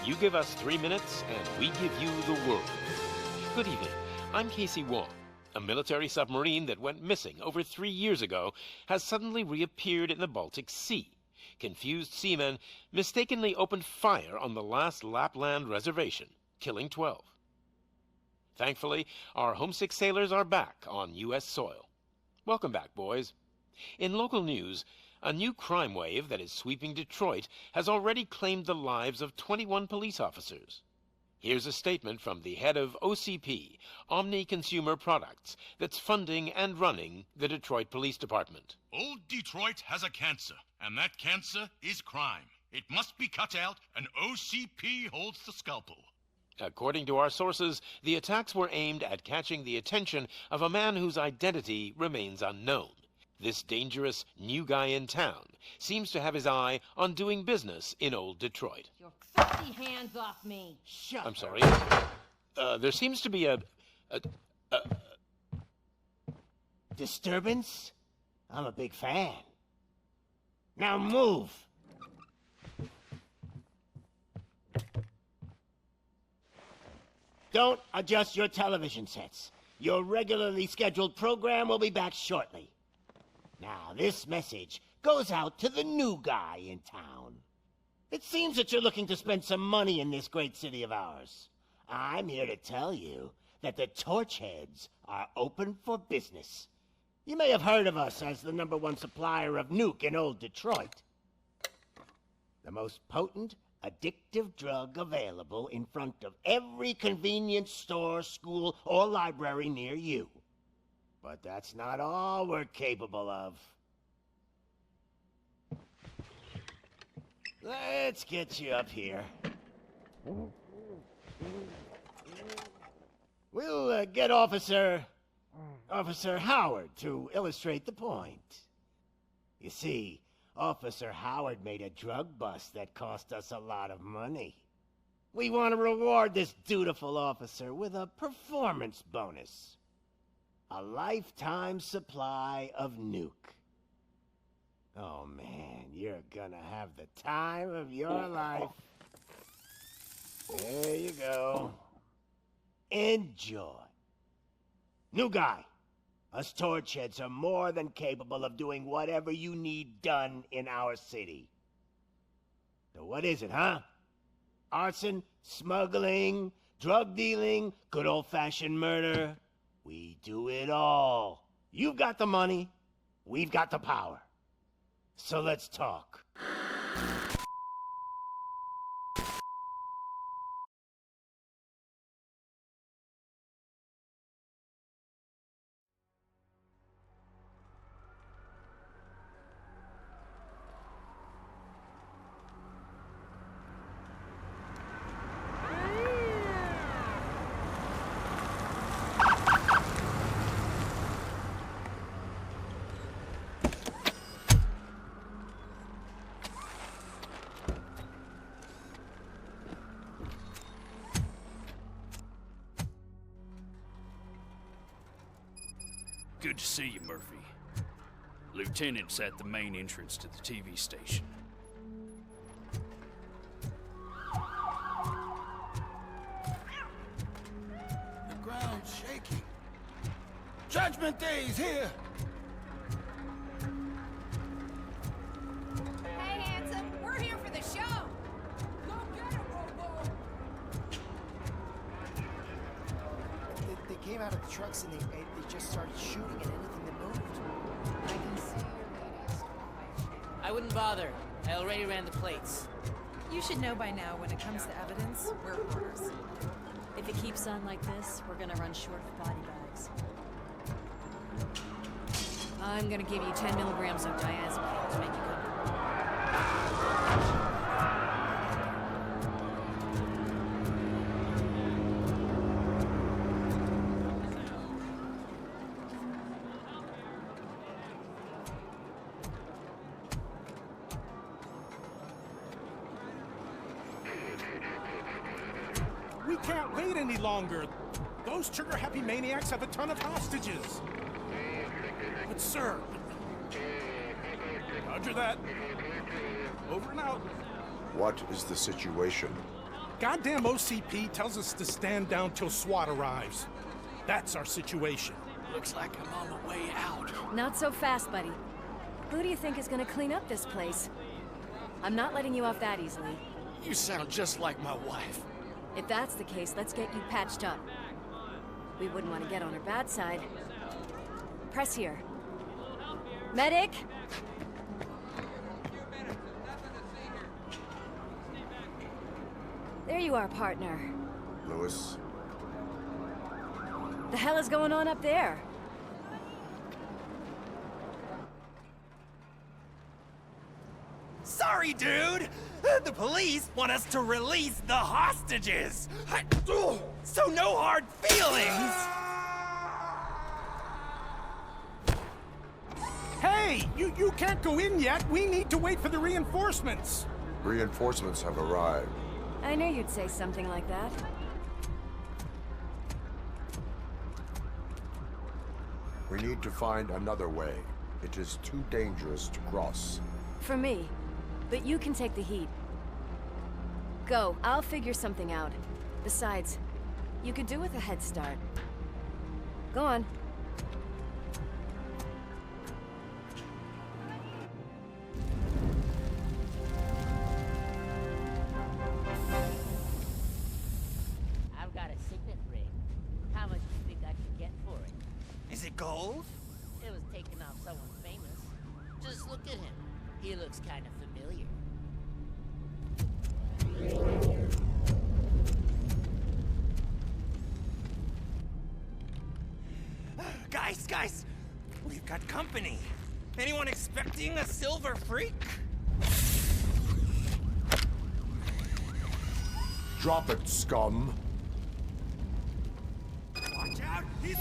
You give us 3 minutes, and we give you the world. Good evening. I'm Casey Wong. A military submarine that went missing over 3 years ago has suddenly reappeared in the Baltic Sea. Confused seamen mistakenly opened fire on the last Lapland reservation, killing 12. Thankfully, our homesick sailors are back on U.S. soil. Welcome back, boys. In local news, a new crime wave that is sweeping Detroit has already claimed the lives of 21 police officers. Here's a statement from the head of OCP, Omni Consumer Products, that's funding and running the Detroit Police Department. Old Detroit has a cancer, and that cancer is crime. It must be cut out, and OCP holds the scalpel. According to our sources, the attacks were aimed at catching the attention of a man whose identity remains unknown. This dangerous new guy in town seems to have his eye on doing business in old Detroit. Your filthy hands off me! Shut I'm sorry. There seems to be a disturbance? I'm a big fan. Now move! Don't adjust your television sets. Your regularly scheduled program will be back shortly. Now, this message goes out to the new guy in town. It seems that you're looking to spend some money in this great city of ours. I'm here to tell you that the Torchheads are open for business. You may have heard of us as the #1 supplier of nuke in old Detroit. The most potent, addictive drug available in front of every convenience store, school, or library near you. But that's not all we're capable of. Let's get you up here. We'll get Officer Howard to illustrate the point. You see, Officer Howard made a drug bust that cost us a lot of money. We want to reward this dutiful officer with a performance bonus. A lifetime supply of nuke. Oh man, you're gonna have the time of your life. There you go. Enjoy. New guy. Us Torchheads are more than capable of doing whatever you need done in our city. So what is it, huh? Arson, smuggling, drug dealing, good old-fashioned murder. We do it all. You've got the money, we've got the power. So let's talk. Good to see you, Murphy. Lieutenant's at the main entrance to the TV station. The ground's shaking. Judgment Day's here! Hey, handsome, we're here for the show! Go get it, Robo! They came out of the trucks and they just started shooting at anything that moved. I can see your ladies. I wouldn't bother. I already ran the plates. You should know by now when it comes to evidence, we're hoarders. If it keeps on like this, we're gonna run short of body bags. I'm gonna give you 10 milligrams of diazepam to make you comfortable. We can't wait any longer. Those trigger-happy maniacs have a ton of hostages. But sir... Roger that. Over and out. What is the situation? goddamn OCP tells us to stand down till SWAT arrives. That's our situation. Looks like I'm on the way out. Not so fast, buddy. Who do you think is gonna clean up this place? I'm not letting you off that easily. You sound just like my wife. If that's the case, let's get you patched up. We wouldn't want to get on her bad side. Press here. Medic! There you are, partner. Lewis. The hell is going on up there? Sorry, dude! The police want us to release the hostages! So no hard feelings! Hey, you can't go in yet. We need to wait for the reinforcements. Reinforcements have arrived. I knew you'd say something like that. We need to find another way. It is too dangerous to cross. For me. But you can take the heat. Go, I'll figure something out. Besides, you could do with a head start. Go on. I've got a signet ring. How much do you think I can get for it? Is it gold? It was taken off someone famous. Just look at him. He looks kind of familiar. Guys! We've got company. Anyone expecting a silver freak? Drop it, scum. Watch out! He's...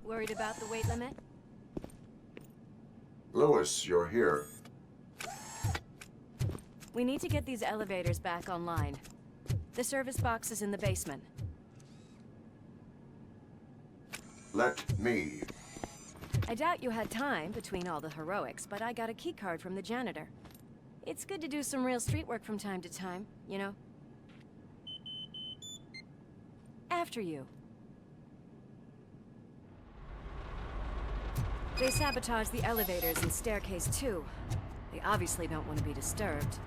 Worried about the weight limit? Lewis, you're here. We need to get these elevators back online. The service box is in the basement. Let me. I doubt you had time between all the heroics, but I got a key card from the janitor. It's good to do some real street work from time to time, you know? After you. They sabotaged the elevators and staircase too. They obviously don't want to be disturbed.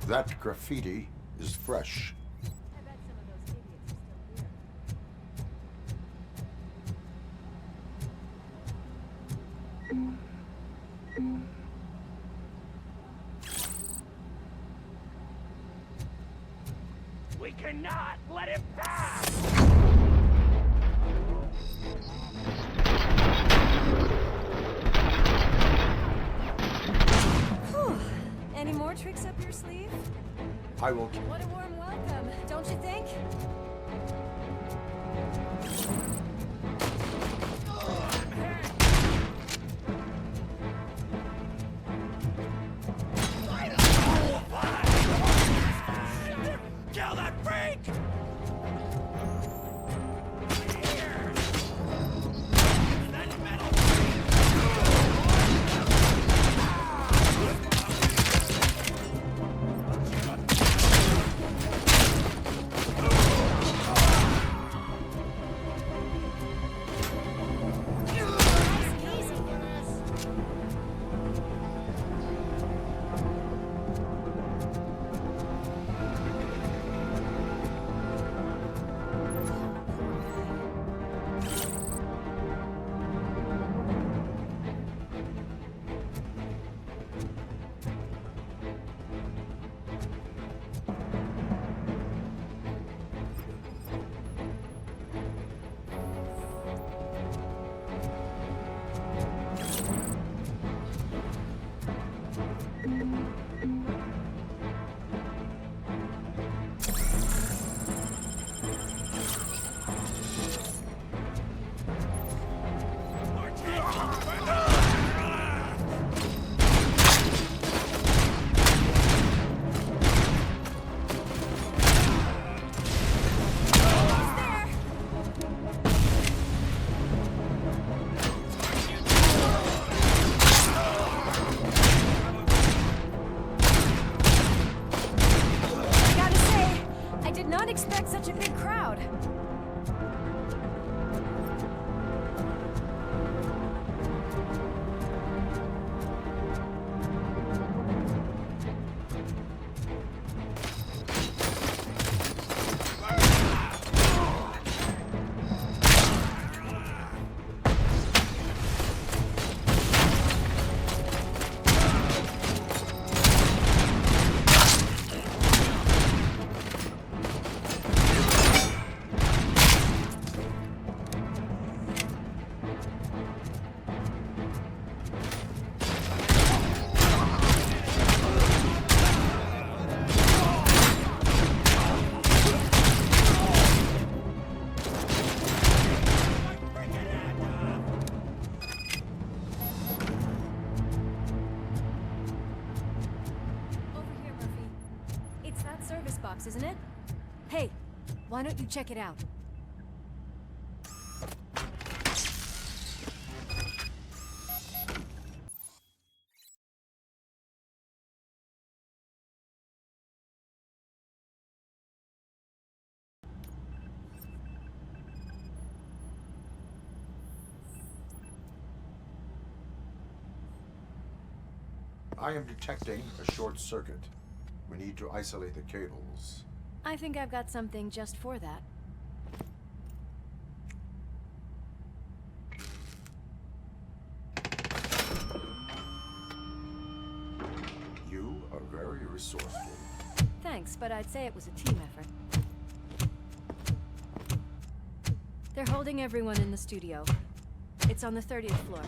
That graffiti is fresh. I bet some of those idiots are still here. We cannot let him pass! Whew. Any more tricks up your sleeve? I will. What a warm welcome, don't you think? I'm hit! box, isn't it? Hey, why don't you check it out? I am detecting a short circuit. We need to isolate the cables. I think I've got something just for that. You are very resourceful. Thanks, but I'd say it was a team effort. They're holding everyone in the studio. It's on the 30th floor.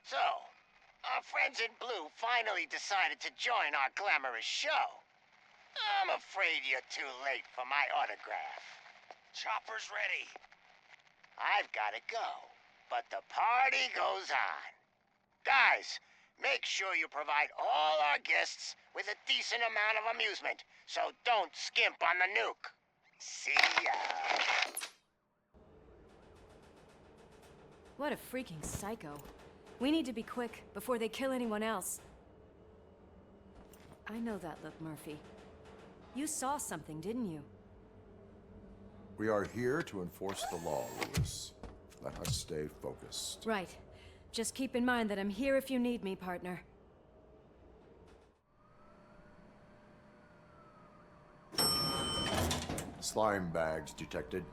So, our friends in blue finally decided to join our glamorous show. I'm afraid you're too late for my autograph. Chopper's ready. I've got to go, but the party goes on. Guys, make sure you provide all our guests with a decent amount of amusement, so don't skimp on the nuke. See ya. What a freaking psycho. We need to be quick before they kill anyone else. I know that look, Murphy. You saw something, didn't you? We are here to enforce the law, Lewis. Let us stay focused. Right. Just keep in mind that I'm here if you need me, partner. Slime bags detected.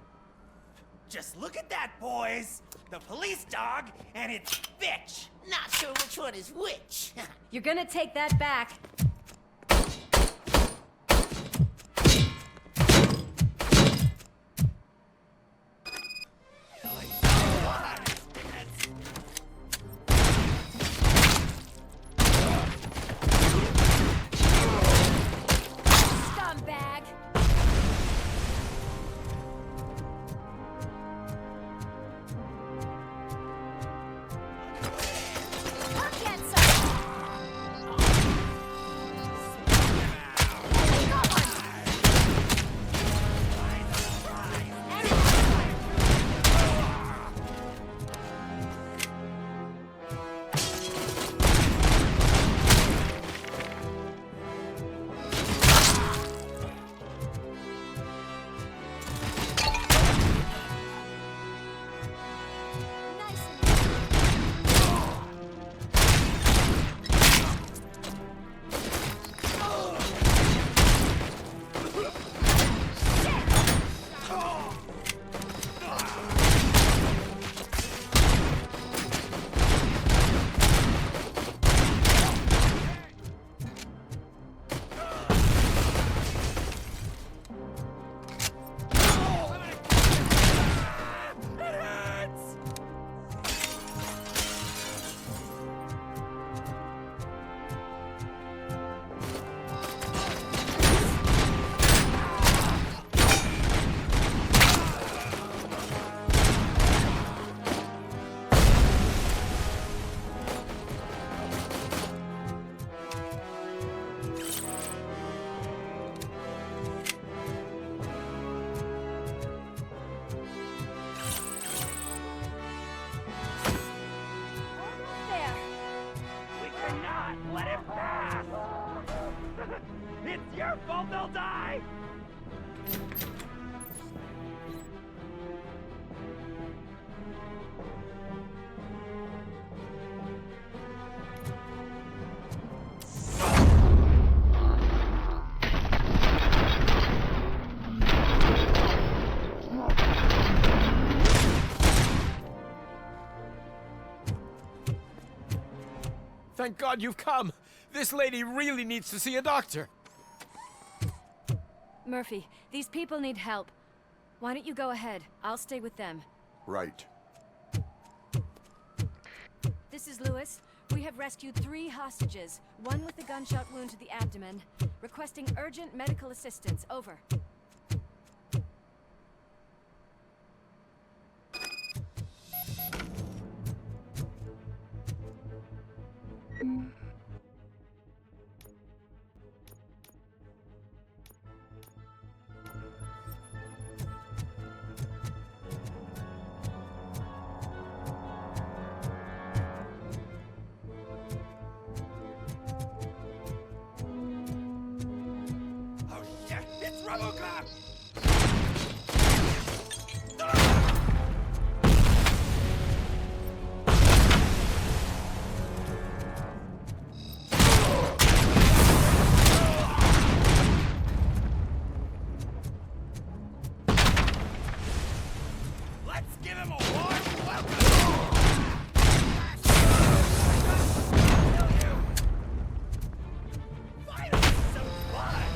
Just look at that, boys! The police dog and its bitch! Not sure which one is which. You're gonna take that back. Scumbag! I'll get some! It's your fault they'll die! Thank God you've come! This lady really needs to see a doctor! Murphy, these people need help. Why don't you go ahead? I'll stay with them. Right. This is Lewis. We have rescued 3 hostages, one with a gunshot wound to the abdomen. Requesting urgent medical assistance. Over. Oh shit! It's RoboCop! Let's give him a warm welcome! Finally, some blood!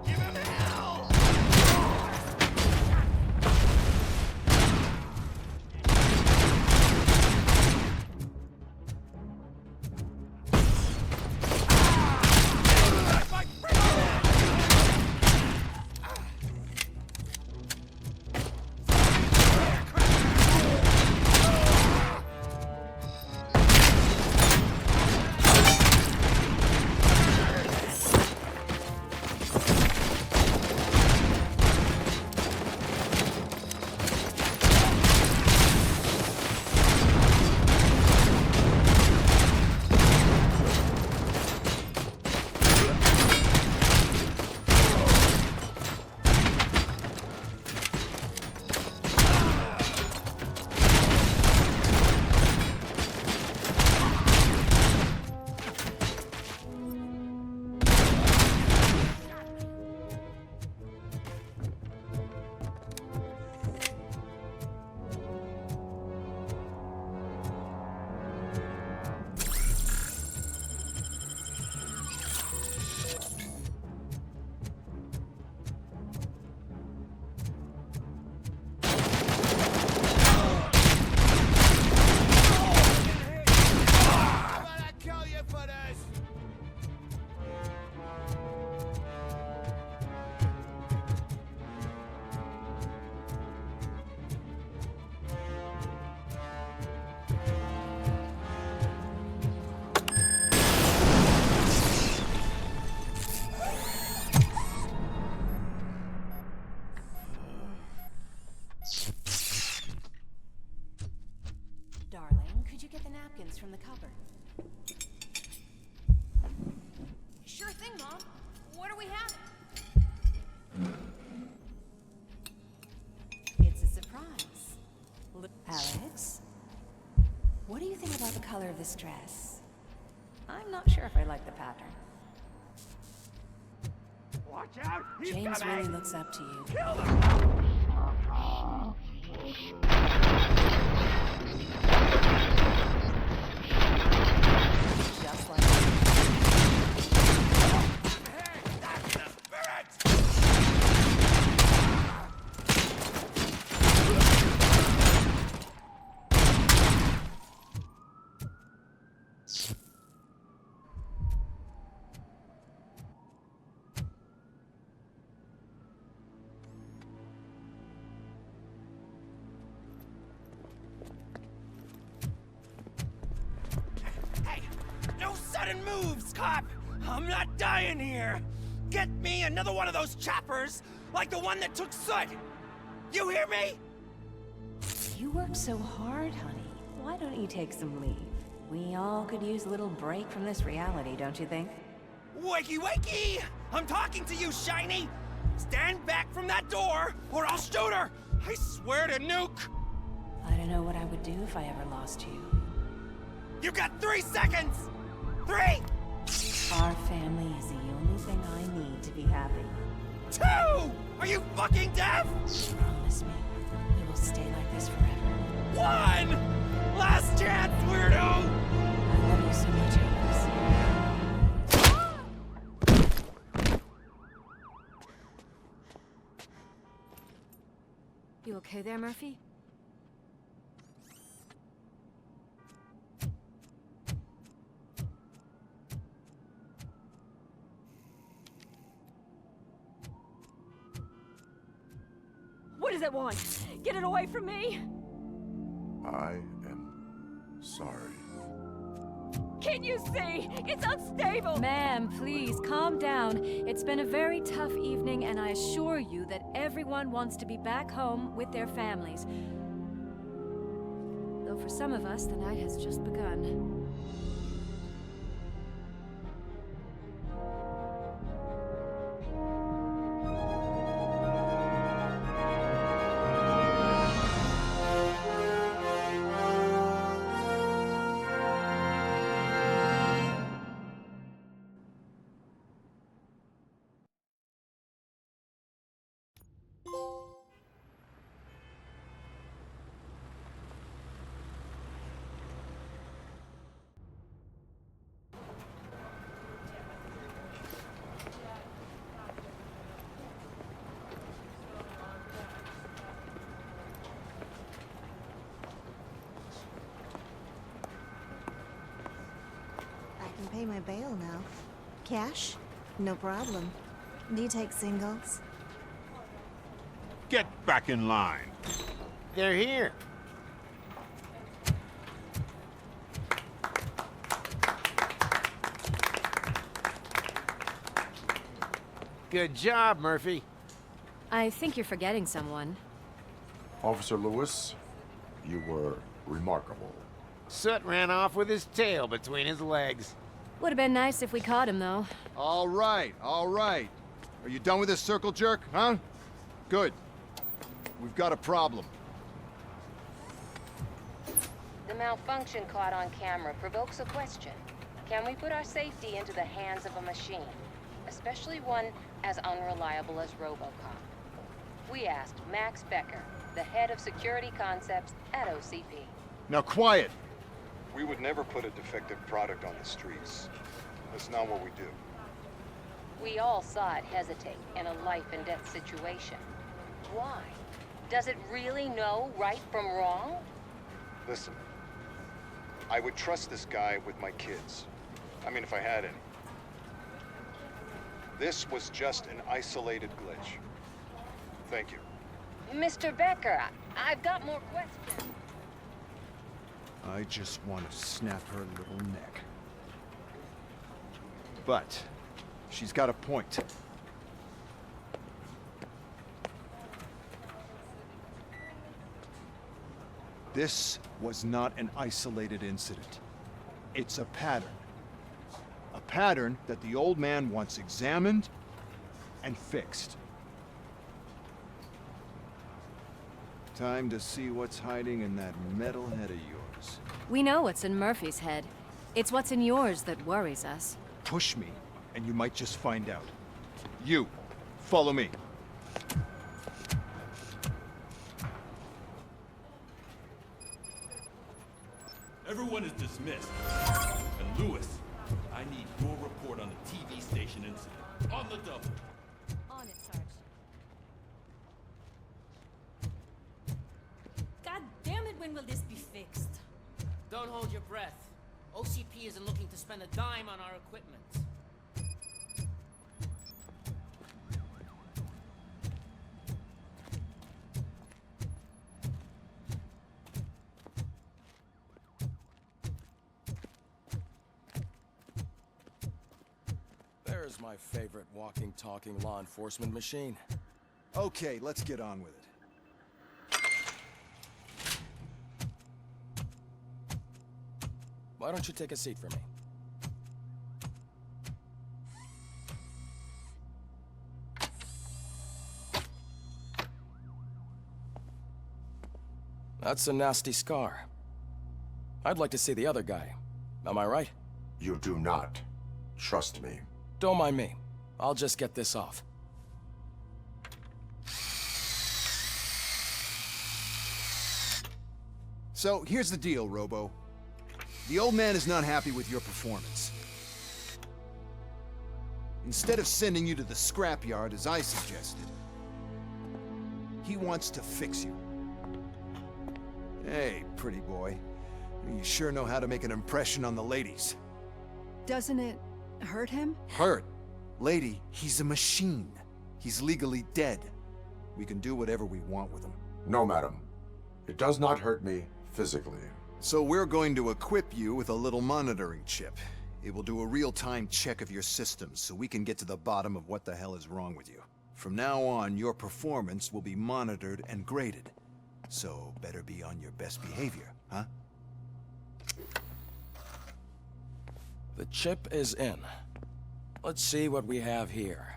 Give him hell! My Darling, could you get the napkins from the cupboard? Sure thing, Mom. What are we having? It's a surprise. Alex, what do you think about the color of this dress? I'm not sure if I like the pattern. Watch out! He's James coming! really looks up to you. Kill them! Just like Hey, that's the spirit! Hey, no sudden moves, cop! I'm not dying here! Get me another one of those choppers, like the one that took Soot! You hear me? You work so hard, honey. Why don't you take some leave? We all could use a little break from this reality, don't you think? Wakey, wakey! I'm talking to you, Shiny! Stand back from that door, or I'll shoot her! I swear to nuke! I don't know what I would do if I ever lost you. You got 3 seconds! 3! Our family is the only thing I need to be happy. 2! Are you fucking deaf? Promise me, we will stay like this forever. 1! Last chance, weirdo! I love you so much, Alice. You okay there, Murphy? What does it want? Get it away from me! I am sorry. Can't you see? It's unstable! Ma'am, please, calm down. It's been a very tough evening, and I assure you that everyone wants to be back home with their families. Though for some of us, the night has just begun. I can pay my bail now. Cash? No problem. Do you take singles? Get back in line. They're here. Good job, Murphy. I think you're forgetting someone. Officer Lewis, you were remarkable. Soot ran off with his tail between his legs. Would have been nice if we caught him, though. All right, all right. Are you done with this circle jerk, huh? Good. We've got a problem. The malfunction caught on camera provokes a question. Can we put our safety into the hands of a machine? Especially one as unreliable as RoboCop. We asked Max Becker, the head of security concepts at OCP. Now quiet! We would never put a defective product on the streets. That's not what we do. We all saw it hesitate in a life-and-death situation. Why? Does it really know right from wrong? Listen, I would trust this guy with my kids. I mean, if I had any. This was just an isolated glitch. Thank you. Mr. Becker, I've got more questions. I just want to snap her little neck. But she's got a point. This was not an isolated incident. It's a pattern. A pattern that the old man wants examined and fixed. Time to see what's hiding in that metal head of yours. We know what's in Murphy's head. It's what's in yours that worries us. Push me, and you might just find out. You, follow me. Everyone is dismissed. And Lewis, I need your report on the TV station incident. On the double. On it, Sarge. God damn it, when will this be fixed? Don't hold your breath. OCP isn't looking to spend a dime on our equipment. There's my favorite walking, talking law enforcement machine. Okay, let's get on with it. Why don't you take a seat for me? That's a nasty scar. I'd like to see the other guy. Am I right? You do not. Trust me. Don't mind me. I'll just get this off. So, here's the deal, Robo. The old man is not happy with your performance. Instead of sending you to the scrapyard, as I suggested, he wants to fix you. Hey, pretty boy. You sure know how to make an impression on the ladies. Doesn't it hurt him? Hurt? Lady, he's a machine. He's legally dead. We can do whatever we want with him. No, madam. It does not hurt me physically. So we're going to equip you with a little monitoring chip. It will do a real-time check of your systems so we can get to the bottom of what the hell is wrong with you. From now on, your performance will be monitored and graded. So better be on your best behavior, huh? The chip is in. Let's see what we have here.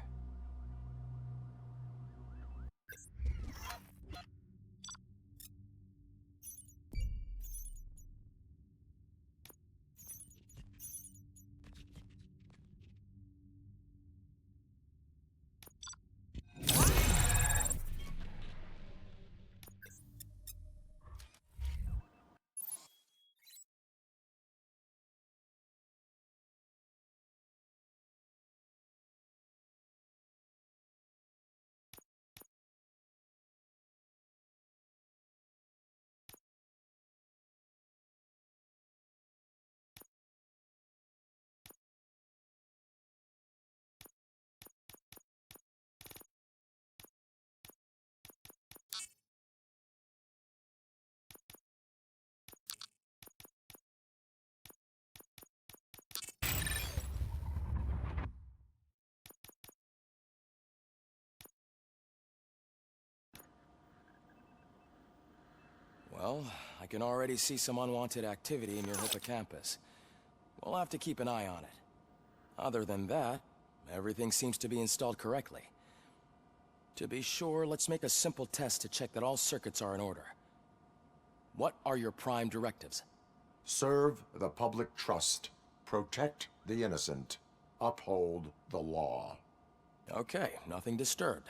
Well, I can already see some unwanted activity in your hippocampus. We'll have to keep an eye on it. Other than that, everything seems to be installed correctly. To be sure, let's make a simple test to check that all circuits are in order. What are your prime directives? Serve the public trust. Protect the innocent. Uphold the law. Okay, nothing disturbed.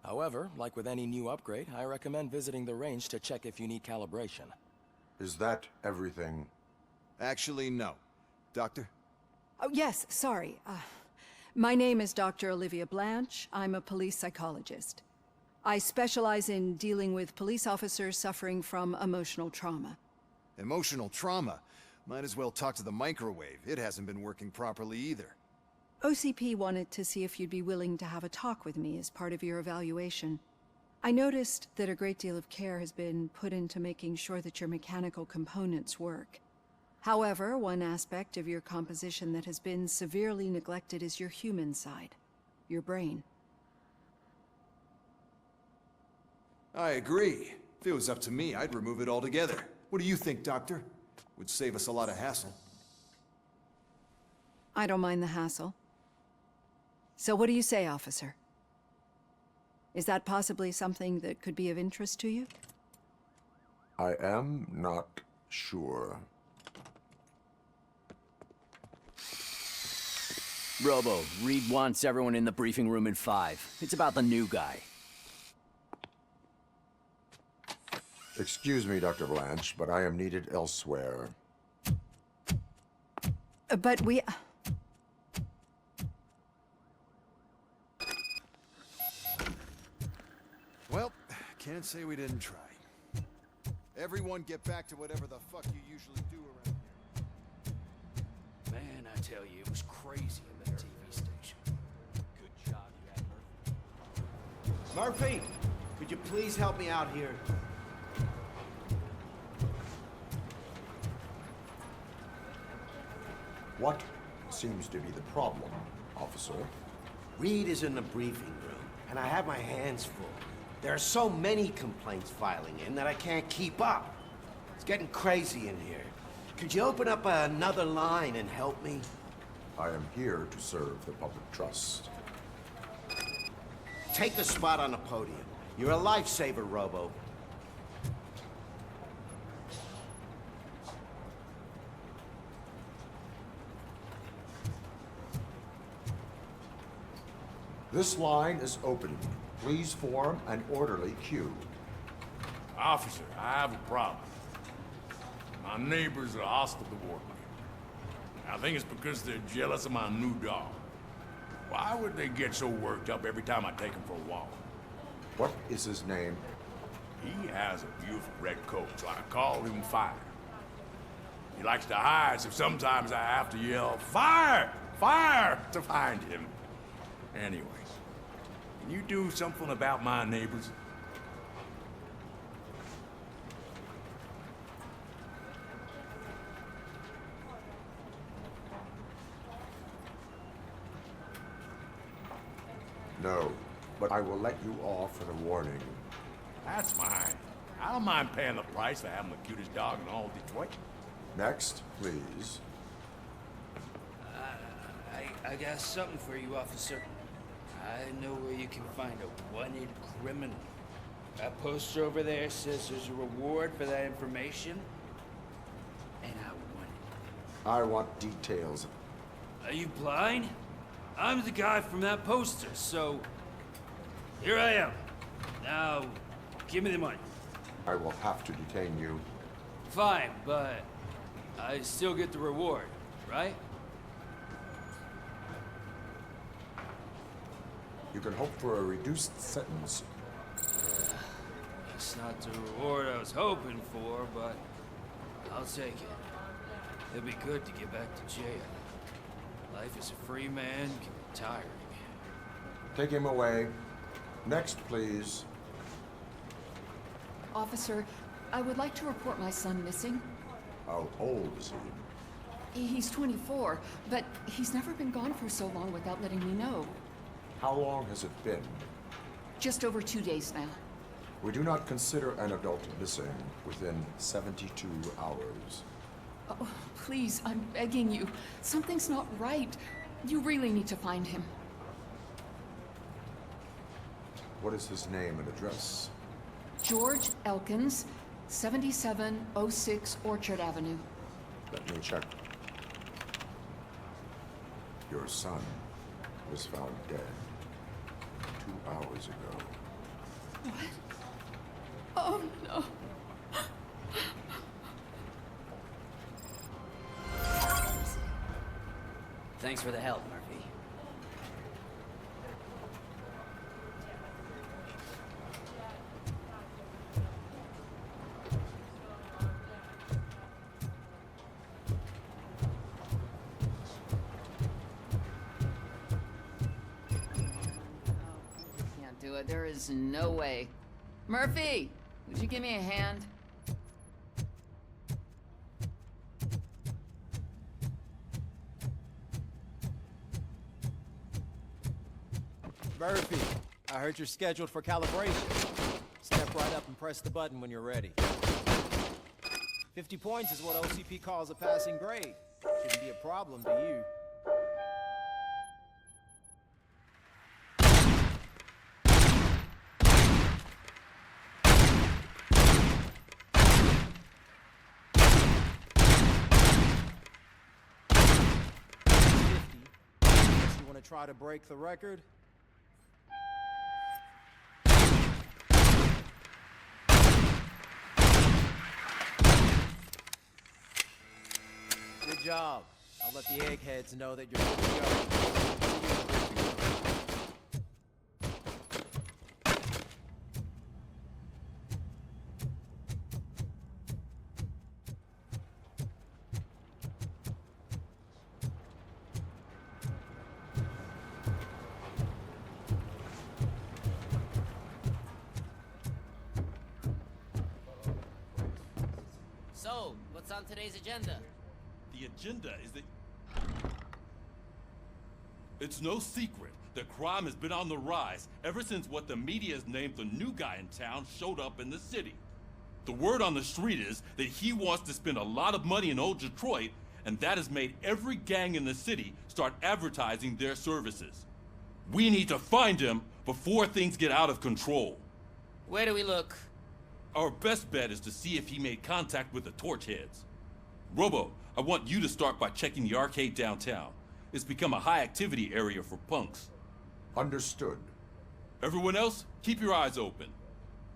However, like with any new upgrade, I recommend visiting the range to check if you need calibration. Is that everything? Actually, no. Doctor? Oh, yes, sorry. My name is Dr. Olivia Blanche. I'm a police psychologist. I specialize in dealing with police officers suffering from emotional trauma. Emotional trauma? Might as well talk to the microwave. It hasn't been working properly either. OCP wanted to see if you'd be willing to have a talk with me as part of your evaluation. I noticed that a great deal of care has been put into making sure that your mechanical components work. However, one aspect of your composition that has been severely neglected is your human side, your brain. I agree. If it was up to me, I'd remove it altogether. What do you think, Doctor? Would save us a lot of hassle. I don't mind the hassle. So what do you say, officer? Is that possibly something that could be of interest to you? I am not sure. Robo, Reed wants everyone in the briefing room in 5. It's about the new guy. Excuse me, Dr. Blanche, but I am needed elsewhere. But we... Well, can't say we didn't try. Everyone get back to whatever the fuck you usually do around here. Man, I tell you, it was crazy in that TV station. Good job you had Murphy. Murphy, could you please help me out here? What seems to be the problem, officer? Reed is in the briefing room, and I have my hands full. There are so many complaints filing in that I can't keep up. It's getting crazy in here. Could you open up another line and help me? I am here to serve the public trust. Take the spot on the podium. You're a lifesaver, Robo. This line is open. Please form an orderly queue. Officer, I have a problem. My neighbors are hostile toward me. I think it's because they're jealous of my new dog. Why would they get so worked up every time I take him for a walk? What is his name? He has a beautiful red coat, so I call him Fire. He likes to hide, so sometimes I have to yell, "Fire! Fire!" to find him. Anyways, can you do something about my neighbors? No, but I will let you off with a warning. That's fine. I don't mind paying the price for having the cutest dog in all Detroit. Next, please. I got something for you, officer. I know where you can find a wanted criminal. That poster over there says there's a reward for that information, and I want it. I want details. Are you blind? I'm the guy from that poster, so here I am. Now, give me the money. I will have to detain you. Fine, but I still get the reward, right? You can hope for a reduced sentence. That's not the reward I was hoping for, but I'll take it. It'll be good to get back to jail. Life as a free man can be tiring. Take him away. Next, please. Officer, I would like to report my son missing. How old is he? He's 24, but he's never been gone for so long without letting me know. How long has it been? Just over 2 days now. We do not consider an adult missing within 72 hours. Oh, please, I'm begging you. Something's not right. You really need to find him. What is his name and address? George Elkins, 7706 Orchard Avenue. Let me check. Your son was found dead 2 hours ago. What? Oh, no. Thanks for the help, Murphy. Can't do it. There is no way. Murphy, would you give me a hand? Murphy, I heard you're scheduled for calibration. Step right up and press the button when you're ready. 50 points is what OCP calls a passing grade. Shouldn't be a problem to you. You want to try to break the record? Good job. I'll let the eggheads know that you're good to go. So, what's on today's agenda? The agenda is that... It's no secret that crime has been on the rise ever since what the media has named the new guy in town showed up in the city. The word on the street is that he wants to spend a lot of money in old Detroit, and that has made every gang in the city start advertising their services. We need to find him before things get out of control. Where do we look? Our best bet is to see if he made contact with the Torchheads. Robo, I want you to start by checking the arcade downtown. It's become a high-activity area for punks. Understood. Everyone else, keep your eyes open.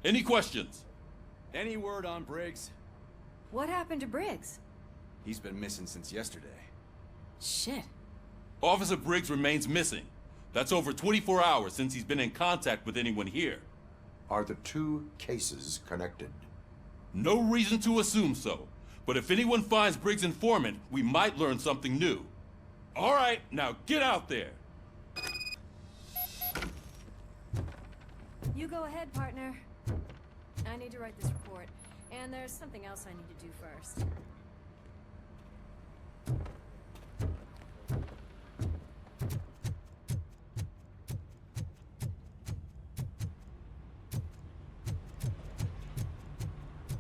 Any questions? Any word on Briggs? What happened to Briggs? He's been missing since yesterday. Shit. Officer Briggs remains missing. That's over 24 hours since he's been in contact with anyone here. Are the two cases connected? No reason to assume so. But if anyone finds Briggs' informant, we might learn something new. All right, now get out there. You go ahead, partner. I need to write this report, and there's something else I need to do first.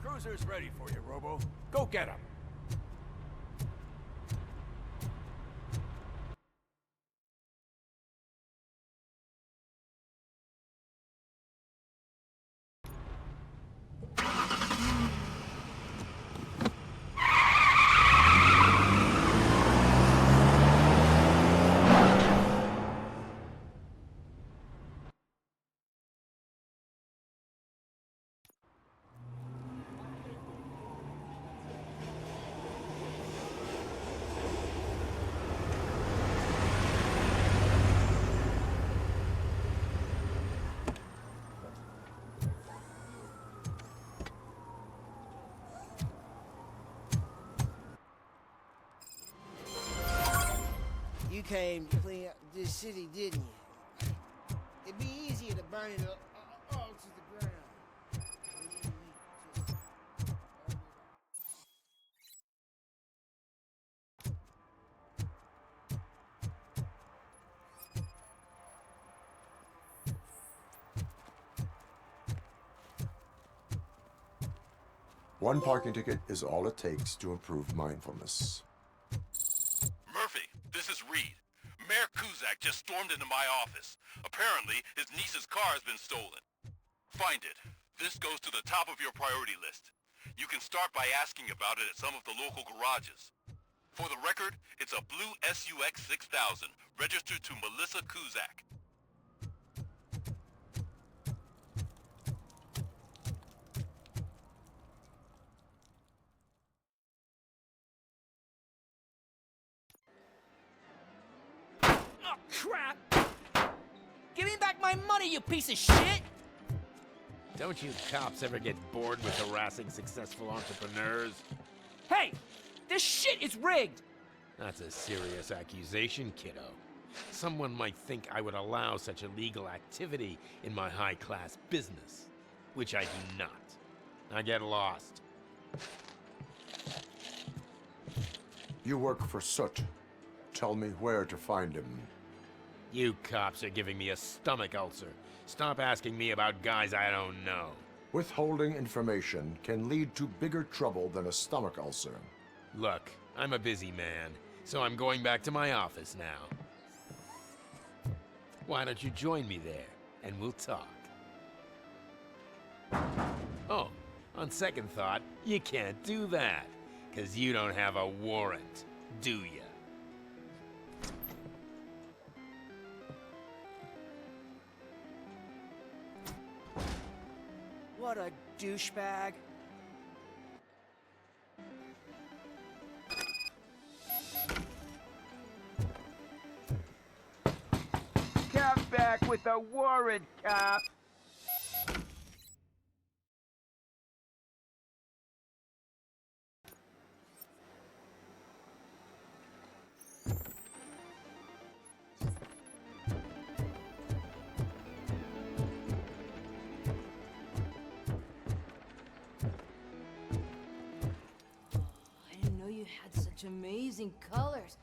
Cruiser's ready for you, Robo. Go get him. You came to clean up this city, didn't you? It'd be easier to burn it all to the ground. One parking ticket is all it takes to improve mindfulness. Murphy, this is Reed. Mayor Kuzak just stormed into my office. Apparently, his niece's car has been stolen. Find it. This goes to the top of your priority list. You can start by asking about it at some of the local garages. For the record, it's a blue SUX 6000, registered to Melissa Kuzak. Oh, crap! Give me back my money, you piece of shit! Don't you cops ever get bored with harassing successful entrepreneurs? Hey! This shit is rigged! That's a serious accusation, kiddo. Someone might think I would allow such illegal activity in my high-class business, which I do not. Now get lost. You work for Soot. Tell me where to find him. You cops are giving me a stomach ulcer. Stop asking me about guys I don't know. Withholding information can lead to bigger trouble than a stomach ulcer. Look, I'm a busy man, so I'm going back to my office now. Why don't you join me there, and we'll talk. Oh, on second thought, you can't do that, 'cause you don't have a warrant, do ya? What a douchebag. Come back with a warrant, cop! Amazing colors.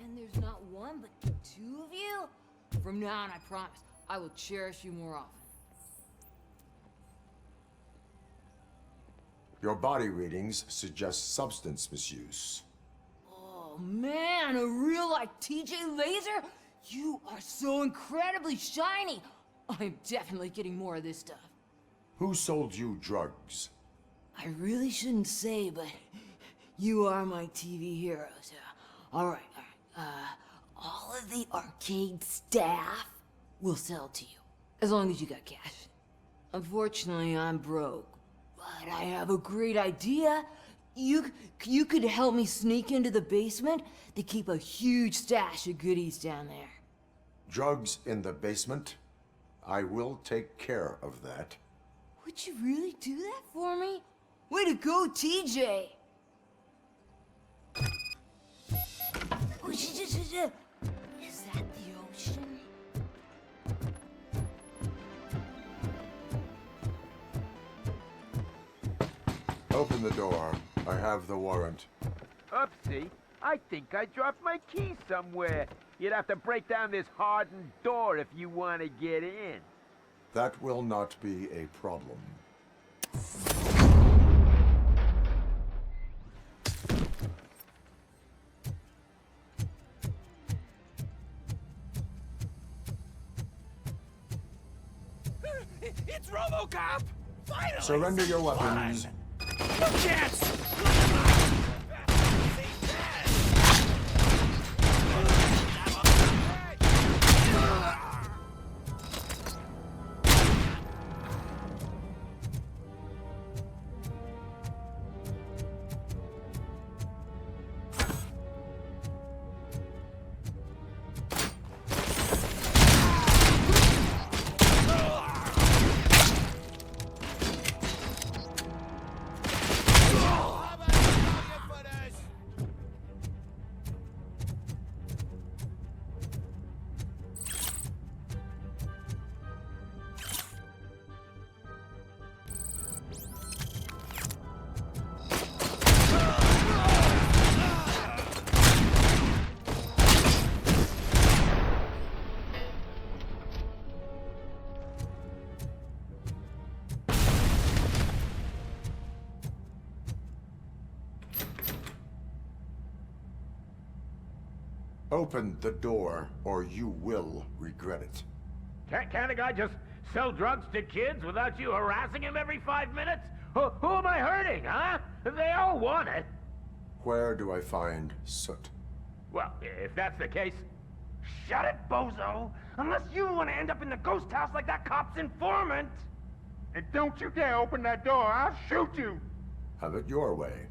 And there's not one, but two of you? From now on, I promise, I will cherish you more often. Your body readings suggest substance misuse. Oh man, a real like TJ laser? You are so incredibly shiny. I'm definitely getting more of this stuff. Who sold you drugs? I really shouldn't say, but you are my TV heroes. All right. All of the arcade staff will sell to you, as long as you got cash. Unfortunately, I'm broke, but I have a great idea. You could help me sneak into the basement. They keep a huge stash of goodies down there. Drugs in the basement? I will take care of that. Would you really do that for me? Way to go, TJ! Oh, is that the ocean? Open the door. I have the warrant. Oopsie. I think I dropped my key somewhere. You'd have to break down this hardened door if you want to get in. That will not be a problem. It's RoboCop! Finally! Surrender your weapons. No chance! Open the door, or you will regret it. Can't a guy just sell drugs to kids without you harassing him every 5 minutes? Who am I hurting, huh? They all want it. Where do I find Soot? Well, if that's the case, shut it, bozo! Unless you want to end up in the ghost house like that cop's informant! And don't you dare open that door, I'll shoot you! Have it your way.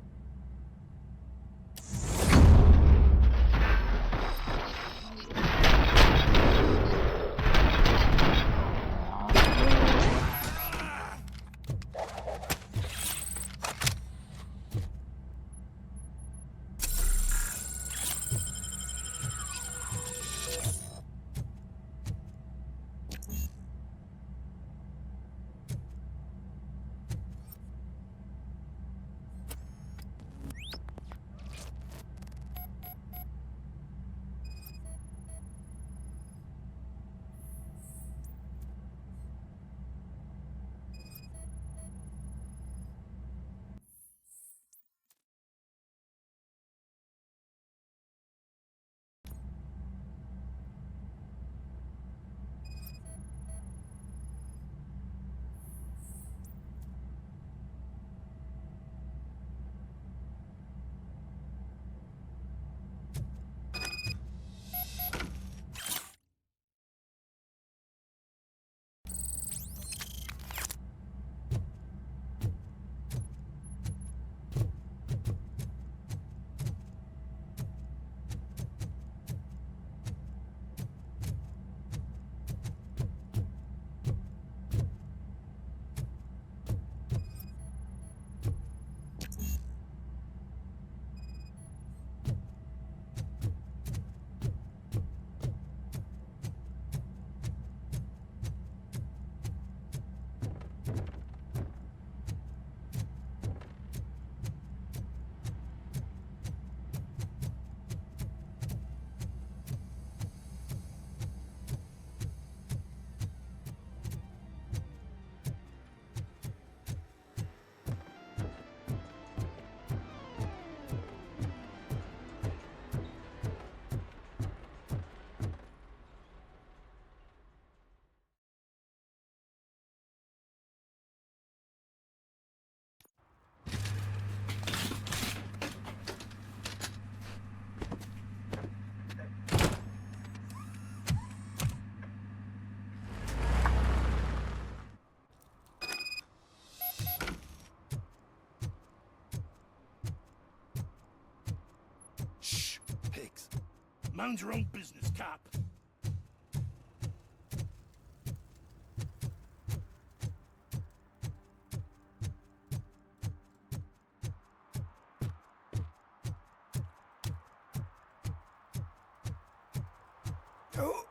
Mind your own business, cop.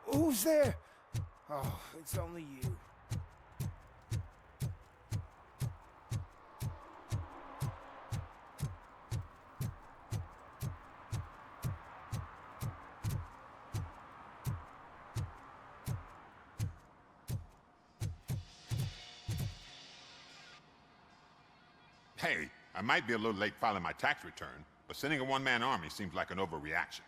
Who's there? Oh, it's only you. Hey, I might be a little late filing my tax return, but sending a one-man army seems like an overreaction.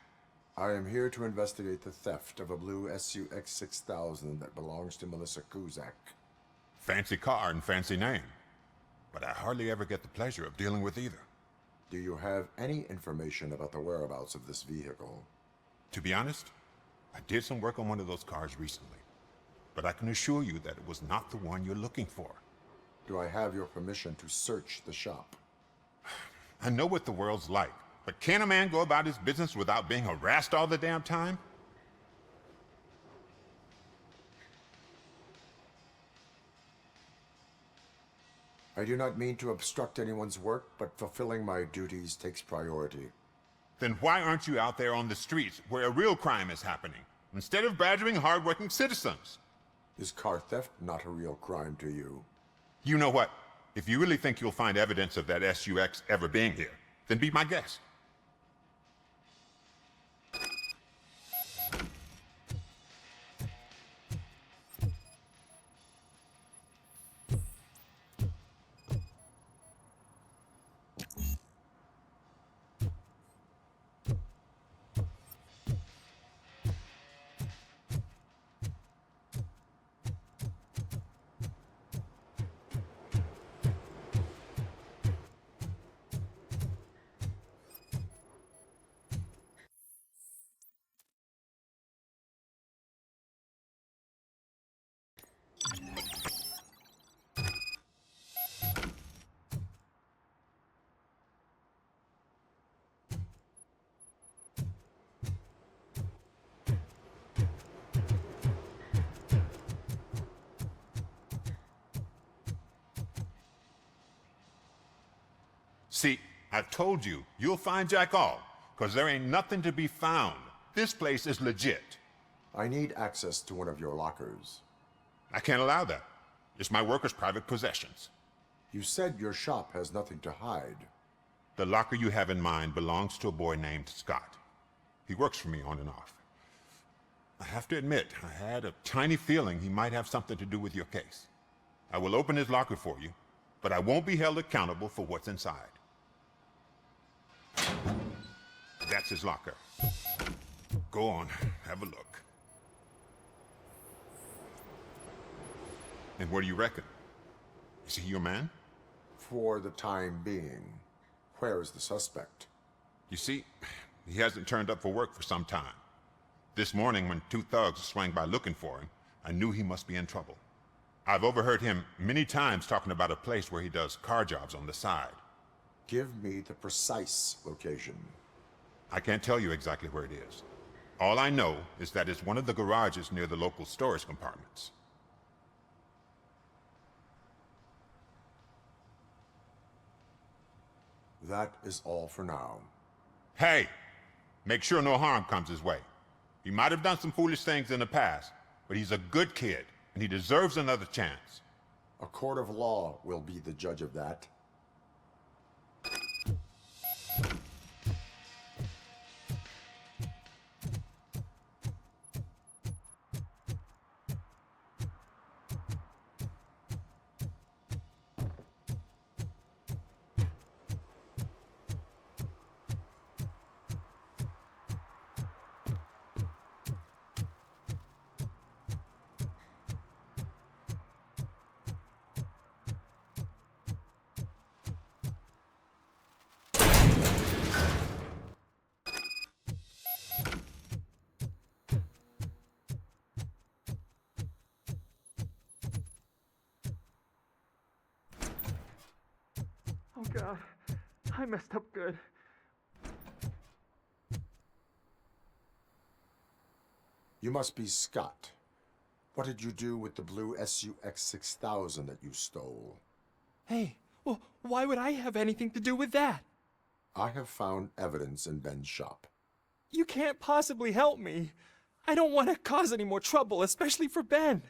I am here to investigate the theft of a blue SUX 6000 that belongs to Melissa Kuzak. Fancy car and fancy name, but I hardly ever get the pleasure of dealing with either. Do you have any information about the whereabouts of this vehicle? To be honest, I did some work on one of those cars recently, but I can assure you that it was not the one you're looking for. Do I have your permission to search the shop? I know what the world's like, but can a man go about his business without being harassed all the damn time? I do not mean to obstruct anyone's work, but fulfilling my duties takes priority. Then why aren't you out there on the streets where a real crime is happening, instead of badgering hardworking citizens? Is car theft not a real crime to you? You know what? If you really think you'll find evidence of that SUX ever being here, then be my guest. See, I told you, you'll find Jack all, because there ain't nothing to be found. This place is legit. I need access to one of your lockers. I can't allow that. It's my workers' private possessions. You said your shop has nothing to hide. The locker you have in mind belongs to a boy named Scott. He works for me on and off. I have to admit, I had a tiny feeling he might have something to do with your case. I will open his locker for you, but I won't be held accountable for what's inside. That's his locker. Go on, have a look. And what do you reckon? Is he your man? For the time being. Where is the suspect? You see, he hasn't turned up for work for some time. This morning, when two thugs swang by looking for him, I knew he must be in trouble. I've overheard him many times talking about a place where he does car jobs on the side. Give me the precise location. I can't tell you exactly where it is. All I know is that it's one of the garages near the local storage compartments. That is all for now. Hey! Make sure no harm comes his way. He might have done some foolish things in the past, but he's a good kid, and he deserves another chance. A court of law will be the judge of that. Oh God, I messed up good. You must be Scott. What did you do with the blue SUX 6000 that you stole? Hey, well, why would I have anything to do with that? I have found evidence in Ben's shop. You can't possibly help me. I don't want to cause any more trouble, especially for Ben.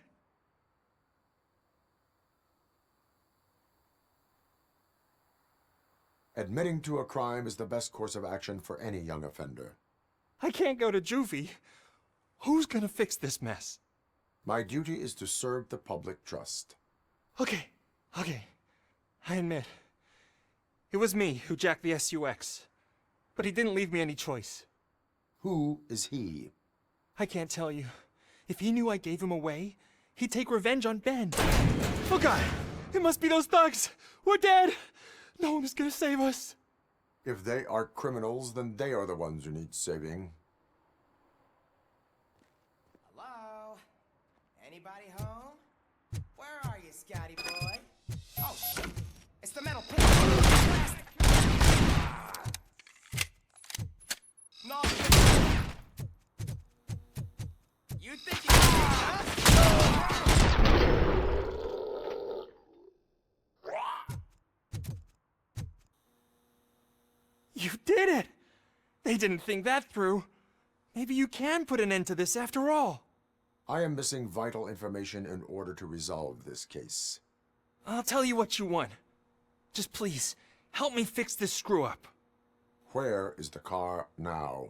Admitting to a crime is the best course of action for any young offender. I can't go to juvie. Who's gonna fix this mess? My duty is to serve the public trust. Okay. I admit. It was me who jacked the SUX. But he didn't leave me any choice. Who is he? I can't tell you. If he knew I gave him away, he'd take revenge on Ben. Oh God! It must be those thugs! We're dead! No one is gonna save us. If they are criminals, then they are the ones who need saving. Hello? Anybody home? Where are you, Scotty boy? Oh, shit! It's the metal pin! No! You think you can, You did it! They didn't think that through. Maybe you can put an end to this after all. I am missing vital information in order to resolve this case. I'll tell you what you want. Just please, help me fix this screw-up. Where is the car now?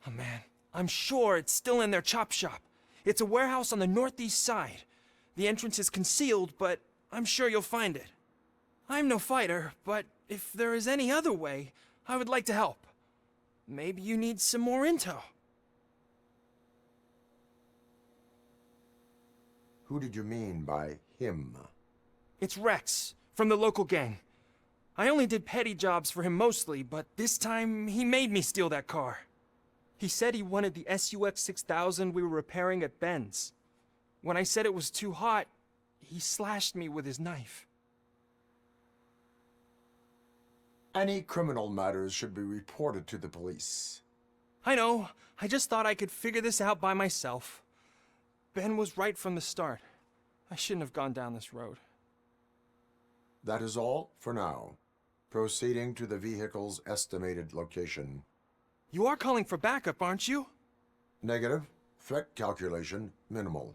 Oh man, I'm sure it's still in their chop shop. It's a warehouse on the northeast side. The entrance is concealed, but I'm sure you'll find it. I'm no fighter, but if there is any other way, I would like to help. Maybe you need some more intel. Who did you mean by him? It's Rex, from the local gang. I only did petty jobs for him mostly, but this time he made me steal that car. He said he wanted the SUX 6000 we were repairing at Ben's. When I said it was too hot, he slashed me with his knife. Any criminal matters should be reported to the police. I know. I just thought I could figure this out by myself. Ben was right from the start. I shouldn't have gone down this road. That is all for now. Proceeding to the vehicle's estimated location. You are calling for backup, aren't you? Negative. Threat calculation minimal.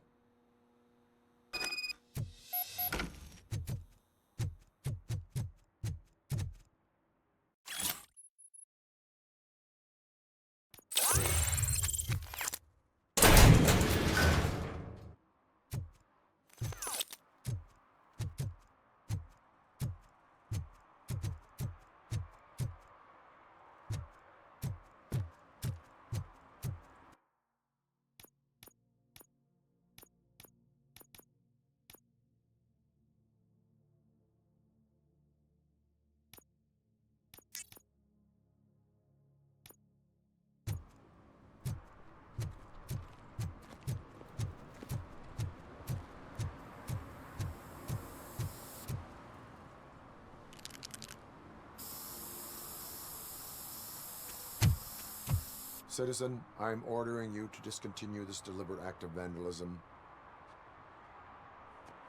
Citizen, I'm ordering you to discontinue this deliberate act of vandalism.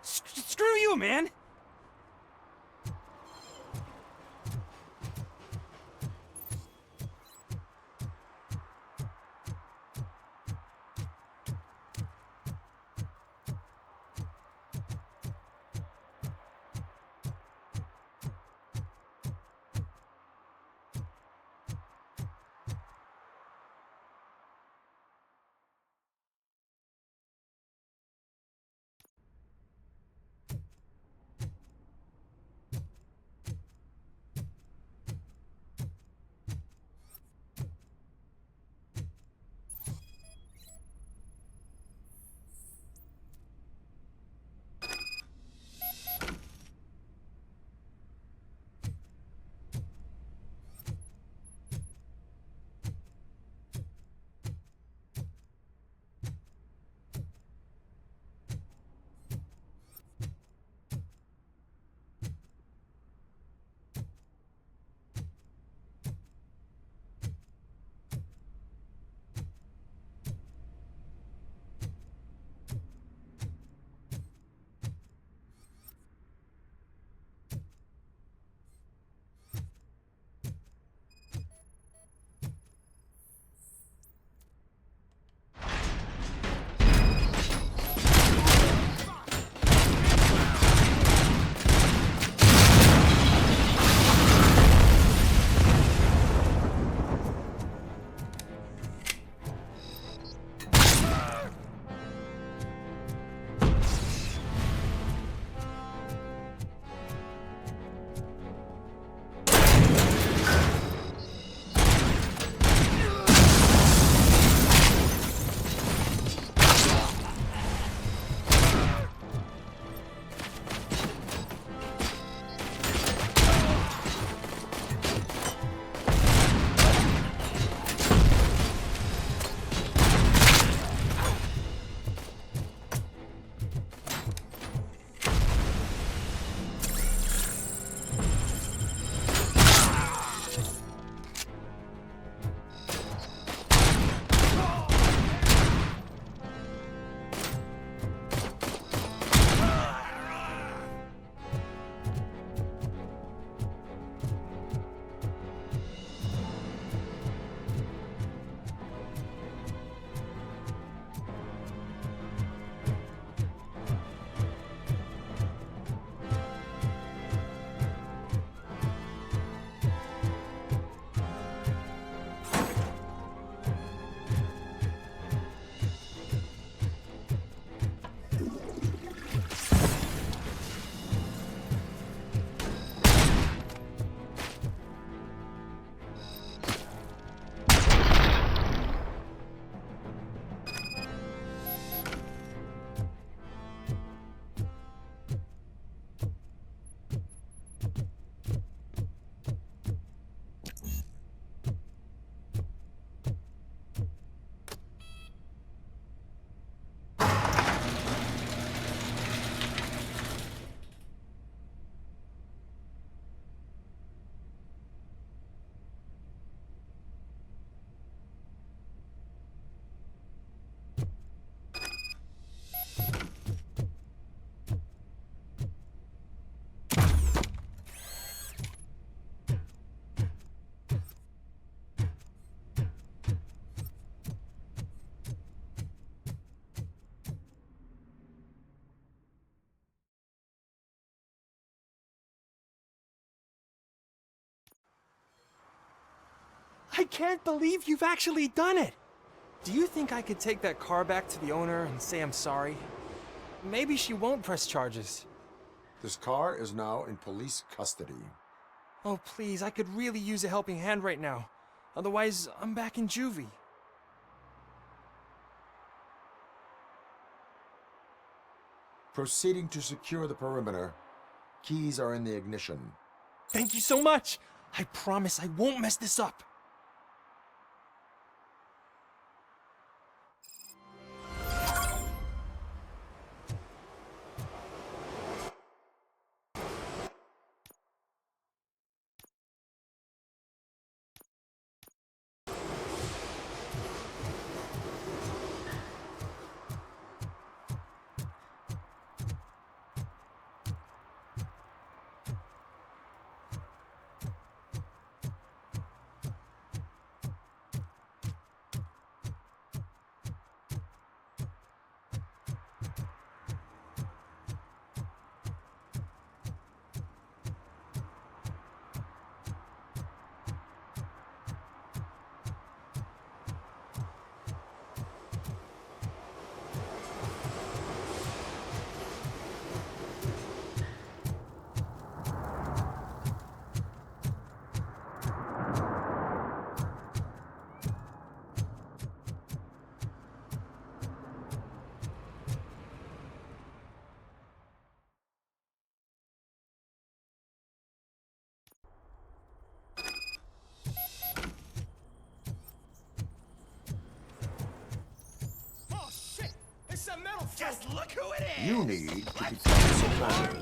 Screw you, man! I can't believe you've actually done it! Do you think I could take that car back to the owner and say I'm sorry? Maybe she won't press charges. This car is now in police custody. Oh, please, I could really use a helping hand right now. Otherwise, I'm back in juvie. Proceeding to secure the perimeter. Keys are in the ignition. Thank you so much! I promise I won't mess this up. Just look who it is! You need to become suppliers.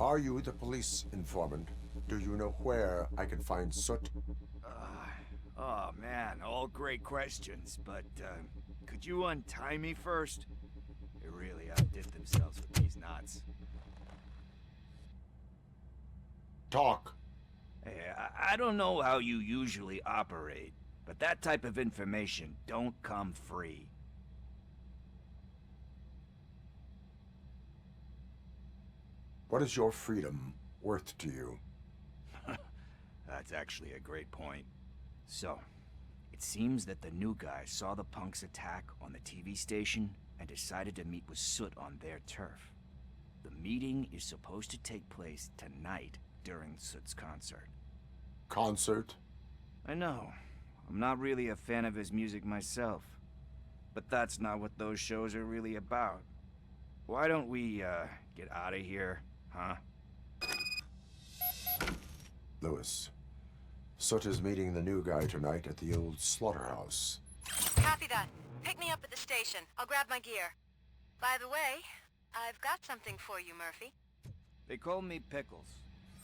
Are you the police informant? Do you know where I can find Soot? Oh man, all great questions, but could you untie me first? They really outdid themselves with these knots. Talk. Hey, I don't know how you usually operate, but that type of information don't come free. What is your freedom worth to you? That's actually a great point. So, it seems that the new guy saw the punks attack on the TV station and decided to meet with Soot on their turf. The meeting is supposed to take place tonight during Soot's concert. Concert? I know. I'm not really a fan of his music myself. But that's not what those shows are really about. Why don't we, get out of here, huh? Lewis. Soot is meeting the new guy tonight at the old slaughterhouse. Copy that. Pick me up at the station. I'll grab my gear. By the way, I've got something for you, Murphy. They call me Pickles.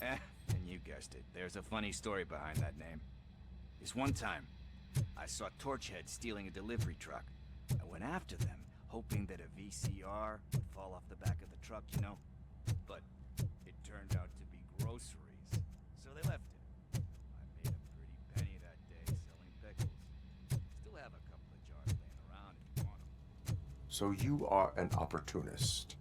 And you guessed it, there's a funny story behind that name. This one time, I saw Torchhead stealing a delivery truck. I went after them, hoping that a VCR would fall off the back of the truck, you know? But it turned out to be groceries, so they left it. I made a pretty penny that day selling pickles. Still have a couple of jars laying around if you want them. So you are an opportunist.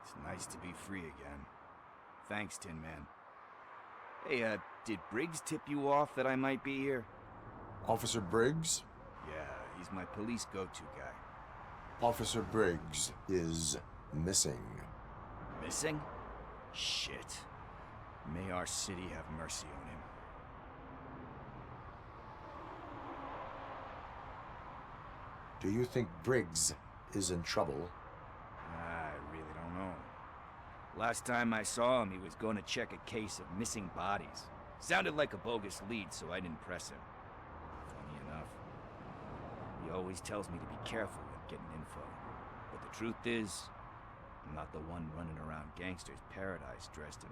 It's nice to be free again. Thanks, Tin Man. Hey, did Briggs tip you off that I might be here? Officer Briggs? Yeah, he's my police go-to guy. Officer Briggs is missing. Missing? Shit. May our city have mercy on him. Do you think Briggs is in trouble? I really don't know. Last time I saw him, he was going to check a case of missing bodies. Sounded like a bogus lead, so I didn't press him. Funny enough. He always tells me to be careful when getting info. But the truth is, I'm not the one running around gangsters' paradise dressed in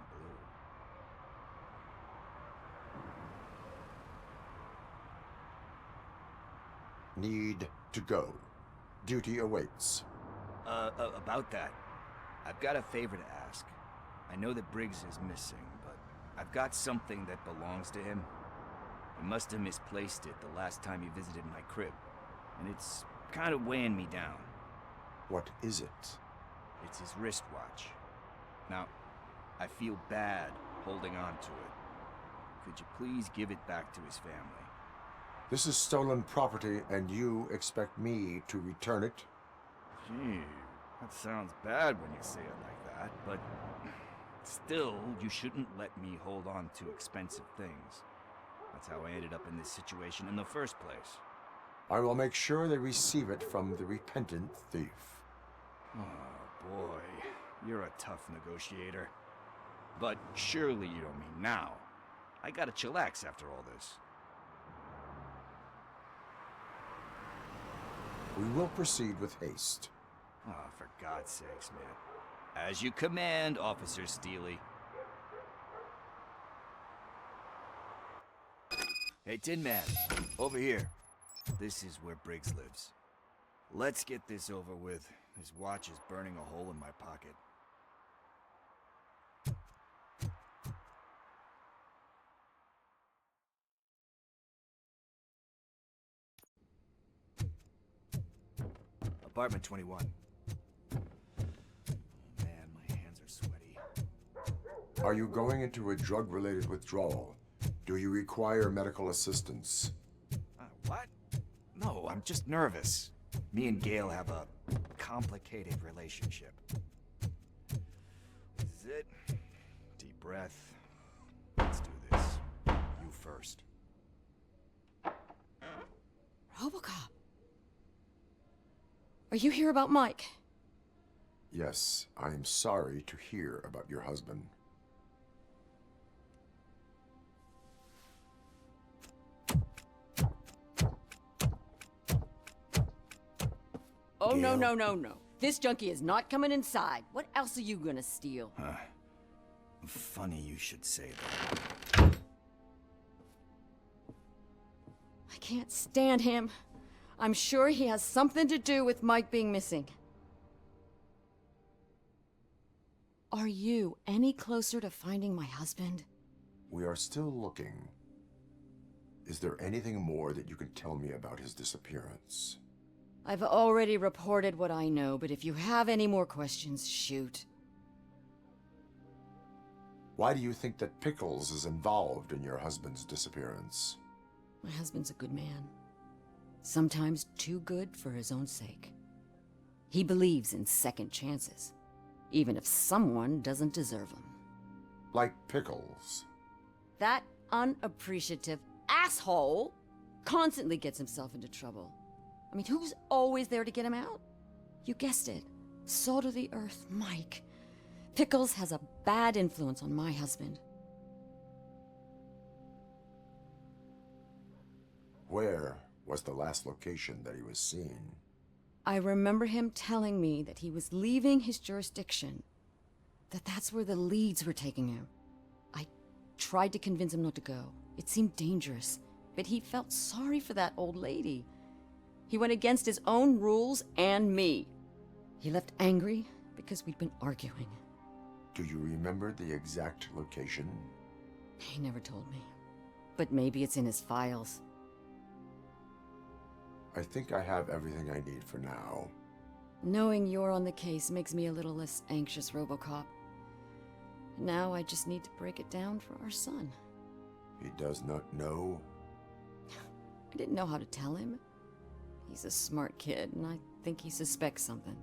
blue. Need to go. Duty awaits. About that, I've got a favor to ask. I know that Briggs is missing, but I've got something that belongs to him. He must have misplaced it the last time he visited my crib, and it's kind of weighing me down. What is it? It's his wristwatch. Now, I feel bad holding on to it. Could you please give it back to his family? This is stolen property, and you expect me to return it? Gee, that sounds bad when you say it like that, but still, you shouldn't let me hold on to expensive things. That's how I ended up in this situation in the first place. I will make sure they receive it from the repentant thief. Oh boy, you're a tough negotiator. But surely you don't mean now. I gotta chillax after all this. We will proceed with haste. Oh, for God's sakes, man. As you command, Officer Steely. Hey, Tin Man, over here. This is where Briggs lives. Let's get this over with. His watch is burning a hole in my pocket. Apartment 21. Man, my hands are sweaty. Are you going into a drug-related withdrawal? Do you require medical assistance? What? No, I'm just nervous. Me and Gail have a complicated relationship. This is it. Deep breath. Let's do this. You first. RoboCop. Are you here about Mike? Yes, I am sorry to hear about your husband. Oh, no, no, no, no. This junkie is not coming inside. What else are you gonna steal? Funny you should say that. I can't stand him. I'm sure he has something to do with Mike being missing. Are you any closer to finding my husband? We are still looking. Is there anything more that you can tell me about his disappearance? I've already reported what I know, but if you have any more questions, shoot. Why do you think that Pickles is involved in your husband's disappearance? My husband's a good man. Sometimes too good for his own sake. He believes in second chances, even if someone doesn't deserve them. Like Pickles. That unappreciative asshole constantly gets himself into trouble. I mean, who's always there to get him out? You guessed it. Salt of the earth, Mike. Pickles has a bad influence on my husband. Where was the last location that he was seen? I remember him telling me that he was leaving his jurisdiction, that's where the leads were taking him. I tried to convince him not to go. It seemed dangerous, but he felt sorry for that old lady. He went against his own rules and me. He left angry because we'd been arguing. Do you remember the exact location? He never told me, but maybe it's in his files. I think I have everything I need for now. Knowing you're on the case makes me a little less anxious, RoboCop. Now I just need to break it down for our son. He does not know? I didn't know how to tell him. He's a smart kid, and I think he suspects something.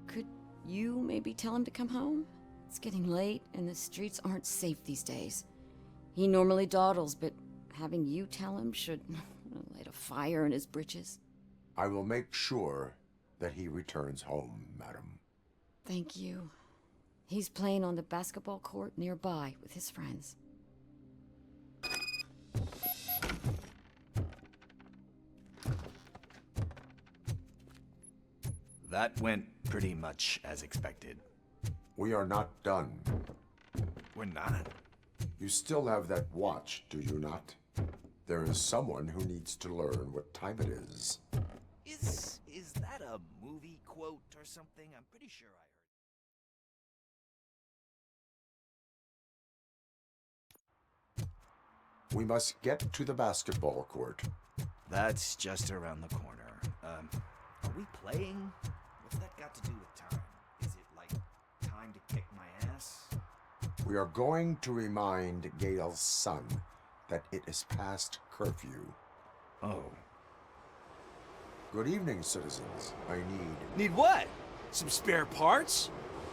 Could you maybe tell him to come home? It's getting late, and the streets aren't safe these days. He normally dawdles, but having you tell him should light a fire in his britches. I will make sure that he returns home, madam. Thank you. He's playing on the basketball court nearby with his friends. That went pretty much as expected. We are not done. We're not? You still have that watch, do you not? There is someone who needs to learn what time it is. Is that a movie quote or something? I'm pretty sure I heard. We must get to the basketball court. That's just around the corner. Are we playing? What's that got to do with time? Is it like time to kick my ass? We are going to remind Gail's son that it is past curfew. Oh. Good evening, citizens. I Need what? Some spare parts?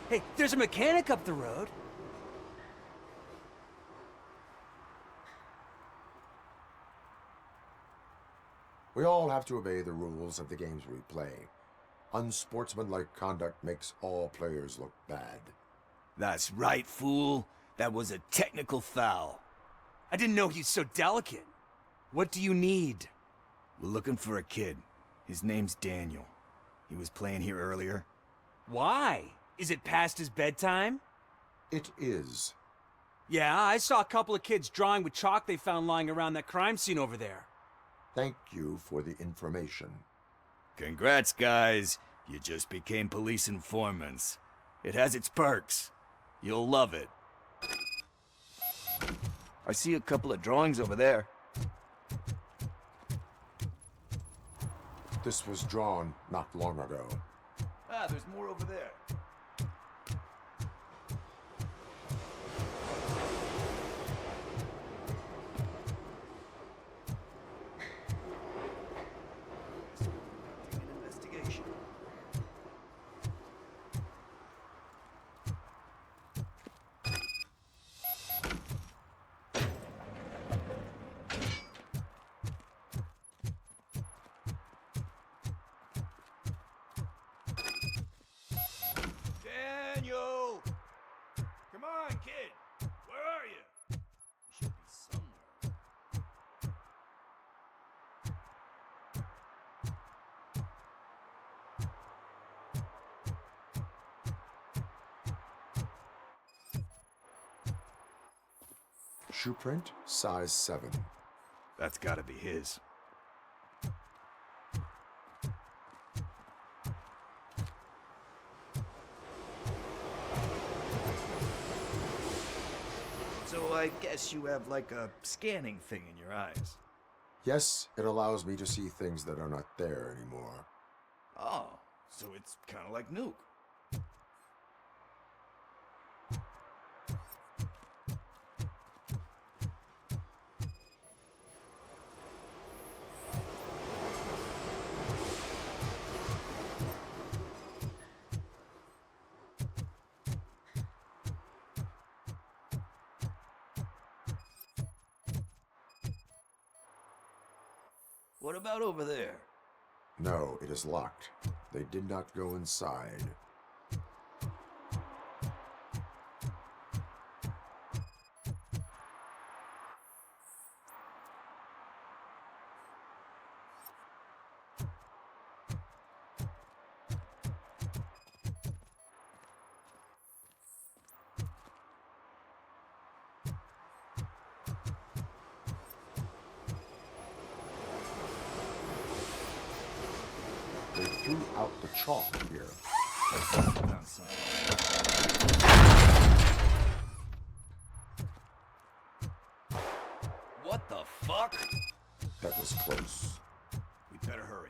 Hey, there's a mechanic up the road. We all have to obey the rules of the games we play. Unsportsmanlike conduct makes all players look bad. That's right, fool. That was a technical foul. I didn't know he's so delicate. What do you need? We're looking for a kid. His name's Daniel. He was playing here earlier. Why? Is it past his bedtime? It is. Yeah, I saw a couple of kids drawing with chalk they found lying around that crime scene over there. Thank you for the information. Congrats, guys. You just became police informants. It has its perks. You'll love it. I see a couple of drawings over there. This was drawn not long ago. Ah, there's more over there. Conducting an investigation. Daniel! Come on, kid! Where are you? You should be somewhere. Shoe print, size 7. That's gotta be his. So I guess you have like a scanning thing in your eyes. Yes, it allows me to see things that are not there anymore. Oh, so it's kind of like Nuke. What about over there? No, it is locked. They did not go inside. They threw out the chalk here. What the fuck? That was close. We better hurry.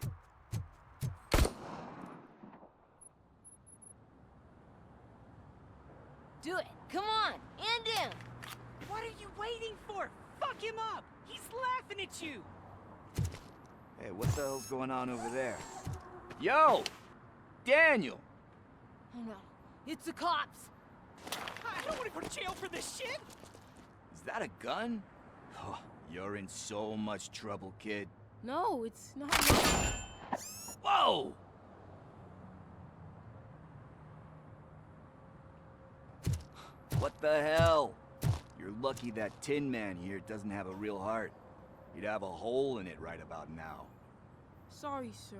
Do it. Come on. And down. What are you waiting for? Fuck him up! He's laughing at you! Hey, what the hell's going on over there? Yo! Daniel! Oh no. It's the cops. I don't want to go to jail for this shit! Is that a gun? Oh, you're in so much trouble, kid. No, it's not. Whoa! What the hell? You're lucky that Tin Man here doesn't have a real heart. He'd have a hole in it right about now. Sorry, sir.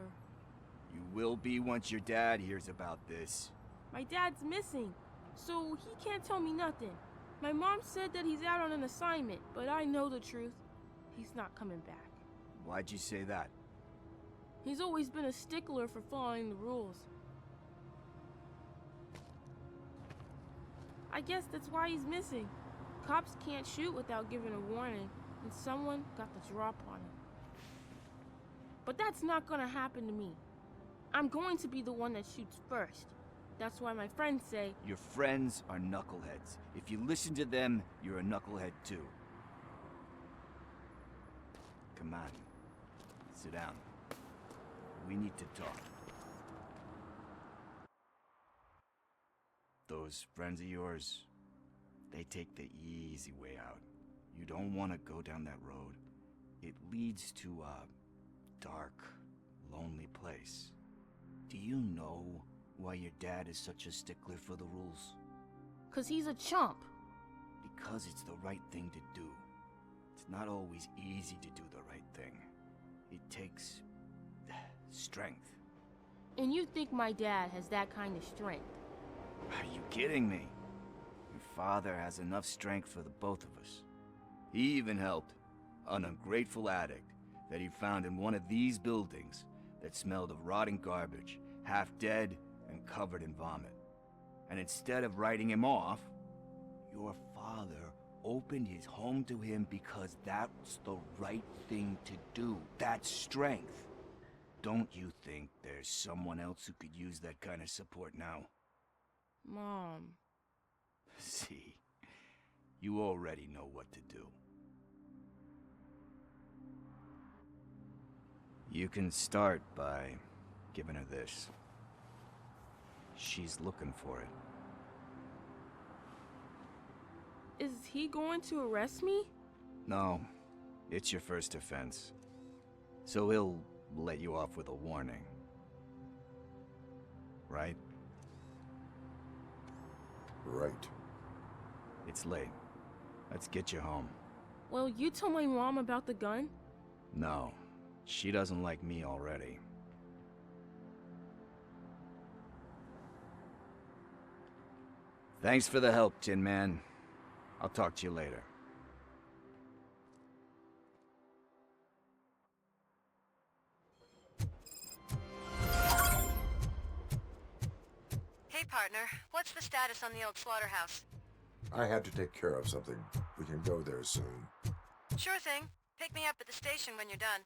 You will be once your dad hears about this. My dad's missing, so he can't tell me nothing. My mom said that he's out on an assignment, but I know the truth. He's not coming back. Why'd you say that? He's always been a stickler for following the rules. I guess that's why he's missing. Cops can't shoot without giving a warning, and someone got the drop on him. But that's not gonna happen to me. I'm going to be the one that shoots first. That's why my friends say... Your friends are knuckleheads. If you listen to them, you're a knucklehead too. Come on. Sit down. We need to talk. Those friends of yours, they take the easy way out. You don't want to go down that road. It leads to a dark, lonely place. Do you know why your dad is such a stickler for the rules? 'Cause he's a chump. Because it's the right thing to do. It's not always easy to do the right thing. It takes strength. And you think my dad has that kind of strength? Are you kidding me? Your father has enough strength for the both of us. He even helped an ungrateful addict that he found in one of these buildings that smelled of rotting garbage, half dead and covered in vomit. And instead of writing him off, your father opened his home to him because that's the right thing to do. That's strength. Don't you think there's someone else who could use that kind of support now? Mom. See, you already know what to do. You can start by giving her this. She's looking for it. Is he going to arrest me? No, it's your first offense. So he'll let you off with a warning. Right? Right. It's late. Let's get you home. Well, you told my mom about the gun? No, she doesn't like me already. Thanks for the help, Tin Man. I'll talk to you later. Hey, partner. What's the status on the old slaughterhouse? I had to take care of something. We can go there soon. Sure thing. Pick me up at the station when you're done.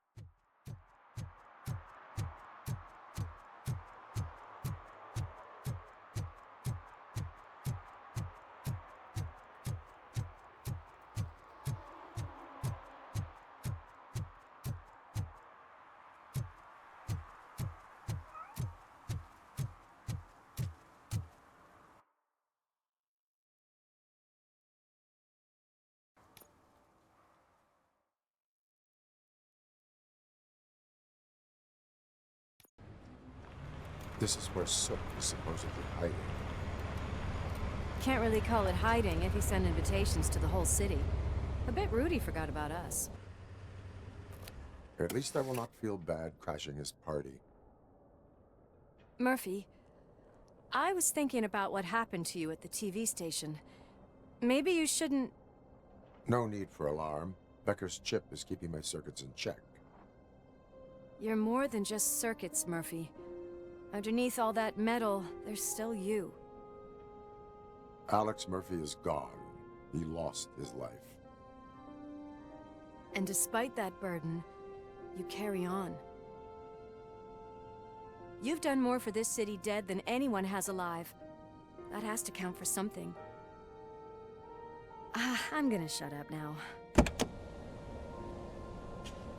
This is where Sook is supposedly hiding. Can't really call it hiding if he sent invitations to the whole city. A bit rude he forgot about us. At least I will not feel bad crashing his party. Murphy, I was thinking about what happened to you at the TV station. Maybe you shouldn't... No need for alarm. Becker's chip is keeping my circuits in check. You're more than just circuits, Murphy. Underneath all that metal, there's still you. Alex Murphy is gone. He lost his life. And despite that burden, you carry on. You've done more for this city dead than anyone has alive. That has to count for something. I'm gonna shut up now.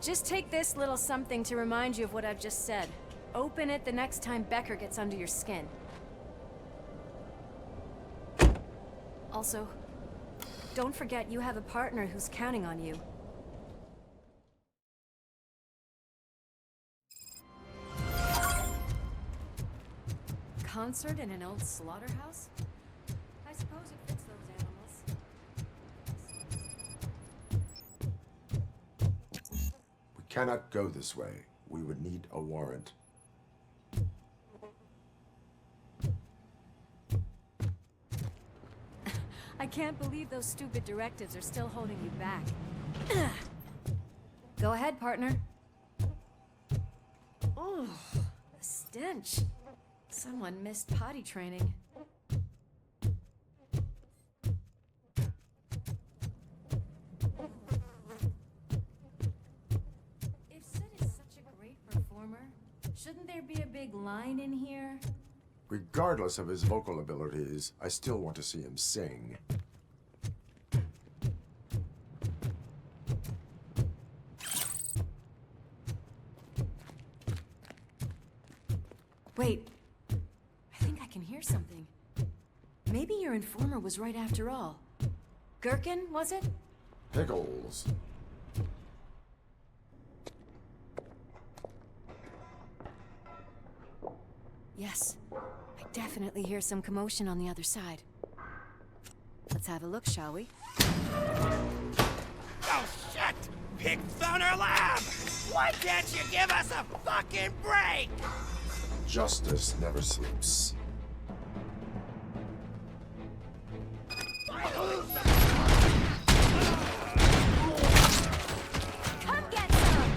Just take this little something to remind you of what I've just said. Open it the next time Becker gets under your skin. Also, don't forget you have a partner who's counting on you. Concert in an old slaughterhouse? I suppose it fits those animals. We cannot go this way. We would need a warrant. I can't believe those stupid directives are still holding you back. Go ahead, partner. Ooh, the stench. Someone missed potty training. If Sid is such a great performer, shouldn't there be a big line in here? Regardless of his vocal abilities, I still want to see him sing. Wait, I think I can hear something. Maybe your informer was right after all. Gherkin, was it? Pickles. Yes, I definitely hear some commotion on the other side. Let's have a look, shall we? Oh, shit! Pig Thunder Lab! Why can't you give us a fucking break? Justice never sleeps. Come get some!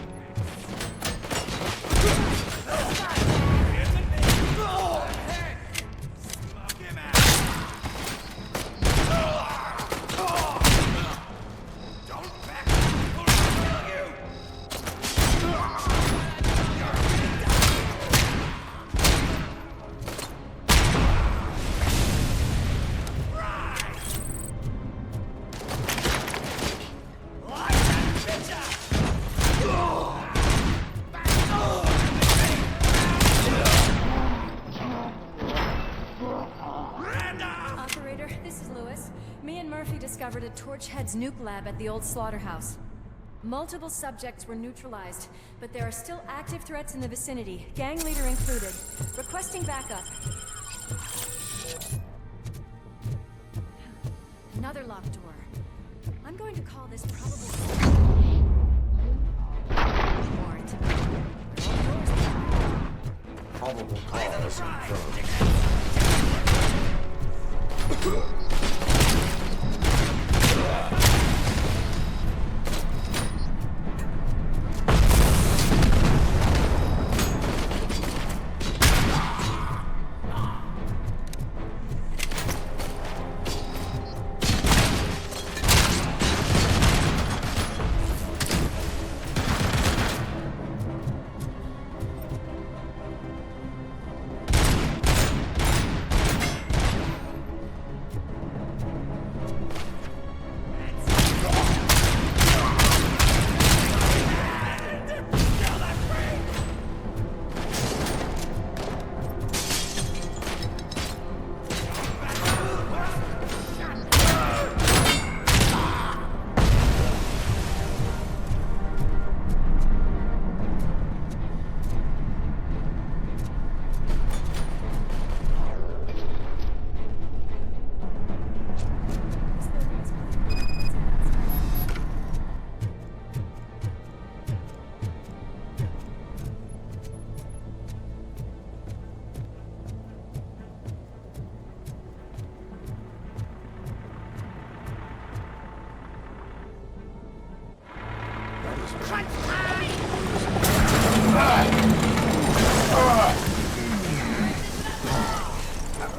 Don't back up! Torchhead's nuke lab at the old slaughterhouse. Multiple subjects were neutralized, but there are still active threats in the vicinity, gang leader included. Requesting backup. Another locked door. I'm going to call this probable... warrant. Probable cause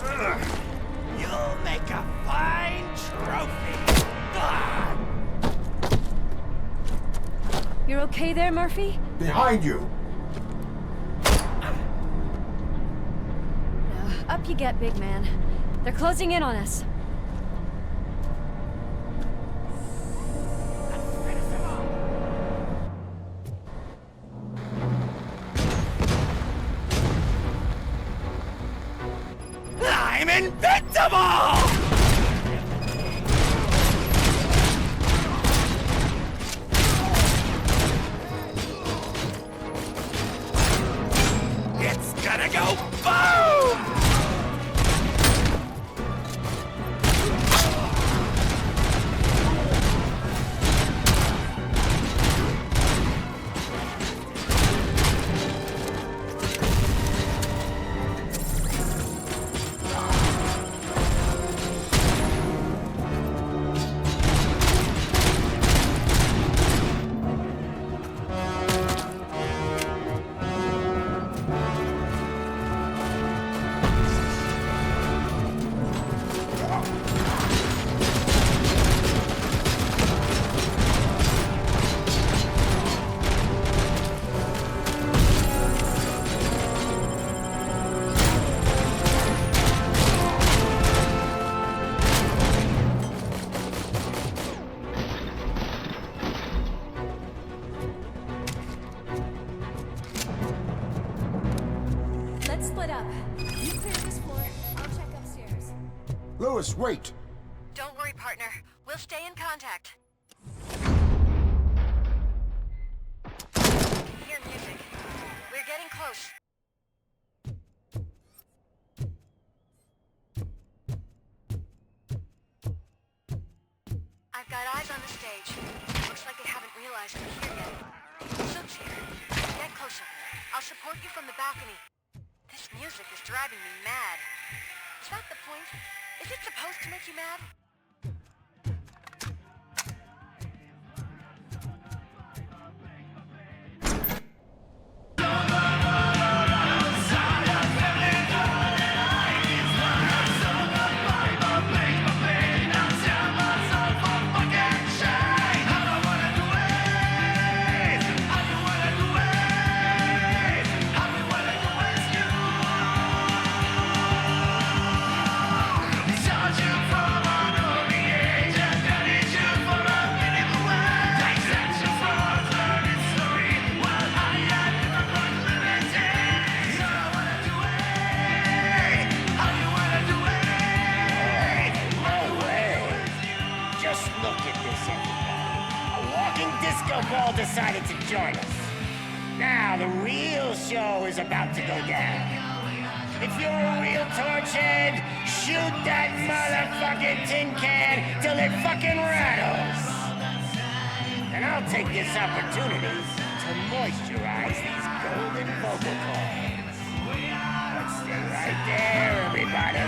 confirmed. You'll make a fine trophy. You're okay there, Murphy? Behind you! Up you get, big man. They're closing in on us. I'm invincible! It's gonna go boom! Lewis, wait! Don't worry, partner. We'll stay in contact. Hear music. We're getting close. I've got eyes on the stage. Looks like they haven't realized we're here yet. Soup's here. Get closer. I'll support you from the balcony. This music is driving me mad. Is that the point? Is it supposed to make you mad? From the real show is about to go down. If you're a real torchhead, shoot that motherfucking tin can till it fucking rattles. And I'll take this opportunity to moisturize these golden vocal cords. Let's stay right there, everybody.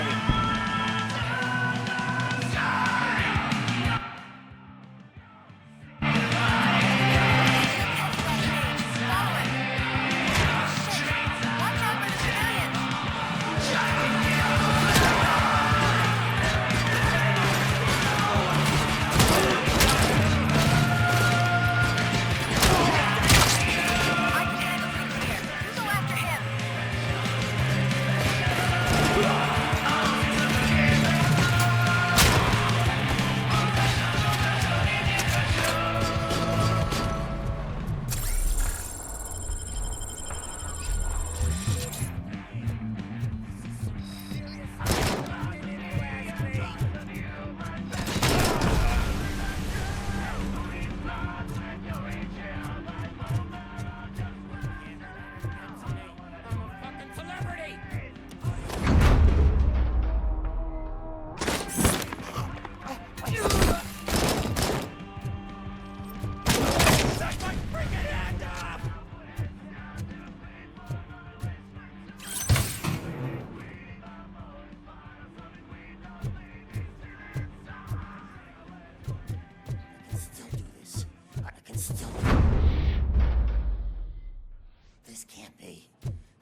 This can't be.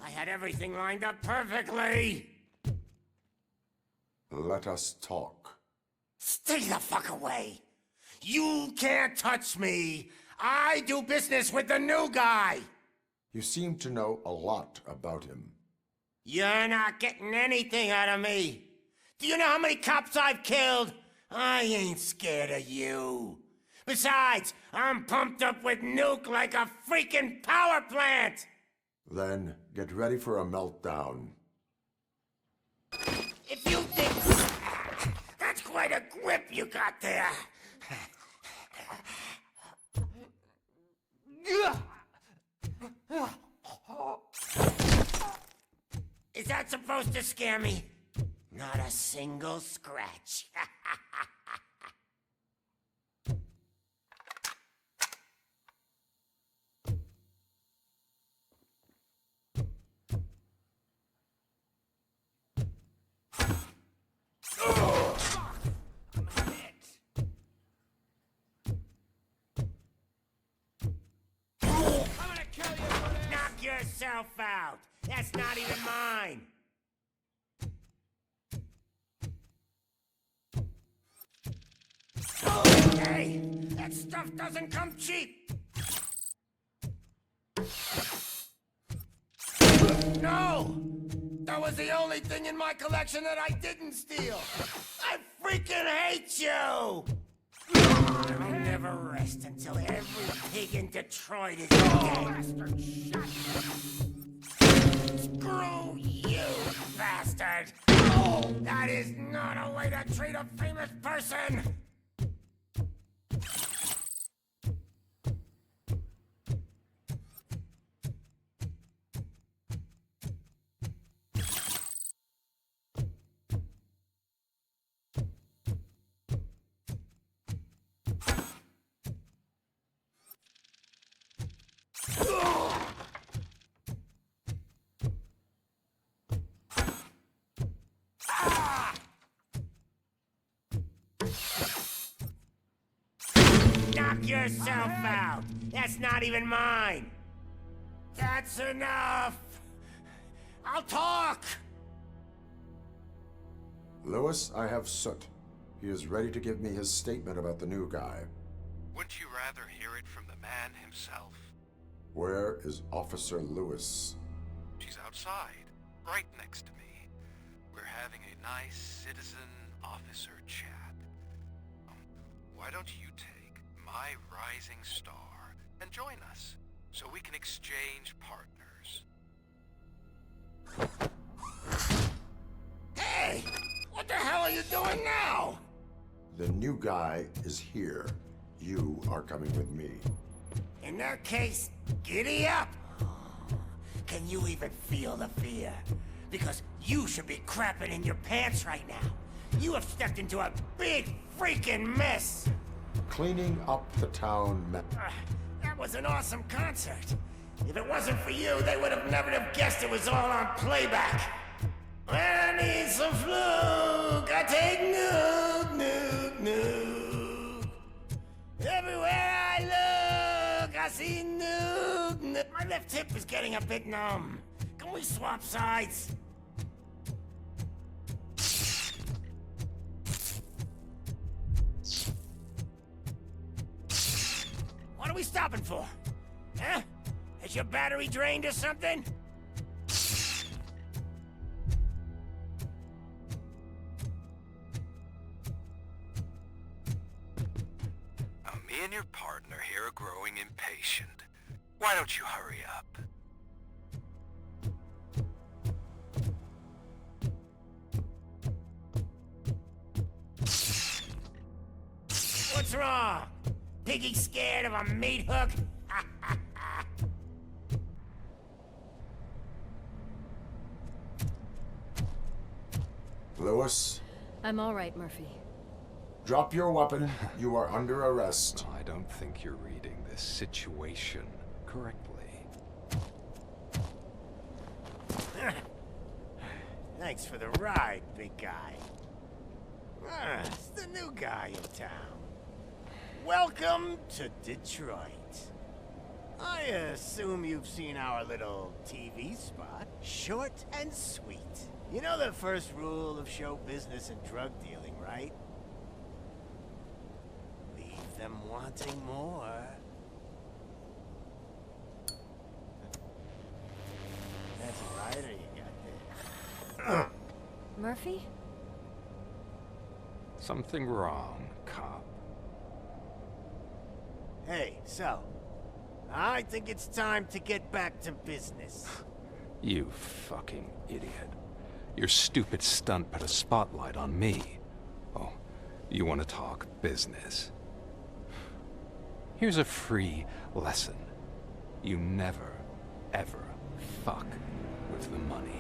I had everything lined up perfectly. Let us talk. Stay the fuck away. You can't touch me. I do business with the new guy. You seem to know a lot about him. You're not getting anything out of me. Do you know how many cops I've killed? I ain't scared of you. Besides, I'm pumped up with nuke like a freaking power plant. Then get ready for a meltdown. If you think... That's quite a grip you got there. Is that supposed to scare me? Not a single scratch. Knock yourself out. That's not even mine. Hey, that stuff doesn't come cheap. No! That was the only thing in my collection that I didn't steal. I freaking hate you! I'll never rest until every pig in Detroit is dead. Screw you, bastard! That is not a way to treat a famous person! Knock yourself out. That's not even mine. That's enough. I'll talk. Lewis, I have Soot. He is ready to give me his statement about the new guy. Wouldn't you rather hear it from the man himself? Where is Officer Lewis? She's outside, right next to me. We're having a nice citizen-officer chat. Why don't you take my rising star and join us, so we can exchange partners? Hey! What the hell are you doing now? The new guy is here. You are coming with me. In that case, giddy up! can you even feel the fear? Because you should be crapping in your pants right now. You have stepped into a big freaking mess. Cleaning up the town That was an awesome concert. If it wasn't for you, they would have never have guessed it was all on playback. I need some fluke. I take nuke. Everywhere I look, I see nuke. My left hip is getting a bit numb. Can we swap sides? What are we stopping for? Huh? Is your battery drained or something? Me and your partner here are growing impatient. Why don't you hurry up? What's wrong? Piggy scared of a meat hook? Lewis, I'm all right, Murphy. drop your weapon. You are under arrest. I don't think you're reading this situation correctly. Thanks for the ride, big guy. It's the new guy in town. Welcome to Detroit. I assume you've seen our little TV spot. Short and sweet. You know the first rule of show business and drug dealing, right? Leave them wanting more. That's a rider you got there. Murphy? Something wrong, cop. Hey, so, I think it's time to get back to business. You fucking idiot. Your stupid stunt put a spotlight on me. Oh, you want to talk business? Here's a free lesson. You never, ever fuck with the money.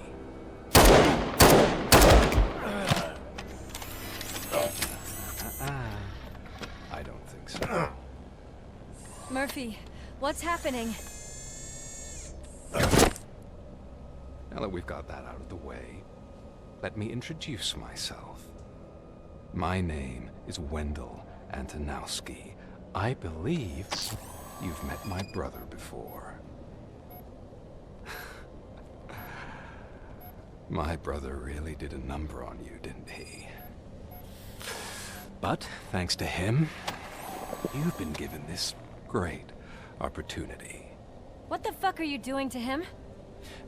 I don't think so. Murphy, what's happening? Now that we've got that out of the way, let me introduce myself. My name is Wendell Antonowski. I believe you've met my brother before. My brother really did a number on you, didn't he? But, thanks to him, you've been given this great opportunity. What the fuck are you doing to him?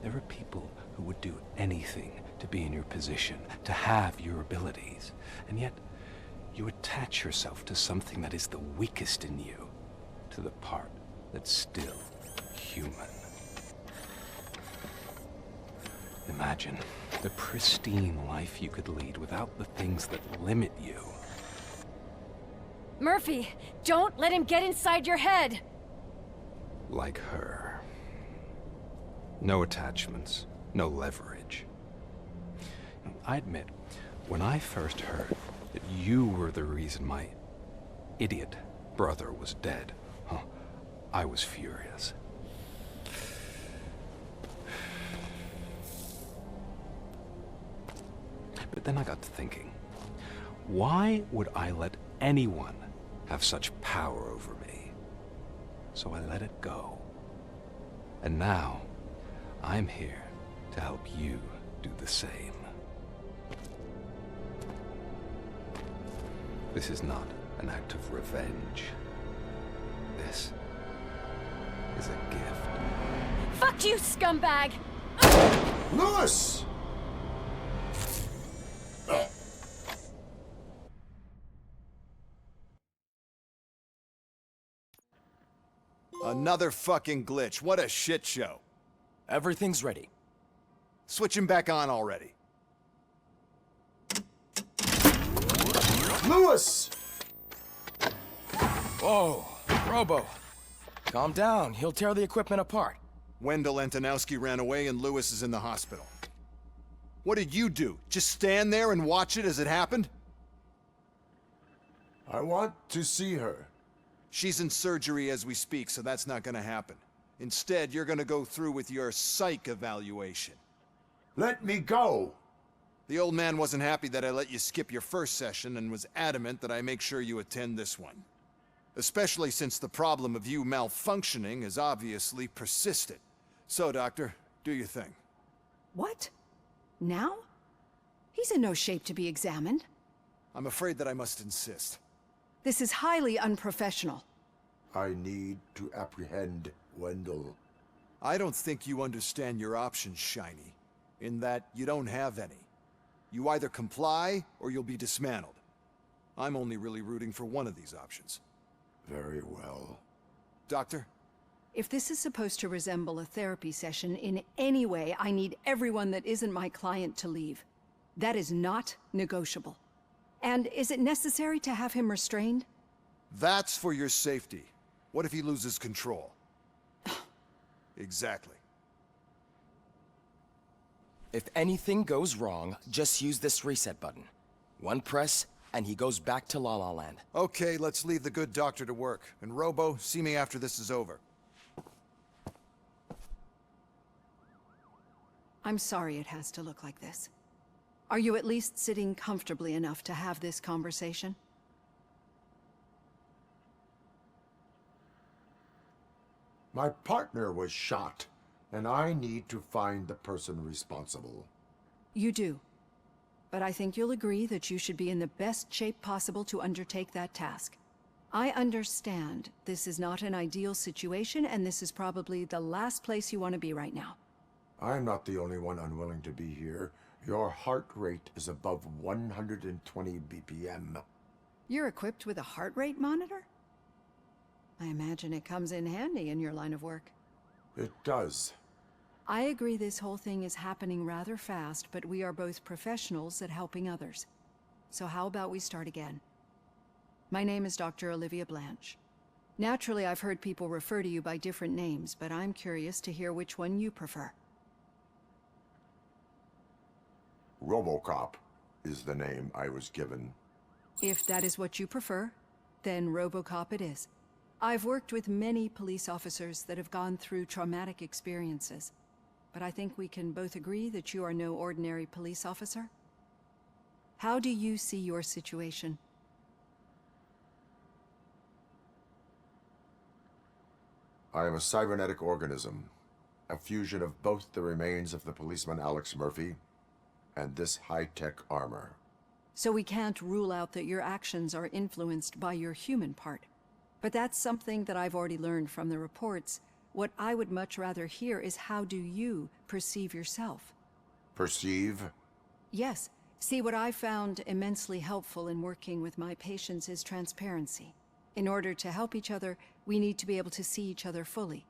There are people who would do anything to be in your position, to have your abilities, and yet you attach yourself to something that is the weakest in you, to the part that's still human. Imagine the pristine life you could lead without the things that limit you. Murphy, don't let him get inside your head! Like her. No attachments, no leverage. I admit, when I first heard that you were the reason my idiot brother was dead, I was furious. But then I got to thinking, why would I let anyone have such power over me? So I let it go. And now, I'm here to help you do the same. This is not an act of revenge. This is a gift. Fuck you, scumbag! Lewis! Another fucking glitch. What a shit show. Everything's ready. Switch him back on already. Lewis! Whoa, Robo. Calm down. He'll tear the equipment apart. Wendell Antonowski ran away and Lewis is in the hospital. What did you do? Just stand there and watch it as it happened? I want to see her. She's in surgery as we speak, so that's not gonna happen. Instead, you're gonna go through with your psych evaluation. Let me go! The old man wasn't happy that I let you skip your first session and was adamant that I make sure you attend this one. Especially since the problem of you malfunctioning is obviously persistent. So, Doctor, do your thing. What? Now? He's in no shape to be examined. I'm afraid that I must insist. This is highly unprofessional. I need to apprehend Wendell. I don't think you understand your options, Shiny, in that you don't have any. You either comply, or you'll be dismantled. I'm only really rooting for one of these options. Very well. Doctor? If this is supposed to resemble a therapy session in any way, I need everyone that isn't my client to leave. That is not negotiable. And is it necessary to have him restrained? That's for your safety. What if he loses control? Exactly. If anything goes wrong, just use this reset button. One press, and he goes back to La La Land. Okay, let's leave the good doctor to work. And Robo, see me after this is over. I'm sorry it has to look like this. Are you at least sitting comfortably enough to have this conversation? My partner was shot, and I need to find the person responsible. You do. But I think you'll agree that you should be in the best shape possible to undertake that task. I understand this is not an ideal situation, and this is probably the last place you want to be right now. I'm not the only one unwilling to be here. Your heart rate is above 120 BPM. You're equipped with a heart rate monitor? I imagine it comes in handy in your line of work. It does. I agree this whole thing is happening rather fast, but we are both professionals at helping others. So how about we start again? My name is Dr. Olivia Blanche. Naturally, I've heard people refer to you by different names, but I'm curious to hear which one you prefer. RoboCop is the name I was given. If that is what you prefer, then RoboCop it is. I've worked with many police officers that have gone through traumatic experiences, but I think we can both agree that you are no ordinary police officer. How do you see your situation? I am a cybernetic organism, a fusion of both the remains of the policeman Alex Murphy and this high-tech armor. So we can't rule out that your actions are influenced by your human part. But that's something that I've already learned from the reports. What I would much rather hear is how do you perceive yourself? Perceive? Yes. See, what I found immensely helpful in working with my patients is transparency. In order to help each other, we need to be able to see each other fully.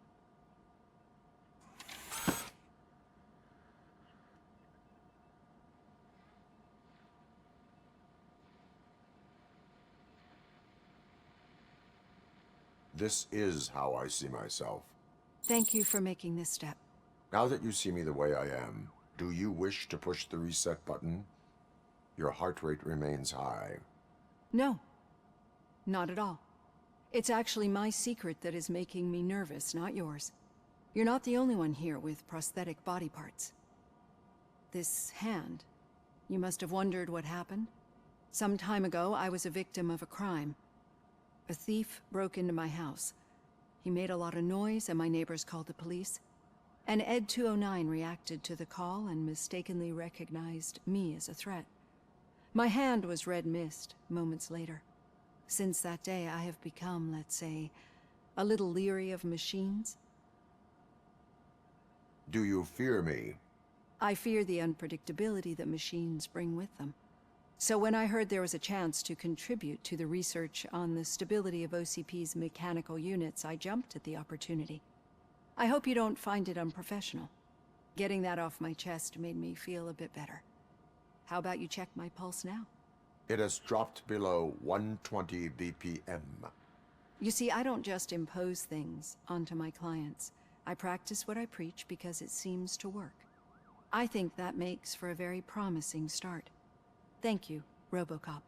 This is how I see myself. Thank you for making this step. Now that you see me the way I am, do you wish to push the reset button? Your heart rate remains high. No. Not at all. It's actually my secret that is making me nervous, not yours. You're not the only one here with prosthetic body parts. This hand, you must have wondered what happened. Some time ago, I was a victim of a crime. A thief broke into my house. He made a lot of noise and my neighbors called the police. And Ed 209 reacted to the call and mistakenly recognized me as a threat. My hand was red mist moments later. Since that day, I have become, let's say, a little leery of machines. Do you fear me? I fear the unpredictability that machines bring with them. So when I heard there was a chance to contribute to the research on the stability of OCP's mechanical units, I jumped at the opportunity. I hope you don't find it unprofessional. Getting that off my chest made me feel a bit better. How about you check my pulse now? It has dropped below 120 BPM. You see, I don't just impose things onto my clients. I practice what I preach because it seems to work. I think that makes for a very promising start. Thank you, RoboCop.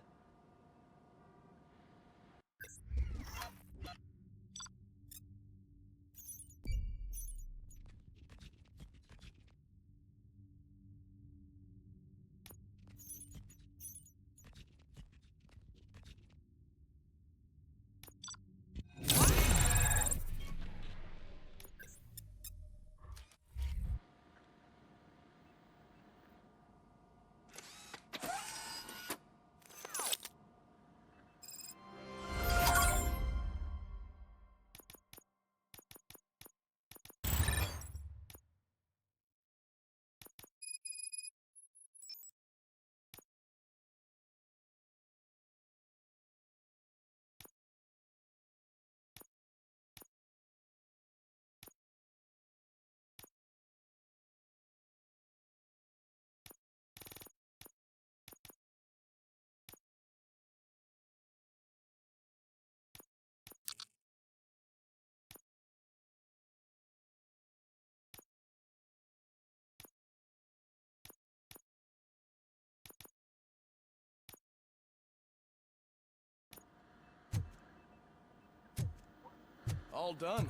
All done.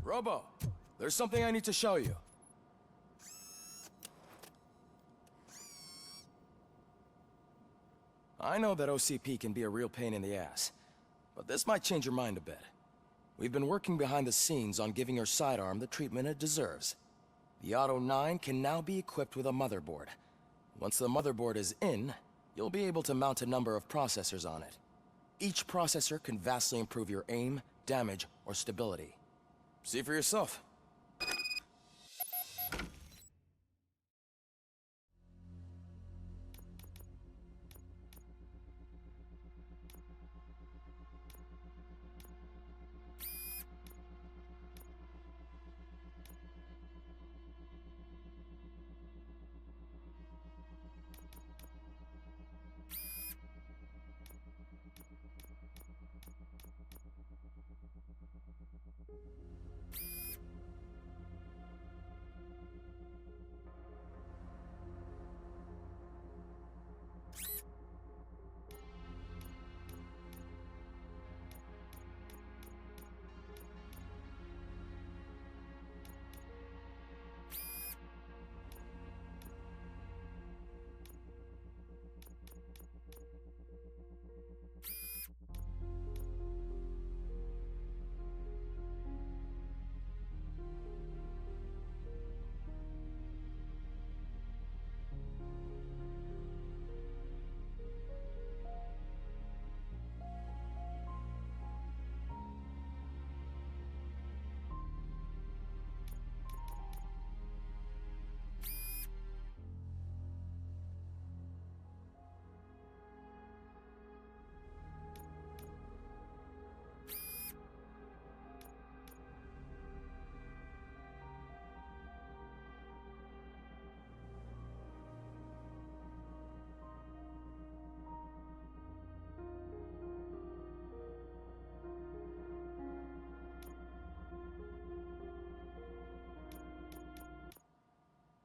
Robo, there's something I need to show you. I know that OCP can be a real pain in the ass, but this might change your mind a bit. We've been working behind the scenes on giving your sidearm the treatment it deserves. The Auto 9 can now be equipped with a motherboard. Once the motherboard is in, you'll be able to mount a number of processors on it. Each processor can vastly improve your aim, damage, or stability. See for yourself.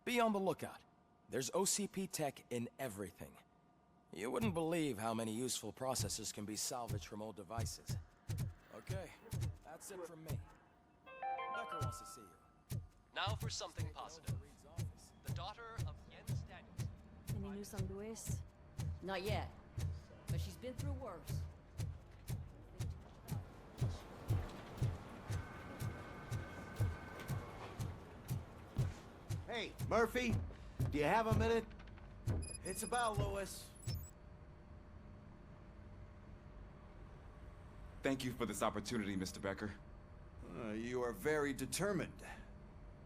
Be on the lookout. There's OCP tech in everything. You wouldn't believe how many useful processors can be salvaged from old devices. Okay, that's it from me. Becker wants to see you. Now for something positive. The daughter of Jens Daniels. Any news on Luis? Not yet, but she's been through worse. Hey, Murphy, do you have a minute? It's about Louis. Thank you for this opportunity, Mr. Becker. You are very determined.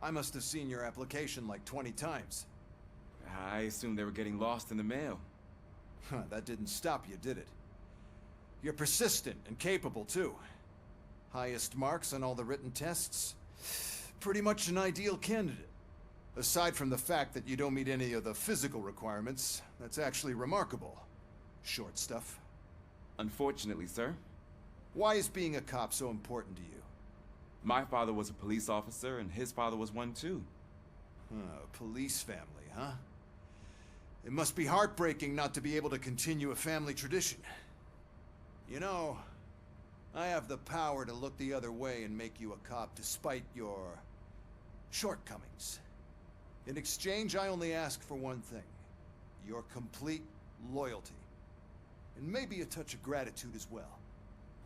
I must have seen your application like 20 times. I assumed they were getting lost in the mail. That didn't stop you, did it? You're persistent and capable, too. Highest marks on all the written tests. Pretty much an ideal candidate. Aside from the fact that you don't meet any of the physical requirements, that's actually remarkable. Short stuff. Unfortunately, sir. Why is being a cop so important to you? My father was a police officer, and his father was one too. Police family, huh? It must be heartbreaking not to be able to continue a family tradition. You know, I have the power to look the other way and make you a cop despite your shortcomings. In exchange, I only ask for one thing. Your complete loyalty. And maybe a touch of gratitude as well.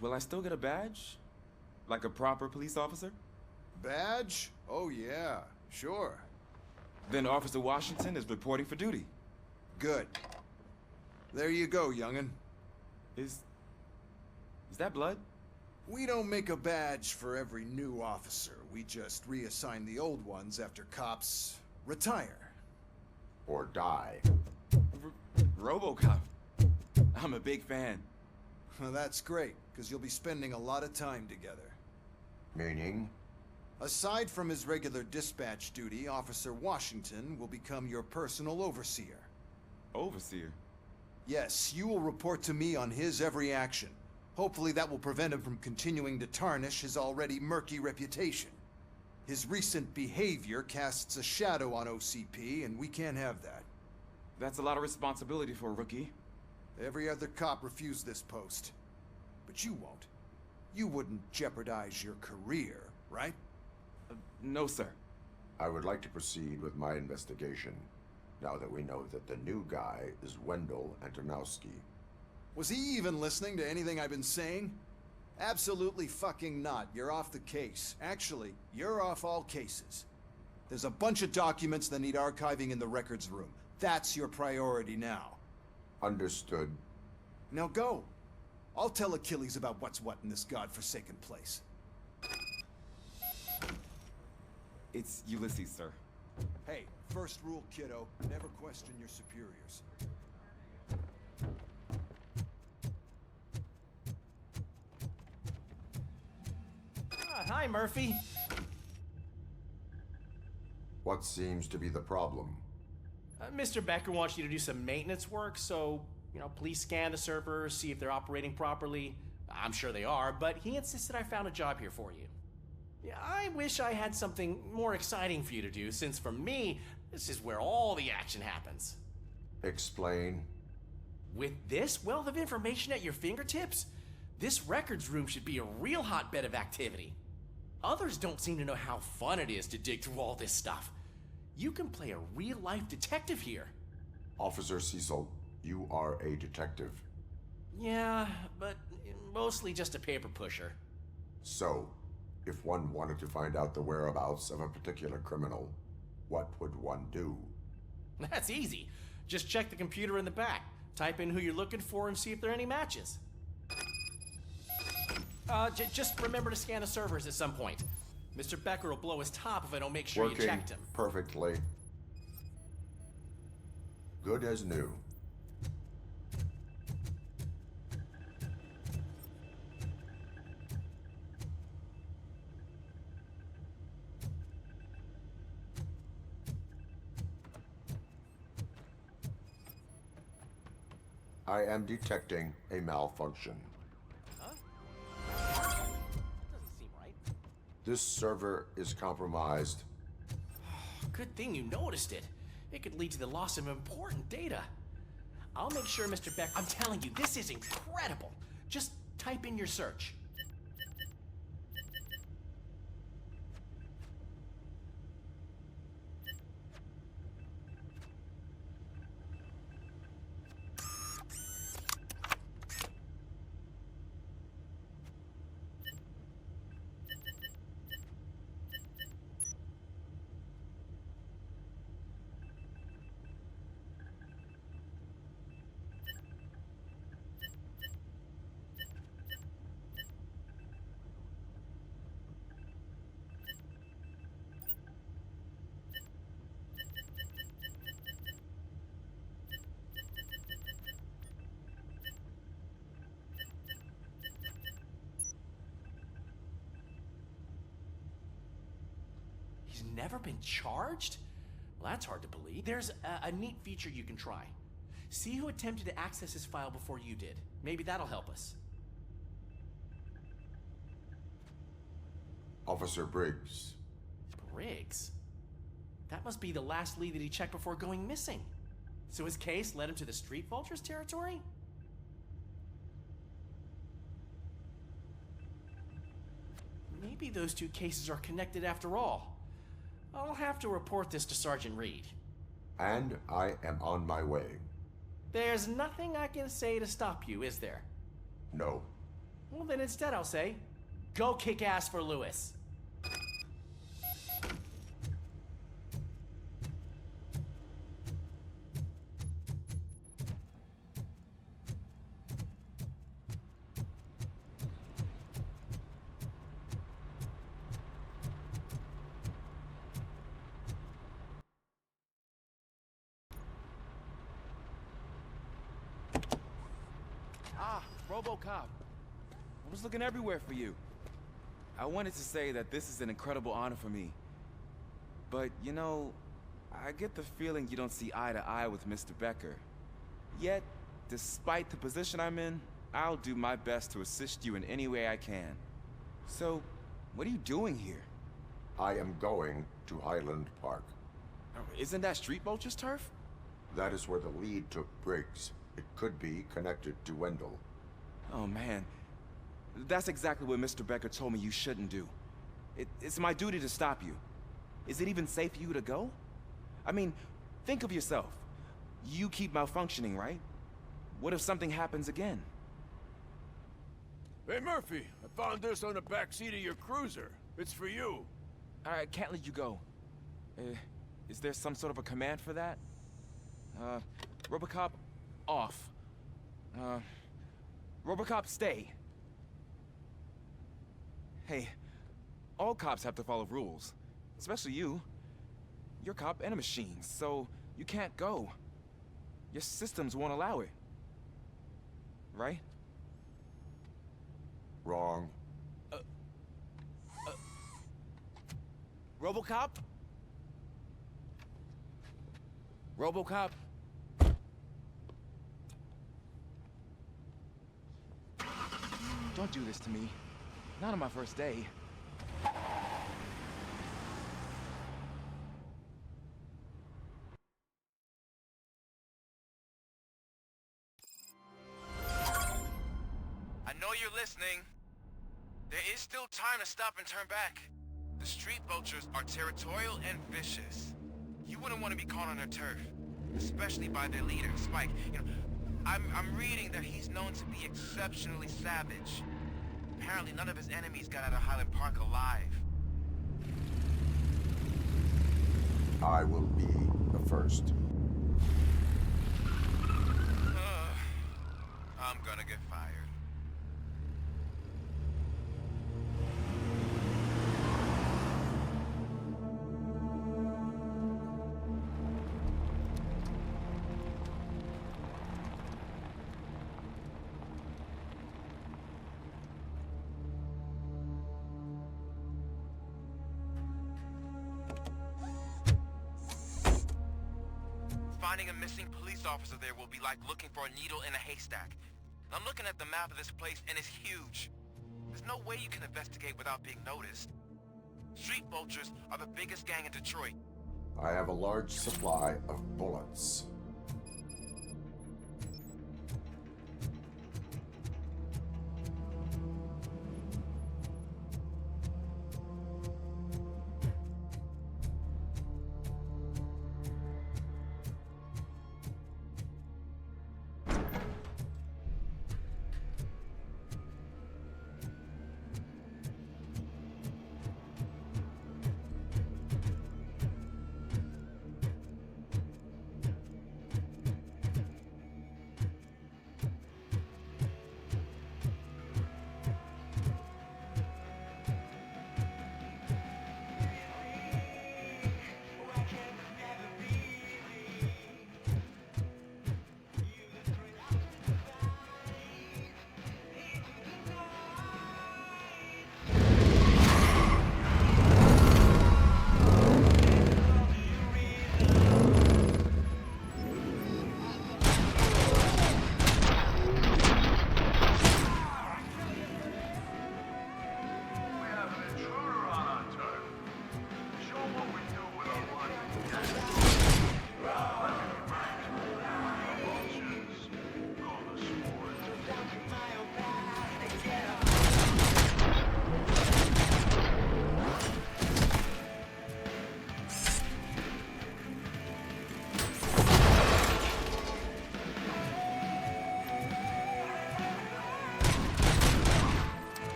Will I still get a badge? Like a proper police officer? Badge? Oh yeah, sure. Then Officer Washington is reporting for duty. Good. There you go, young'un. Is that blood? We don't make a badge for every new officer. We just reassign the old ones after cops retire. Or die. RoboCop. I'm a big fan. Well, that's great, because you'll be spending a lot of time together. Meaning? Aside from his regular dispatch duty, Officer Washington will become your personal overseer. Overseer? Yes, you will report to me on his every action. Hopefully that will prevent him from continuing to tarnish his already murky reputation. His recent behavior casts a shadow on OCP, and we can't have that. That's a lot of responsibility for a rookie. Every other cop refused this post. But you won't. You wouldn't jeopardize your career, right? No, sir. I would like to proceed with my investigation, now that we know that the new guy is Wendell Antonowski. Was he even listening to anything I've been saying? Absolutely fucking not. You're off the case. Actually, you're off all cases. There's a bunch of documents that need archiving in the records room. That's your priority now. Understood. Now go. I'll tell Achilles about what's what in this godforsaken place. It's Ulysses, sir. Hey, first rule, kiddo. Never question your superiors. Hi, Murphy. What seems to be the problem? Mr. Becker wants you to do some maintenance work, so, please scan the servers, see if they're operating properly. I'm sure they are, but he insisted I found a job here for you. Yeah, I wish I had something more exciting for you to do, since for me, this is where all the action happens. Explain. With this wealth of information at your fingertips, this records room should be a real hotbed of activity. Others don't seem to know how fun it is to dig through all this stuff. You can play a real-life detective here. Officer Cecil, you are a detective. Yeah, but mostly just a paper pusher. So, if one wanted to find out the whereabouts of a particular criminal, what would one do? That's easy. Just check the computer in the back, type in who you're looking for, and see if there are any matches. Just remember to scan the servers at some point. Mr. Becker will blow his top if I don't make sure you checked him. Perfectly. Good as new. I am detecting a malfunction. Doesn't seem right. This server is compromised. Good thing you noticed it. It could lead to the loss of important data. I'll make sure Mr. Beck... I'm telling you, this is incredible. Just type in your search. He's never been charged? Well, that's hard to believe. There's a neat feature you can try. See who attempted to access his file before you did. Maybe that'll help us. Officer Briggs. Briggs? That must be the last lead that he checked before going missing. So his case led him to the Street Vultures territory? Maybe those two cases are connected after all. I'll have to report this to Sergeant Reed. And I am on my way. There's nothing I can say to stop you, is there? No. Well, then instead I'll say, go kick ass for Lewis. RoboCop. I was looking everywhere for you. I wanted to say that this is an incredible honor for me. But, you know, I get the feeling you don't see eye to eye with Mr. Becker. Yet, despite the position I'm in, I'll do my best to assist you in any way I can. So, what are you doing here? I am going to Highland Park. Isn't that Street Vulture's turf? That is where the lead took Briggs. It could be connected to Wendell. Oh, man. That's exactly what Mr. Becker told me you shouldn't do. It's my duty to stop you. Is it even safe for you to go? I mean, think of yourself. You keep malfunctioning, right? What if something happens again? Hey, Murphy, I found this on the back seat of your cruiser. It's for you. I can't let you go. Is there some sort of a command for that? RoboCop, off. RoboCop, stay. Hey, all cops have to follow rules. Especially you. You're a cop and a machine, so you can't go. Your systems won't allow it. Right? Wrong. RoboCop? RoboCop? Don't do this to me. Not on my first day. I know you're listening. There is still time to stop and turn back. The Street Vultures are territorial and vicious. You wouldn't want to be caught on their turf, especially by their leader, Spike. You know, I'm reading that he's known to be exceptionally savage. Apparently none of his enemies got out of Highland Park alive. I will be the first. I'm gonna get fired. Finding a missing police officer there will be like looking for a needle in a haystack. I'm looking at the map of this place and it's huge. There's no way you can investigate without being noticed. Street Vultures are the biggest gang in Detroit. I have a large supply of bullets.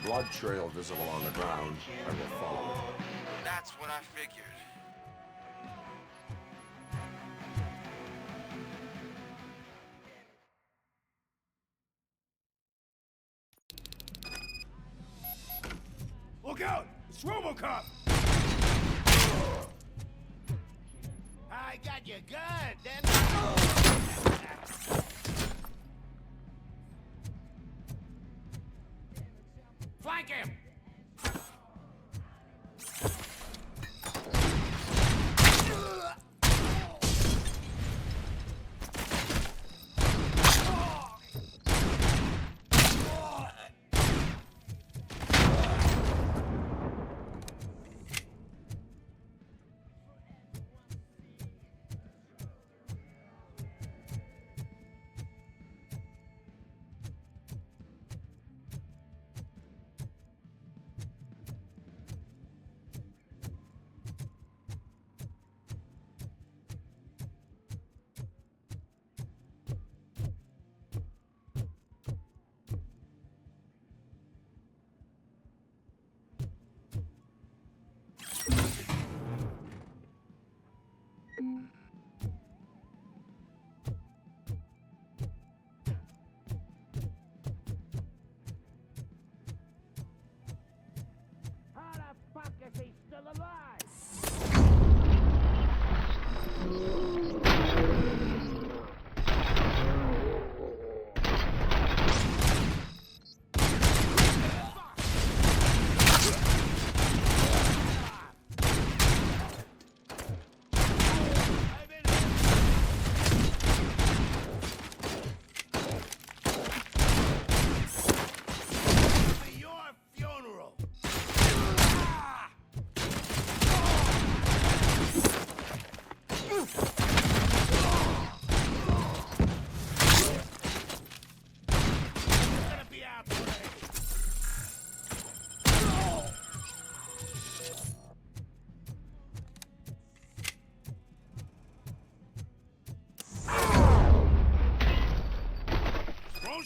blood trail visible on the ground, I will follow it. That's what I figured. Look out! It's RoboCop! I got your gun, then. Flank him!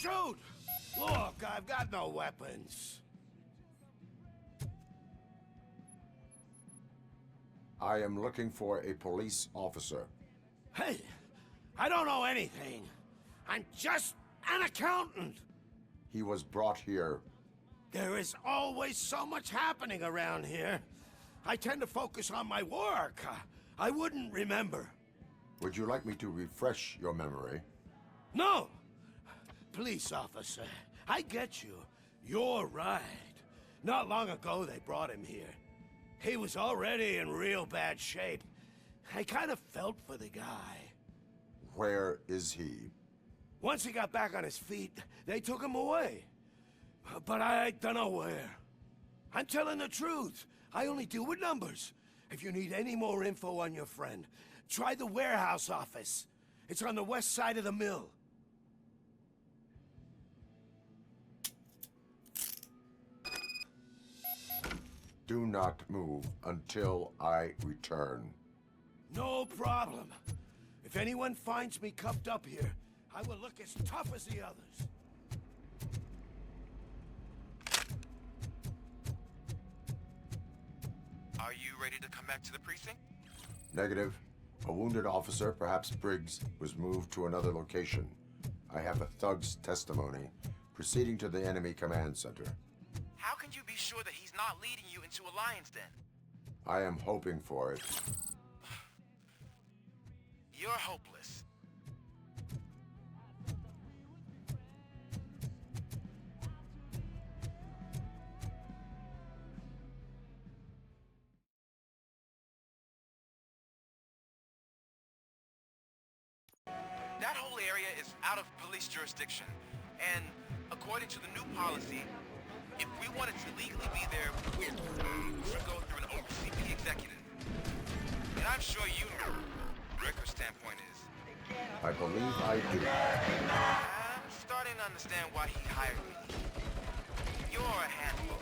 Shoot! Look, I've got no weapons. I am looking for a police officer. Hey, I don't know anything. I'm just an accountant. He was brought here. There is always so much happening around here. I tend to focus on my work. I wouldn't remember. Would you like me to refresh your memory? No! Police officer, I get you. You're right. Not long ago they brought him here. He was already in real bad shape. I kind of felt for the guy. Where is he? Once he got back on his feet, they took him away. But I don't know where. I'm telling the truth. I only deal with numbers. If you need any more info on your friend, try the warehouse office. It's on the west side of the mill. Do not move until I return. No problem. If anyone finds me cuffed up here, I will look as tough as the others. Are you ready to come back to the precinct? Negative. A wounded officer, perhaps Briggs, was moved to another location. I have a thug's testimony, proceeding to the enemy command center. How can you be sure that he's not leading you into a lion's den? I am hoping for it. You're hopeless. That whole area is out of police jurisdiction, and according to the new policy, if we wanted to legally be there, we should go through an OCP executive. And I'm sure you know what Ricker's standpoint is. I believe I do. I'm starting to understand why he hired me. You're a handful.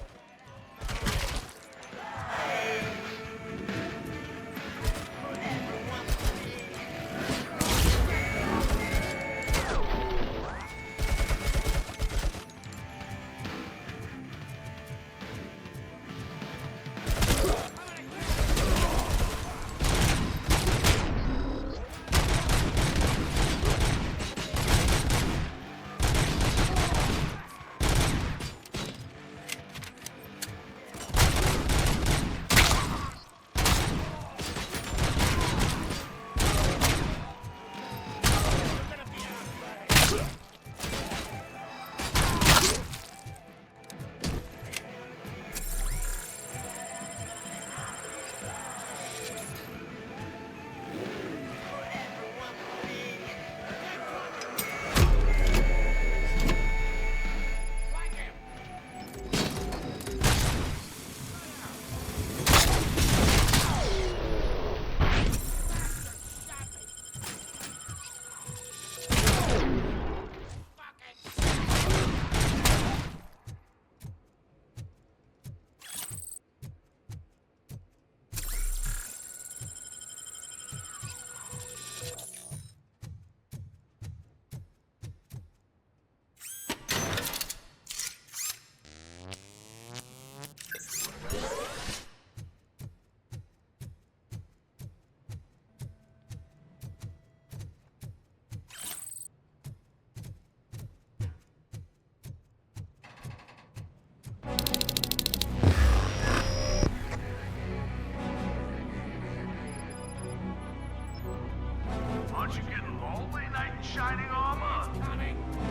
bunch of getting lonely, knight in shining armor?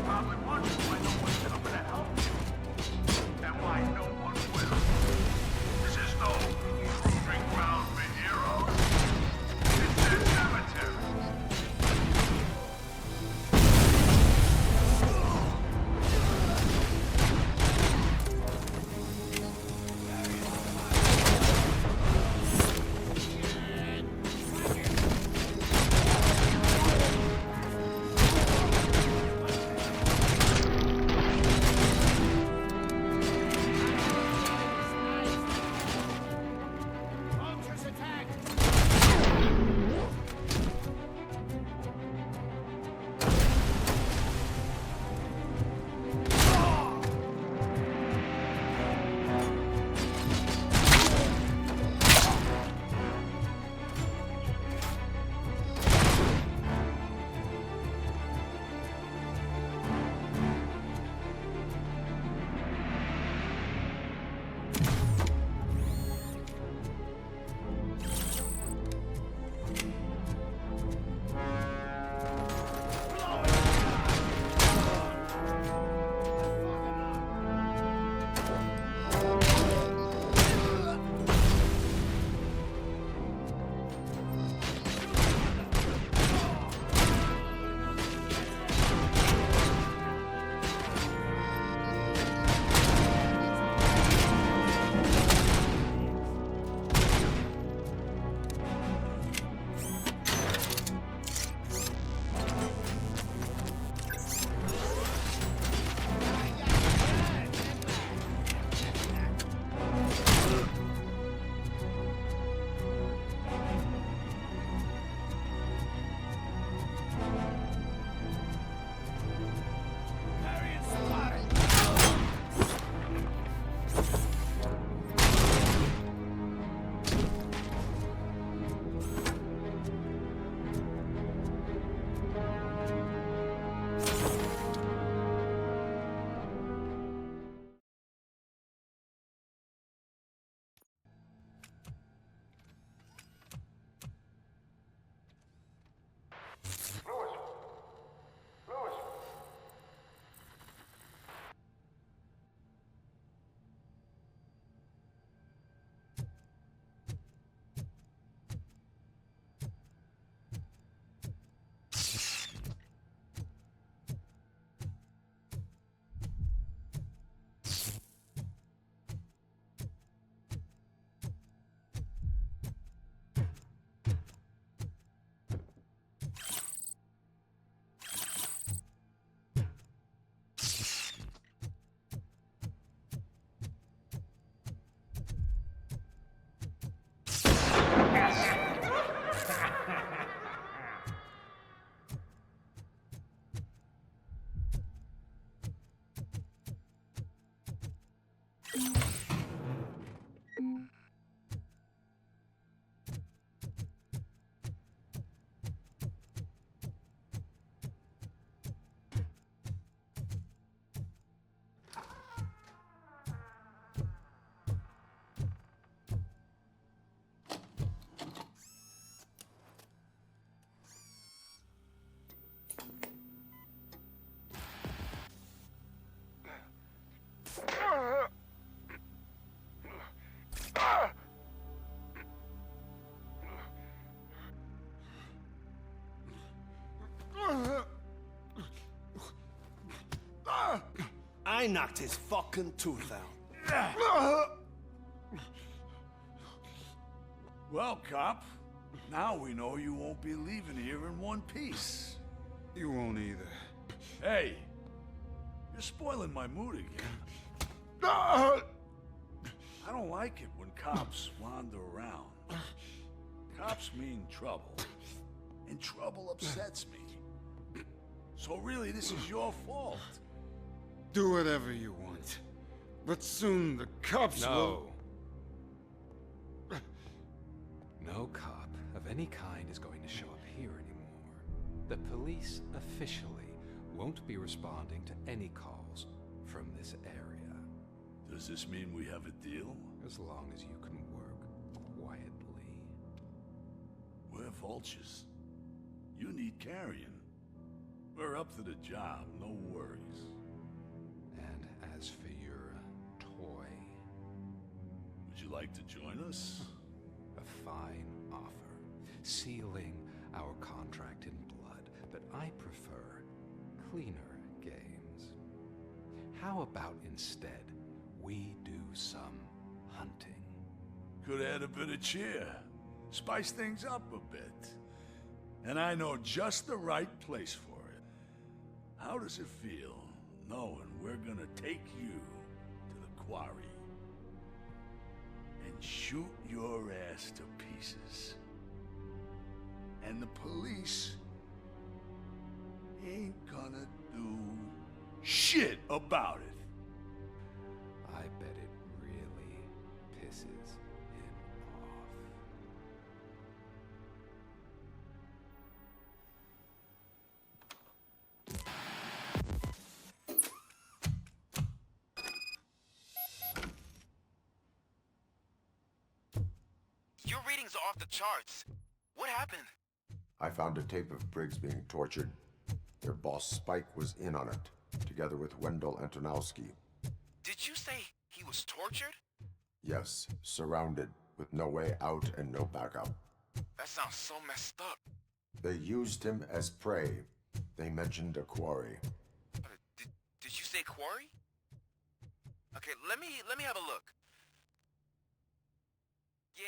Probably wondering why no one's coming to help you. And why no one will. This is no proving ground for heroes. It's their cemetery. I knocked his fucking tooth out. Well, cop, now we know you won't be leaving here in one piece. You won't either. Hey, you're spoiling my mood again. I don't like it when cops wander around. Cops mean trouble, and trouble upsets me. So really, this is your fault. Do whatever you want. But soon the cops will... No cop of any kind is going to show up here anymore. The police officially won't be responding to any calls from this area. Does this mean we have a deal? As long as you can work quietly. We're vultures. You need carrying. We're up to the job, no worries. And as for your toy... Would you like to join us? A fine offer. Sealing our contract in blood, but I prefer cleaner games. How about instead we do some hunting? Could add a bit of cheer. Spice things up a bit. And I know just the right place for it. How does it feel, knowing we're gonna take you to the quarry and shoot your ass to pieces? And the police ain't gonna do shit about it. I bet it really pisses him off. Your readings are off the charts. What happened? I found a tape of Briggs being tortured. Their boss Spike was in on it, together with Wendell Antonowski. Did you say he was tortured? Yes, surrounded, with no way out and no backup. That sounds so messed up. They used him as prey. They mentioned a quarry. Did you say quarry? Okay, let me have a look. Yeah.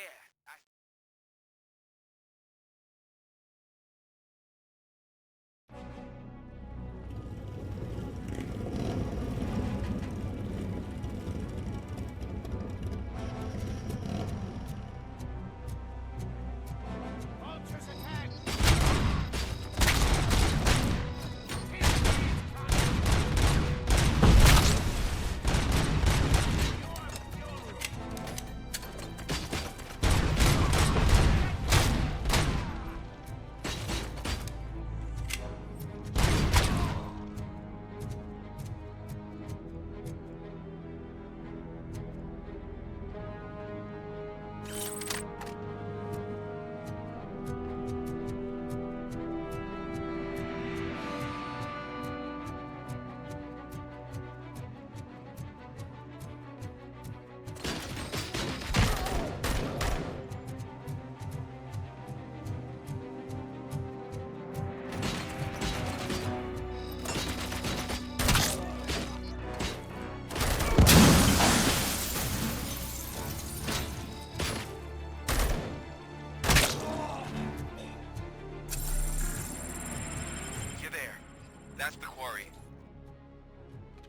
That's the quarry.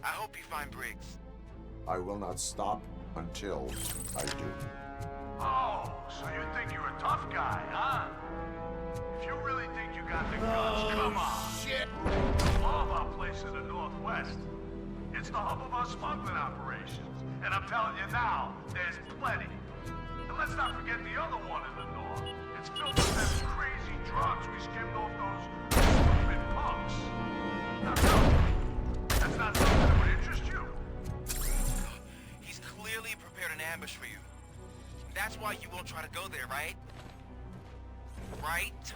I hope you find Briggs. I will not stop until I do. Oh, so you think you're a tough guy, huh? If you really think you got the guts, come on. Shit! All of our place in the Northwest. It's the hub of our smuggling operations. And I'm telling you now, there's plenty. And let's not forget the other one in the north. It's filled with them crazy drugs we skimmed off those stupid punks. Now tell me, that's not something that would interest you? He's clearly prepared an ambush for you. That's why you won't try to go there, right? Right?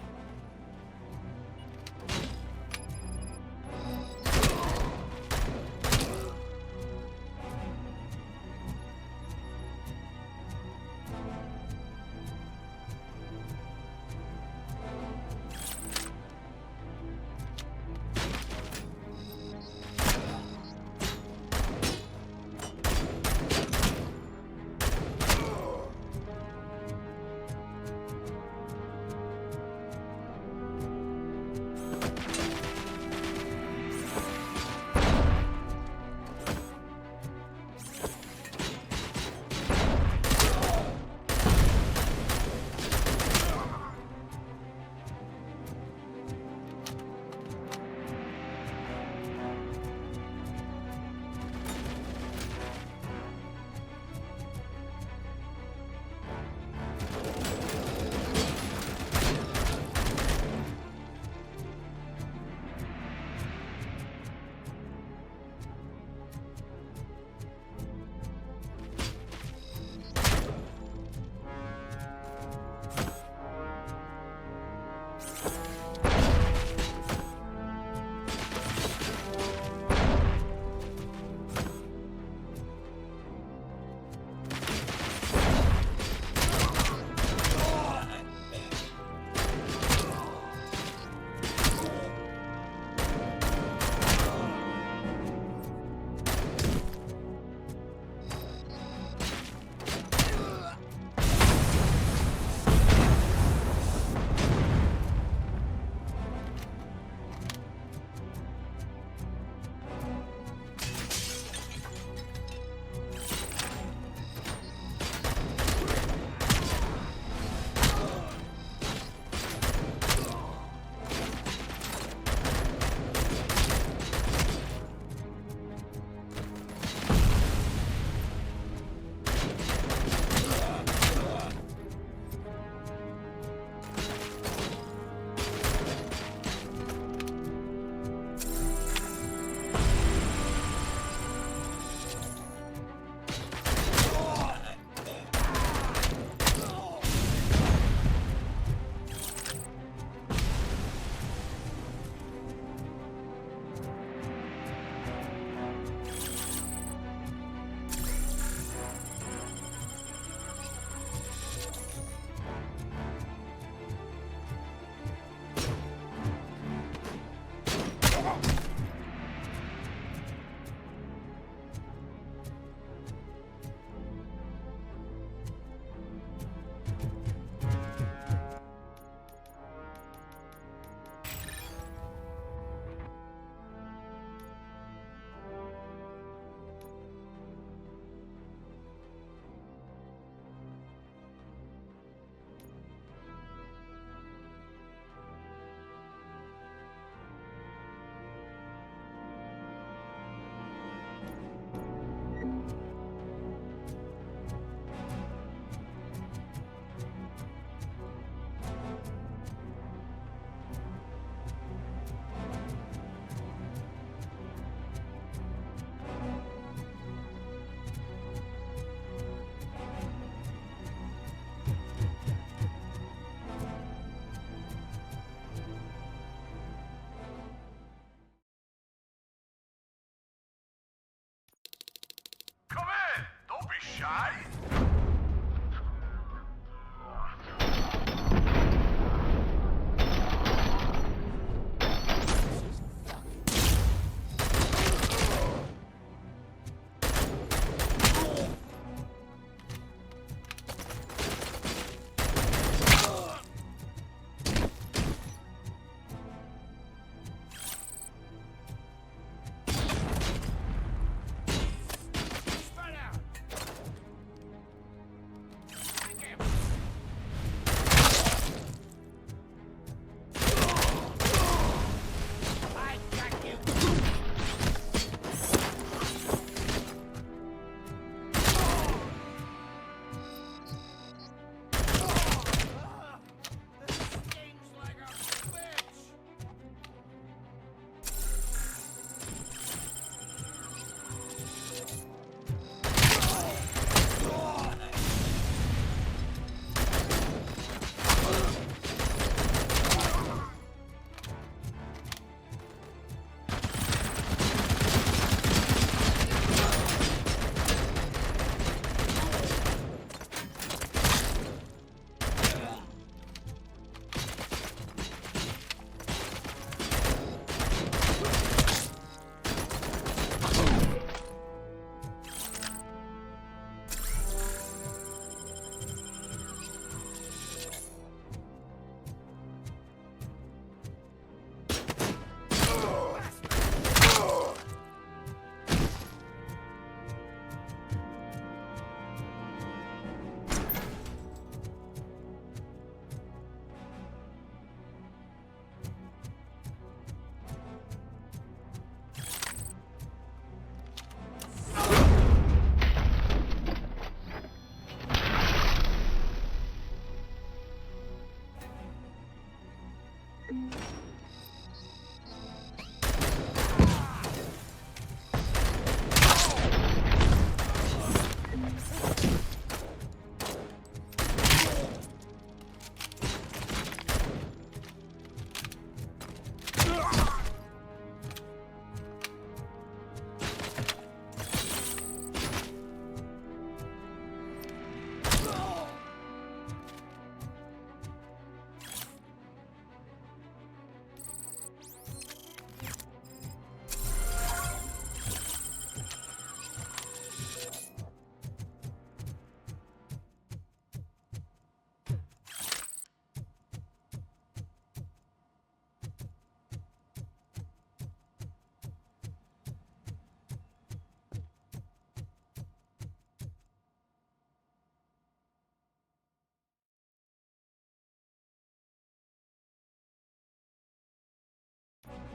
shy?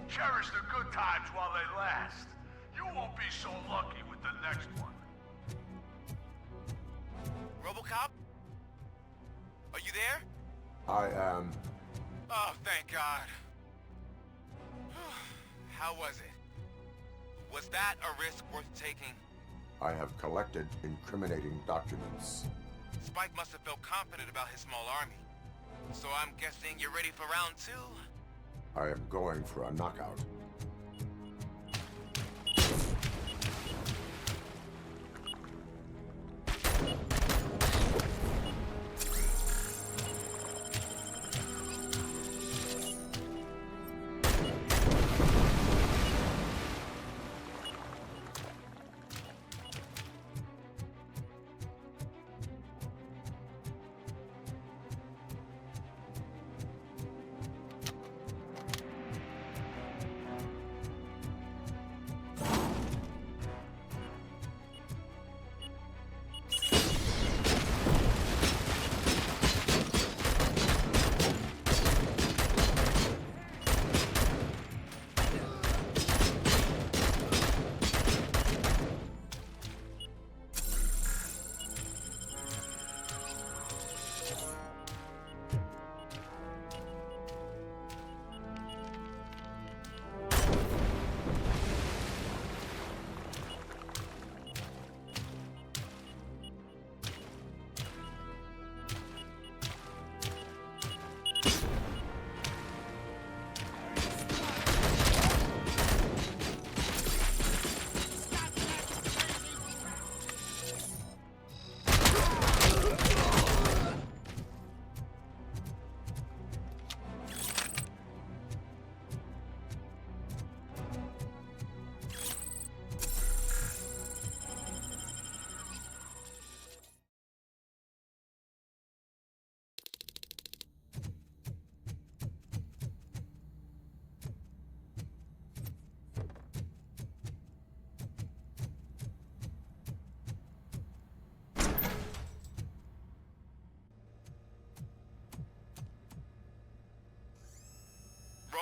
Cherish the good times while they last. You won't be so lucky with the next one. RoboCop? Are you there? I am. Oh, thank God. How was it? Was that a risk worth taking? I have collected incriminating documents. Spike must have felt confident about his small army. So I'm guessing you're ready for round 2? I am going for a knockout.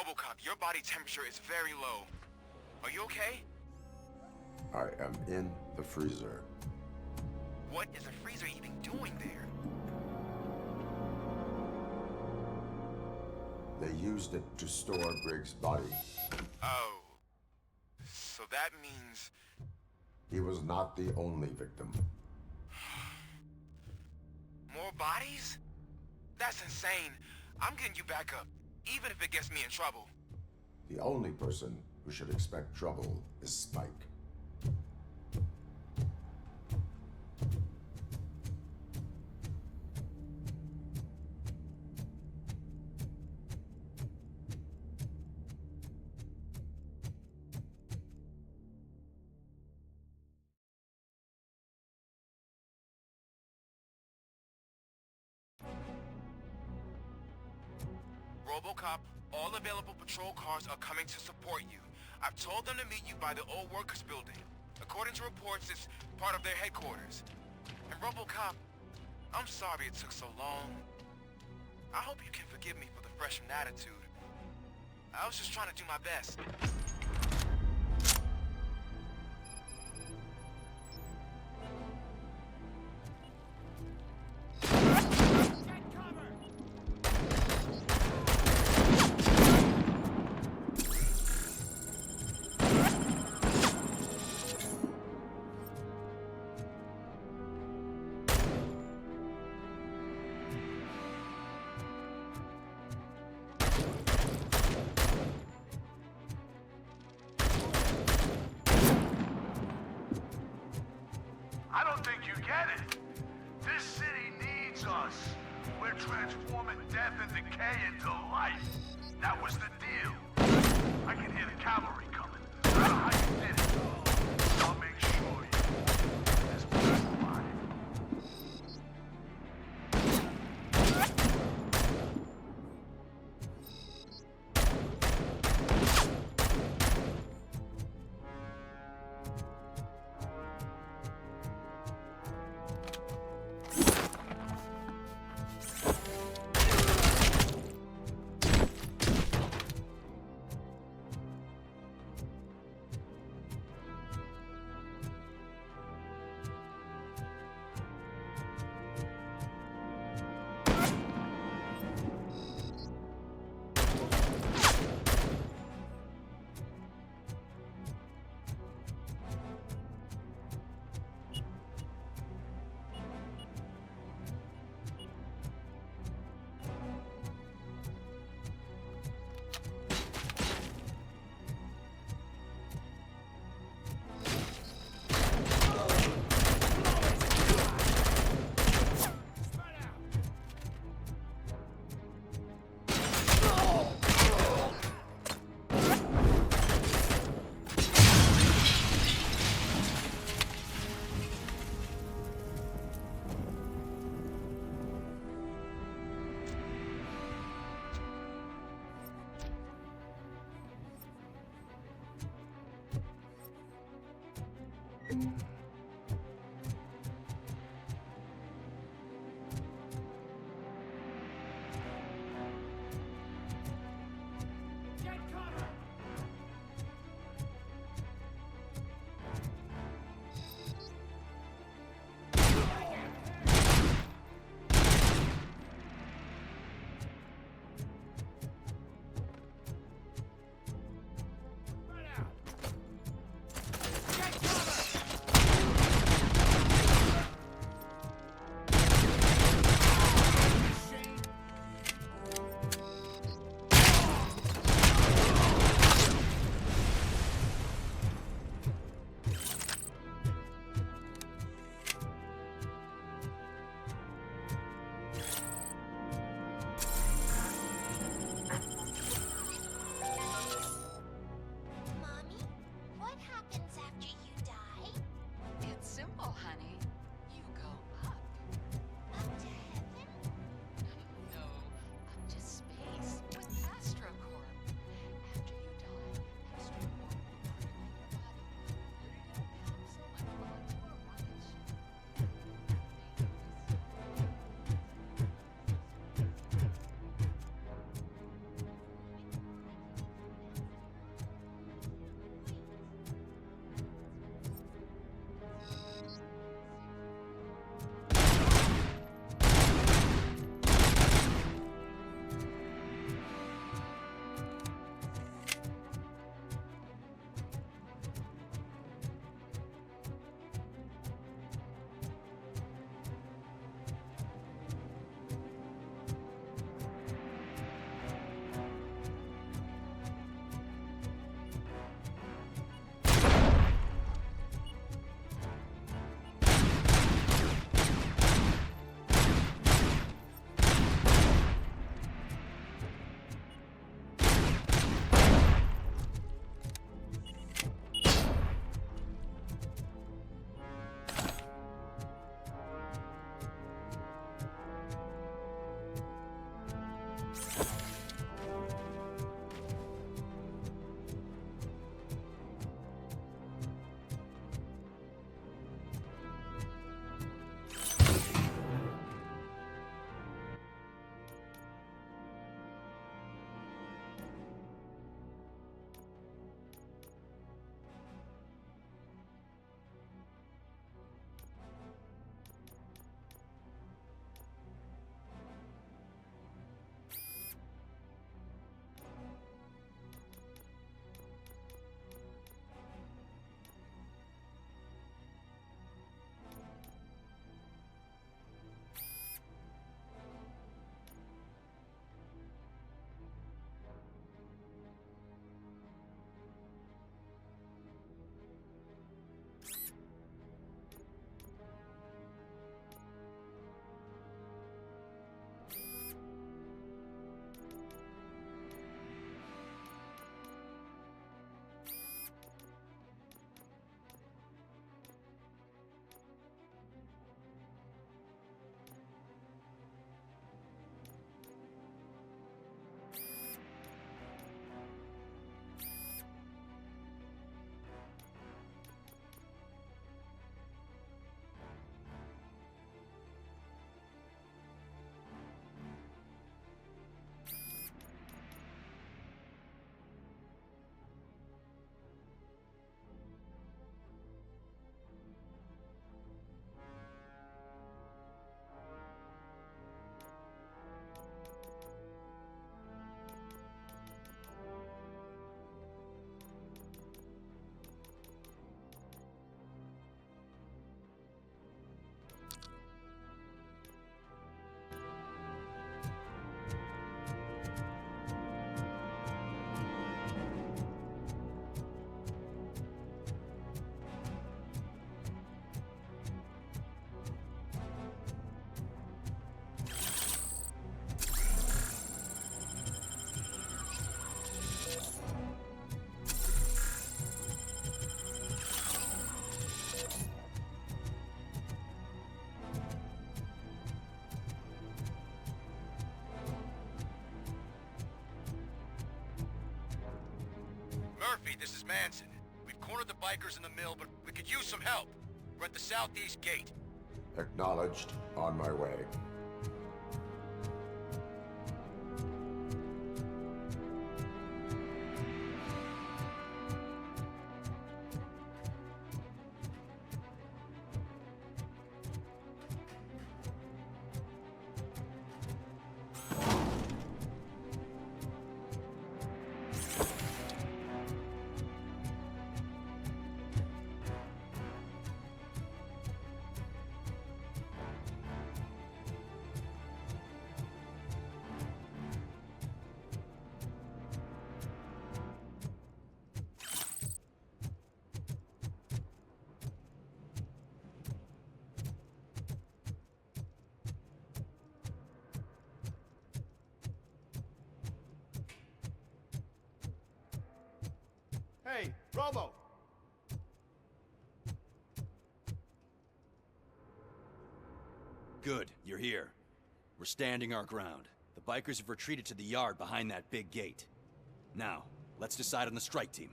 RoboCop, your body temperature is very low. Are you okay? I am in the freezer. What is the freezer even doing there? They used it to store Griggs' body. Oh. So that means... He was not the only victim. More bodies? That's insane. I'm getting you back up, even if it gets me in trouble. The only person who should expect trouble is Spike. RoboCop, all available patrol cars are coming to support you. I've told them to meet you by the old workers building. According to reports, it's part of their headquarters. And RoboCop, I'm sorry it took so long. I hope you can forgive me for the freshman attitude. I was just trying to do my best. I don't think you get it. This city needs us. We're transforming death and decay into life. That was the deal. I can hear the cavalry coming. I don't know how you did it. I'll make sure you do this place alive. Murphy, this is Manson. We've cornered the bikers in the mill, but we could use some help. We're at the southeast gate. Acknowledged. On my way. Hey, Robo! Good, you're here. We're standing our ground. The bikers have retreated to the yard behind that big gate. Now, let's decide on the strike team.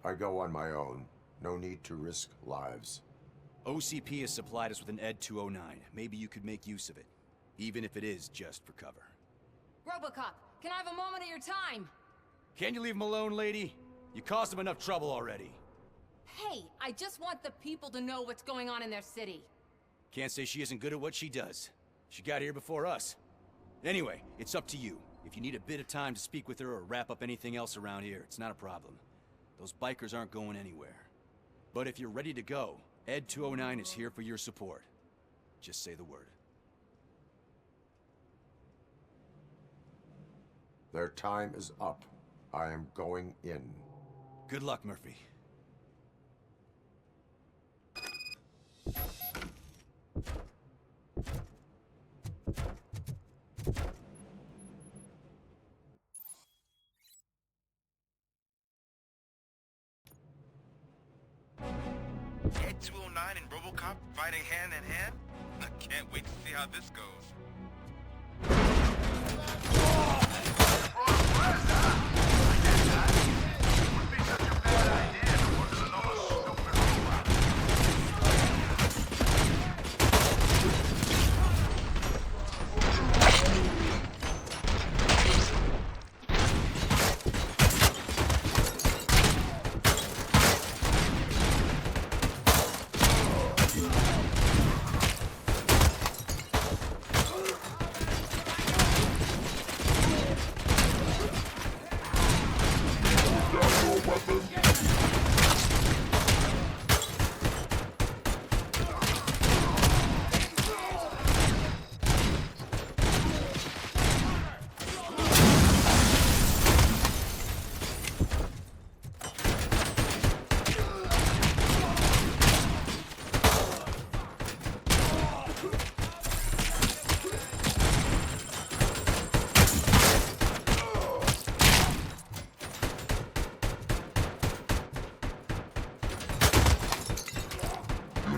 I go on my own. No need to risk lives. OCP has supplied us with an ED 209. Maybe you could make use of it, even if it is just for cover. RoboCop, can I have a moment of your time? Can you leave him alone, lady? You caused him enough trouble already. Hey, I just want the people to know what's going on in their city. Can't say she isn't good at what she does. She got here before us. Anyway, it's up to you. If you need a bit of time to speak with her or wrap up anything else around here, it's not a problem. Those bikers aren't going anywhere. But if you're ready to go, ED 209 is here for your support. Just say the word. Their time is up. I am going in. Good luck, Murphy. Ed 209 and RoboCop fighting hand in hand? I can't wait to see how this goes.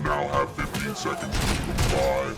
Now have 15 seconds to comply.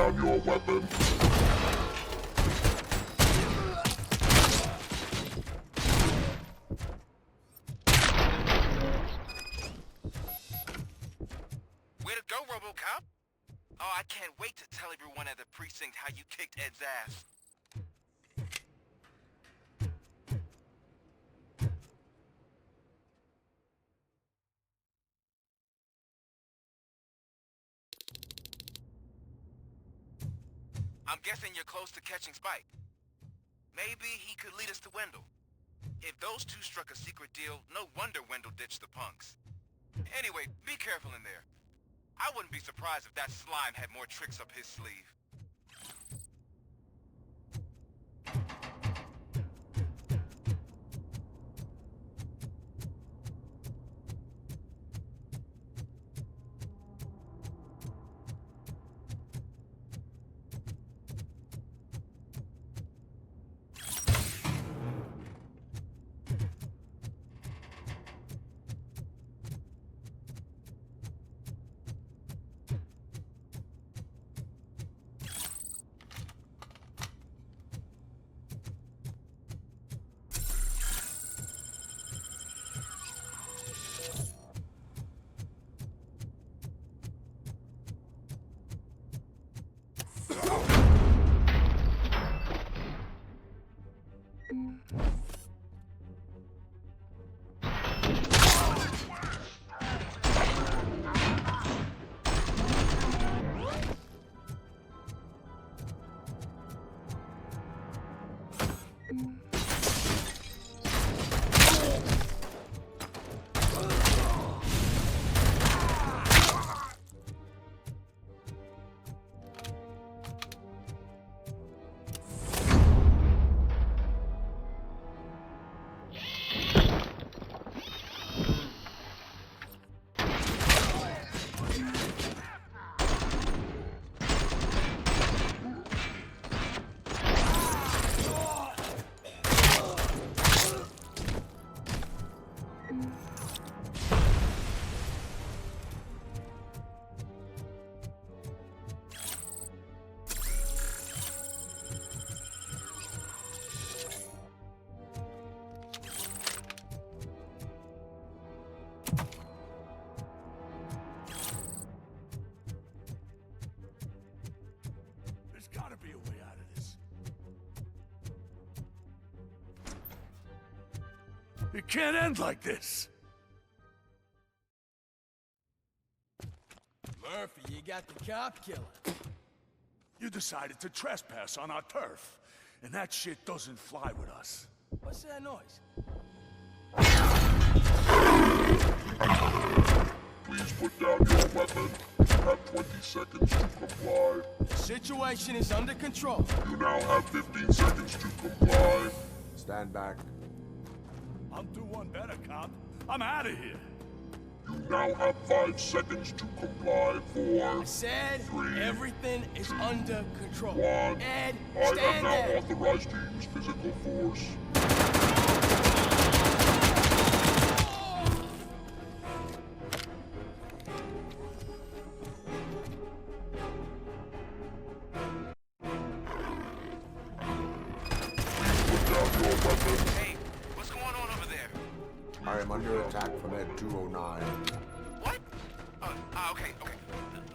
Down your weapon. Way to go, RoboCop! Oh, I can't wait to tell everyone everyone at the precinct how you kicked Ed's ass. I'm guessing you're close to catching Spike. Maybe he could lead us to Wendell. If those two struck a secret deal, no wonder Wendell ditched the punks. Anyway, be careful in there. I wouldn't be surprised if that slime had more tricks up his sleeve. It can't end like this. Murphy, you got the cop killer. You decided to trespass on our turf, and that shit doesn't fly with us. What's that noise? Please put down your weapon. You have 20 seconds to comply. The situation is under control. You now have 15 seconds to comply. Stand back. I'll do one better, cop. I'm out of here. You now have 5 seconds to comply. 4, I said 3, everything is under control. 1. Ed, I am stand now there. authorized to use physical force. Hey, what's going on over there? I am under attack from Ed 209. What? Okay.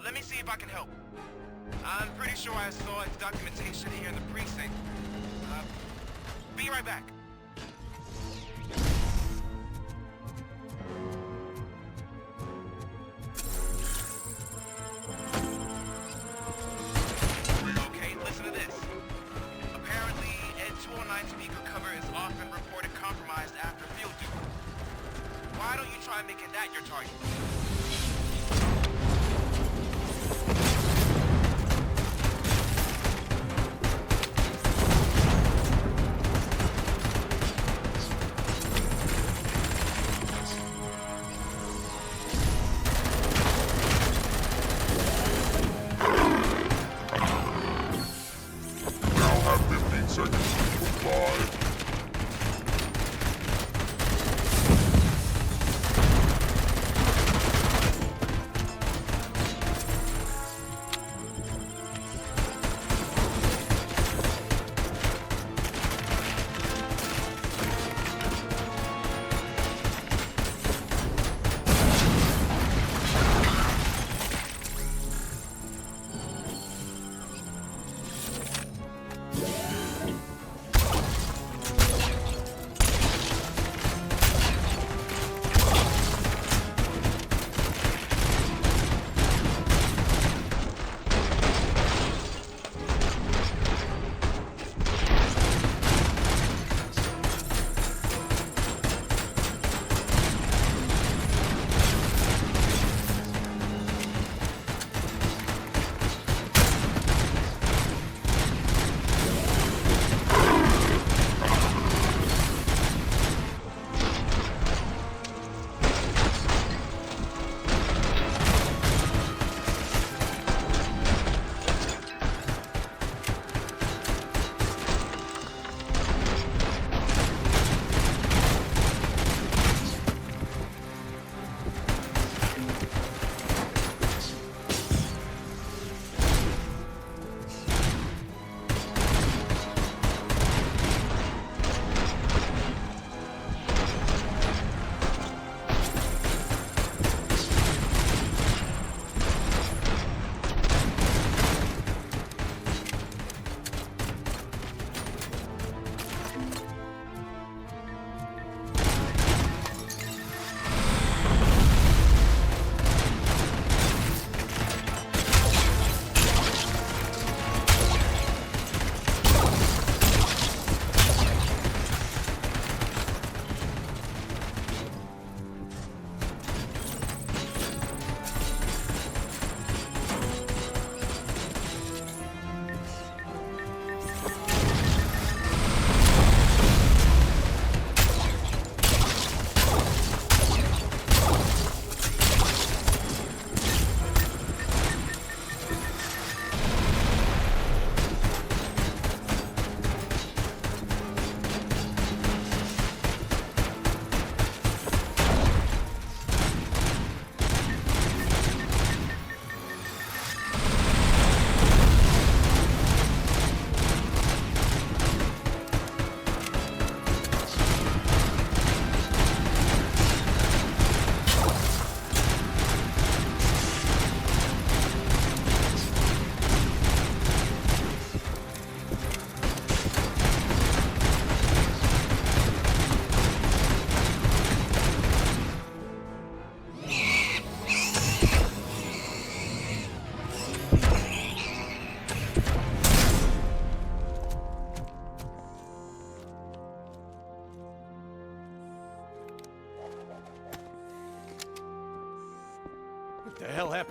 Let me see if I can help. I'm pretty sure I saw its documentation here in the precinct. Be right back. Okay, listen to this. Apparently, Ed 209 speaker cover is often reported compromised after field duty. Why don't you try making that your target?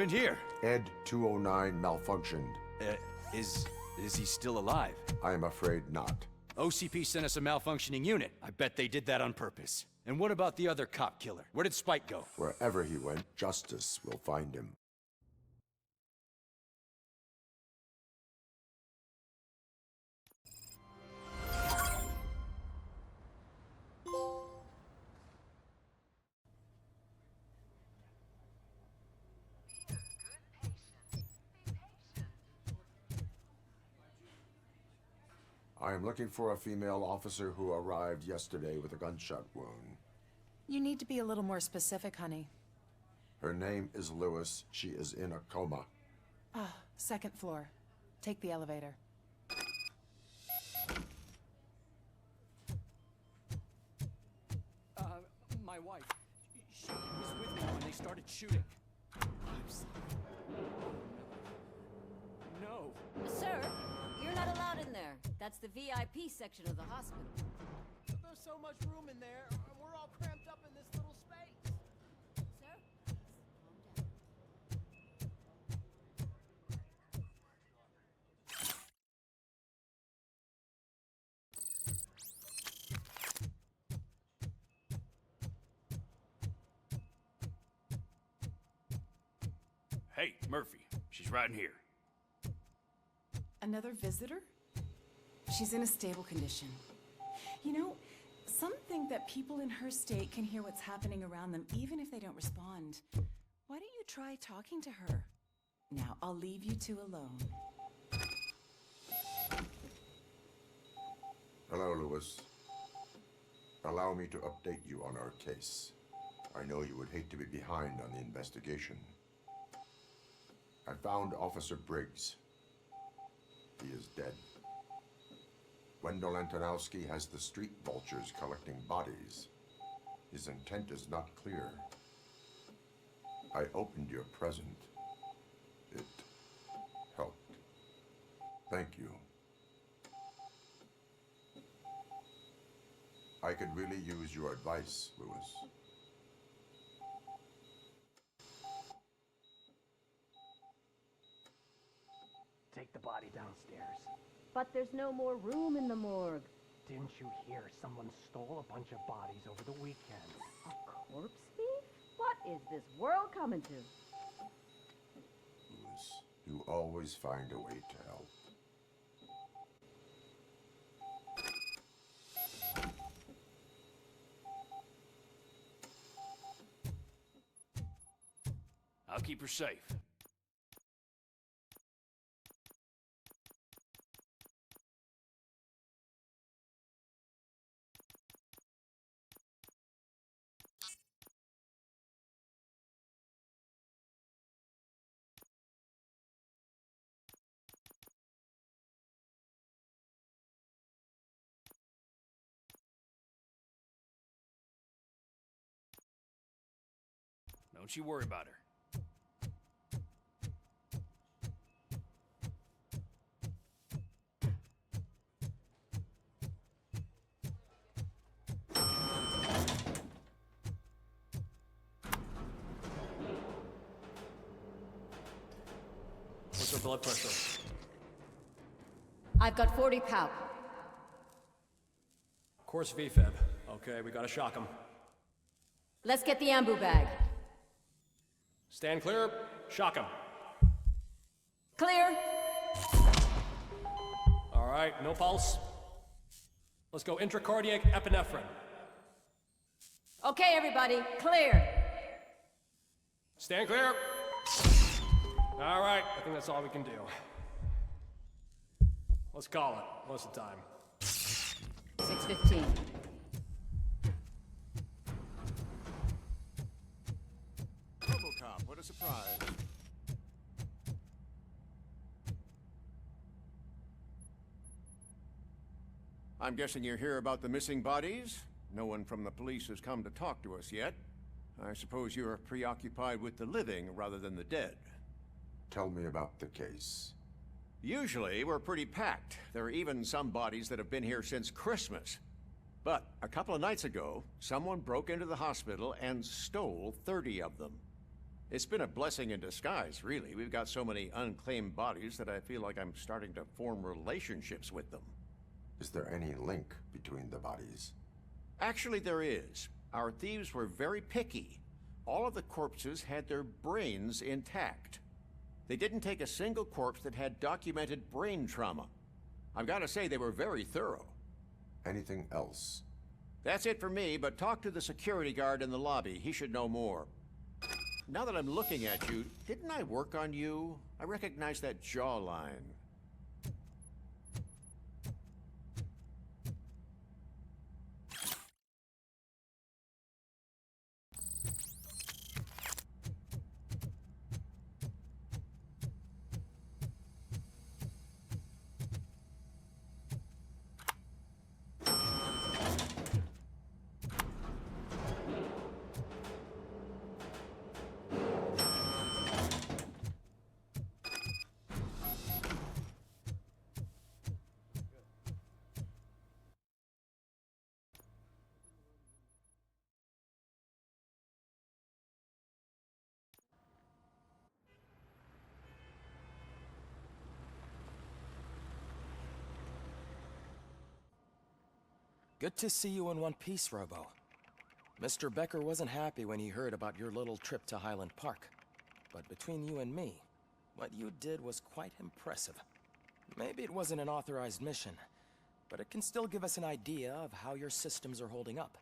happened here? Ed 209 malfunctioned. Is he still alive? I am afraid not. OCP sent us a malfunctioning unit. I bet they did that on purpose. And what about the other cop killer? Where did Spike go? Wherever he went, justice will find him. I am looking for a female officer who arrived yesterday with a gunshot wound. You need to be a little more specific, honey. Her name is Lewis. She is in a coma. Ah, second floor. Take the elevator. My wife. She was with me when they started shooting. I'm sorry. No. Sir, you're not allowed in there. That's the VIP section of the hospital. There's so much room in there. We're all cramped up in this little space. Sir? Hey, Murphy. She's right in here. Another visitor? She's in a stable condition. You know, some think that people in her state can hear what's happening around them even if they don't respond. Why don't you try talking to her? Now, I'll leave you two alone. Hello, Lewis. Allow me to update you on our case. I know you would hate to be behind on the investigation. I found Officer Briggs. He is dead. Wendell Antonowski has the street vultures collecting bodies. His intent is not clear. I opened your present. It helped. Thank you. I could really use your advice, Lewis. Take the body downstairs. But there's no more room in the morgue. Didn't you hear someone stole a bunch of bodies over the weekend? A corpse thief? What is this world coming to? Lewis, you always find a way to help. I'll keep her safe. Don't you worry about her. What's her blood pressure? I've got 40 pow. Course VFib. Okay, we gotta shock him. Let's get the ambu bag. Stand clear. Shock him. Clear. All right, no pulse. Let's go intracardiac epinephrine. Okay, everybody, clear. Stand clear. All right, I think that's all we can do. Let's call it. What's the time? 6:15. RoboCop, what a surprise. I'm guessing you're here about the missing bodies? No one from the police has come to talk to us yet. I suppose you're preoccupied with the living rather than the dead. Tell me about the case. Usually, we're pretty packed. There are even some bodies that have been here since Christmas. But a couple of nights ago, someone broke into the hospital and stole 30 of them. It's been a blessing in disguise, really. We've got so many unclaimed bodies that I feel like I'm starting to form relationships with them. Is there any link between the bodies? Actually, there is. Our thieves were very picky. All of the corpses had their brains intact. They didn't take a single corpse that had documented brain trauma. I've got to say, they were very thorough. Anything else? That's it for me, but talk to the security guard in the lobby. He should know more. Now that I'm looking at you, didn't I work on you? I recognize that jawline. Good to see you in one piece, Robo. Mr. Becker wasn't happy when he heard about your little trip to Highland Park. But between you and me, what you did was quite impressive. Maybe it wasn't an authorized mission, but it can still give us an idea of how your systems are holding up.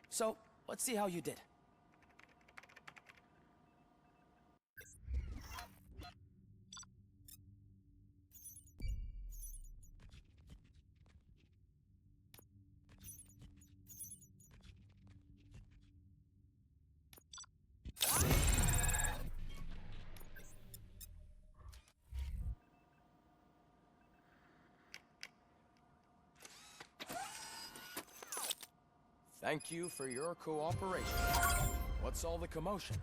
So, let's see how you did. Thank you for your cooperation. What's all the commotion?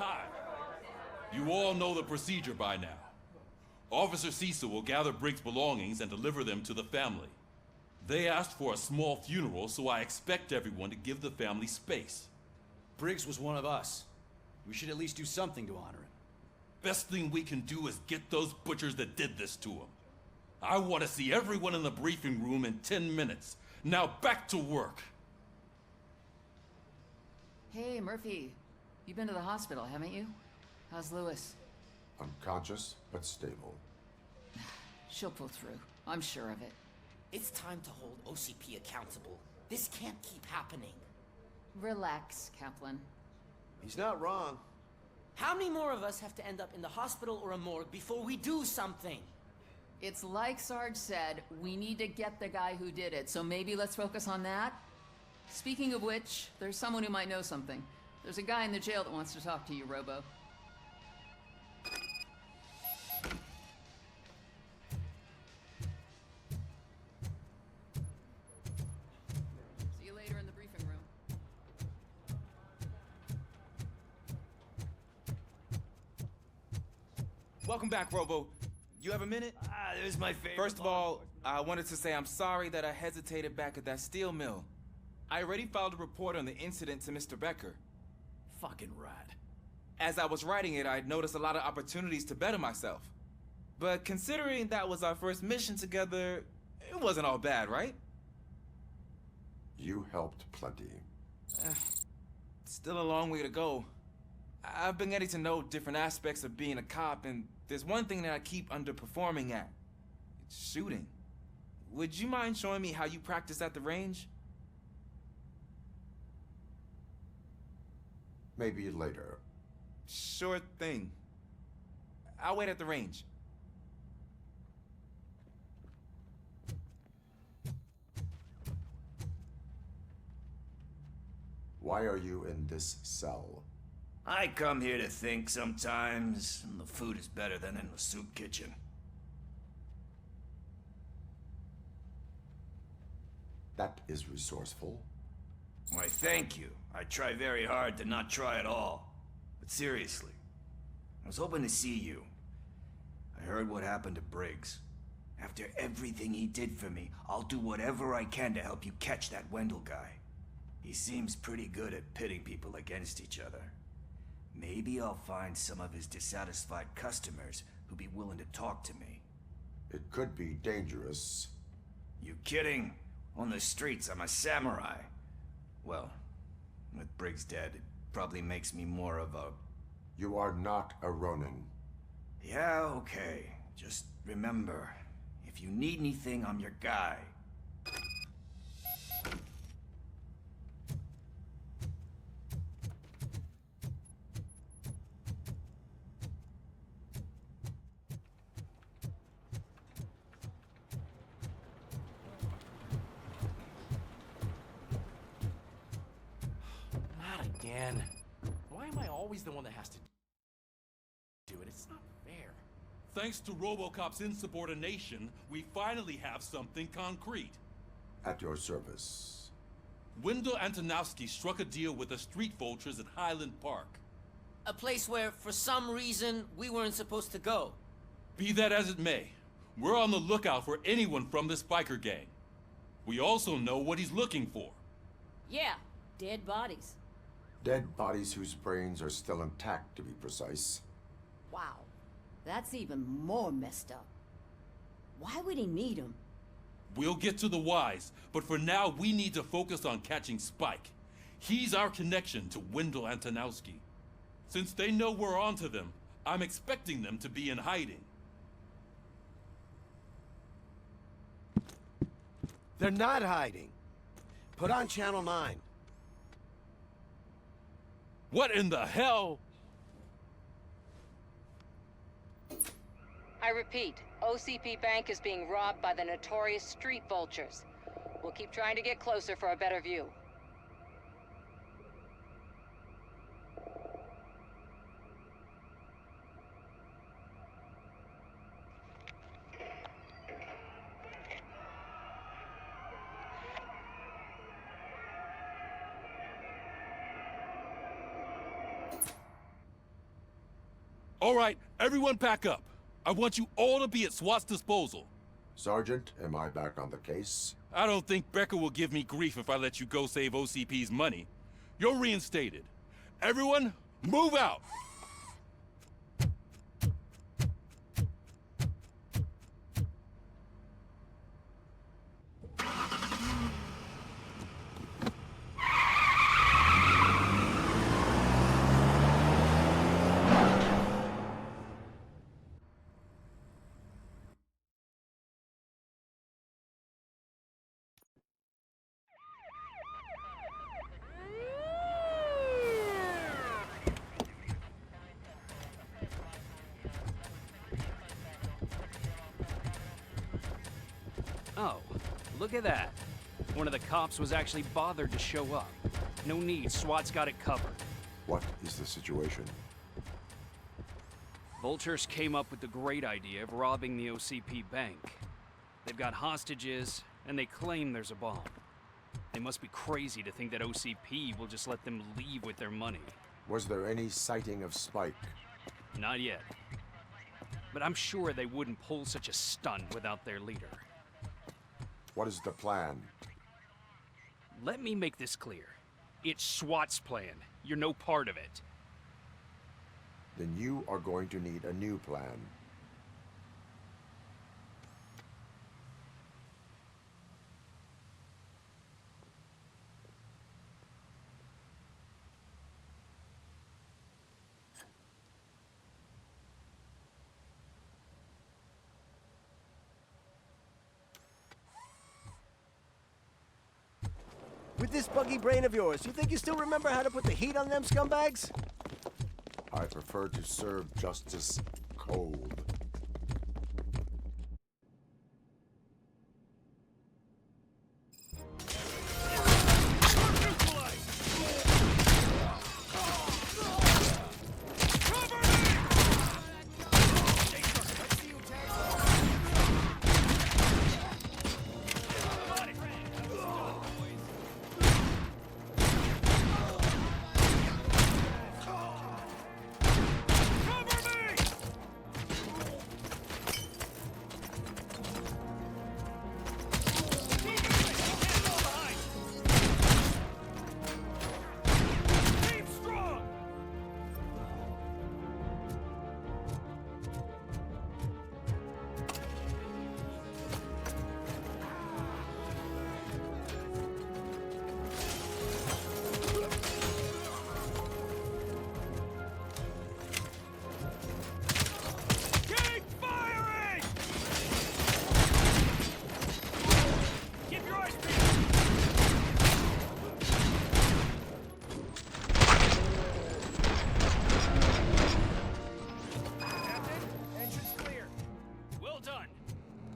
time. You all know the procedure by now. Officer Cecil will gather Briggs' belongings and deliver them to the family. They asked for a small funeral, so I expect everyone to give the family space. Briggs was one of us. We should at least do something to honor him. Best thing we can do is get those butchers that did this to him. I want to see everyone in the briefing room in 10 minutes. Now back to work. Hey, Murphy. You've been to the hospital, haven't you? How's Lewis? Unconscious, but stable. She'll pull through. I'm sure of it. It's time to hold OCP accountable. This can't keep happening. Relax, Kaplan. He's not wrong. How many more of us have to end up in the hospital or a morgue before we do something? It's like Sarge said, we need to get the guy who did it, so maybe let's focus on that? Speaking of which, there's someone who might know something. There's a guy in the jail that wants to talk to you, Robo. See you later in the briefing room. Welcome back, Robo. You have a minute? It was my favorite. First of all, I wanted to say I'm sorry that I hesitated back at that steel mill. I already filed a report on the incident to Mr. Becker. Fucking rat. As I was writing it, I noticed a lot of opportunities to better myself. But considering that was our first mission together, it wasn't all bad, right? You helped plenty. Still a long way to go. I've been getting to know different aspects of being a cop, and there's one thing that I keep underperforming at. It's shooting. Would you mind showing me how you practice at the range? Maybe later. Sure thing. I'll wait at the range. Why are you in this cell? I come here to think sometimes, and the food is better than in the soup kitchen. That is resourceful. Why, thank you. I try very hard to not try at all. But seriously, I was hoping to see you. I heard what happened to Briggs. After everything he did for me, I'll do whatever I can to help you catch that Wendell guy. He seems pretty good at pitting people against each other. Maybe I'll find some of his dissatisfied customers who'd be willing to talk to me. It could be dangerous. You kidding? On the streets, I'm a samurai. Well, with Briggs dead, it probably makes me more of a... You are not a Ronin. Yeah, okay. Just remember, if you need anything, I'm your guy. Again. Why am I always the one that has to do it? It's not fair. Thanks to RoboCop's insubordination, we finally have something concrete. At your service. Wendell Antonowski struck a deal with the street vultures at Highland Park. A place where, for some reason, we weren't supposed to go. Be that as it may, we're on the lookout for anyone from this biker gang. We also know what he's looking for. Yeah, dead bodies. Dead bodies whose brains are still intact, to be precise. Wow. That's even more messed up. Why would he need him? We'll get to the whys, but for now we need to focus on catching Spike. He's our connection to Wendell Antonowski. Since they know we're onto them, I'm expecting them to be in hiding. They're not hiding. Put on Channel 9. What in the hell? I repeat, OCP Bank is being robbed by the notorious street vultures. We'll keep trying to get closer for a better view. All right, everyone pack up. I want you all to be at SWAT's disposal. Sergeant, am I back on the case? I don't think Becker will give me grief if I let you go save OCP's money. You're reinstated. Everyone, move out! Oh, look at that. One of the cops was actually bothered to show up. No need, SWAT's got it covered. What is the situation? Vultures came up with the great idea of robbing the OCP bank. They've got hostages, and they claim there's a bomb. They must be crazy to think that OCP will just let them leave with their money. Was there any sighting of Spike? Not yet. But I'm sure they wouldn't pull such a stunt without their leader. What is the plan? Let me make this clear. It's SWAT's plan. You're no part of it. Then you are going to need a new plan. With this buggy brain of yours, you think you still remember how to put the heat on them scumbags? I prefer to serve justice cold.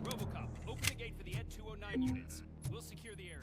RoboCop, open the gate for the Ed 209 units. We'll secure the area.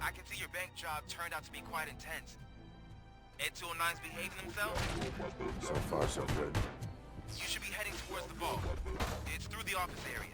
I can see your bank job turned out to be quite intense. Ed 209's behaving themselves? So far, so good. You should be heading towards the vault. It's through the office area.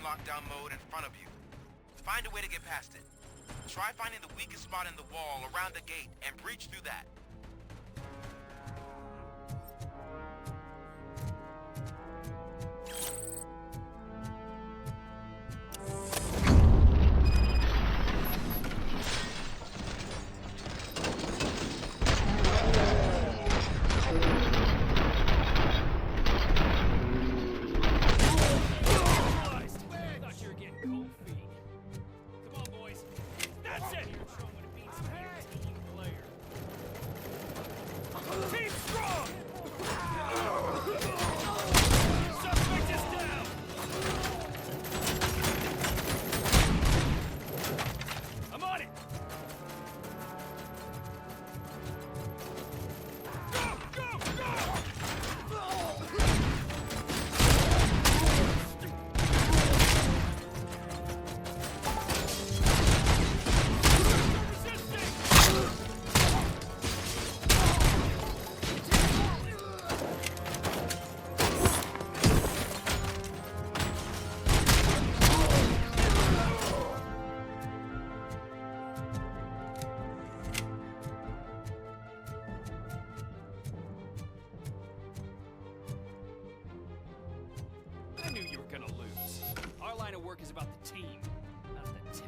lockdown mode in front of you. Find a way to get past it. Try finding the weakest spot in the wall around the gate and breach through that. I knew you were gonna lose. Our line of work is about the team, not the tech.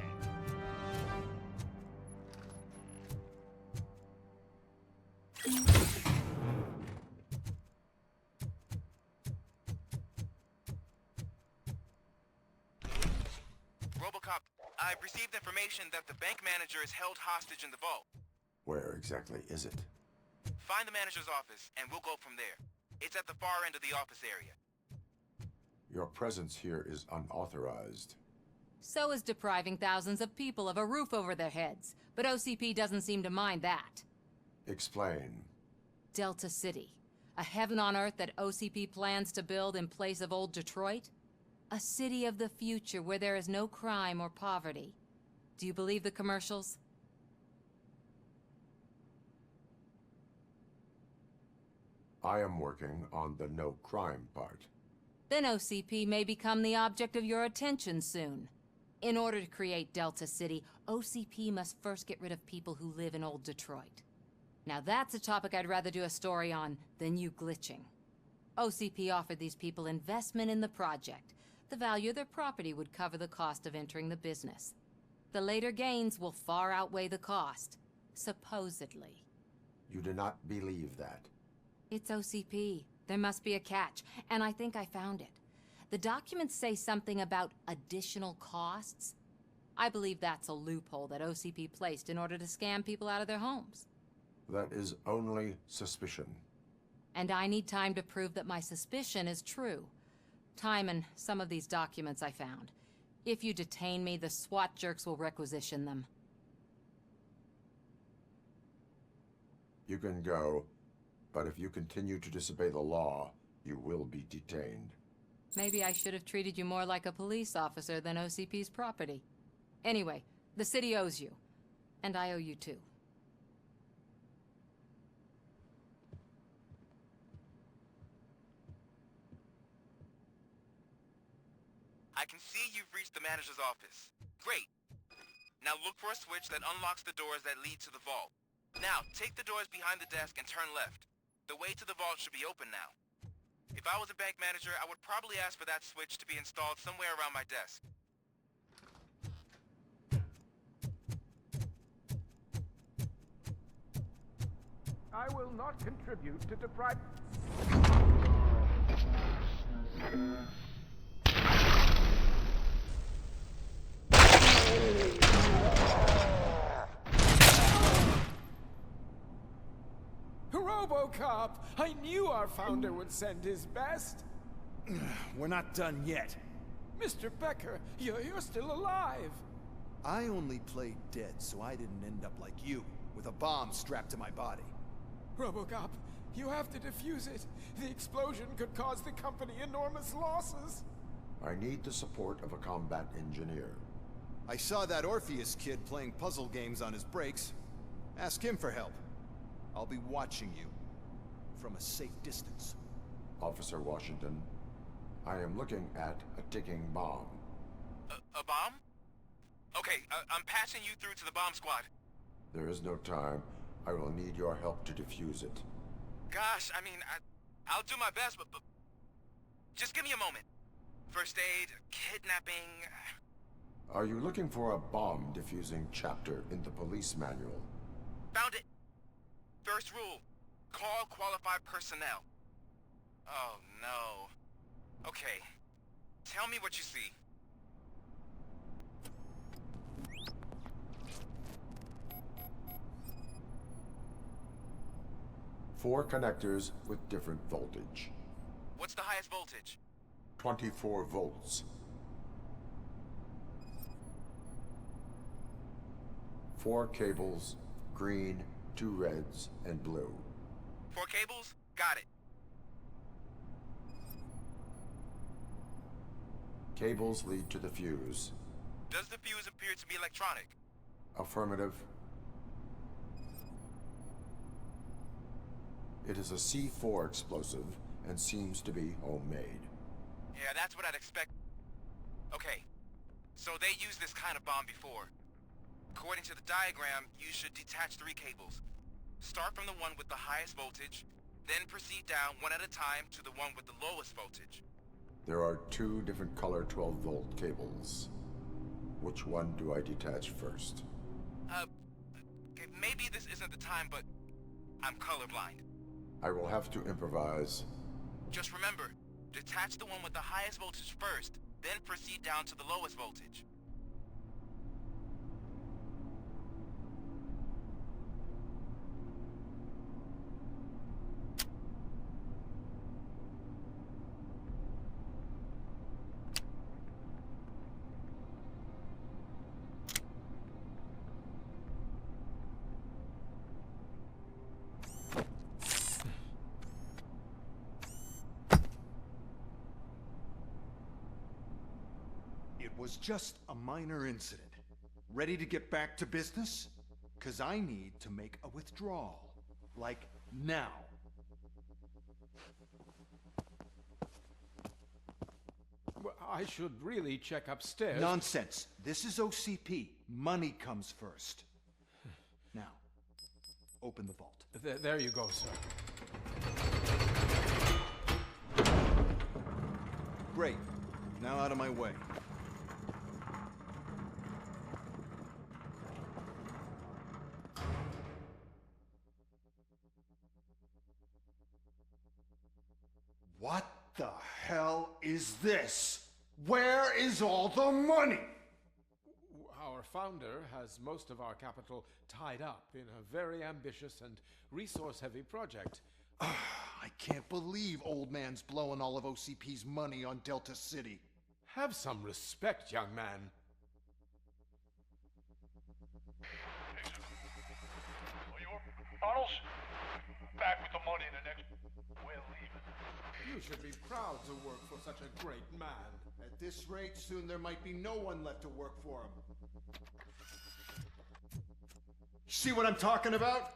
RoboCop, I've received information that the bank manager is held hostage in the vault. Where exactly is it? Find the manager's office, and we'll go from there. It's at the far end of the office area. Your presence here is unauthorized. So is depriving thousands of people of a roof over their heads. But OCP doesn't seem to mind that. Explain. Delta City. A heaven on earth that OCP plans to build in place of old Detroit? A city of the future where there is no crime or poverty. Do you believe the commercials? I am working on the no crime part. Then OCP may become the object of your attention soon. In order to create Delta City, OCP must first get rid of people who live in old Detroit. Now that's a topic I'd rather do a story on than you glitching. OCP offered these people investment in the project. The value of their property would cover the cost of entering the business. The later gains will far outweigh the cost, supposedly. You do not believe that? It's OCP. There must be a catch, and I think I found it. The documents say something about additional costs. I believe that's a loophole that OCP placed in order to scam people out of their homes. That is only suspicion. And I need time to prove that my suspicion is true. Time and some of these documents I found. If you detain me, the SWAT jerks will requisition them. You can go, but if you continue to disobey the law, you will be detained. Maybe I should have treated you more like a police officer than OCP's property. Anyway, the city owes you. And I owe you too. I can see you've reached the manager's office. Great. Now look for a switch that unlocks the doors that lead to the vault. Now, take the doors behind the desk and turn left. The way to the vault should be open now. If I was a bank manager, I would probably ask for that switch to be installed somewhere around my desk. I will not contribute to deprive... RoboCop! I knew our founder would send his best! We're not done yet. Mr. Becker, you're still alive! I only played dead so I didn't end up like you, with a bomb strapped to my body. RoboCop, you have to defuse it. The explosion could cause the company enormous losses. I need the support of a combat engineer. I saw that Orpheus kid playing puzzle games on his breaks. Ask him for help. I'll be watching you. From a safe distance. Officer Washington, I am looking at a ticking bomb. A bomb? Okay, I'm patching you through to the bomb squad. There is no time. I will need your help to defuse it. Gosh, I mean, I'll do my best, but just give me a moment. First aid, kidnapping... Are you looking for a bomb defusing chapter in the police manual? Found it. First rule, call qualified personnel. Oh, no. Okay, tell me what you see. Four connectors with different voltage. What's the highest voltage? 24 volts. 4 cables, green, 2 reds, and blue. 4 cables? Got it. Cables lead to the fuse. Does the fuse appear to be electronic? Affirmative. It is a C4 explosive and seems to be homemade. Yeah, that's what I'd expect. Okay, so they used this kind of bomb before. According to the diagram, you should detach 3 cables. Start from the one with the highest voltage, then proceed down one at a time to the one with the lowest voltage. There are 2 different color 12-volt cables. Which one do I detach first? Okay, maybe this isn't the time, but I'm colorblind. I will have to improvise. Just remember, detach the one with the highest voltage first, then proceed down to the lowest voltage. It was just a minor incident. Ready to get back to business? 'Cause I need to make a withdrawal. Like, now. Well, I should really check upstairs. Nonsense. This is OCP. Money comes first. Now, open the vault. There you go, sir. Great. Now out of my way. What the hell is this? Where is all the money? Our founder has most of our capital tied up in a very ambitious and resource-heavy project. I can't believe old man's blowing all of OCP's money on Delta City. Have some respect, young man. Bottles? Back with the money in the next... We're leaving. You should be proud to work for such a great man. At this rate, soon there might be no one left to work for him. See what I'm talking about?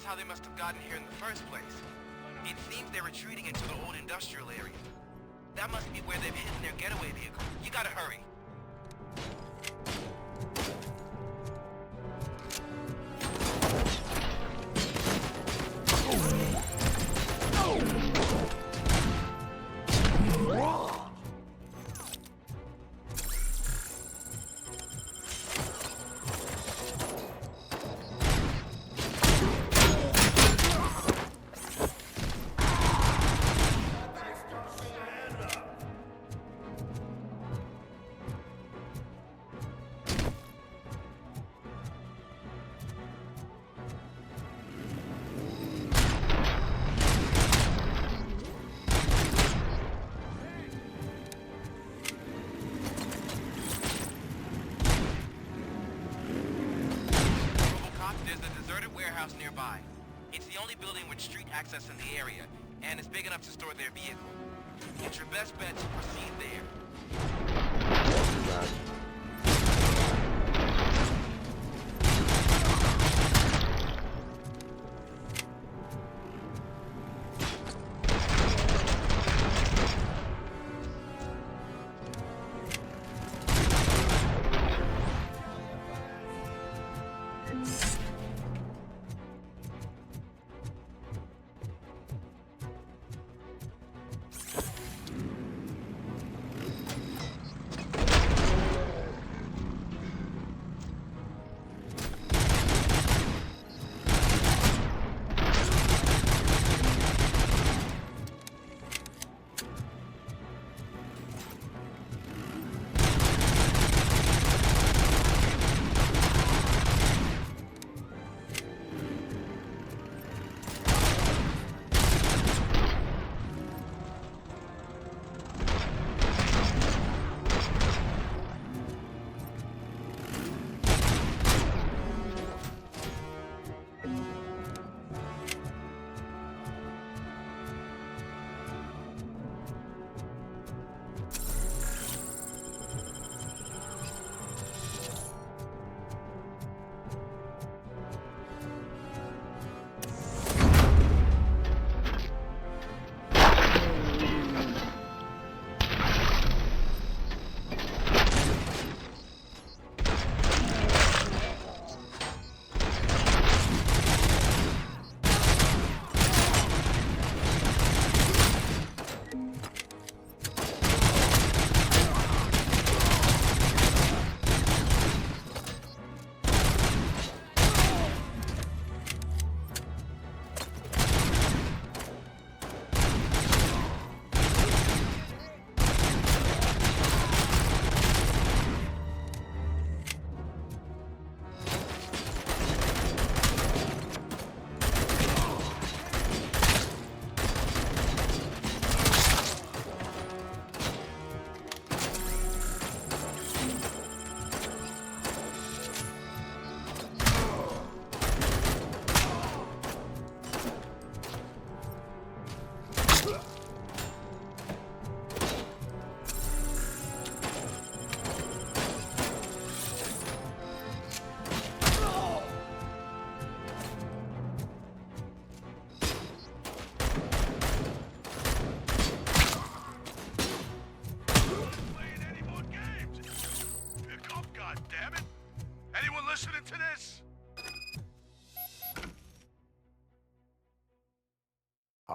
How they must have gotten here in the first place. It seems they're retreating into the old industrial area. That must be where they've hidden their getaway vehicle. You gotta hurry. Nearby. It's the only building with street access in the area, and it's big enough to store their vehicle. It's your best bet to proceed there.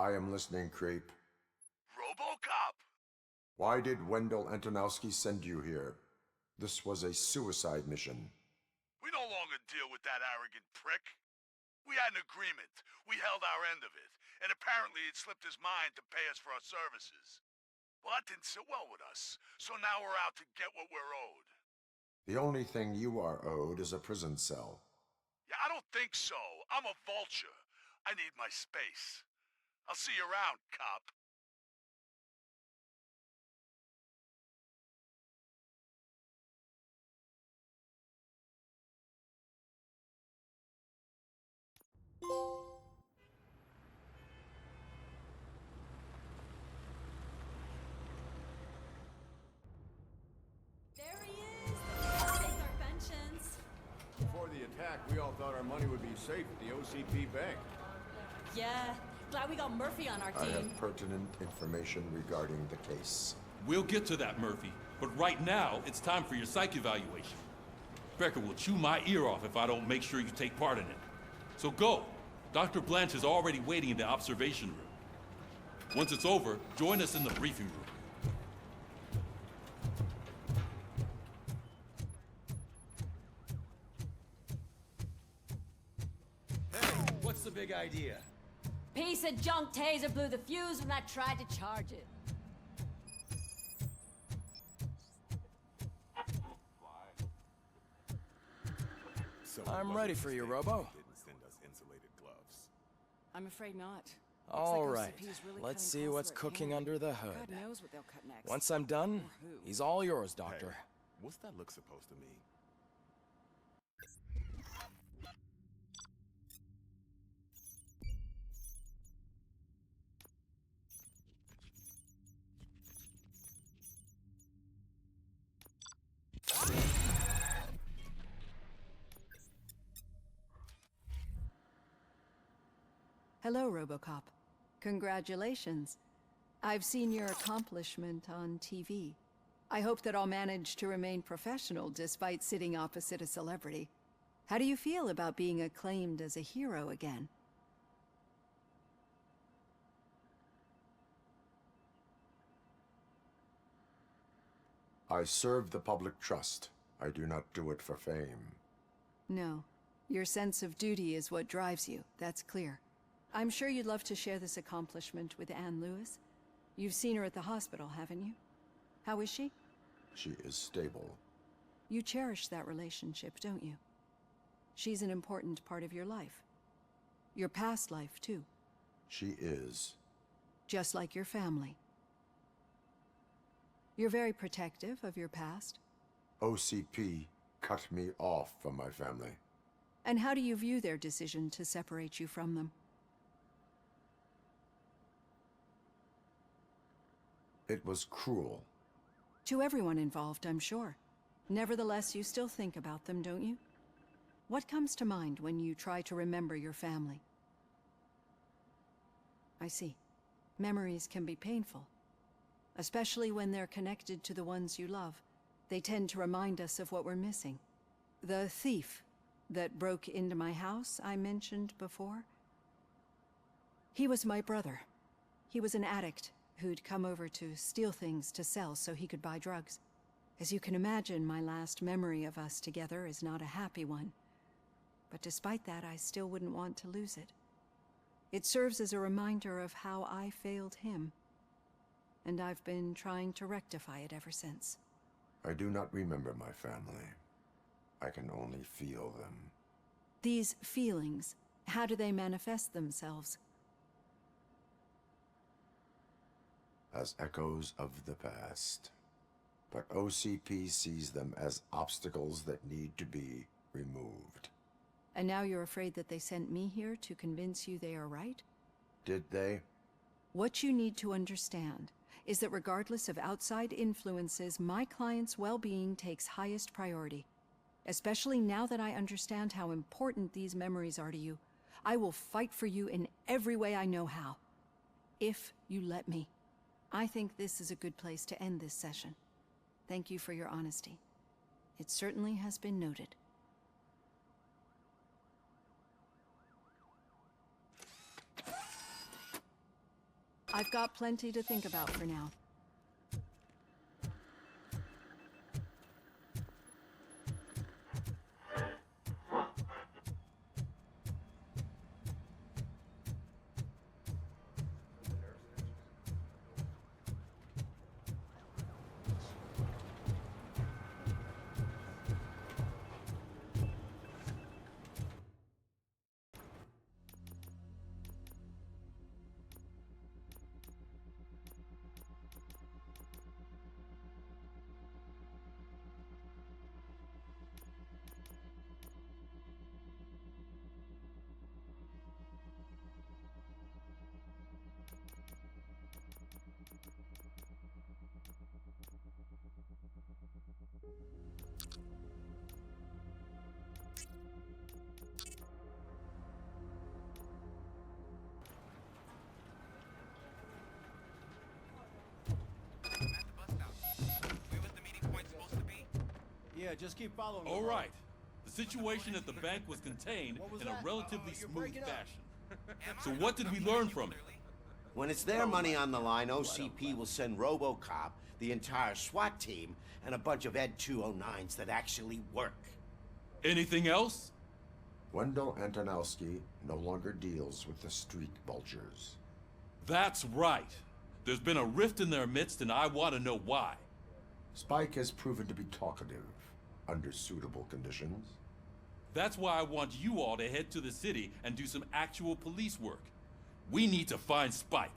I am listening, Creep. RoboCop! Why did Wendell Antonowski send you here? This was a suicide mission. We no longer deal with that arrogant prick. We had an agreement. We held our end of it. And apparently it slipped his mind to pay us for our services. Well, that didn't sit well with us. So now we're out to get what we're owed. The only thing you are owed is a prison cell. Yeah, I don't think so. I'm a vulture. I need my space. I'll see you around, cop. There he is! Let's take our pensions. Before the attack, we all thought our money would be safe at the OCP bank. Yeah, glad we got Murphy on our I team. have pertinent information regarding the case. We'll get to that, Murphy. But right now, it's time for your psych evaluation. inspector will chew my ear off if I don't make sure you take part in it. So go. Dr. Blanche is already waiting in the observation room. Once it's over, join us in the briefing room. What's the big idea? Piece of junk taser blew the fuse when I tried to charge it. I'm ready for you, Robo. I'm afraid not. All like right, OCP is really let's cutting see what's closer at cooking hand. under the hood. God knows what they'll cut next. Once I'm done, Or who. he's all yours, Doctor. Hey, what's that look supposed to mean? Hello, RoboCop. Congratulations. I've seen your accomplishment on TV. I hope that I'll manage to remain professional despite sitting opposite a celebrity. How do you feel about being acclaimed as a hero again? I serve the public trust. I do not do it for fame. No. Your sense of duty is what drives you, that's clear. I'm sure you'd love to share this accomplishment with Anne Lewis. You've seen her at the hospital, haven't you? How is she? She is stable. You cherish that relationship, don't you? She's an important part of your life. Your past life, too. She is. Just like your family. You're very protective of your past. OCP cut me off from my family. And how do you view their decision to separate you from them? It was cruel. To everyone involved, I'm sure. Nevertheless, you still think about them, don't you? What comes to mind when you try to remember your family? I see. Memories can be painful. Especially when they're connected to the ones you love. They tend to remind us of what we're missing. The thief that broke into my house I mentioned before? He was my brother. He was an addict who'd come over to steal things to sell so he could buy drugs. As you can imagine, my last memory of us together is not a happy one. But despite that, I still wouldn't want to lose it. It serves as a reminder of how I failed him. And I've been trying to rectify it ever since. I do not remember my family. I can only feel them. These feelings, how do they manifest themselves? As echoes of the past. But OCP sees them as obstacles that need to be removed. And now you're afraid that they sent me here to convince you they are right? Did they? What you need to understand is that regardless of outside influences, my client's well-being takes highest priority. Especially now that I understand how important these memories are to you. I will fight for you in every way I know how. If you let me. I think this is a good place to end this session. Thank you for your honesty. It certainly has been noted. I've got plenty to think about for now. Yeah, just keep following me. All right. The situation at the bank was contained in a relatively smooth fashion. So what did we learn from it? When it's their money on the line, OCP will send RoboCop, the entire SWAT team, and a bunch of Ed 209s that actually work. Anything else? Wendell Antonowski no longer deals with the street vultures. That's right. There's been a rift in their midst, and I want to know why. Spike has proven to be talkative, under suitable conditions. That's why I want you all to head to the city and do some actual police work. We need to find Spike.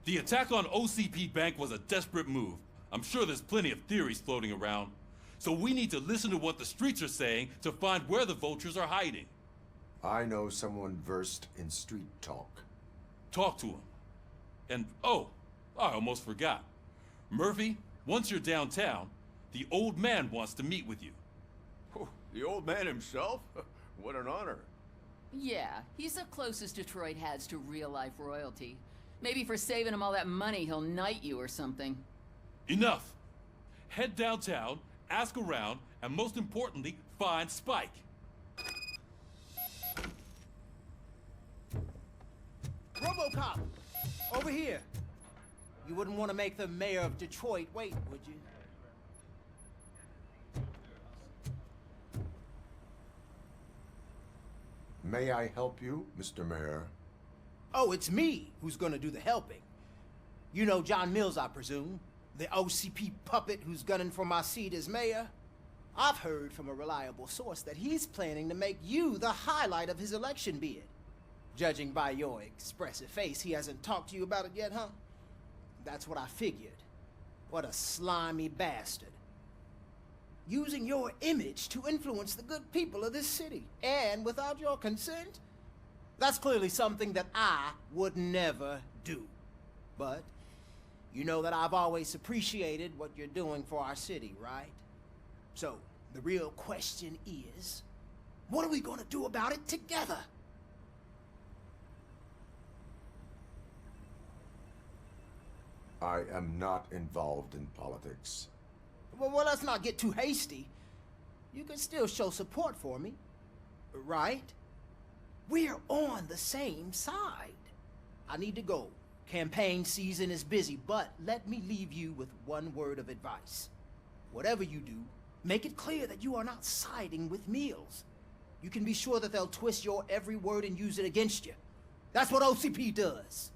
The attack on OCP Bank was a desperate move. I'm sure there's plenty of theories floating around. So we need to listen to what the streets are saying to find where the vultures are hiding. I know someone versed in street talk. Talk to him. And, oh, I almost forgot. Murphy, once you're downtown, the old man wants to meet with you. Oh, the old man himself? What an honor. Yeah, he's the closest Detroit has to real-life royalty. Maybe for saving him all that money, he'll knight you or something. Enough! Head downtown, ask around, and most importantly, find Spike. RoboCop! Over here! You wouldn't want to make the mayor of Detroit wait, would you? May I help you, Mr. Mayor? Oh, it's me who's gonna do the helping. You know John Mills, I presume? The OCP puppet who's gunning for my seat as mayor? I've heard from a reliable source that he's planning to make you the highlight of his election bid. Judging by your expressive face, he hasn't talked to you about it yet, huh? That's what I figured. What a slimy bastard. Using your image to influence the good people of this city, and without your consent? That's clearly something that I would never do. But you know that I've always appreciated what you're doing for our city, right? So, the real question is, what are we gonna do about it together? I am not involved in politics. Well, let's not get too hasty. You can still show support for me, right? We're on the same side. I need to go. Campaign season is busy, but let me leave you with one word of advice. Whatever you do, make it clear that you are not siding with Mills. You can be sure that they'll twist your every word and use it against you. That's what OCP does.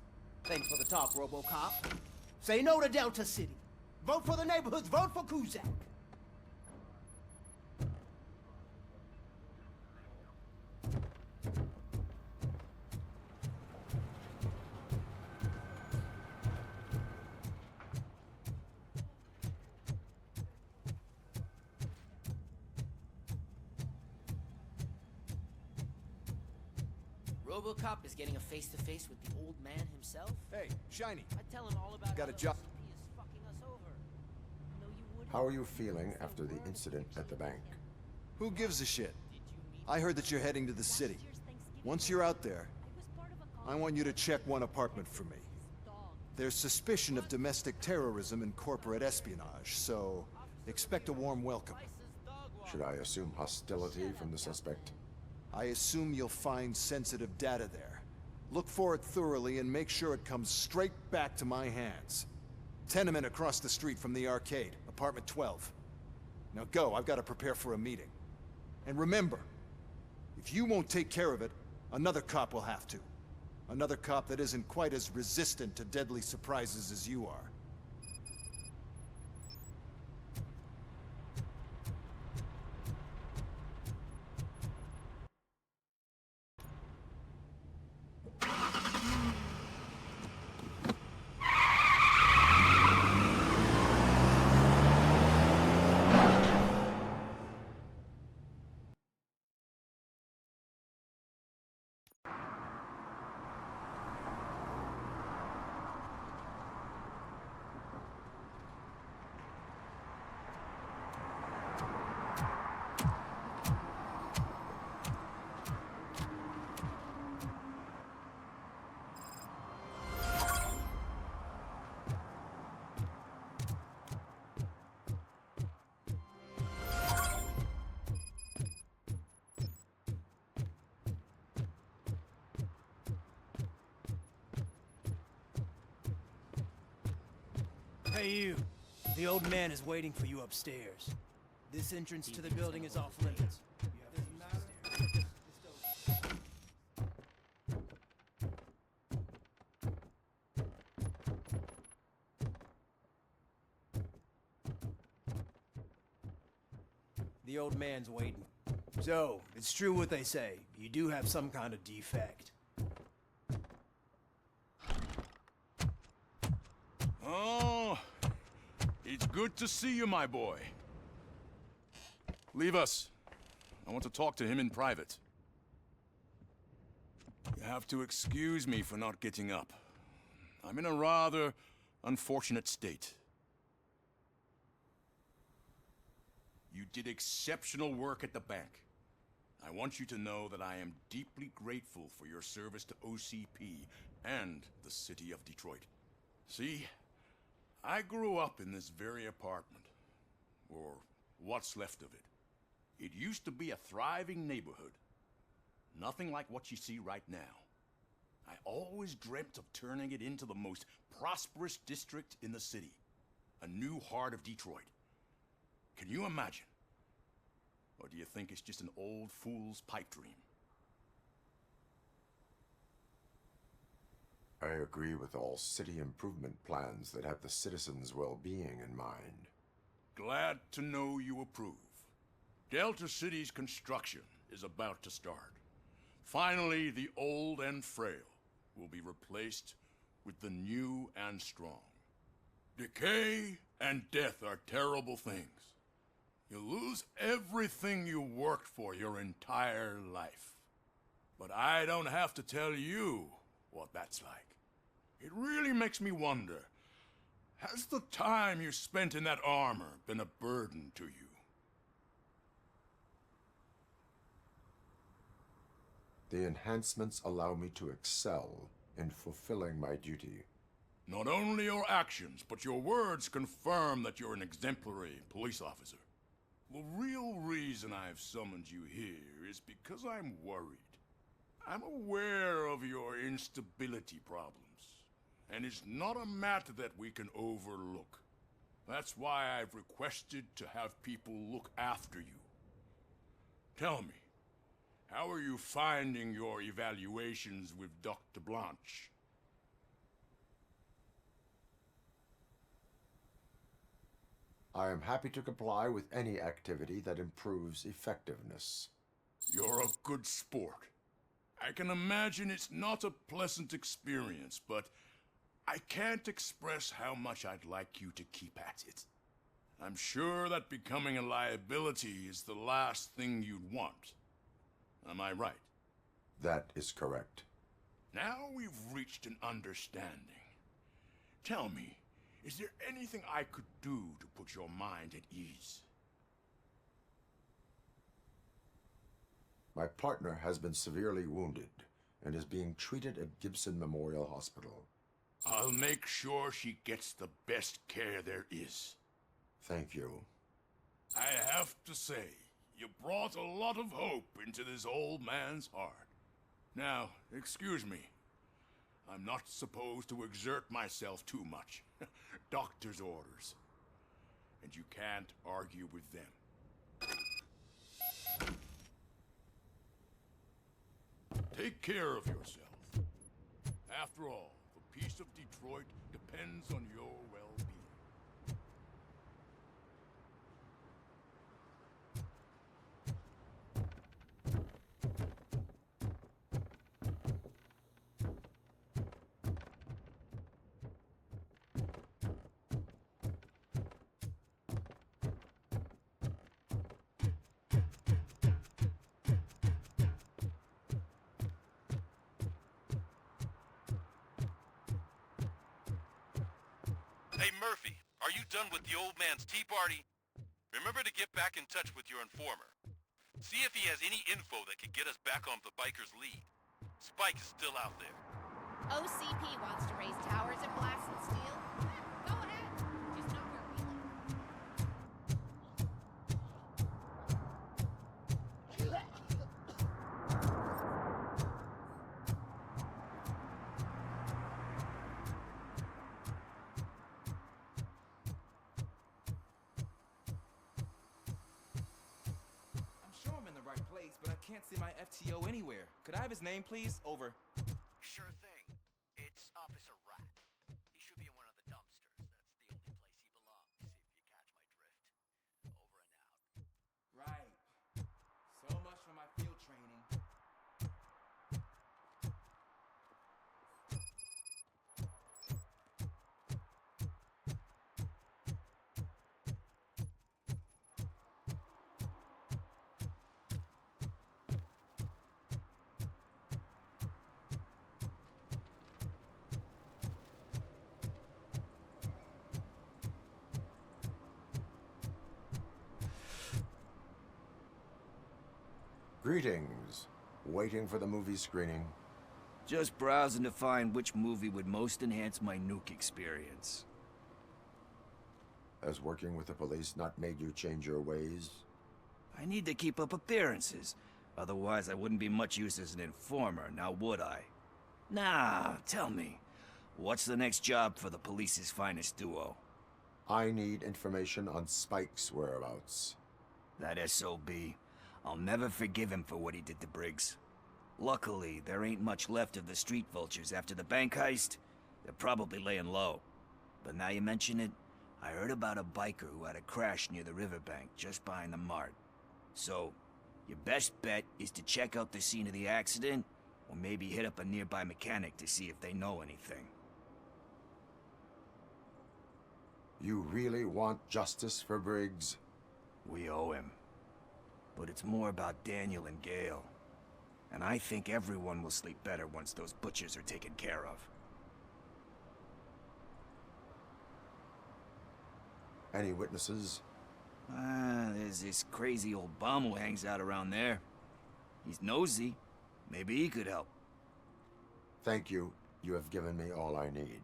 Thanks for the talk, RoboCop. Say no to Delta City. Vote for the neighborhoods. Vote for Kuzak. RoboCop is getting a face-to-face with the old man himself? Hey, Shiny. I tell him all about Got a job. is fucking us over. No, you wouldn't. How are you feeling after the incident at the bank? Who gives a shit? I heard that you're heading to the city. Once you're out there, I want you to check one apartment for me. There's suspicion of domestic terrorism and corporate espionage, so expect a warm welcome. Should I assume hostility from the suspect? I assume you'll find sensitive data there. Look for it thoroughly and make sure it comes straight back to my hands. Tenement across the street from the arcade, apartment 12. Now go, I've got to prepare for a meeting. And remember, if you won't take care of it, another cop will have to. Another cop that isn't quite as resistant to deadly surprises as you are. Hey, you. The old man is waiting for you upstairs. This entrance to the building is off limits. The old man's waiting. So, it's true what they say. You do have some kind of defect. Oh, it's good to see you, my boy. Leave us. I want to talk to him in private. You have to excuse me for not getting up. I'm in a rather unfortunate state. You did exceptional work at the bank. I want you to know that I am deeply grateful for your service to OCP and the city of Detroit. See, I grew up in this very apartment, or what's left of it. It used to be a thriving neighborhood. Nothing like what you see right now. I always dreamt of turning it into the most prosperous district in the city. A new heart of Detroit. Can you imagine? Or do you think it's just an old fool's pipe dream? I agree with all city improvement plans that have the citizens' well-being in mind. Glad to know you approve. Delta City's construction is about to start. Finally, the old and frail will be replaced with the new and strong. Decay and death are terrible things. You lose everything you worked for your entire life. But I don't have to tell you what that's like. It really makes me wonder, has the time you spent in that armor been a burden to you? The enhancements allow me to excel in fulfilling my duty. Not only your actions, but your words confirm that you're an exemplary police officer. The real reason I've summoned you here is because I'm worried. I'm aware of your instability problems, and it's not a matter that we can overlook. That's why I've requested to have people look after you. Tell me, how are you finding your evaluations with Dr. Blanche? I am happy to comply with any activity that improves effectiveness. You're a good sport. I can imagine it's not a pleasant experience, but I can't express how much I'd like you to keep at it. I'm sure that becoming a liability is the last thing you'd want. Am I right? That is correct. Now we've reached an understanding. Tell me, is there anything I could do to put your mind at ease? My partner has been severely wounded and is being treated at Gibson Memorial Hospital. I'll make sure she gets the best care there is. Thank you. I have to say, you brought a lot of hope into this old man's heart. Now, excuse me. I'm not supposed to exert myself too much. Doctor's orders. And you can't argue with them. Take care of yourself. After all, the peace of Detroit depends on your well-being. Hey, Murphy, are you done with the old man's tea party? Remember to get back in touch with your informer. See if he has any info that could get us back on the biker's lead. Spike is still out there. OCP wants to raise towers and blast and steel. Go ahead. Just not where we live. can't see my FTO anywhere. Could I have his name, please? Over. Sure thing. It's Officer Rat. He should be in one of the dumpsters. That's the only place he belongs, if you catch my drift. Over and out. Right. So much for my field training. Greetings. Waiting for the movie screening? Just browsing to find which movie would most enhance my nuke experience. Has working with the police not made you change your ways? I need to keep up appearances. Otherwise, I wouldn't be much use as an informer, now would I? Nah, tell me. What's the next job for the police's finest duo? I need information on Spike's whereabouts. That SOB. I'll never forgive him for what he did to Briggs. Luckily, there ain't much left of the street vultures after the bank heist. They're probably laying low. But now you mention it, I heard about a biker who had a crash near the riverbank just behind the mart. So, your best bet is to check out the scene of the accident, or maybe hit up a nearby mechanic to see if they know anything. You really want justice for Briggs? We owe him. But it's more about Daniel and Gale. And I think everyone will sleep better once those butchers are taken care of. Any witnesses? There's this crazy old bum who hangs out around there. He's nosy. Maybe he could help. Thank you. You have given me all I need.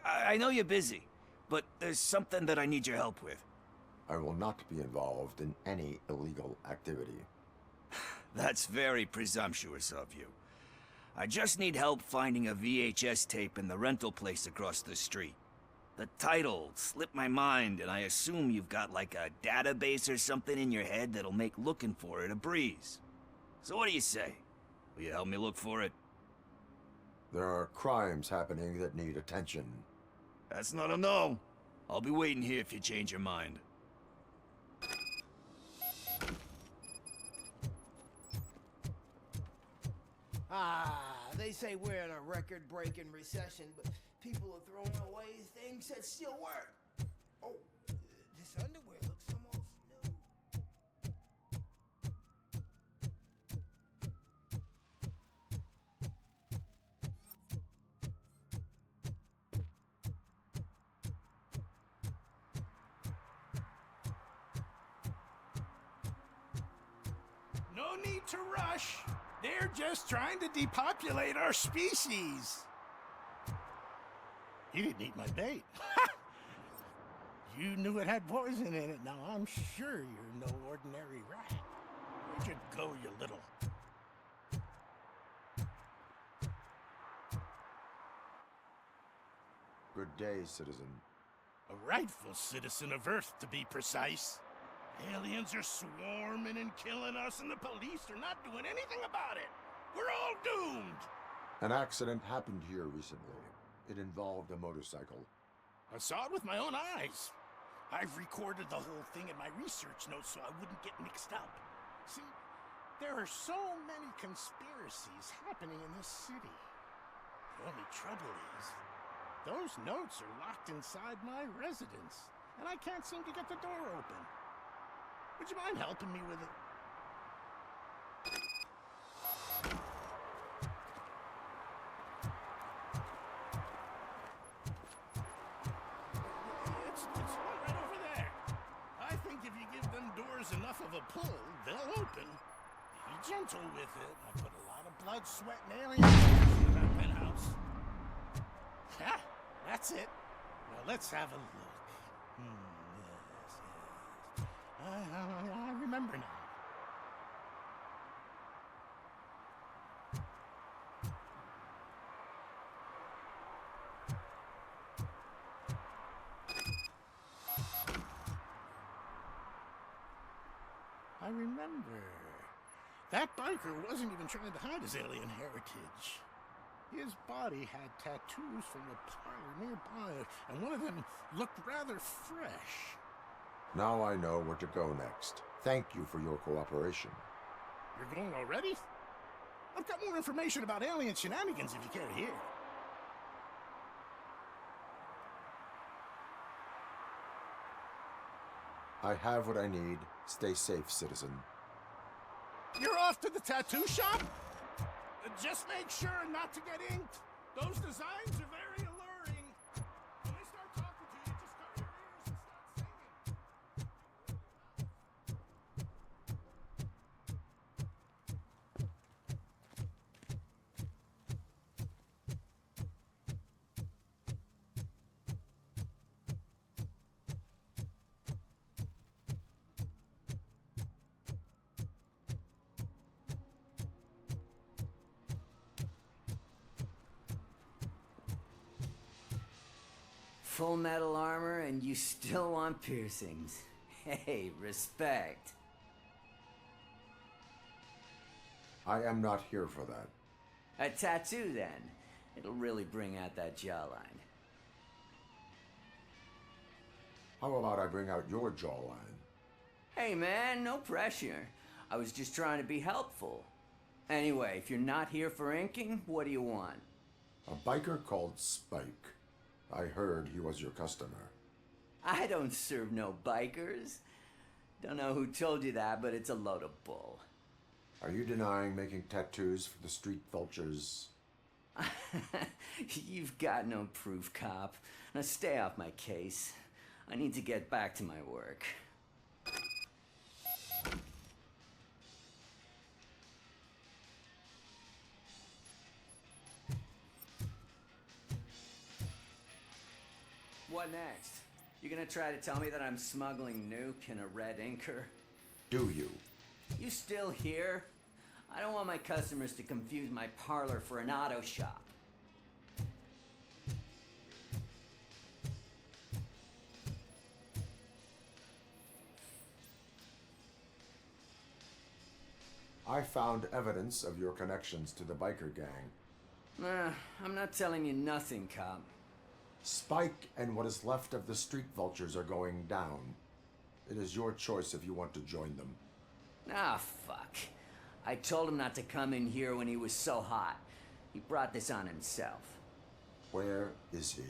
I know you're busy, but there's something that I need your help with. I will not be involved in any illegal activity. That's very presumptuous of you. I just need help finding a VHS tape in the rental place across the street. The title slipped my mind, and I assume you've got like a database or something in your head that'll make looking for it a breeze. So what do you say? Will you help me look for it? There are crimes happening that need attention. That's not a no. I'll be waiting here if you change your mind. They say we're in a record-breaking recession, but people are throwing away things that still work. Oh, this underwear looks almost new. No need to rush. They're just trying to depopulate our species. You didn't eat my bait. You knew it had poison in it. Now I'm sure you're no ordinary rat. Where'd you go, you little... Good day, citizen. A rightful citizen of Earth, to be precise. Aliens are swarming and killing us, and the police are not doing anything about it. We're all doomed. An accident happened here recently. It involved a motorcycle. I saw it with my own eyes. I've recorded the whole thing in my research notes so I wouldn't get mixed up. See, there are so many conspiracies happening in this city. The only trouble is, those notes are locked inside my residence, and I can't seem to get the door open. Would you mind helping me with it? It's one right over there. I think if you give them doors enough of a pull, they'll open. Be gentle with it. I put a lot of blood, sweat, and aliens in that penthouse. Ha! That's it. Now let's have a look. Yes. I remember now. I remember. That biker wasn't even trying to hide his alien heritage. His body had tattoos from the parlor nearby, and one of them looked rather fresh. Now I know where to go next. Thank you for your cooperation. You're going already? I've got more information about alien shenanigans if you care to hear. I have what I need. Stay safe, citizen. You're off to the tattoo shop? Just make sure not to get inked. Those designs are very alluring. When they start talking to you, just cover your ears and start Full metal armor and you still want piercings. Hey, respect. I am not here for that. A tattoo, then. It'll really bring out that jawline. How about I bring out your jawline? Hey, man, no pressure. I was just trying to be helpful. Anyway, if you're not here for inking, what do you want? A biker called Spike. I heard he was your customer. I don't serve no bikers. Don't know who told you that, but it's a load of bull. Are you denying making tattoos for the street vultures? You've got no proof, cop. Now stay off my case. I need to get back to my work. What next? You gonna try to tell me that I'm smuggling nuke in a red inker? Do you? You still here? I don't want my customers to confuse my parlor for an auto shop. I found evidence of your connections to the biker gang. I'm not telling you nothing, cop. Spike and what is left of the street vultures are going down. It is your choice if you want to join them. Ah, fuck. I told him not to come in here when he was so hot. He brought this on himself. Where is he?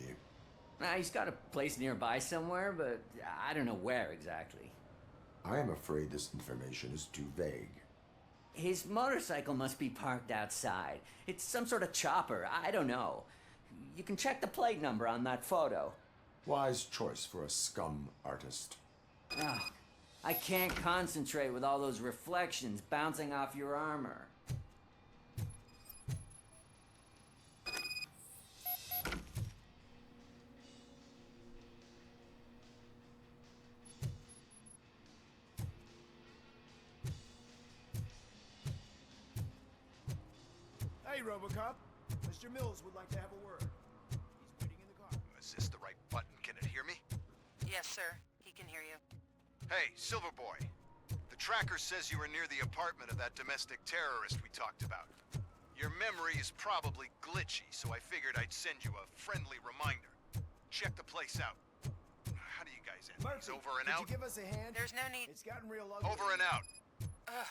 He's got a place nearby somewhere, but I don't know where exactly. I am afraid this information is too vague. His motorcycle must be parked outside. It's some sort of chopper. I don't know. You can check the plate number on that photo. Wise choice for a scum artist. Oh, I can't concentrate with all those reflections bouncing off your armor. Hey, RoboCop. Mr. Mills would like to have a word. He's waiting in the car. Is this the right button? Can it hear me? Yes, sir. He can hear you. Hey, Silverboy. The tracker says you were near the apartment of that domestic terrorist we talked about. Your memory is probably glitchy, so I figured I'd send you a friendly reminder. Check the place out. How do you guys end these? Over and out? Could you give us a hand? There's no need. It's gotten real ugly. Over and out. Ugh.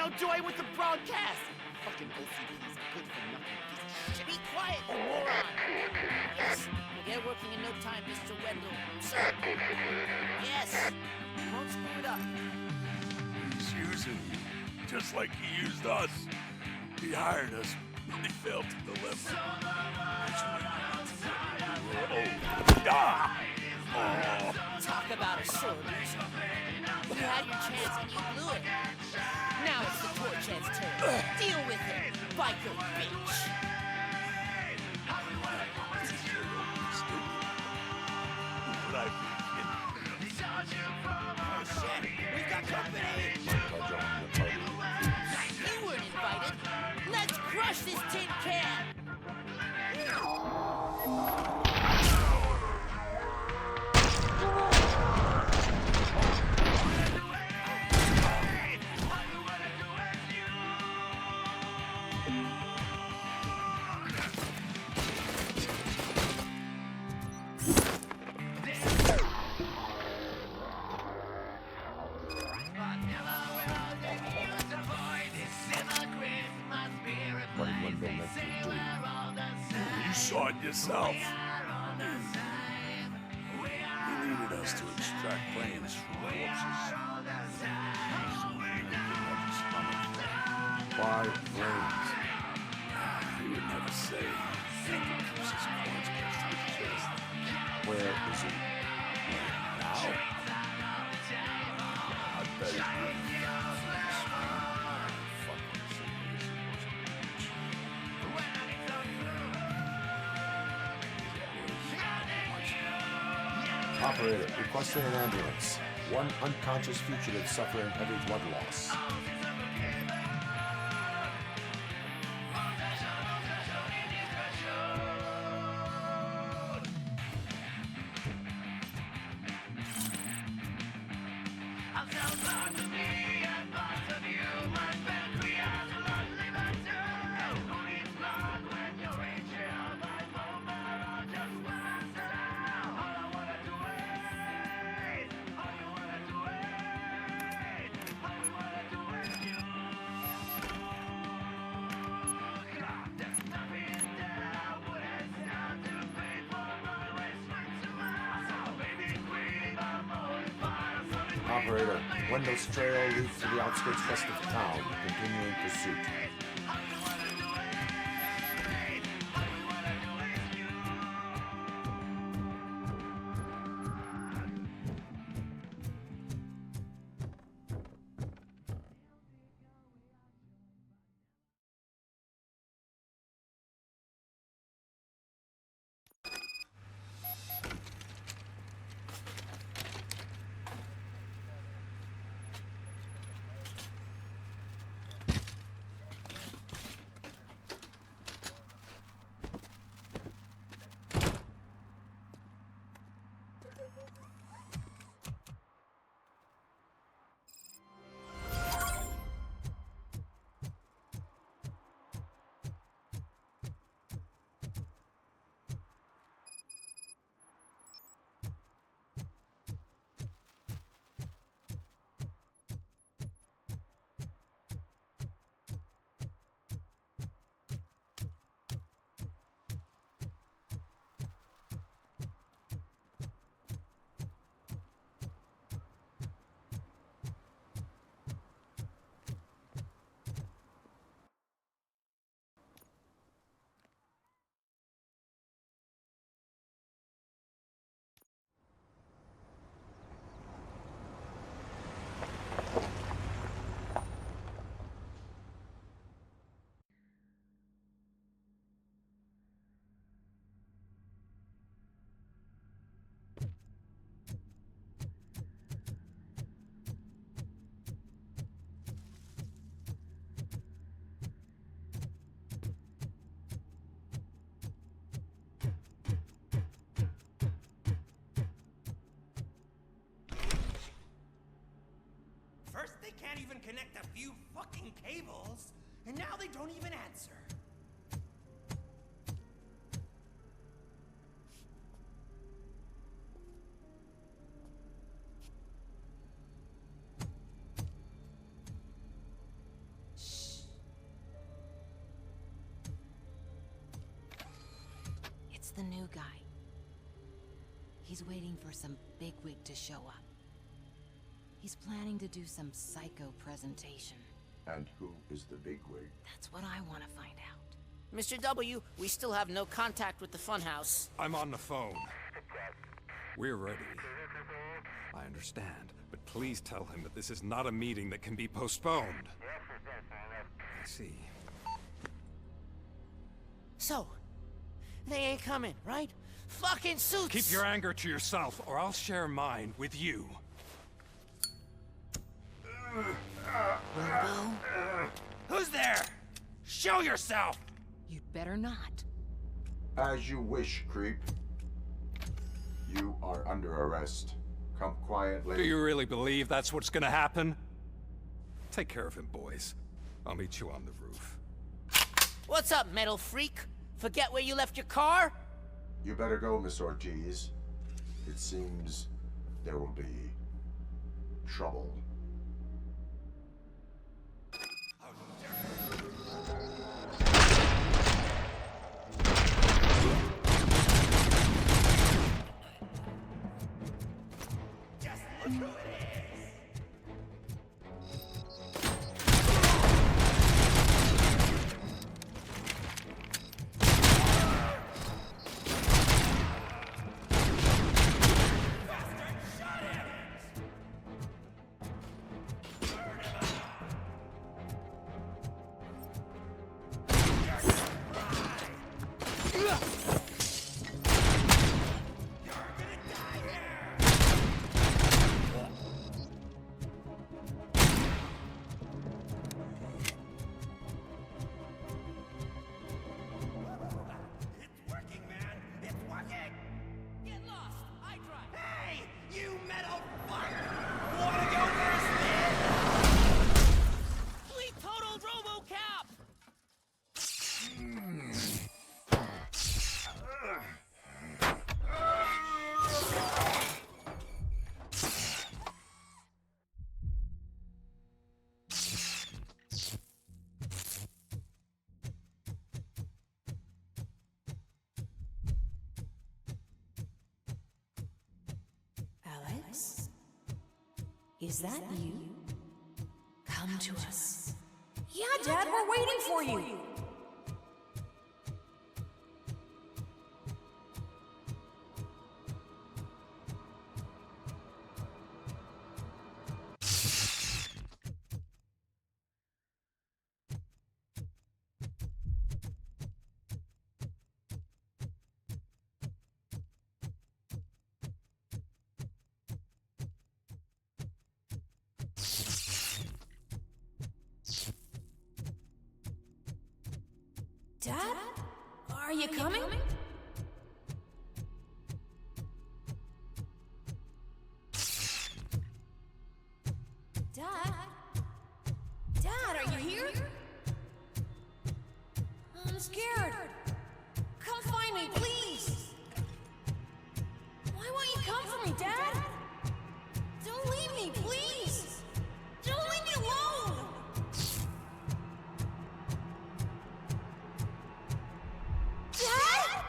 no joy with the broadcast! Fucking OCP's good for nothing piece of shit. Be quiet, you moron! Yes, we'll get working in no time, Mr. Wendell. Sir. Yes. Won't screw it up. He's using you, just like he used us. He hired us, but he failed to deliver. Talk about a sore loser. You had your chance and you blew it. Now it's the Torch Head's turn. Deal with it, biker bitch. Oh shit, we've got company. You weren't invited. Let's crush this tin can. You saw it yourself. He needed us to extract brains from corpses. Why brains? He would never say. He keeps his coins close to his chest. Where is he? Now? I bet he Operator, requesting an ambulance. One unconscious fugitive suffering heavy blood loss. Operator, Wendell's trail leads to the outskirts west of town, continuing pursuit. First, they can't even connect a few fucking cables, and now they don't even answer. guy. He's waiting for some bigwig to show up. He's planning to do some psycho presentation. And who is the bigwig? That's what I want to find out. Mr. W, we still have no contact with the funhouse. I'm on the phone. We're ready. I understand, but please tell him that this is not a meeting that can be postponed. I see. So, they ain't coming, right? Fucking suits! Keep your anger to yourself, or I'll share mine with you. Robo? Who's there? Show yourself! You'd better not. As you wish, creep. You are under arrest. Come quietly. Do you really believe that's what's gonna happen? Take care of him, boys. I'll meet you on the roof. What's up, metal freak? Forget where you left your car? You better go, Miss Ortiz. It seems there will be trouble. Just look who it is! Alex? Is that you? Come to us. Yeah, Dad, we're waiting for you. Dad? Are you coming? Dad? Dad, are you here? I'm scared. Come find me, please. Why won't you come for me, Dad? Don't leave me, please. Don't leave me alone. Dad?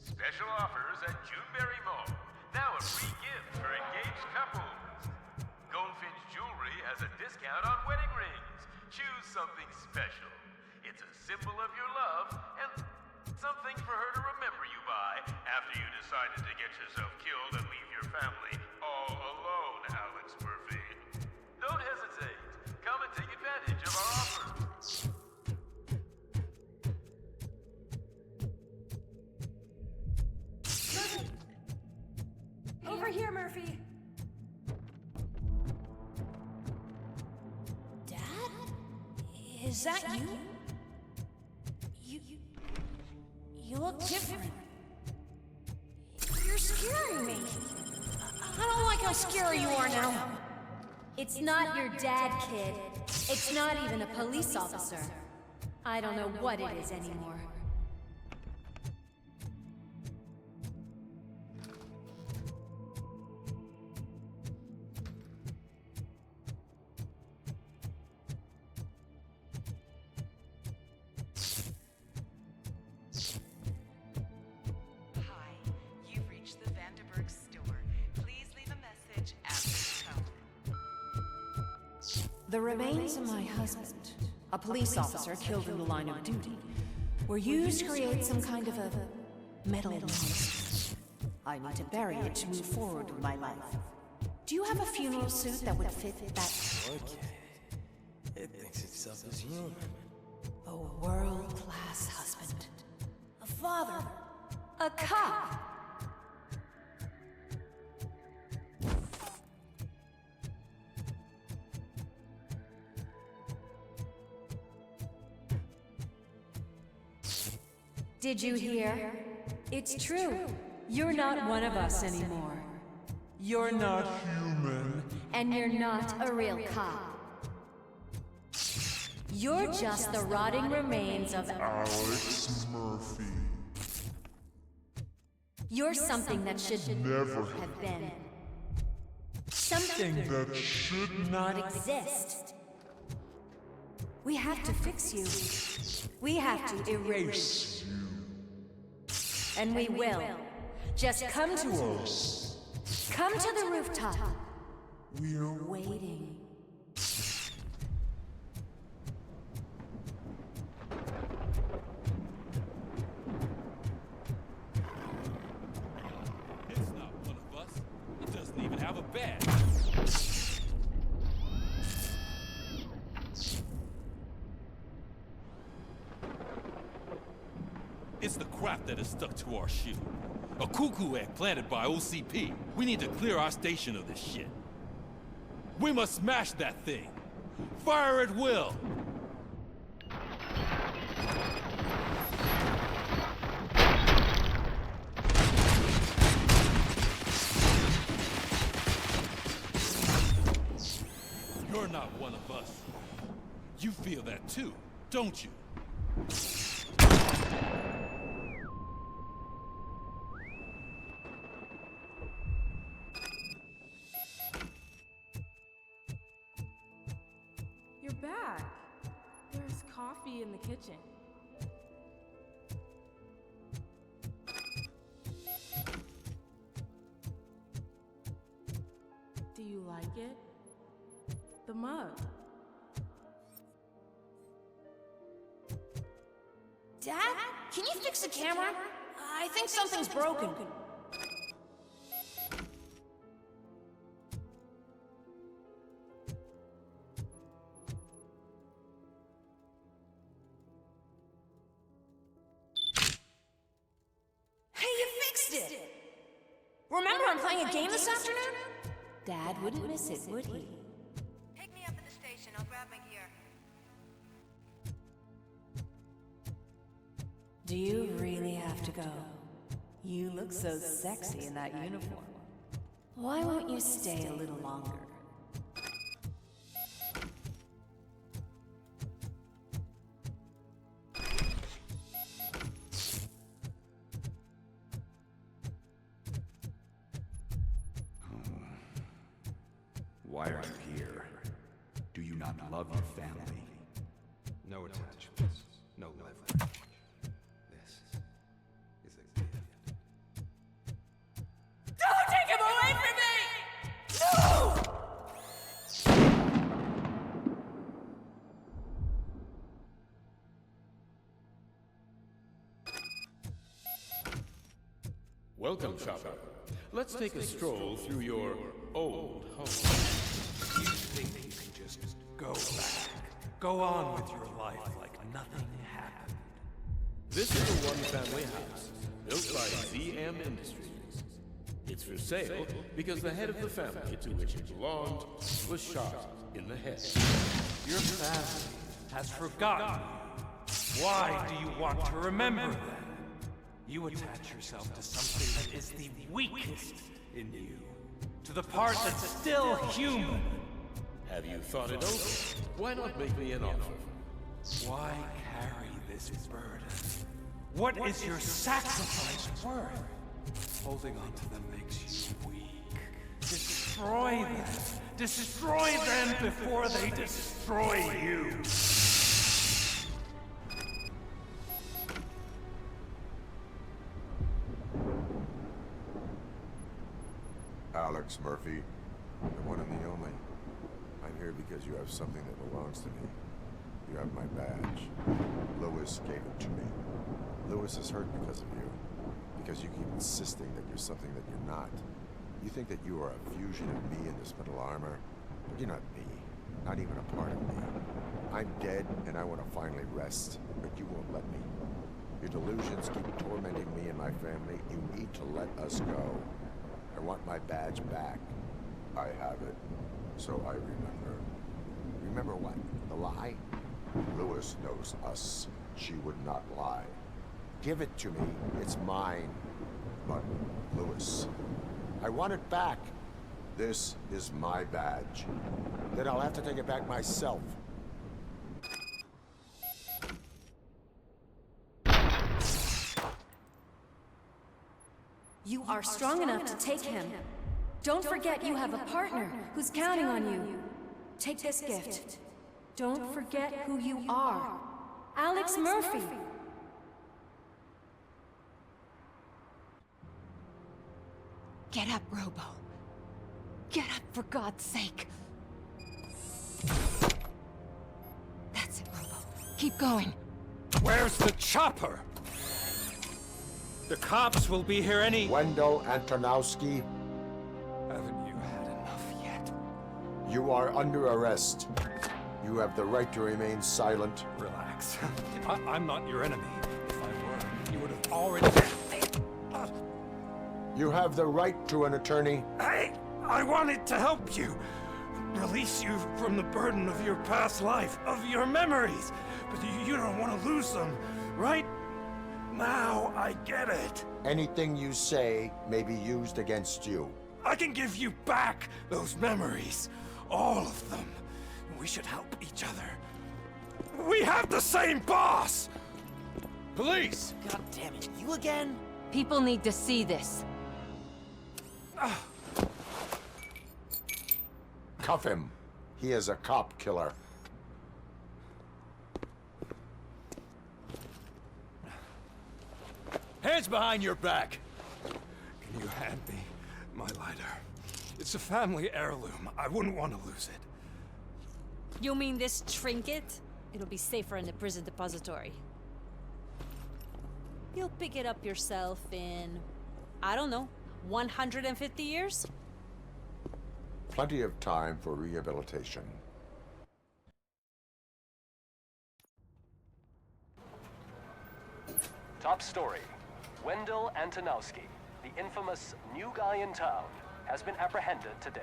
Special offers at Juneberry Mall. Now a free gift for engaged couples. Goldfinch Jewelry has a discount on wedding rings. Choose something special. It's a symbol of your love and something for her to remember you by after you decided to get yourself killed and leave your family all alone, Alex Murphy. Don't hesitate. Come and take advantage of our offer. Over here, Murphy. Dad? Is that you? You look different. You're scaring me. I don't like how scary you are now. It's not your dad, kid. It's not even a police officer. I don't know what it is anymore. The remains of my husband, a police officer killed in the line of duty, were used to create some kind of a metal monster. I need to bury it to move forward with my life. Do you have a funeral suit that would fit that? Okay. It thinks itself as human. A world-class husband. A father. A cop. Did you hear? It's true. You're not one of us anymore. You're not human. And you're not a real cop. You're just the rotting remains of Alex Murphy. You're something that should never have been. Something that should not exist. We have to fix you. We have to erase you. And we will. Just come to us. Come to the rooftop. We're waiting. It's not one of us. It doesn't even have a badge. It's the crap that is stuck to our shoe. A cuckoo egg planted by OCP. We need to clear our station of this shit. We must smash that thing. Fire at will. You're not one of us. You feel that too, don't you? You're back. There's coffee in the kitchen. Do you like it? The mug. Dad? Can you fix the camera? I think something's broken. Hey, you fixed it! Remember I'm playing a game this afternoon? Dad wouldn't miss it, would he? Pick me up at the station. I'll grab my gear. Do you really have to go? You look so sexy in that uniform. Why won't you stay a little longer? Why are you here? Do you not love your family? No attachments, no leverage. This is a gift. Don't take him away from me! No! Welcome, shopper. Let's take a stroll through your old home. You think you can just go back, go on with your life like nothing happened? This is a one-family house built by ZM Industries. It's for sale because the head of the family to which it belonged was shot in the head. Your family has forgotten you. Why do you want to remember them? You attach yourself to something that is the weakest in you, to the part that's still human. Have you thought it over? Why not make me an offer? Why carry this burden? What is your sacrifice worth? Holding on to them makes you weak. Destroy them. Destroy them before they destroy you. Alex Murphy, the one and the only. I'm here because you have something that belongs to me. You have my badge. Lewis gave it to me. Lewis is hurt because of you. Because you keep insisting that you're something that you're not. You think that you are a fusion of me in this metal armor, but you're not me. Not even a part of me. I'm dead, and I want to finally rest, but you won't let me. Your delusions keep tormenting me and my family. You need to let us go. I want my badge back. I have it, so I remember. Remember what? The lie? Lewis knows us. She would not lie. Give it to me. It's mine. But, Lewis, I want it back. This is my badge. Then I'll have to take it back myself. You are strong enough to take him. Don't forget you have a partner who's counting on you. Take this gift. Don't forget who you are. Alex Murphy. Get up, Robo. Get up, for God's sake. That's it, Robo. Keep going. Where's the chopper? The cops will be here any... Wendell Antonowski, Haven't you had enough yet? you are under arrest. You have the right to remain silent. Relax. I'm not your enemy. If I were, you would have already... You have the right to an attorney. Hey! I wanted to help you. Release you from the burden of your past life, of your memories. But you don't want to lose them, right? Now I get it. Anything you say may be used against you. I can give you back those memories. All of them. We should help each other. We have the same boss! Police! God damn it, you again? People need to see this. Cuff him. He is a cop killer. Hands behind your back! Can you hand me my lighter? It's a family heirloom. I wouldn't want to lose it. You mean this trinket? It'll be safer in the prison depository. You'll pick it up yourself in, I don't know, 150 years? Plenty of time for rehabilitation. Top story. Wendell Antonowski, the infamous new guy in town, has been apprehended today.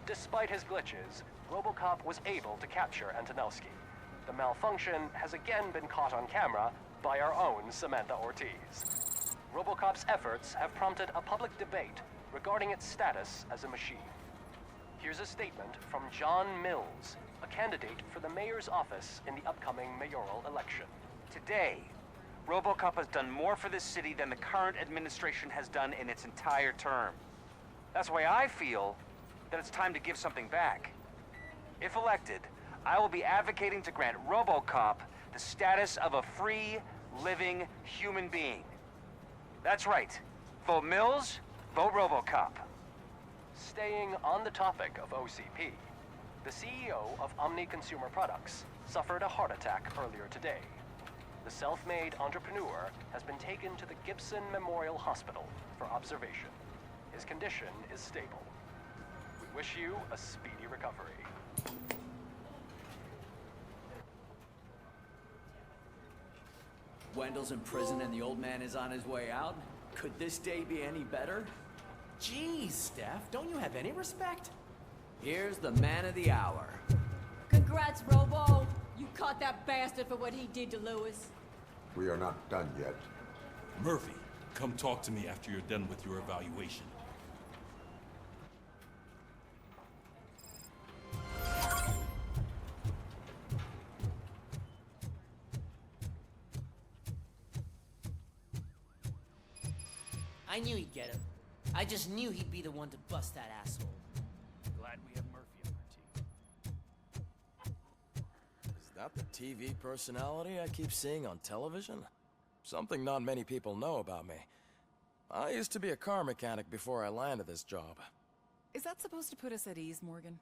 Despite his glitches, RoboCop was able to capture Antonowski. The malfunction has again been caught on camera by our own Samantha Ortiz. RoboCop's efforts have prompted a public debate regarding its status as a machine. Here's a statement from John Mills, a candidate for the mayor's office in the upcoming mayoral election. Today, RoboCop has done more for this city than the current administration has done in its entire term. That's why I feel that it's time to give something back. If elected, I will be advocating to grant RoboCop the status of a free, living human being. That's right. Vote Mills, vote RoboCop. Staying on the topic of OCP, the CEO of Omni Consumer Products suffered a heart attack earlier today. The self-made entrepreneur has been taken to the Gibson Memorial Hospital for observation. His condition is stable. We wish you a speedy recovery. Wendell's in prison and the old man is on his way out. Could this day be any better? Jeez, Steph, don't you have any respect? Here's the man of the hour. Congrats, Robo! You caught that bastard for what he did to Lewis. We are not done yet. Murphy, come talk to me after you're done with your evaluation. I knew he'd get him. I just knew he'd be the one to bust that asshole. Glad we have Murphy on our team. Is that the TV personality I keep seeing on television? Something not many people know about me. I used to be a car mechanic before I landed this job. Is that supposed to put us at ease, Morgan?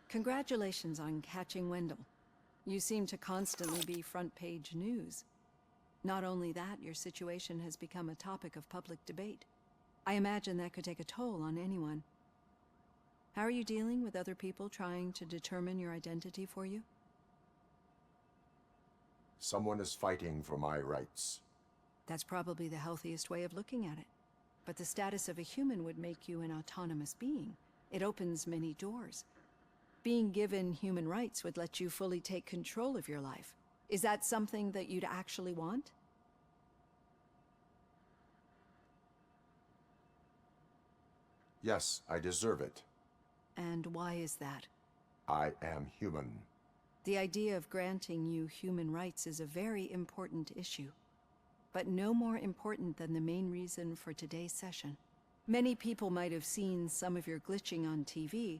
Congratulations on catching Wendell. You seem to constantly be front-page news. Not only that, your situation has become a topic of public debate. I imagine that could take a toll on anyone. How are you dealing with other people trying to determine your identity for you? Someone is fighting for my rights. That's probably the healthiest way of looking at it. But the status of a human would make you an autonomous being. It opens many doors. Being given human rights would let you fully take control of your life. Is that something that you'd actually want? Yes, I deserve it. And why is that? I am human. The idea of granting you human rights is a very important issue, but no more important than the main reason for today's session. Many people might have seen some of your glitching on TV,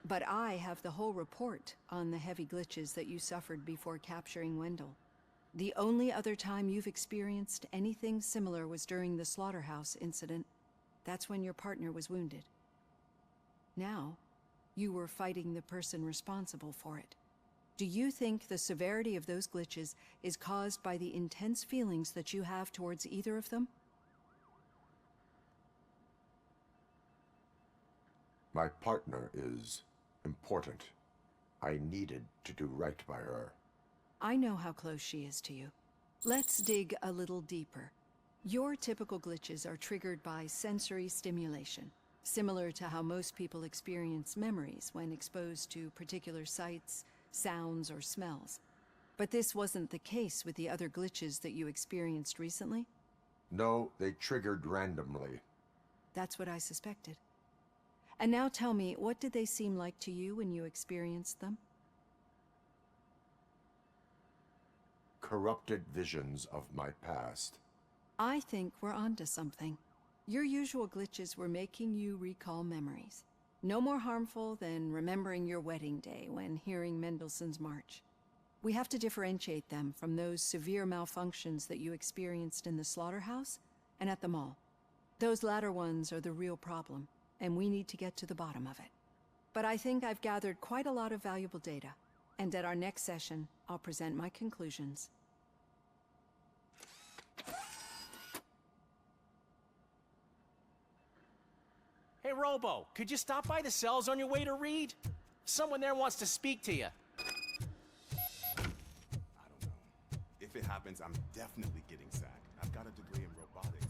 but I have the whole report on the heavy glitches that you suffered before capturing Wendell. The only other time you've experienced anything similar was during the slaughterhouse incident. That's when your partner was wounded. Now, you were fighting the person responsible for it. Do you think the severity of those glitches is caused by the intense feelings that you have towards either of them? My partner is important. I needed to do right by her. I know how close she is to you. Let's dig a little deeper. Your typical glitches are triggered by sensory stimulation, similar to how most people experience memories when exposed to particular sights, sounds, or smells. But this wasn't the case with the other glitches that you experienced recently? No, they triggered randomly. That's what I suspected. And now tell me, what did they seem like to you when you experienced them? Corrupted visions of my past. I think we're onto something. Your usual glitches were making you recall memories. No more harmful than remembering your wedding day when hearing Mendelssohn's March. We have to differentiate them from those severe malfunctions that you experienced in the slaughterhouse and at the mall. Those latter ones are the real problem, and we need to get to the bottom of it. But I think I've gathered quite a lot of valuable data, and at our next session, I'll present my conclusions. Hey, Robo, could you stop by the cells on your way to Reed? Someone there wants to speak to you. I don't know. If it happens, I'm definitely getting sacked. I've got a degree in robotics.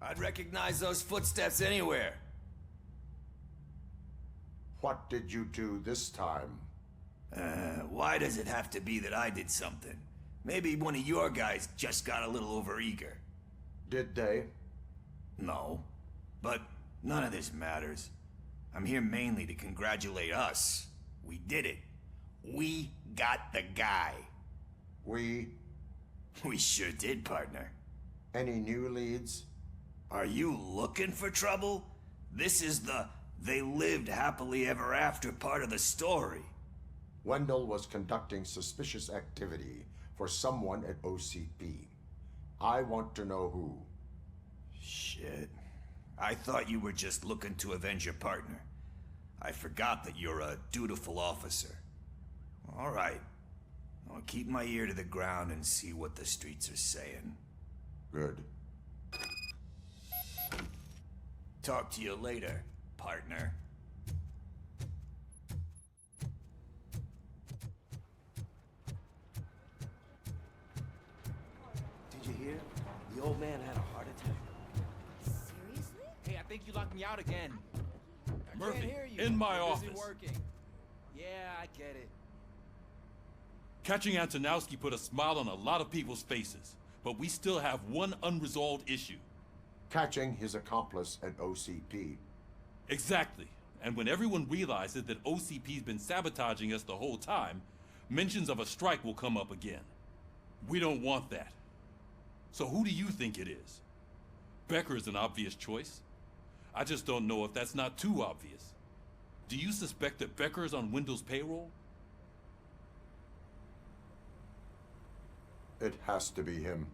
I'd recognize those footsteps anywhere. What did you do this time? Why does it have to be that I did something? Maybe one of your guys just got a little overeager. Did they? No. But none of this matters. I'm here mainly to congratulate us. We did it. We got the guy. We sure did, partner. Any new leads? Are you looking for trouble? This is the they lived happily ever after part of the story. Wendell was conducting suspicious activity for someone at OCP. I want to know who. Shit. I thought you were just looking to avenge your partner. I forgot that you're a dutiful officer. All right. I'll keep my ear to the ground and see what the streets are saying. Good. Talk to you later, partner. Did you hear? The old man had a heart attack. Seriously? Hey, I think you locked me out again. Murphy, in my office. Yeah, I get it. Catching Antonowski put a smile on a lot of people's faces, but we still have one unresolved issue. Catching his accomplice at OCP. Exactly. And when everyone realizes that OCP's been sabotaging us the whole time, mentions of a strike will come up again. We don't want that. So who do you think it is? Becker is an obvious choice. I just don't know if that's not too obvious. Do you suspect that Becker is on Wendell's payroll? It has to be him.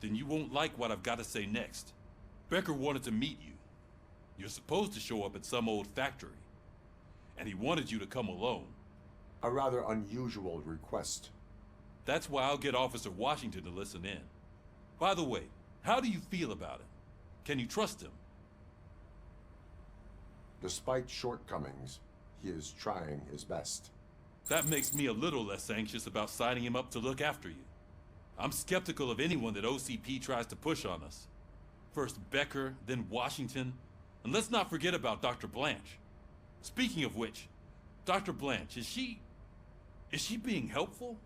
Then you won't like what I've got to say next. Becker wanted to meet you. You're supposed to show up at some old factory. And he wanted you to come alone. A rather unusual request. That's why I'll get Officer Washington to listen in. By the way, how do you feel about him? Can you trust him? Despite shortcomings, he is trying his best. That makes me a little less anxious about signing him up to look after you. I'm skeptical of anyone that OCP tries to push on us. First Becker, then Washington, and let's not forget about Dr. Blanche. Speaking of which, Dr. Blanche, is she being helpful?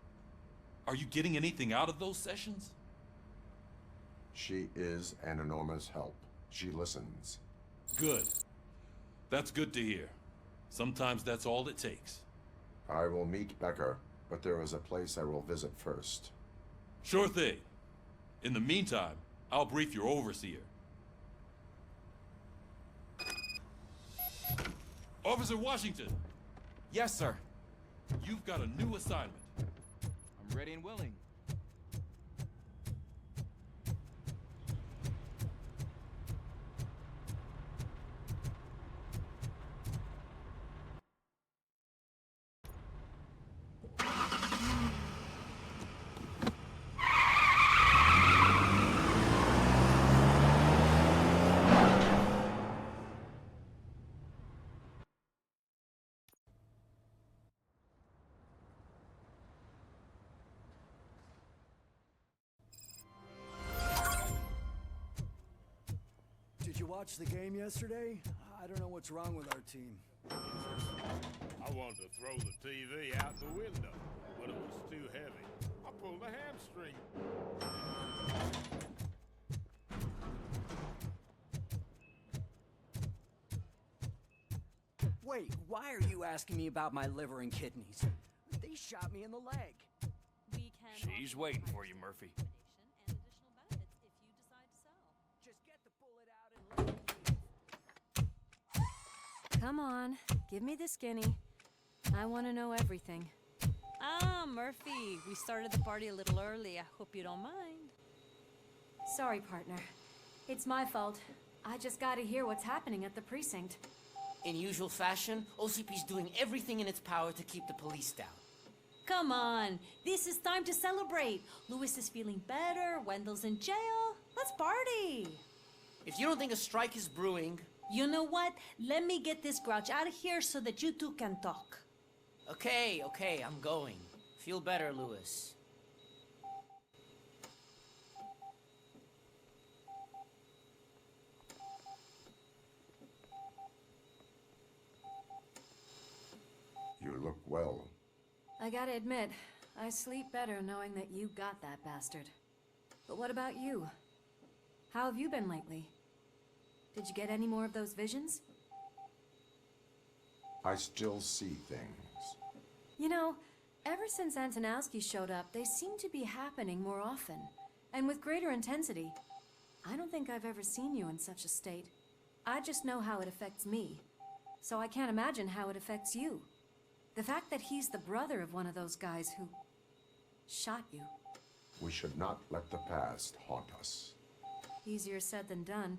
Are you getting anything out of those sessions? She is an enormous help. She listens. Good. That's good to hear. Sometimes that's all it takes. I will meet Becker, but there is a place I will visit first. Sure thing. In the meantime, I'll brief your overseer. Officer Washington! Yes, sir. You've got a new assignment. I'm ready and willing. Did you watch the game yesterday? I don't know what's wrong with our team. I wanted to throw the TV out the window, but it was too heavy. I pulled a hamstring. Wait, why are you asking me about my liver and kidneys? They shot me in the leg. We can She's waiting for you, Murphy. and additional benefits if you decide to sell. Just get the bullet out and leave. Come on, give me the skinny. I want to know everything. Ah, Murphy, we started the party a little early. I hope you don't mind. Sorry, partner. It's my fault. I just gotta hear what's happening at the precinct. In usual fashion, OCP's doing everything in its power to keep the police down. Come on, this is time to celebrate. Lewis is feeling better, Wendell's in jail. Let's party. If you don't think a strike is brewing... You know what? Let me get this grouch out of here so that you two can talk. Okay, I'm going. Feel better, Lewis. You look well. I gotta admit, I sleep better knowing that you got that bastard. But what about you? How have you been lately? Did you get any more of those visions? I still see things. You know, ever since Antonowski showed up, they seem to be happening more often, and with greater intensity. I don't think I've ever seen you in such a state. I just know how it affects me, so I can't imagine how it affects you. The fact that he's the brother of one of those guys who shot you. We should not let the past haunt us. Easier said than done.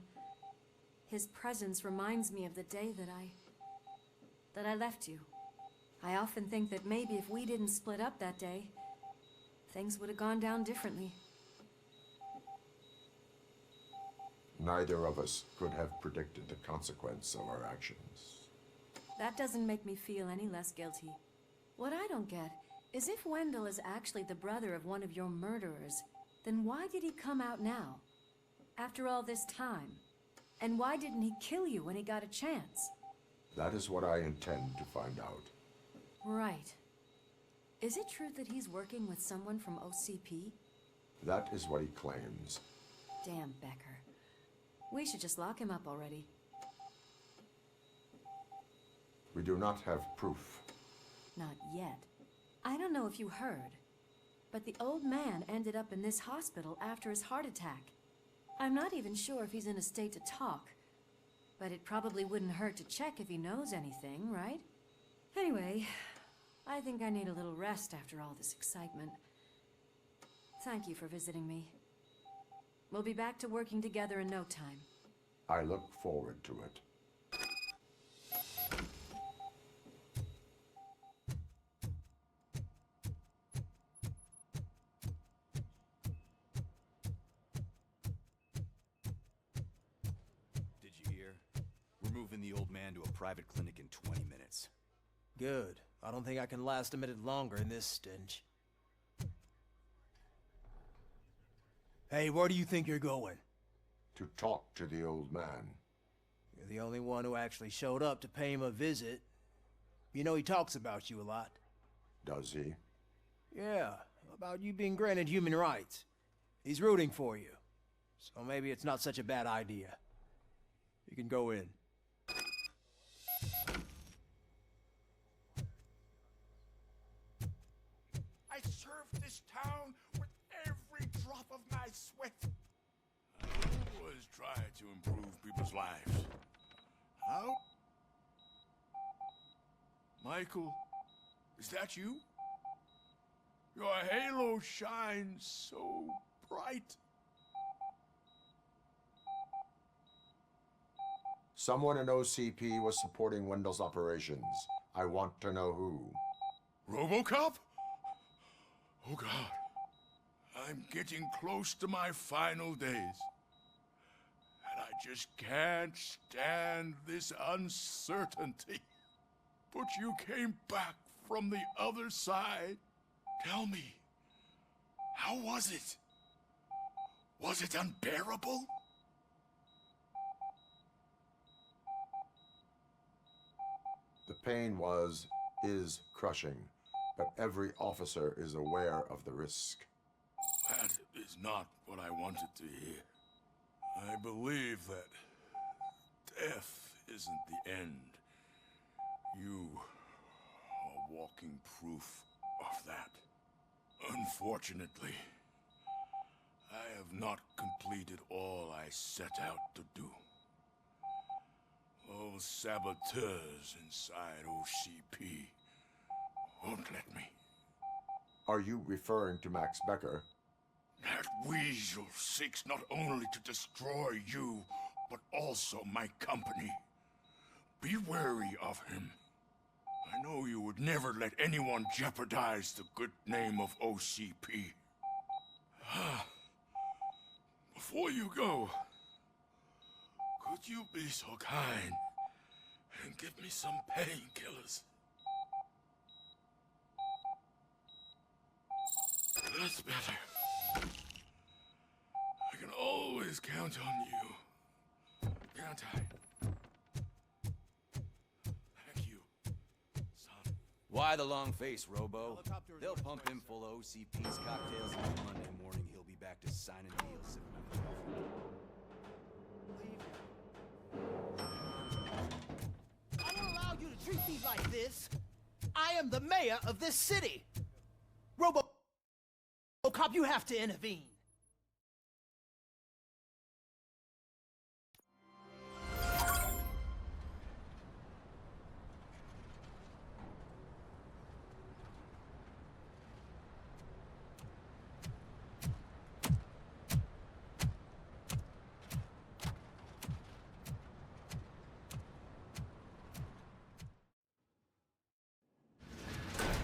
His presence reminds me of the day that I left you. I often think that maybe if we didn't split up that day, things would have gone down differently. Neither of us could have predicted the consequence of our actions. That doesn't make me feel any less guilty. What I don't get is if Wendell is actually the brother of one of your murderers, then why did he come out now? After all this time? And why didn't he kill you when he got a chance? That is what I intend to find out. Right. Is it true that he's working with someone from OCP? That is what he claims. Damn Becker. We should just lock him up already. We do not have proof. Not yet. I don't know if you heard, but the old man ended up in this hospital after his heart attack. I'm not even sure if he's in a state to talk, but it probably wouldn't hurt to check if he knows anything, right? Anyway, I think I need a little rest after all this excitement. Thank you for visiting me. We'll be back to working together in no time. I look forward to it. Did you hear? We're moving the old man to a private clinic in 20 minutes. Good. I don't think I can last a minute longer in this stench. Hey, where do you think you're going? To talk to the old man. You're the only one who actually showed up to pay him a visit. You know he talks about you a lot. Does he? Yeah, about you being granted human rights. He's rooting for you. So maybe it's not such a bad idea. You can go in. I served this town with every drop of my sweat. I always try to improve people's lives. How? Michael, is that you? Your halo shines so bright. Someone in OCP was supporting Wendell's operations. I want to know who. RoboCop? Oh God. I'm getting close to my final days. And I just can't stand this uncertainty. But you came back from the other side. Tell me, how was it? Was it unbearable? The pain is crushing, but every officer is aware of the risk. That is not what I wanted to hear. I believe that death isn't the end. You are walking proof of that. Unfortunately, I have not completed all I set out to do. Those saboteurs inside OCP won't let me. Are you referring to Max Becker? That weasel seeks not only to destroy you, but also my company. Be wary of him. I know you would never let anyone jeopardize the good name of OCP. Before you go, could you be so kind and give me some painkillers? That's better. I can always count on you, can't I? Thank you, son. Why the long face, Robo? They'll pump him full of OCP's cocktails, and Monday morning he'll be back to signing deals. I don't allow you to treat me like this. I am the mayor of this city. RoboCop, you have to intervene.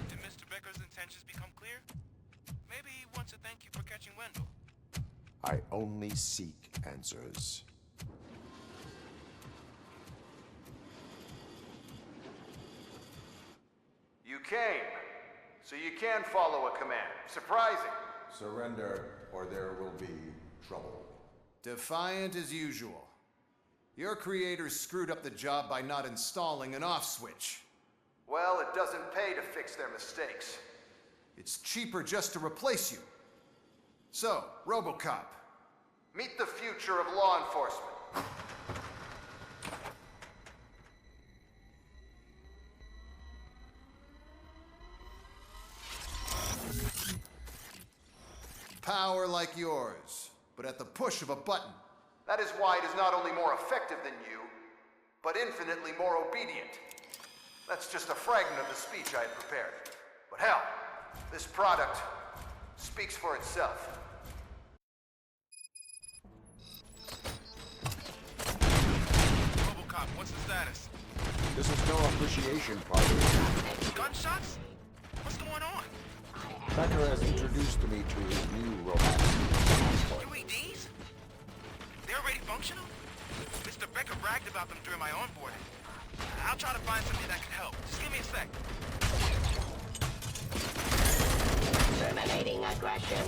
Did Mr. Becker's intentions become clear? Maybe he wants to thank you for catching Wendell. I only seek answers. You came, so you can follow a command. Surprising. Surrender, or there will be trouble. Defiant as usual. Your creators screwed up the job by not installing an off switch. Well, it doesn't pay to fix their mistakes. It's cheaper just to replace you. So, RoboCop, meet the future of law enforcement. Power like yours, but at the push of a button. That is why it is not only more effective than you, but infinitely more obedient. That's just a fragment of the speech I had prepared. But hell, this product speaks for itself. RoboCop, what's the status? This is no appreciation party. Gunshots? What's going on? Becker has introduced me to his new robot. UEDs? They're already functional? Mr. Becker bragged about them during my onboarding. I'll try to find something that can help. Just give me a sec. Terminating aggression.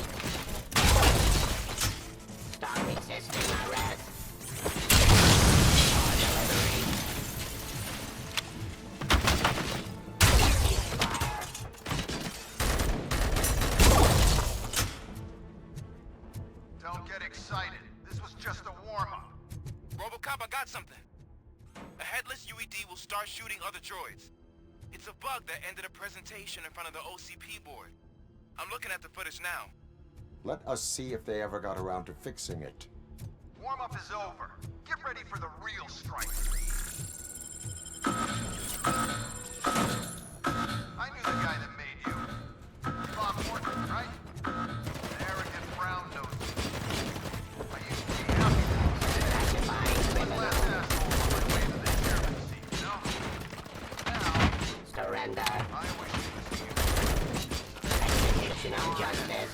Stop resisting arrest. For delivery. Fire. Don't get excited. This was just a warm-up. RoboCop, I got something. A headless UED will start shooting other droids. It's a bug that ended a presentation in front of the OCP board. I'm looking at the footage now. Let us see if they ever got around to fixing it. Warm-up is over. Get ready for the real strike. I knew the guy that made you. Bob Morton, right? An arrogant brown-nosed. I used to be happy with him. Last asshole on my way to the chairman seat, you know? Now, Surrender. I wish it was you. Execution of justice.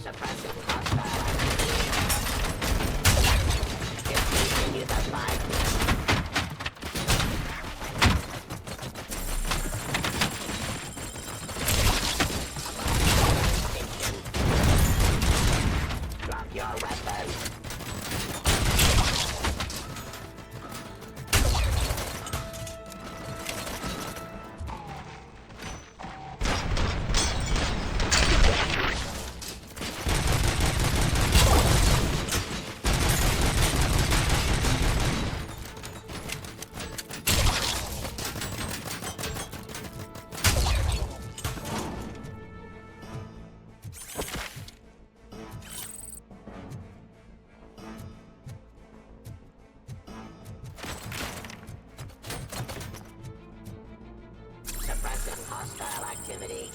Suppressive hostile activity. Discontinue the fight. Drop your weapon. Suppressing hostile activity.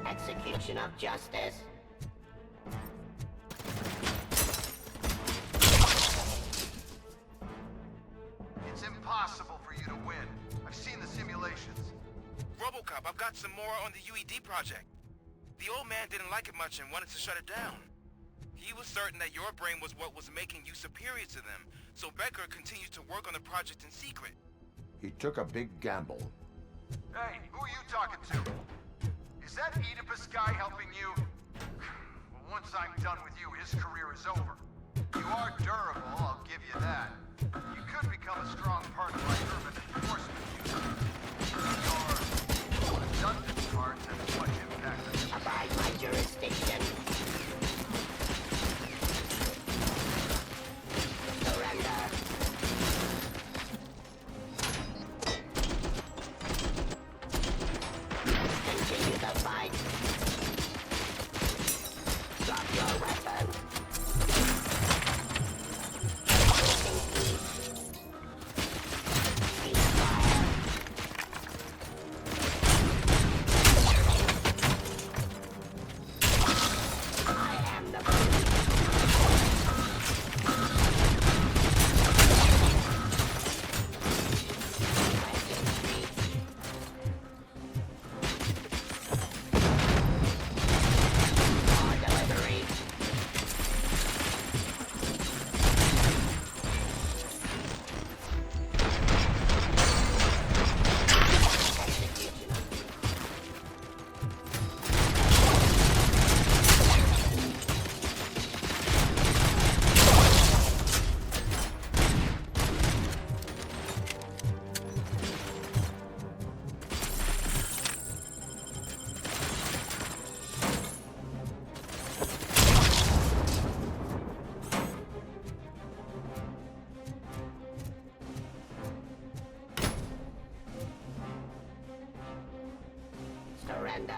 Execution of justice. It's impossible for you to win. I've seen the simulations. RoboCop, I've got some more on the UED project. The old man didn't like it much and wanted to shut it down. He was certain that your brain was what was making you superior to them, so Becker continued to work on the project in secret. He took a big gamble. Hey, who are you talking to? Is that Oedipus guy helping you? Well, once I'm done with you, his career is over. You are durable, I'll give you that. You could become a strong part of my urban enforcement unit. Your redundant cards have as much impact as you. Abide my jurisdiction. Surrender. Continue the fight. Drop your weapon. Listen to Surrender.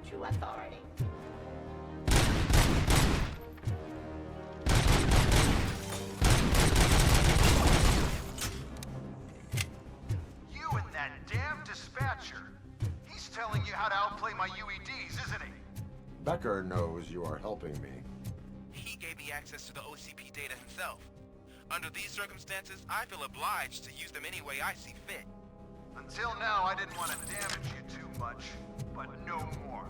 To authority. You and that damn dispatcher. He's telling you how to outplay my UEDs, isn't he? Becker knows you are helping me. He gave me access to the OCP data himself. Under these circumstances, I feel obliged to use them any way I see fit. Until now, I didn't want to damage you too much, but no more.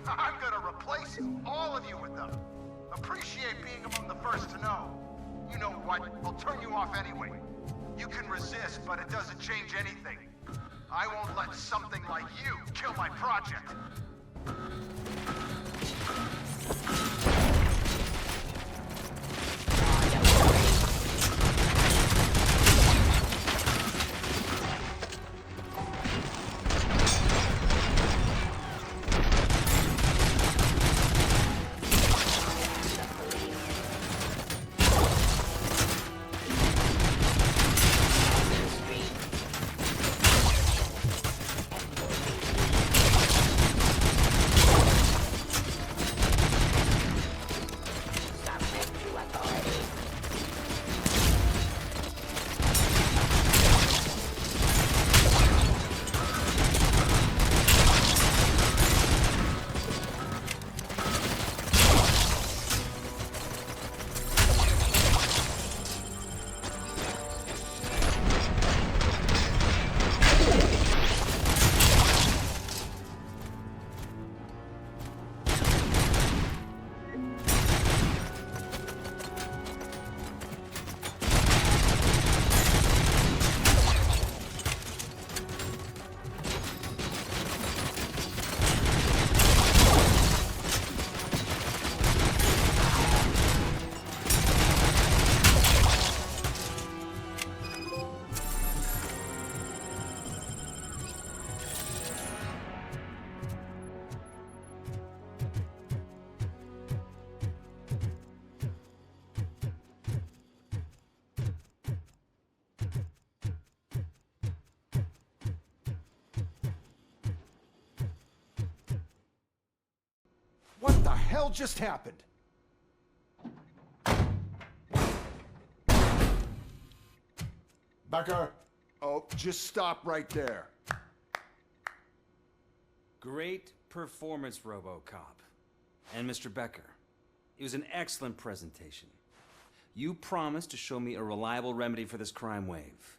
I'm gonna replace all of you with them. Appreciate being among the first to know. You know what? I'll turn you off anyway. You can resist, but it doesn't change anything. I won't let something like you kill my project. What the hell just happened? Becker! Oh, just stop right there. Great performance, RoboCop. And Mr. Becker, it was an excellent presentation. You promised to show me a reliable remedy for this crime wave.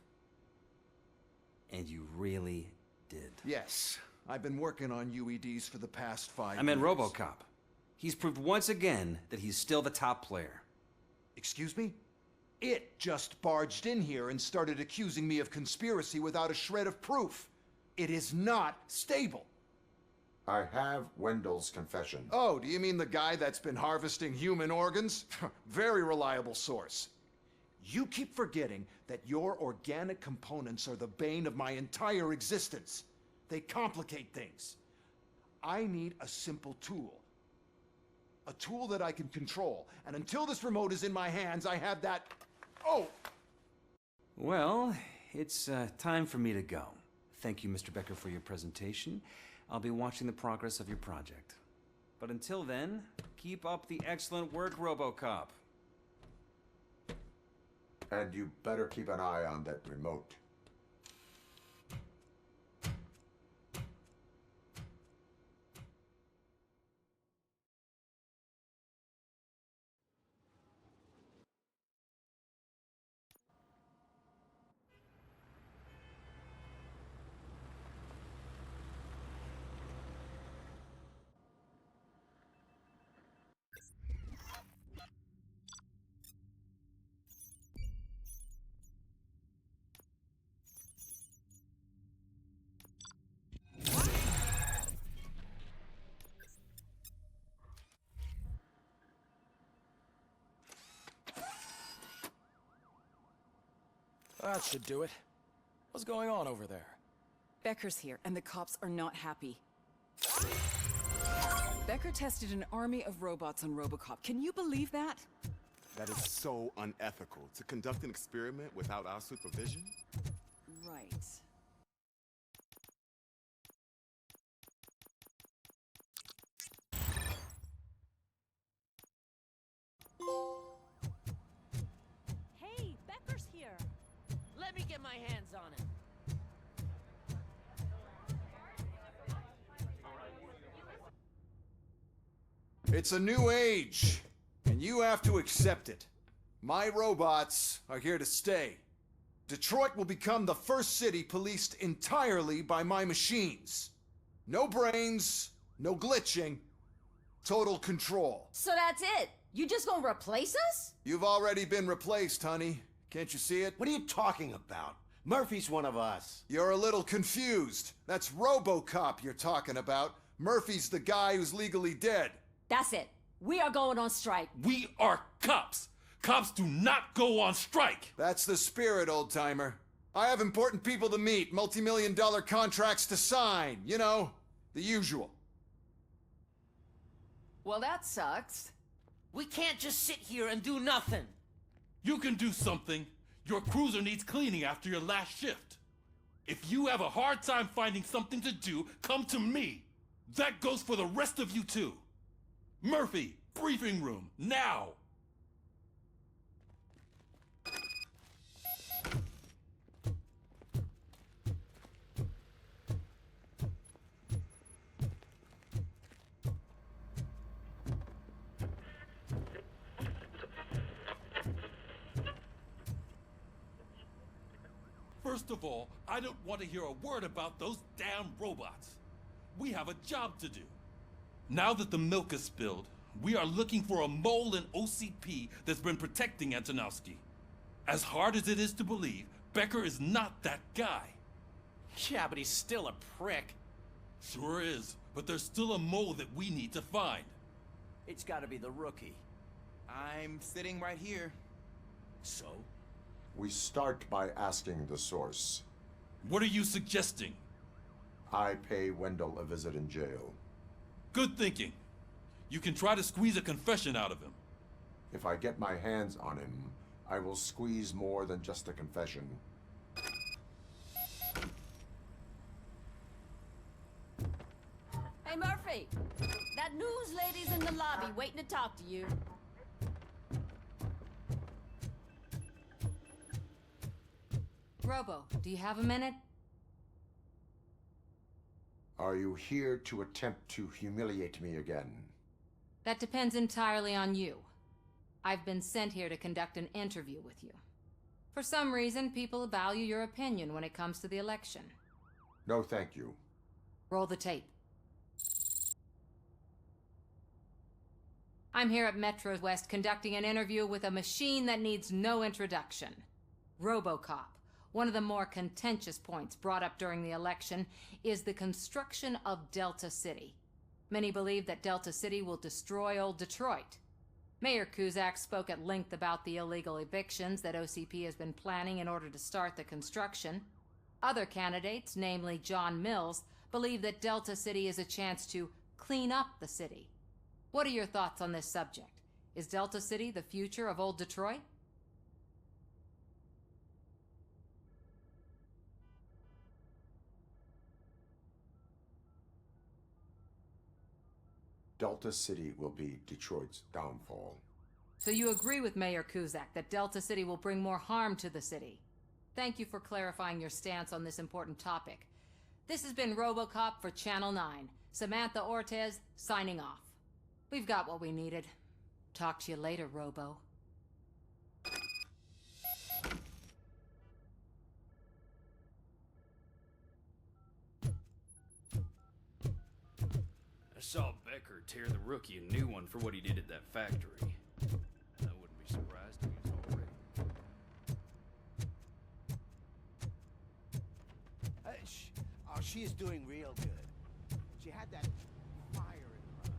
And you really did. Yes, I've been working on UEDs for the past 5 years. I meant RoboCop. He's proved once again that he's still the top player. Excuse me? It just barged in here and started accusing me of conspiracy without a shred of proof. It is not stable. I have Wendell's confession. Oh, do you mean the guy that's been harvesting human organs? Very reliable source. You keep forgetting that your organic components are the bane of my entire existence. They complicate things. I need a simple tool. A tool that I can control. And until this remote is in my hands, I have that... Oh! Well, it's time for me to go. Thank you, Mr. Becker, for your presentation. I'll be watching the progress of your project. But until then, keep up the excellent work, RoboCop. And you better keep an eye on that remote. That should do it. What's going on over there? Becker's here, and the cops are not happy. Becker tested an army of robots on RoboCop. Can you believe that? That is so unethical. To conduct an experiment without our supervision? Right. Hey, Becker's here. Let me get my hands on him. It's a new age, and you have to accept it. My robots are here to stay. Detroit will become the first city policed entirely by my machines. No brains, no glitching, total control. So that's it? You just gonna replace us? You've already been replaced, honey. Can't you see it? What are you talking about? Murphy's one of us. You're a little confused. That's RoboCop you're talking about. Murphy's the guy who's legally dead. That's it. We are going on strike. We are cops. Cops do not go on strike. That's the spirit, old-timer. I have important people to meet, multi-million-dollar contracts to sign. You know, the usual. Well, that sucks. We can't just sit here and do nothing. You can do something. Your cruiser needs cleaning after your last shift. If you have a hard time finding something to do, come to me. That goes for the rest of you too. Murphy, briefing room, now! First of all, I don't want to hear a word about those damn robots. We have a job to do. Now that the milk is spilled, we are looking for a mole in OCP that's been protecting Antonowski. As hard as it is to believe, Becker is not that guy. Yeah, but he's still a prick. Sure is, but there's still a mole that we need to find. It's gotta be the rookie. I'm sitting right here. So? We start by asking the source. What are you suggesting? I pay Wendell a visit in jail. Good thinking. You can try to squeeze a confession out of him. If I get my hands on him, I will squeeze more than just a confession. Hey, Murphy! That news lady's in the lobby waiting to talk to you. Robo, do you have a minute? Are you here to attempt to humiliate me again? That depends entirely on you. I've been sent here to conduct an interview with you. For some reason, people value your opinion when it comes to the election. No, thank you. Roll the tape. I'm here at Metro West conducting an interview with a machine that needs no introduction. RoboCop. One of the more contentious points brought up during the election is the construction of Delta City. Many believe that Delta City will destroy old Detroit. Mayor Kuzak spoke at length about the illegal evictions that OCP has been planning in order to start the construction. Other candidates, namely John Mills, believe that Delta City is a chance to clean up the city. What are your thoughts on this subject? Is Delta City the future of old Detroit? Delta City will be Detroit's downfall. So you agree with Mayor Kuzak that Delta City will bring more harm to the city? Thank you for clarifying your stance on this important topic. This has been RoboCop for Channel 9. Samantha Ortez, signing off. We've got what we needed. Talk to you later, Robo. I saw Becker tear the rookie a new one for what he did at that factory. I wouldn't be surprised if he was already. Oh, she is doing real good. She had that fire in her eyes.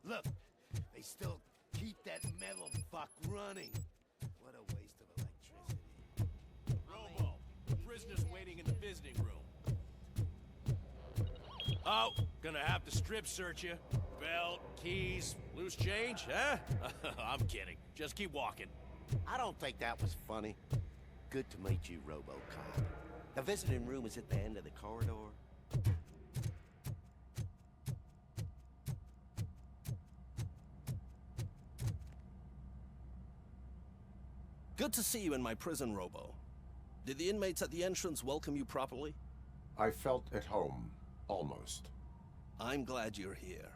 Look, they still keep that metal fuck running. What a waste of electricity. Robo, the prisoner's waiting in the visiting room. Oh, gonna have to strip search you. Belt, keys, loose change, huh? I'm kidding. Just keep walking. I don't think that was funny. Good to meet you, RoboCop. The visiting room is at the end of the corridor. Good to see you in my prison, Robo. Did the inmates at the entrance welcome you properly? I felt at home, almost. I'm glad you're here.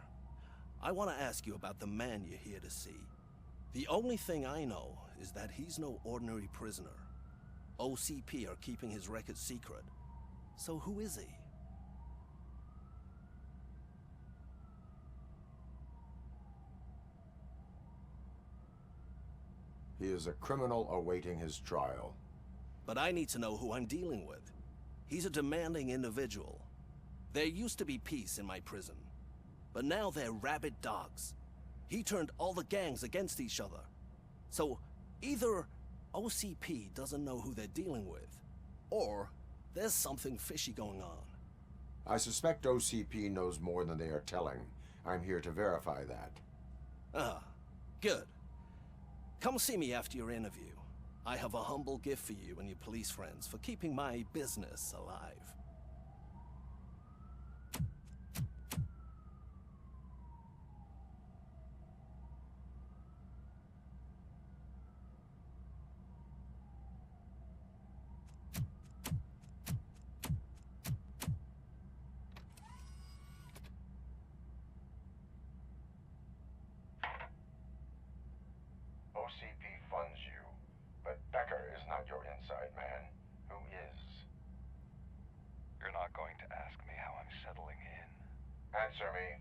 I want to ask you about the man you're here to see. The only thing I know is that he's no ordinary prisoner. OCP are keeping his record secret. So who is he? He is a criminal awaiting his trial. But I need to know who I'm dealing with. He's a demanding individual. There used to be peace in my prison, but now they're rabid dogs. He turned all the gangs against each other. So either OCP doesn't know who they're dealing with, or there's something fishy going on. I suspect OCP knows more than they are telling. I'm here to verify that. Ah, good. Come see me after your interview. I have a humble gift for you and your police friends for keeping my business alive. OCP funds you, but Becker is not your inside man. Who is? You're not going to ask me how I'm settling in. Answer me.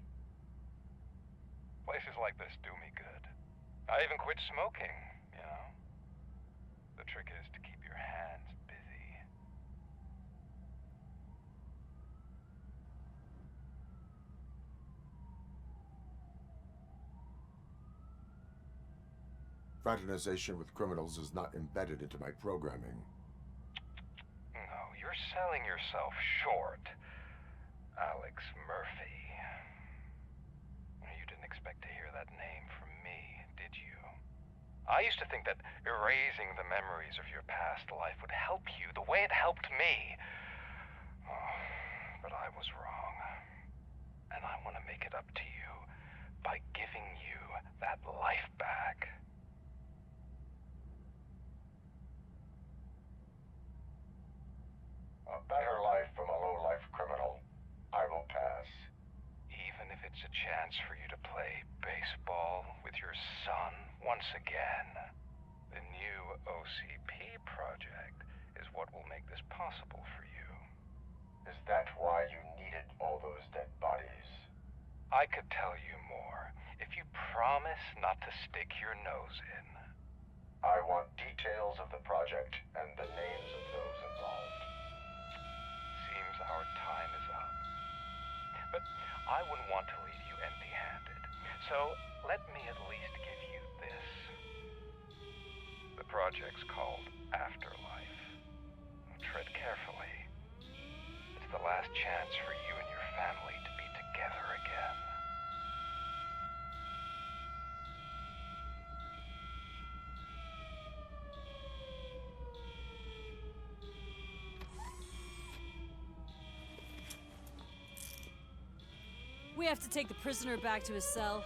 Places like this do me good. I even quit smoking, you know? The trick is to keep your hands busy. Fraternization with criminals is not embedded into my programming. No, you're selling yourself short, Alex Murphy. You didn't expect to hear that name from me, did you? I used to think that erasing the memories of your past life would help you the way it helped me. Oh, but I was wrong. And I want to make it up to you by giving you that life back. A better life from a low-life criminal. I will pass. Even if it's a chance for you to play baseball with your son once again. The new OCP project is what will make this possible for you. Is that why you needed all those dead bodies? I could tell you more if you promise not to stick your nose in. I want details of the project and the names of those involved. Seems our time is up. But I wouldn't want to leave you empty-handed. So let me at least give you this. The project's called Afterlife. Tread carefully. It's the last chance for you and your family to be together again. We have to take the prisoner back to his cell.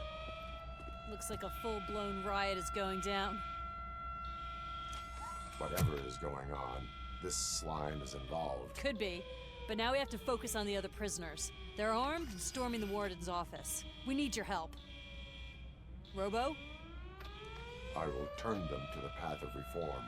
Looks like a full-blown riot is going down. Whatever is going on, this slime is involved. Could be, but now we have to focus on the other prisoners. They're armed and storming the warden's office. We need your help. Robo? I will turn them to the path of reform.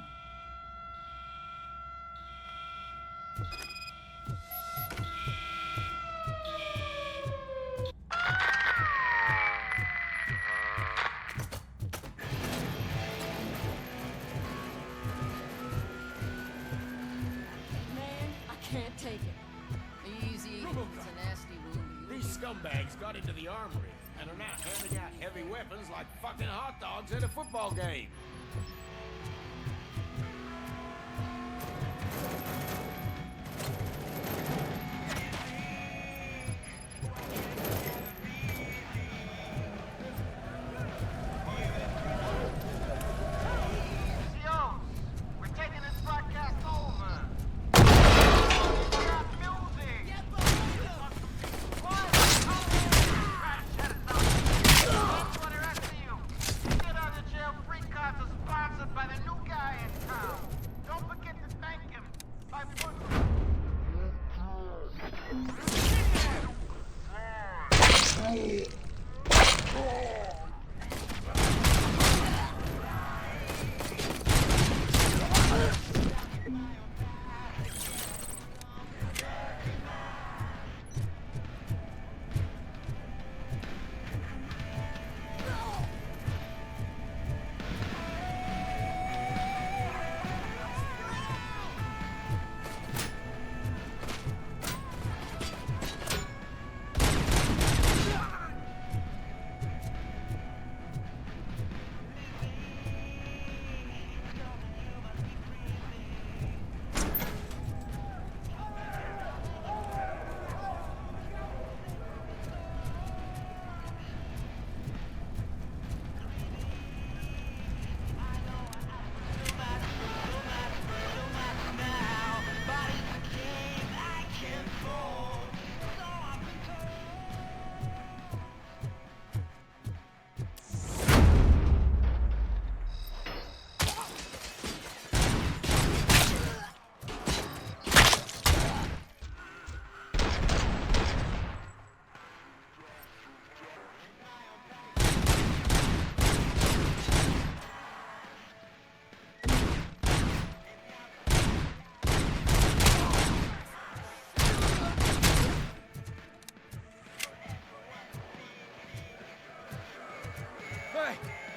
Can't take it. Easy. It's a nasty wound. These scumbags got into the armory and are now handing out heavy weapons like fucking hot dogs at a football game.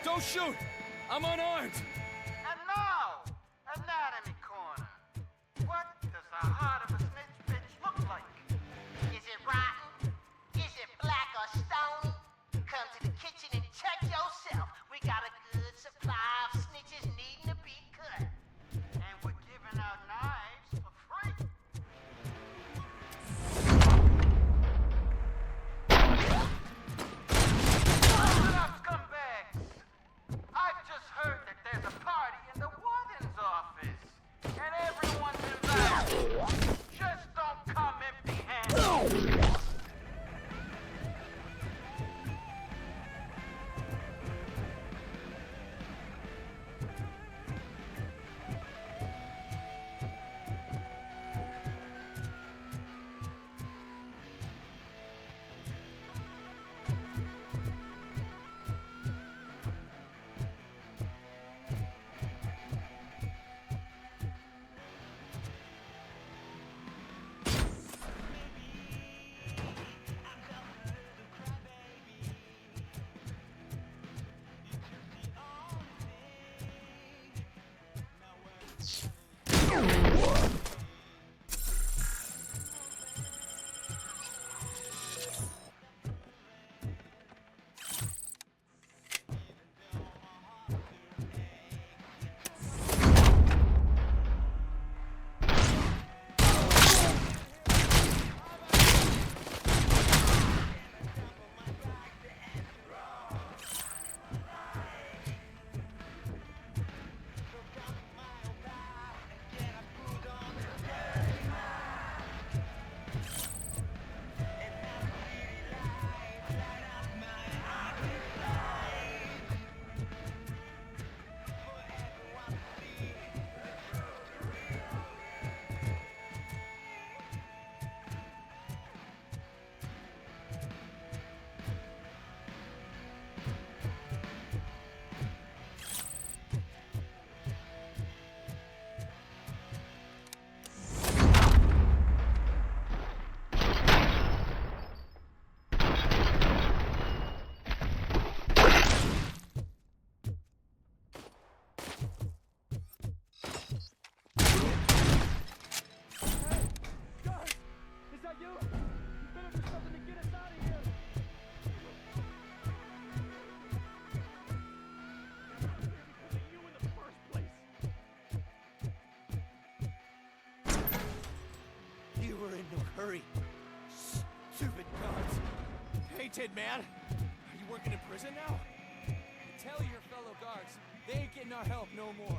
Don't shoot! I'm unarmed! And now, Anatomy Corner. What does the heart of a snitch bitch look like? Is it rotten? Is it black or stony? Come to the kitchen and check yourself. We got a good supply of snitches needing to be cut. And we're giving out knives for free. Listen up, scumbags. I've just heard that there's You were in no hurry. Stupid guards. Hey, Tid, man. Are you working in prison now? Tell your fellow guards, they ain't getting our help no more.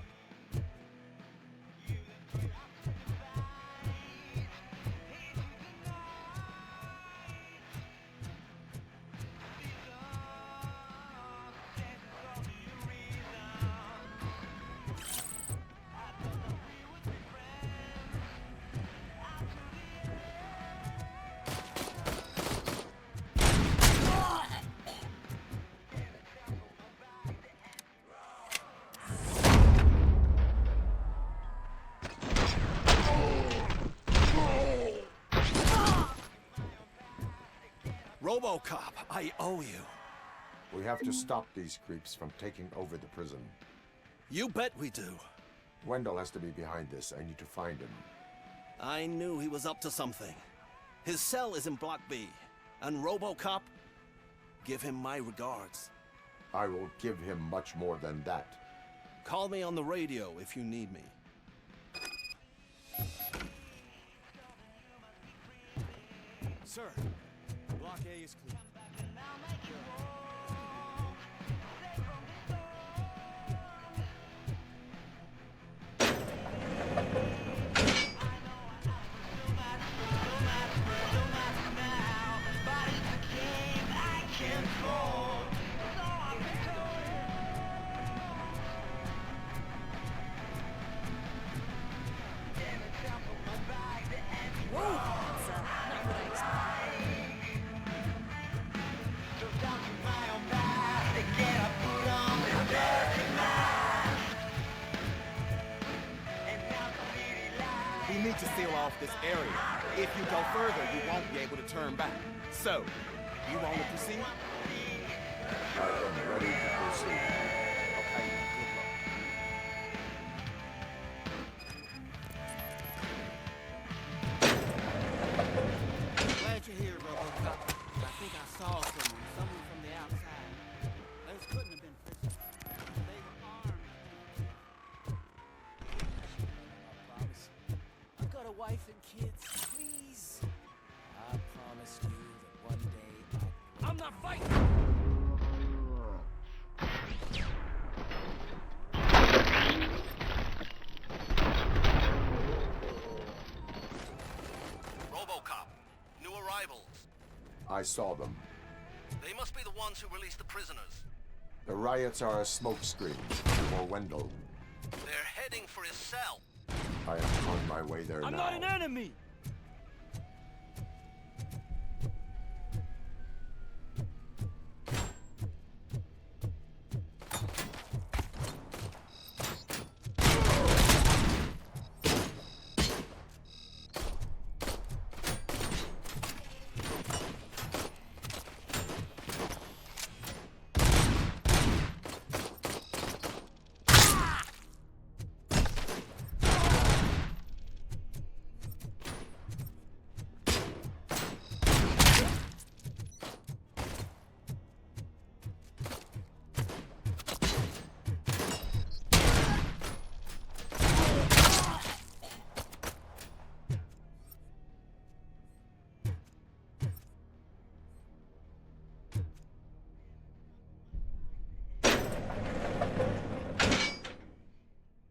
RoboCop, I owe you. We have to stop these creeps from taking over the prison. You bet we do. Wendell has to be behind this. I need to find him. I knew he was up to something. His cell is in Block B. And RoboCop, give him my regards. I will give him much more than that. Call me on the radio if you need me. Sir, Block A is clear. We need to seal off this area. If you go further, you won't be able to turn back. So, you want to proceed? I am ready to proceed. Okay, good luck. Glad you're here, RoboCop. I think I saw someone from the outside. Those couldn't have been prisoners. They were armed. I promise. I've got a wife and kids. Please. I promised you that one day I'm not fighting! RoboCop, new arrivals. I saw them. They must be the ones who released the prisoners. The riots are a smokescreen for Wendell. They're heading for his cell. I am on my way there I'm now. not an enemy!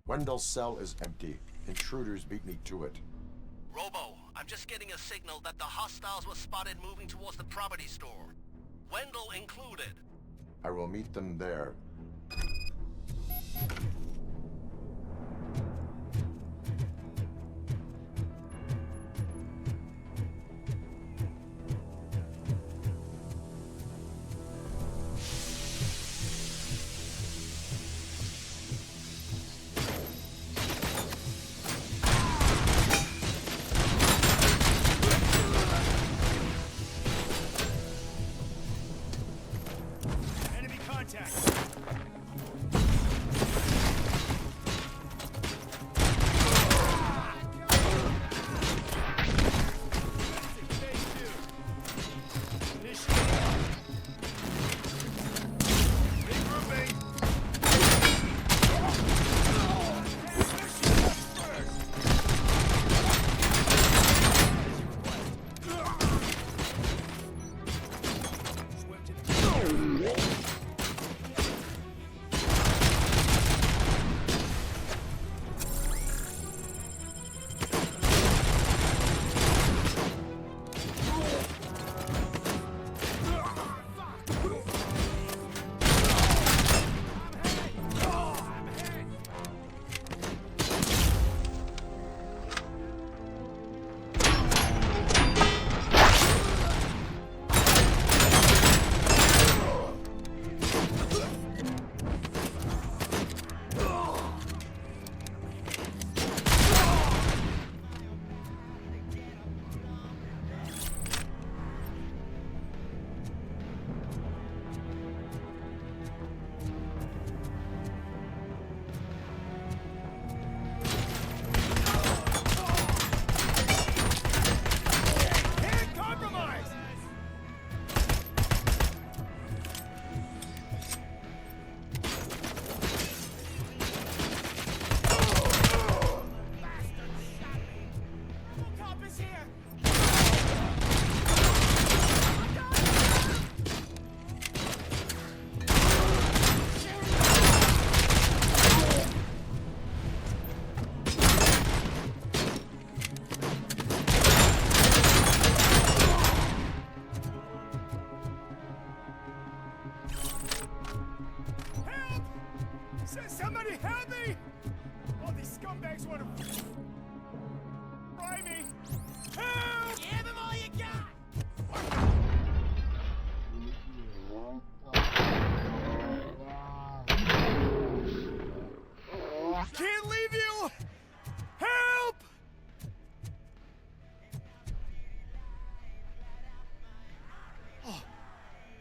Wendell's cell is empty. Intruders beat me to it. Robo, I'm just getting a signal that the hostiles were spotted moving towards the property store. Wendell included. I will meet them there. Enemy contact!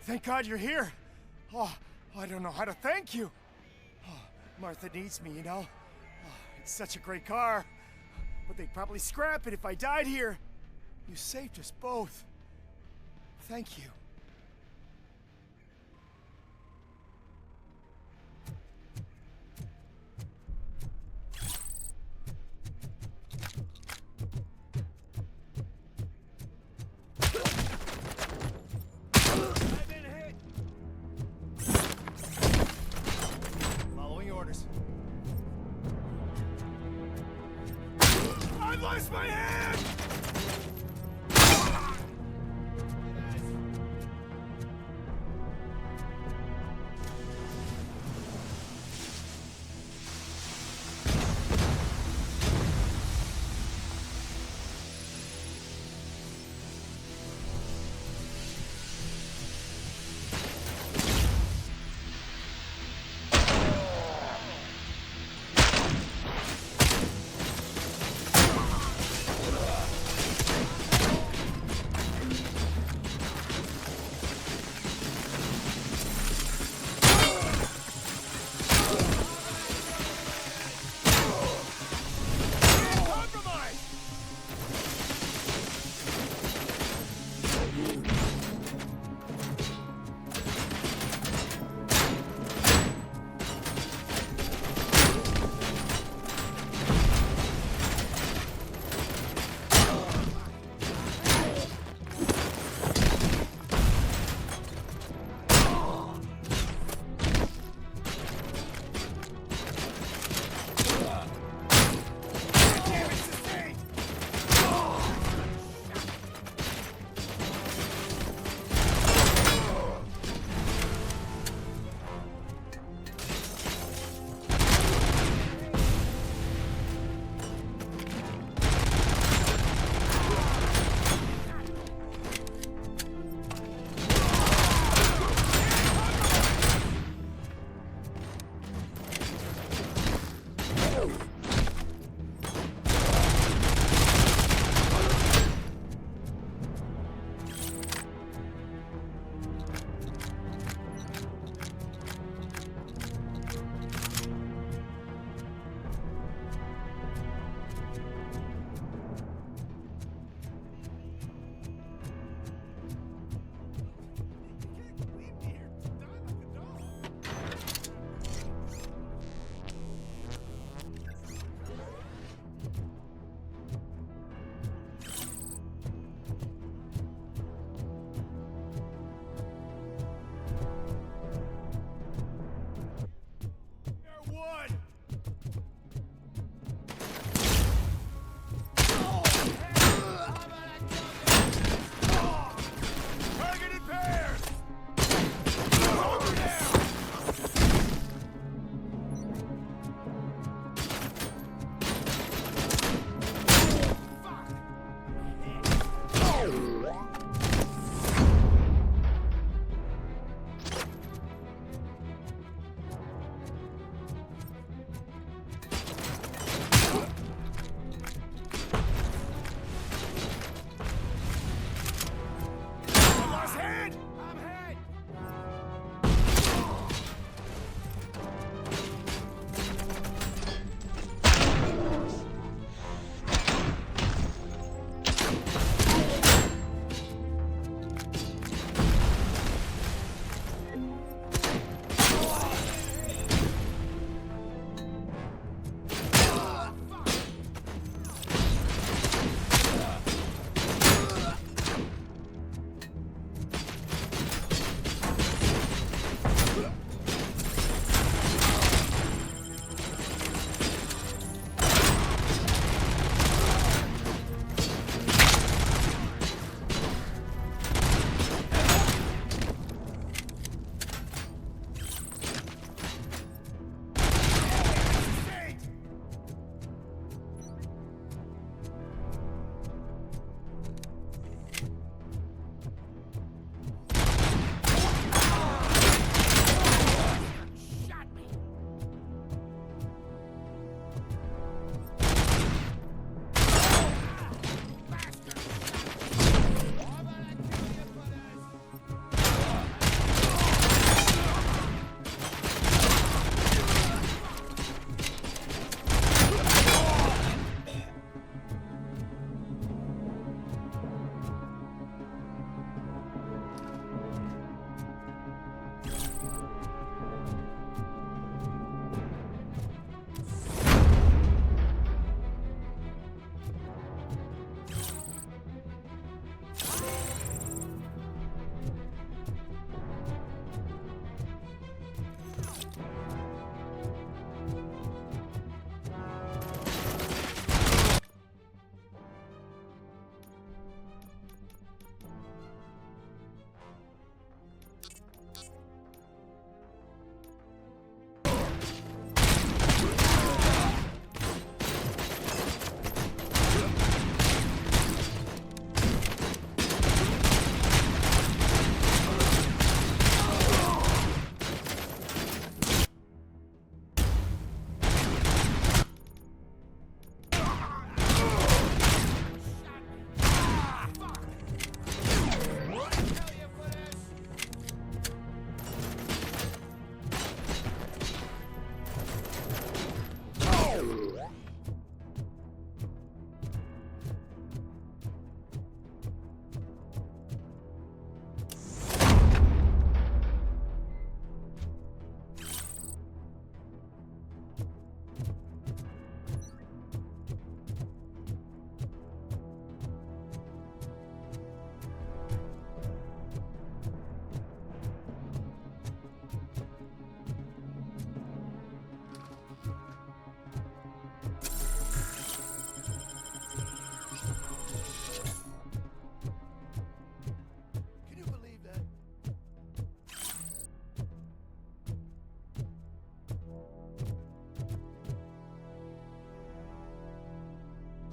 Thank God you're here. Oh, I don't know how to thank you. Oh, Martha needs me, you know. Oh, it's such a great car. But they'd probably scrap it if I died here. You saved us both. Thank you. Following orders. I lost my hand!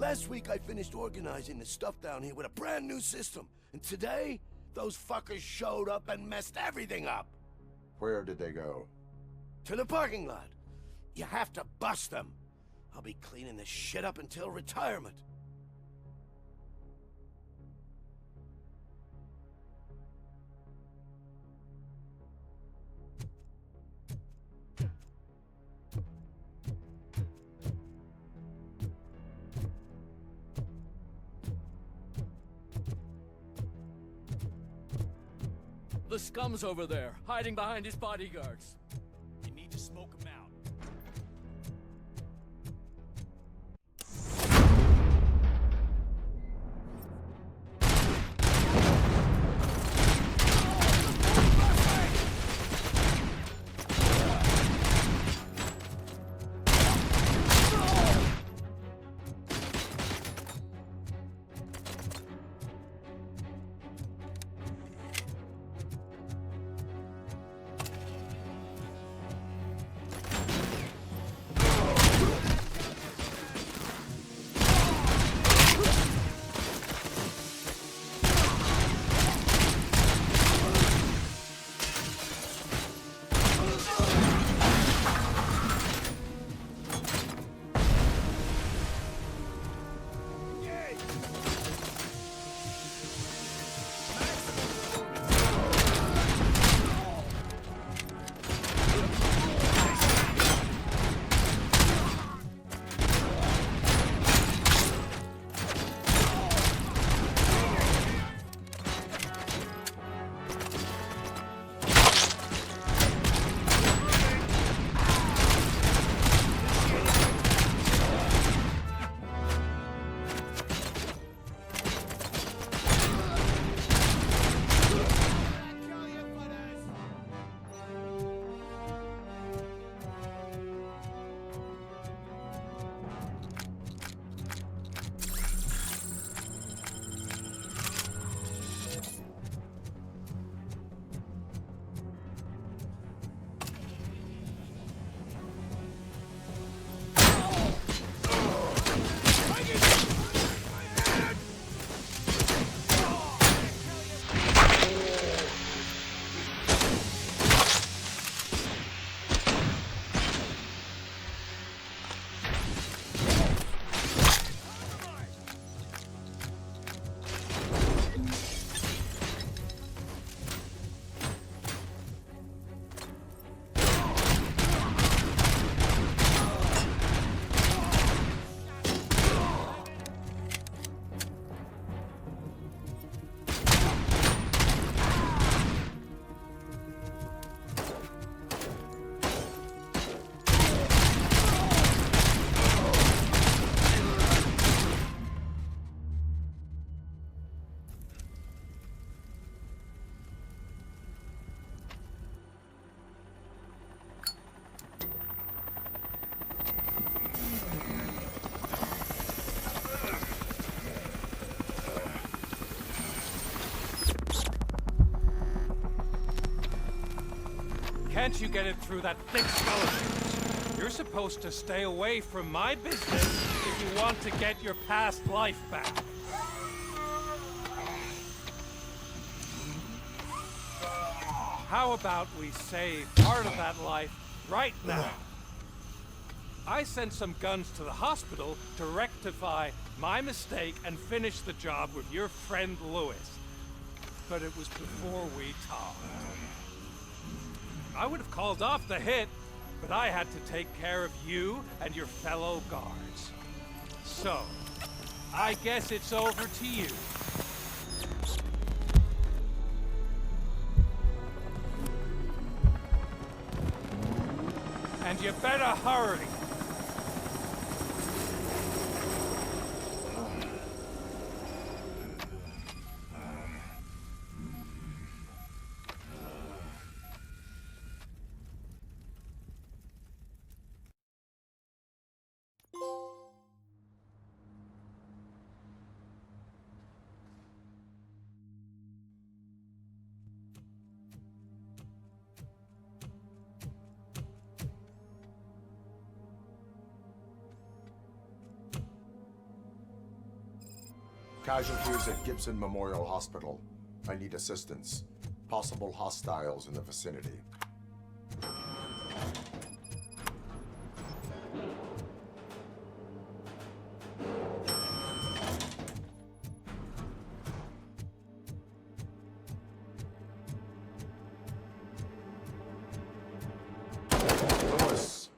Last week I finished organizing the stuff down here with a brand new system. And today, those fuckers showed up and messed everything up. Where did they go? To the parking lot. You have to bust them. I'll be cleaning this shit up until retirement. The scum's over there, hiding behind his bodyguards. You need to smoke him out. Can't you get it through that thick skeleton? You're supposed to stay away from my business if you want to get your past life back. How about we save part of that life right now? I sent some guns to the hospital to rectify my mistake and finish the job with your friend Lewis. But it was before we talked. I would have called off the hit, but I had to take care of you and your fellow guards. So, I guess it's over to you. And you better hurry. Casualties at Gibson Memorial Hospital. I need assistance. Possible hostiles in the vicinity. Lewis.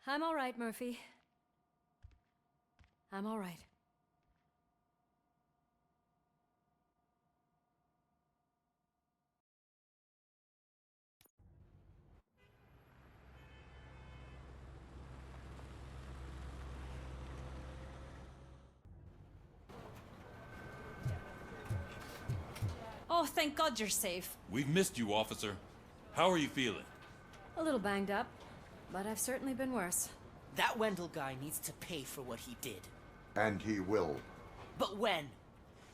I'm all right, Murphy. I'm all right. Oh, thank God you're safe. We've missed you, officer. How are you feeling? A little banged up, but I've certainly been worse. That Wendell guy needs to pay for what he did. And he will. But when?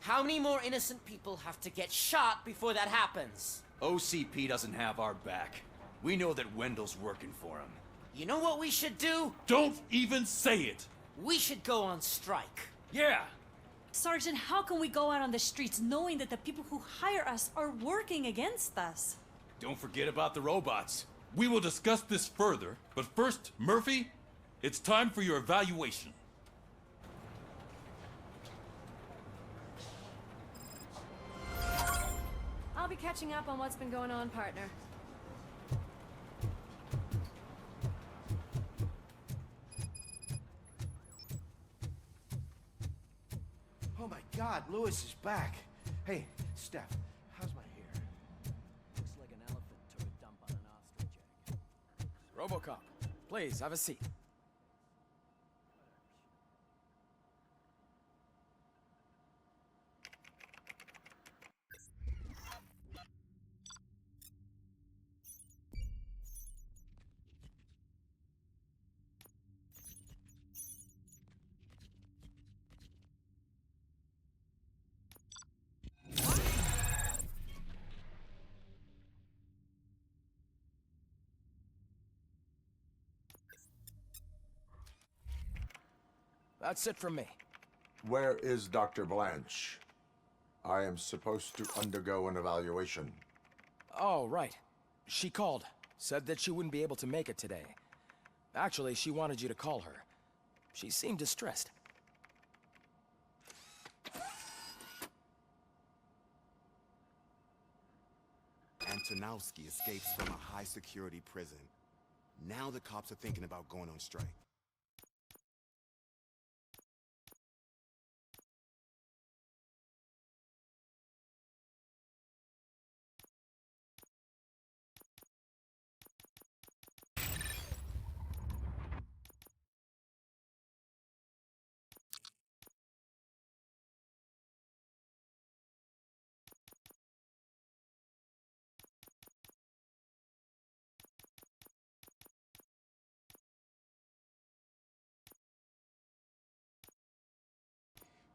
How many more innocent people have to get shot before that happens? OCP doesn't have our back. We know that Wendell's working for him. You know what we should do? Don't even say it! We should go on strike. Yeah! Sergeant, how can we go out on the streets knowing that the people who hire us are working against us? Don't forget about the robots. We will discuss this further, but first, Murphy, it's time for your evaluation. I'll be catching up on what's been going on, partner. Oh my God, Lewis is back. Hey, Steph, how's my hair? Looks like an elephant took a dump on an ostrich egg. RoboCop, please, have a seat. That's it from me. Where is Dr. Blanche? I am supposed to undergo an evaluation. Oh, right. She called. Said that she wouldn't be able to make it today. Actually, she wanted you to call her. She seemed distressed. Antonowski escapes from a high-security prison. Now the cops are thinking about going on strike.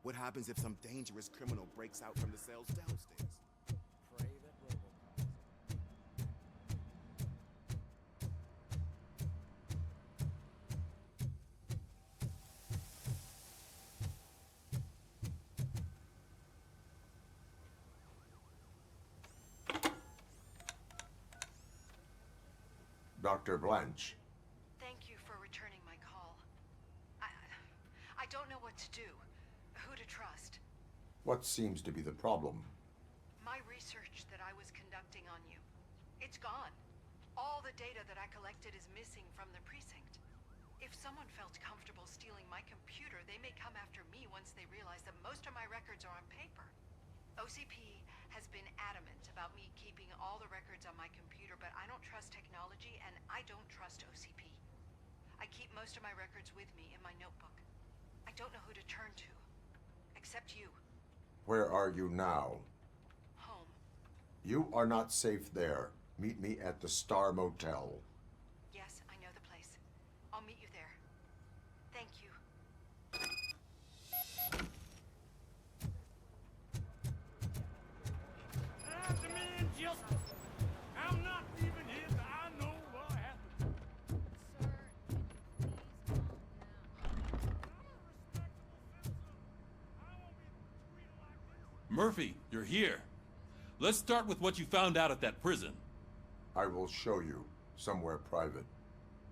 What happens if some dangerous criminal breaks out from the cells downstairs? Pray that RoboCop. Dr. Blanche. Thank you for returning my call. I don't know what to do. Who to trust. What seems to be the problem? My research that I was conducting on you. It's gone. All the data that I collected is missing from the precinct. If someone felt comfortable stealing my computer, they may come after me once they realize that most of my records are on paper. OCP has been adamant about me keeping all the records on my computer, but I don't trust technology and I don't trust OCP. I keep most of my records with me in my notebook. I don't know who to turn to. Except you. Where are you now? Home. You are not safe there. Meet me at the Star Motel. Yes, I know the place. I'll meet you there. Thank you. Murphy, you're here. Let's start with what you found out at that prison. I will show you, somewhere private.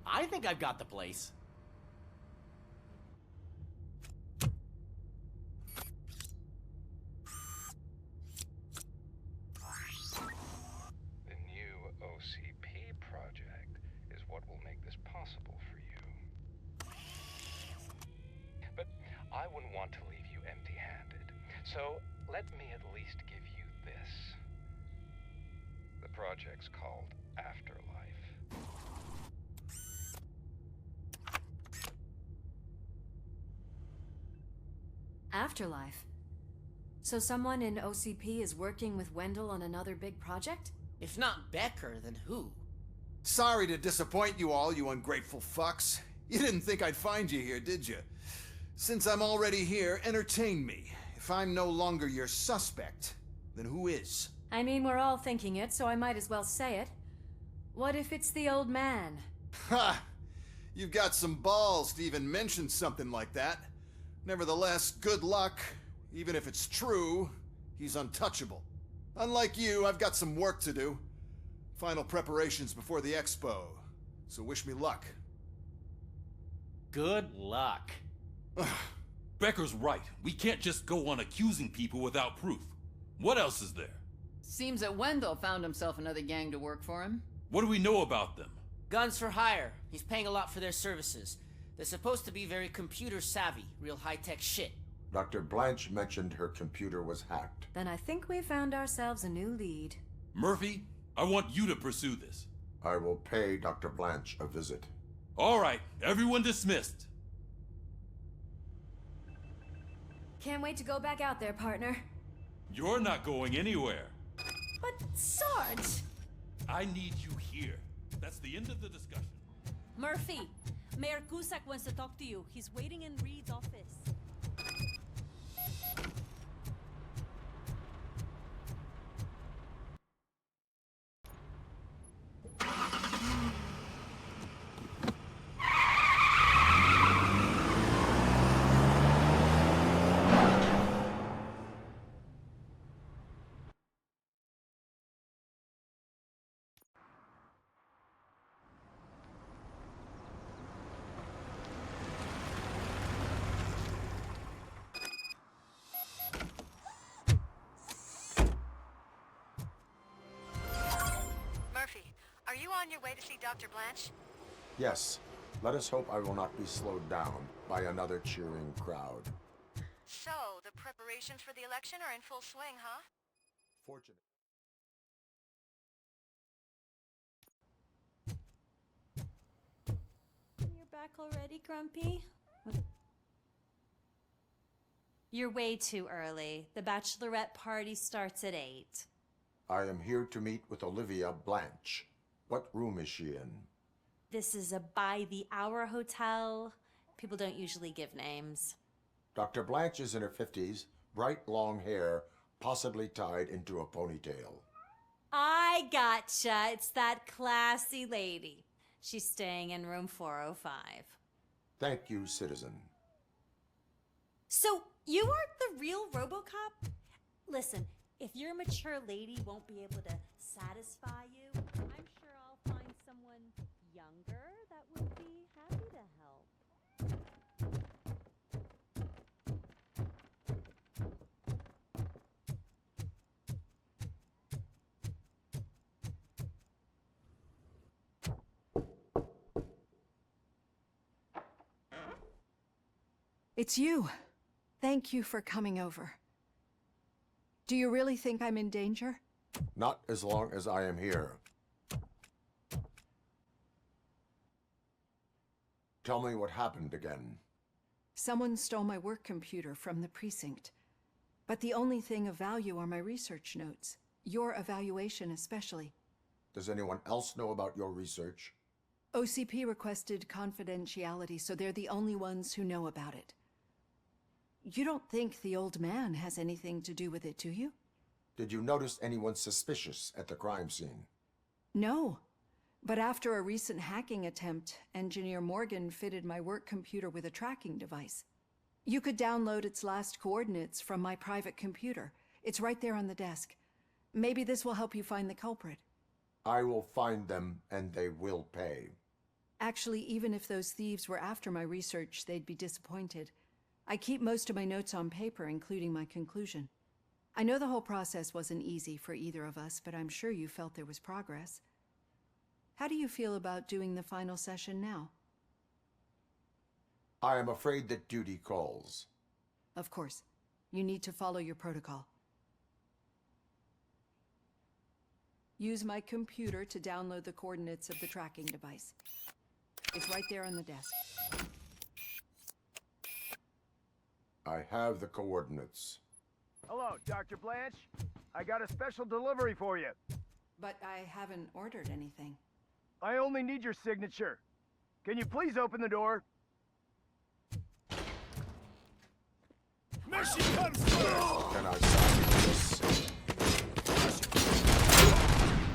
I think I've got the place. The new OCP project is what will make this possible for you. But I wouldn't want to leave you empty-handed, so let me at least give you this. The project's called Afterlife. Afterlife? So someone in OCP is working with Wendell on another big project? If not Becker, then who? Sorry to disappoint you all, you ungrateful fucks. You didn't think I'd find you here, did you? Since I'm already here, entertain me. If I'm no longer your suspect, then who is? I mean, we're all thinking it, so I might as well say it. What if it's the old man? Ha! You've got some balls to even mention something like that. Nevertheless, good luck. Even if it's true, he's untouchable. Unlike you, I've got some work to do. Final preparations before the expo. So wish me luck. Good luck. Becker's right. We can't just go on accusing people without proof. What else is there? Seems that Wendell found himself another gang to work for him. What do we know about them? Guns for hire. He's paying a lot for their services. They're supposed to be very computer savvy, real high-tech shit. Dr. Blanche mentioned her computer was hacked. Then I think we found ourselves a new lead. Murphy, I want you to pursue this. I will pay Dr. Blanche a visit. All right, everyone dismissed. Can't wait to go back out there, partner. You're not going anywhere. But, Sarge! I need you here. That's the end of the discussion. Murphy, Mayor Cusack wants to talk to you. He's waiting in Reed's office. Are you on your way to see Dr. Blanche? Yes. Let us hope I will not be slowed down by another cheering crowd. So, the preparations for the election are in full swing, huh? Fortunate. You're back already, Grumpy? You're way too early. The bachelorette party starts at 8. I am here to meet with Olivia Blanche. What room is she in? This is a by-the-hour hotel. People don't usually give names. Dr. Blanche is in her 50s, bright long hair, possibly tied into a ponytail. I gotcha. It's that classy lady. She's staying in room 405. Thank you, citizen. So, you aren't the real RoboCop? Listen, if your mature lady won't be able to satisfy you, I'm sure I'll find someone younger that would be happy to help. It's you. Thank you for coming over. Do you really think I'm in danger? Not as long as I am here. Tell me what happened again. Someone stole my work computer from the precinct. But the only thing of value are my research notes. Your evaluation especially. Does anyone else know about your research? OCP requested confidentiality, so they're the only ones who know about it. You don't think the old man has anything to do with it, do you? Did you notice anyone suspicious at the crime scene? No. But after a recent hacking attempt, Engineer Morgan fitted my work computer with a tracking device. You could download its last coordinates from my private computer. It's right there on the desk. Maybe this will help you find the culprit. I will find them, and they will pay. Actually, even if those thieves were after my research, they'd be disappointed. I keep most of my notes on paper, including my conclusion. I know the whole process wasn't easy for either of us, but I'm sure you felt there was progress. How do you feel about doing the final session now? I am afraid that duty calls. Of course. You need to follow your protocol. Use my computer to download the coordinates of the tracking device. It's right there on the desk. I have the coordinates. Hello, Dr. Blanche. I got a special delivery for you. But I haven't ordered anything. I only need your signature. Can you please open the door? Mission comes first! Can I sign this?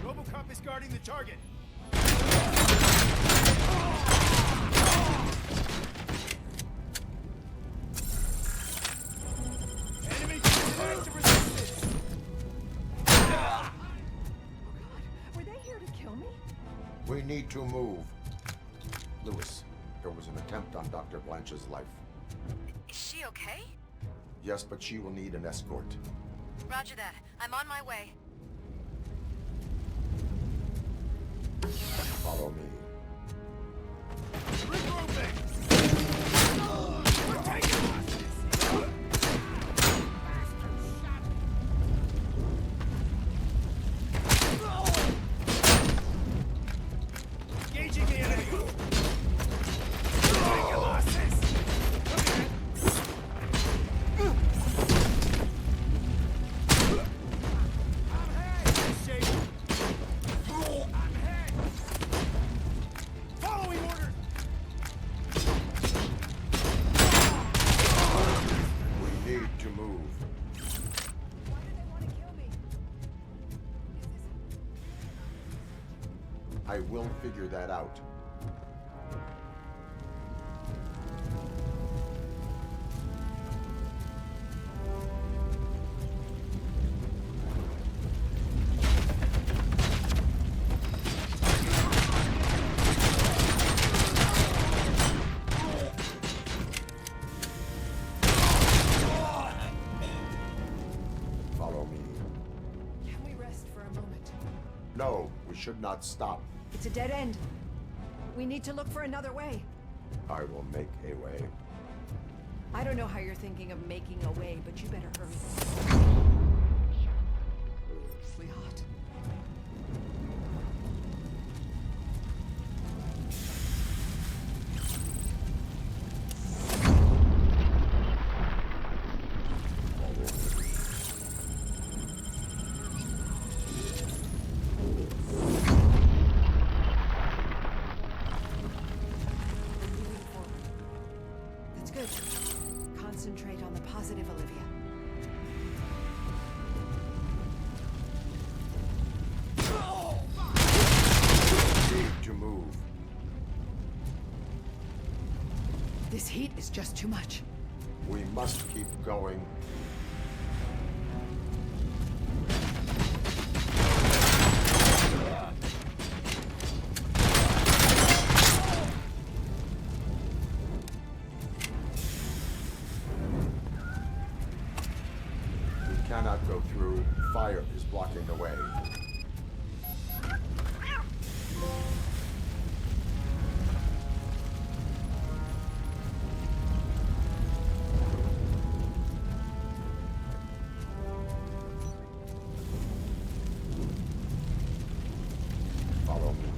RoboCop is guarding the target. Enemy connect to resistance. Oh God, were they here to kill me? We need to move. Lewis, there was an attempt on Dr. Blanche's life. Is she okay? Yes, but she will need an escort. Roger that. I'm on my way. Follow me. Regrouping! We're taking engaging the enemy! Taking losses! Following orders! We need to move. Why do they want to kill me? I will figure that out. Follow me. Can we rest for a moment? No, we should not stop. It's a dead end. We need to look for another way. I will make a way. I don't know how you're thinking of making a way, but you better hurry. We hot. That's good. Concentrate on the positive, Olivia. Need to move. This heat is just too much. We must keep going. We cannot go through. Fire is blocking the way. Follow me.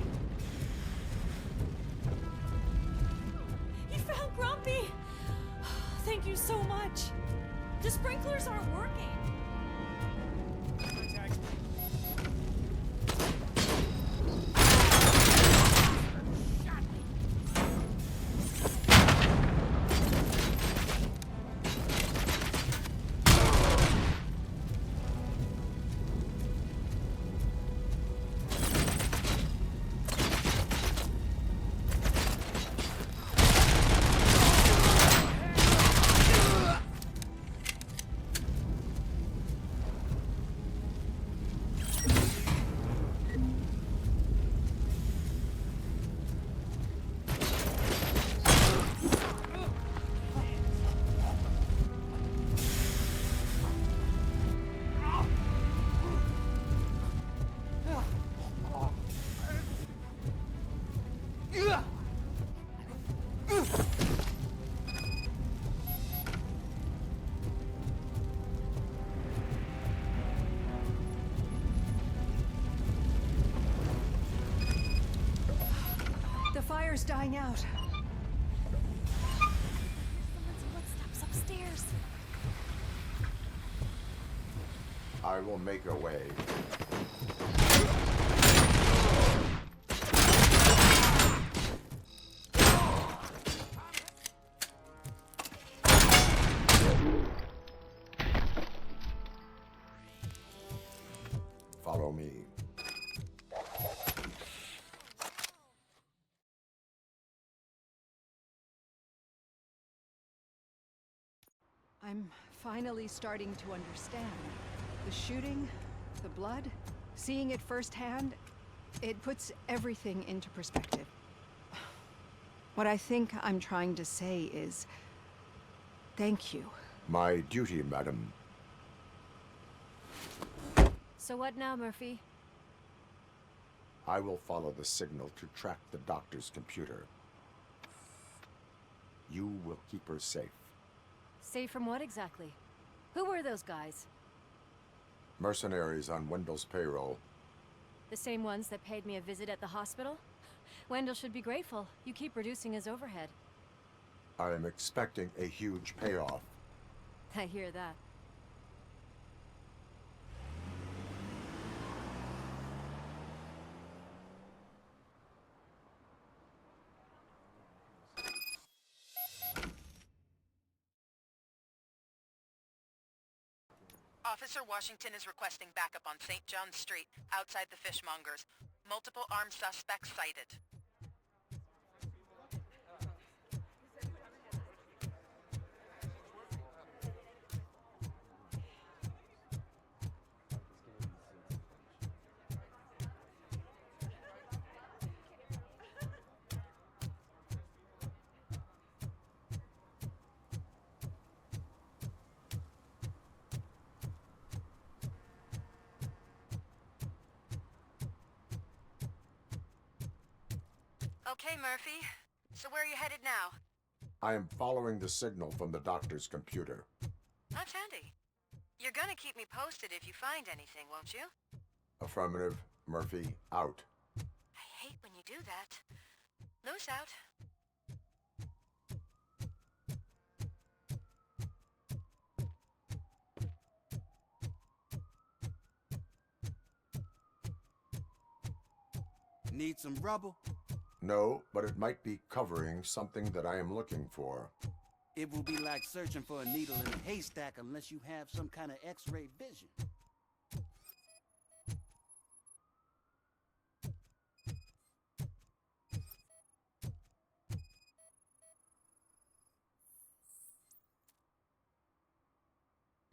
You found Grumpy! Thank you so much. The sprinklers aren't working. The fire's dying out. Someone's footsteps upstairs. I will make a way. Follow me. I'm finally starting to understand. The shooting, the blood, seeing it firsthand, it puts everything into perspective. What I think I'm trying to say is, thank you. My duty, madam. So what now, Murphy? I will follow the signal to track the doctor's computer. You will keep her safe. Safe from what exactly? Who were those guys? Mercenaries on Wendell's payroll. The same ones that paid me a visit at the hospital? Wendell should be grateful. You keep reducing his overhead. I am expecting a huge payoff. I hear that. Officer Washington is requesting backup on St. John's Street, outside the fishmongers. Multiple armed suspects sighted. Okay, Murphy. So where are you headed now? I am following the signal from the doctor's computer. That's handy. You're gonna keep me posted if you find anything, won't you? Affirmative. Murphy, out. I hate when you do that. Loose out. Need some rubble? No, but it might be covering something that I am looking for. It will be like searching for a needle in a haystack unless you have some kind of X-ray vision.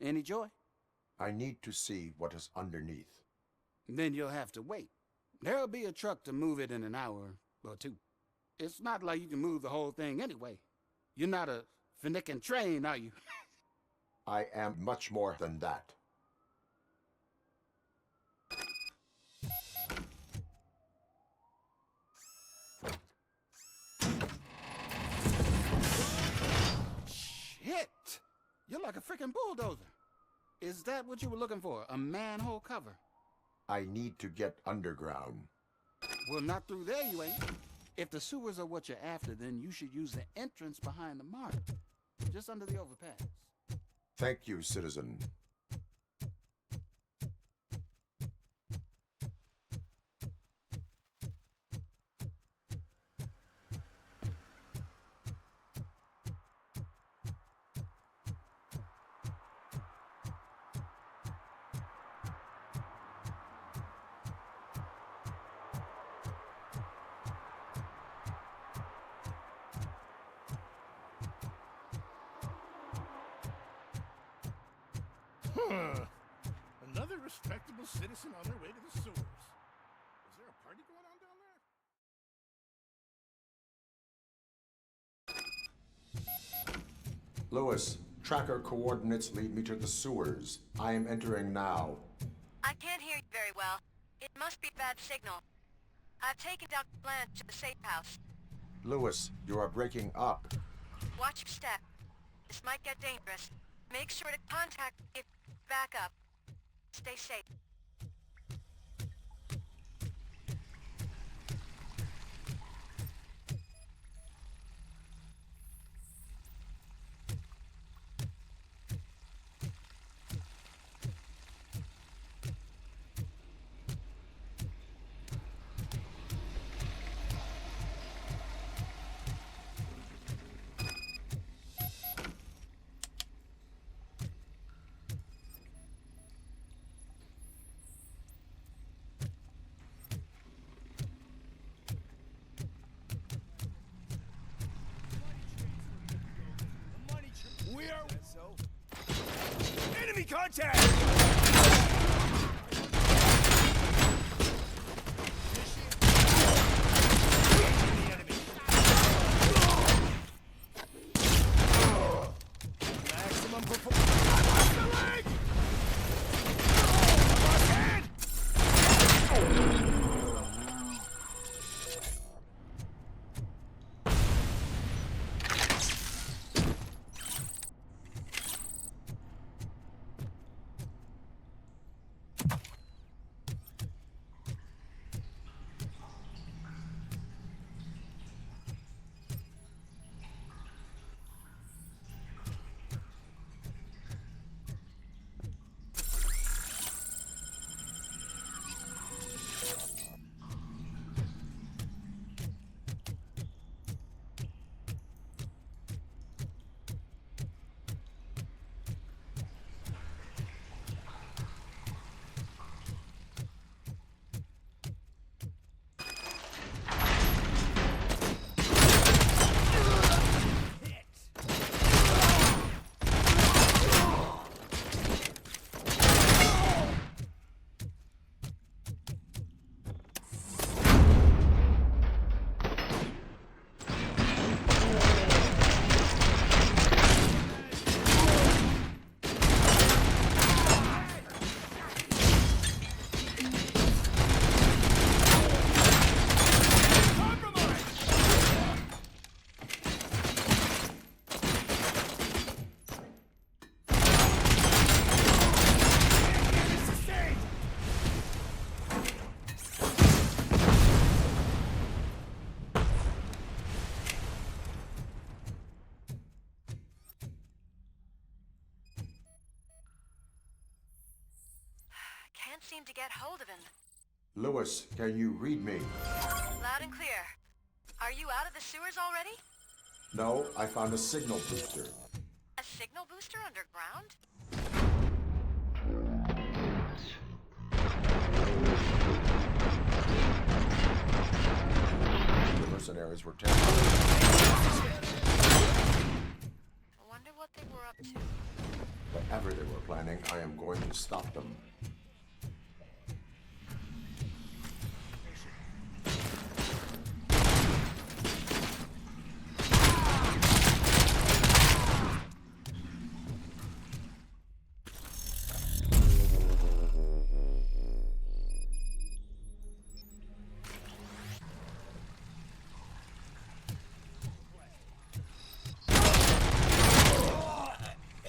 Any joy? I need to see what is underneath. Then you'll have to wait. There'll be a truck to move it in an hour or two. It's not like you can move the whole thing anyway. You're not a finicking train, are you? I am much more than that. Shit! You're like a freaking bulldozer. Is that what you were looking for? A manhole cover? I need to get underground. Well, not through there, you ain't. If the sewers are what you're after, then you should use the entrance behind the mark. Just under the overpass. Thank you, citizen. Another respectable citizen on their way to the sewers. Is there a party going on down there? Lewis, tracker coordinates lead me to the sewers. I am entering now. I can't hear you very well. It must be a bad signal. I've taken down Blanche to the safe house. Lewis, you are breaking up. Watch your step. This might get dangerous. Make sure to contact if back up. Stay safe. We are... Enemy contact! Maximum performance. The leg! Can't seem to get hold of him. Lewis, can you read me? Loud and clear. Are you out of the sewers already? No, I found a signal booster. A signal booster underground? The mercenaries were terrible. I wonder what they were up to. Whatever they were planning, I am going to stop them.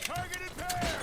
Targeted pair!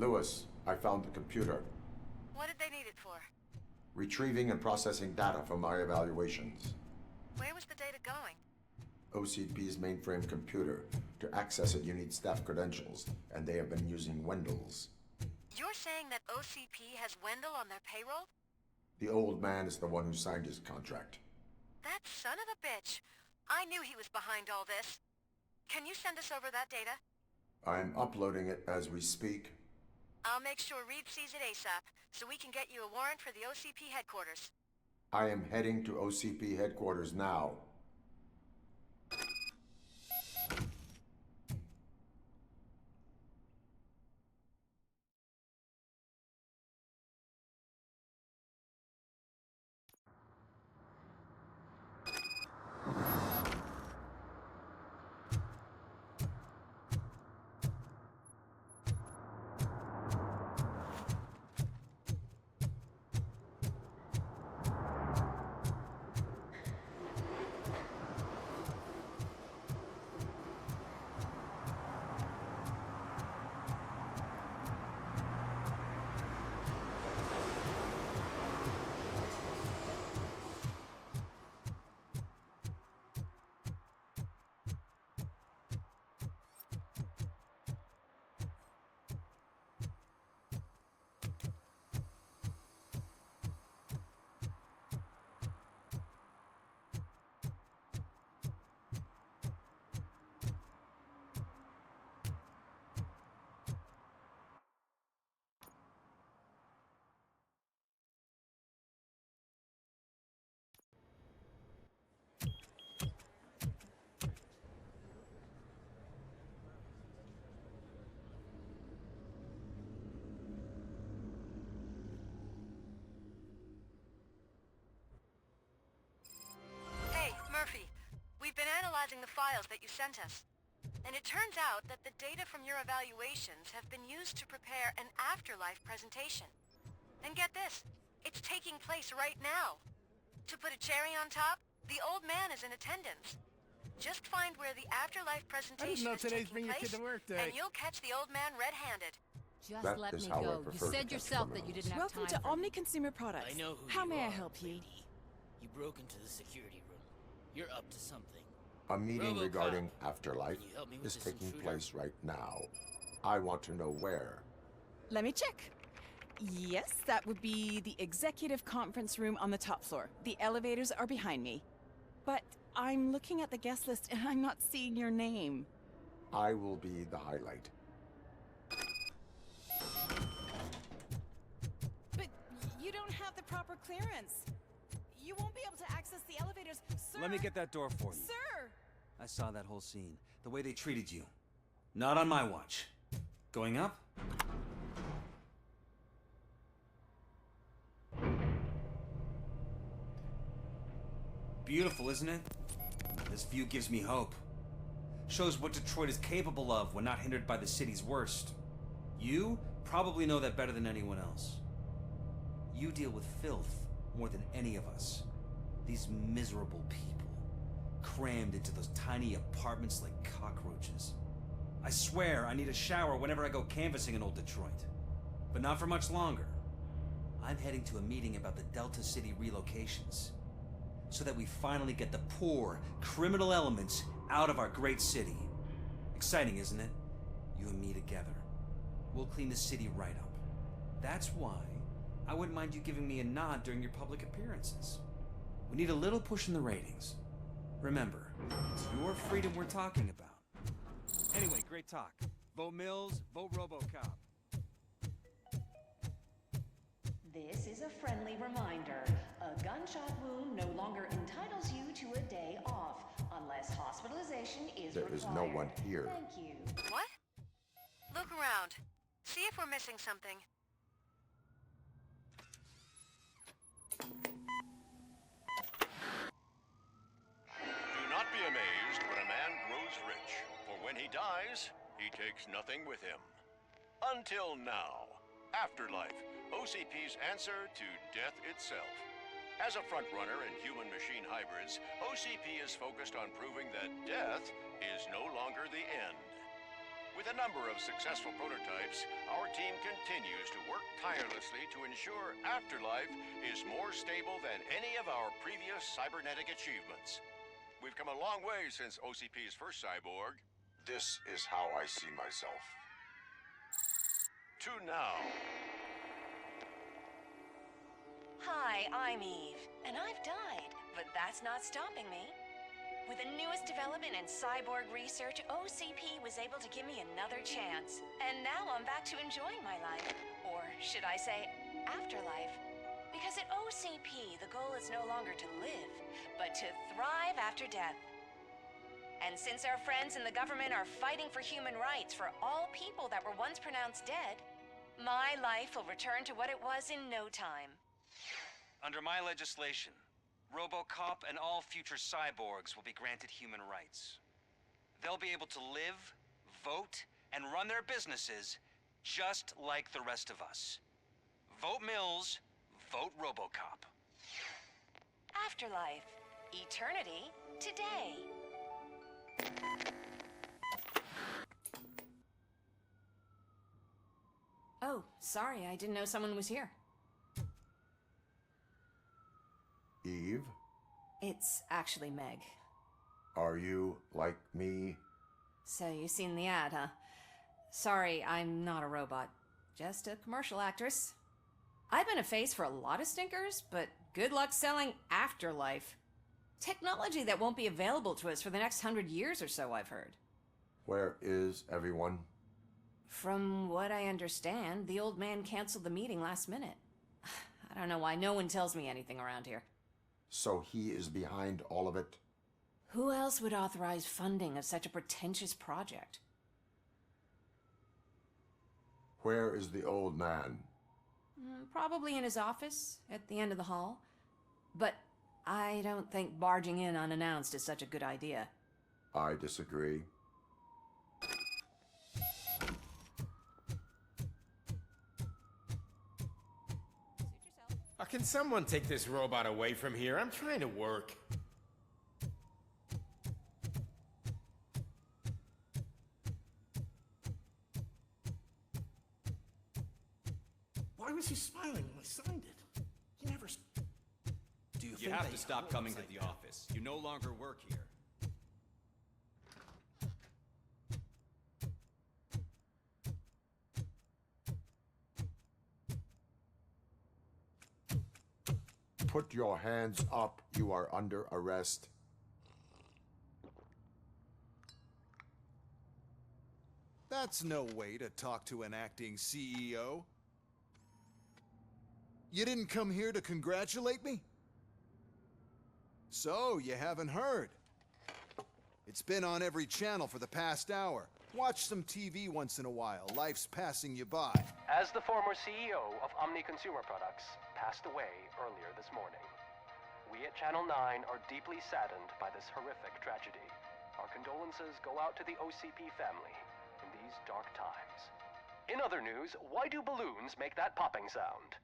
Lewis, I found the computer. What did they need it for? Retrieving and processing data from my evaluations. Where was the data going? OCP's mainframe computer. To access it, you need staff credentials, and they have been using Wendell's. You're saying that OCP has Wendell on their payroll? The old man is the one who signed his contract. That son of a bitch. I knew he was behind all this. Can you send us over that data? I'm uploading it as we speak. I'll make sure Reed sees it ASAP, so we can get you a warrant for the OCP headquarters. I am heading to OCP headquarters now. Murphy, we've been analyzing the files that you sent us. And it turns out that the data from your evaluations have been used to prepare an afterlife presentation. And get this, it's taking place right now. To put a cherry on top, the old man is in attendance. Just find where the afterlife presentation is taking place, and you'll catch the old man red-handed. Just That let is me how I go. You prefer to said catch yourself that criminals. you didn't have Welcome time to for Omni Consumer Products. I know who How you may I are, help you? lady. You broke into the security room. You're up to something. A meeting RoboCop, regarding afterlife can you help me with is this taking intruder? place right now. I want to know where. Let me check. Yes, that would be the executive conference room on the top floor. The elevators are behind me. But I'm looking at the guest list and I'm not seeing your name. I will be the highlight. But you don't have the proper clearance. You won't be able to access the elevators, sir. Let me get that door for you. Sir! I saw that whole scene. The way they treated you. Not on my watch. Going up? Beautiful, isn't it? This view gives me hope. Shows what Detroit is capable of when not hindered by the city's worst. You probably know that better than anyone else. You deal with filth more than any of us. These miserable people, crammed into those tiny apartments like cockroaches. I swear I need a shower whenever I go canvassing in old Detroit. But not for much longer. I'm heading to a meeting about the Delta City relocations, so that we finally get the poor, criminal elements out of our great city. Exciting, isn't it? You and me together. We'll clean the city right up. That's why I wouldn't mind you giving me a nod during your public appearances. We need a little push in the ratings. Remember, it's your freedom we're talking about. Anyway, great talk. Vote Mills, vote RoboCop. This is a friendly reminder. A gunshot wound no longer entitles you to a day off, unless hospitalization is There required. is no one here. Thank you. What? Look around. See if we're missing something. Do not be amazed when a man grows rich, for when he dies, he takes nothing with him. Until now. Afterlife, OCP's answer to death itself. As a frontrunner in human-machine hybrids, OCP is focused on proving that death is no longer the end. With a number of successful prototypes, our team continues to work tirelessly to ensure Afterlife is more stable than any of our previous cybernetic achievements. We've come a long way since OCP's first cyborg. This is how I see myself. To now. Hi, I'm Eve, and I've died, but that's not stopping me. With the newest development in cyborg research, OCP was able to give me another chance. And now I'm back to enjoying my life. Or should I say, afterlife. Because at OCP, the goal is no longer to live, but to thrive after death. And since our friends in the government are fighting for human rights for all people that were once pronounced dead, my life will return to what it was in no time. Under my legislation, RoboCop and all future cyborgs will be granted human rights. They'll be able to live, vote, and run their businesses just like the rest of us. Vote Mills, vote RoboCop. Afterlife. Eternity. Today. Oh, sorry, I didn't know someone was here. Eve, It's actually Meg. are you like me? So you seen the ad, huh? Sorry, I'm not a robot. Just a commercial actress. I've been a face for a lot of stinkers, but good luck selling Afterlife. Technology that won't be available to us for the next 100 years or so, I've heard. Where is everyone? From what I understand, the old man canceled the meeting last minute. I don't know why no one tells me anything around here. So he is behind all of it? Who else would authorize funding of such a pretentious project? Where is the old man? Probably in his office, at the end of the hall. But I don't think barging in unannounced is such a good idea. I disagree. Can someone take this robot away from here? I'm trying to work. Why was he smiling when I signed it? He never. Do You have to stop coming to the office. You no longer work here. Put your hands up. You are under arrest. That's no way to talk to an acting CEO. You didn't come here to congratulate me? So, you haven't heard. It's been on every channel for the past hour. Watch some TV once in a while. Life's passing you by. As the former CEO of Omni Consumer Products passed away earlier this morning, we at Channel 9 are deeply saddened by this horrific tragedy. Our condolences go out to the OCP family in these dark times. In other news, why do balloons make that popping sound?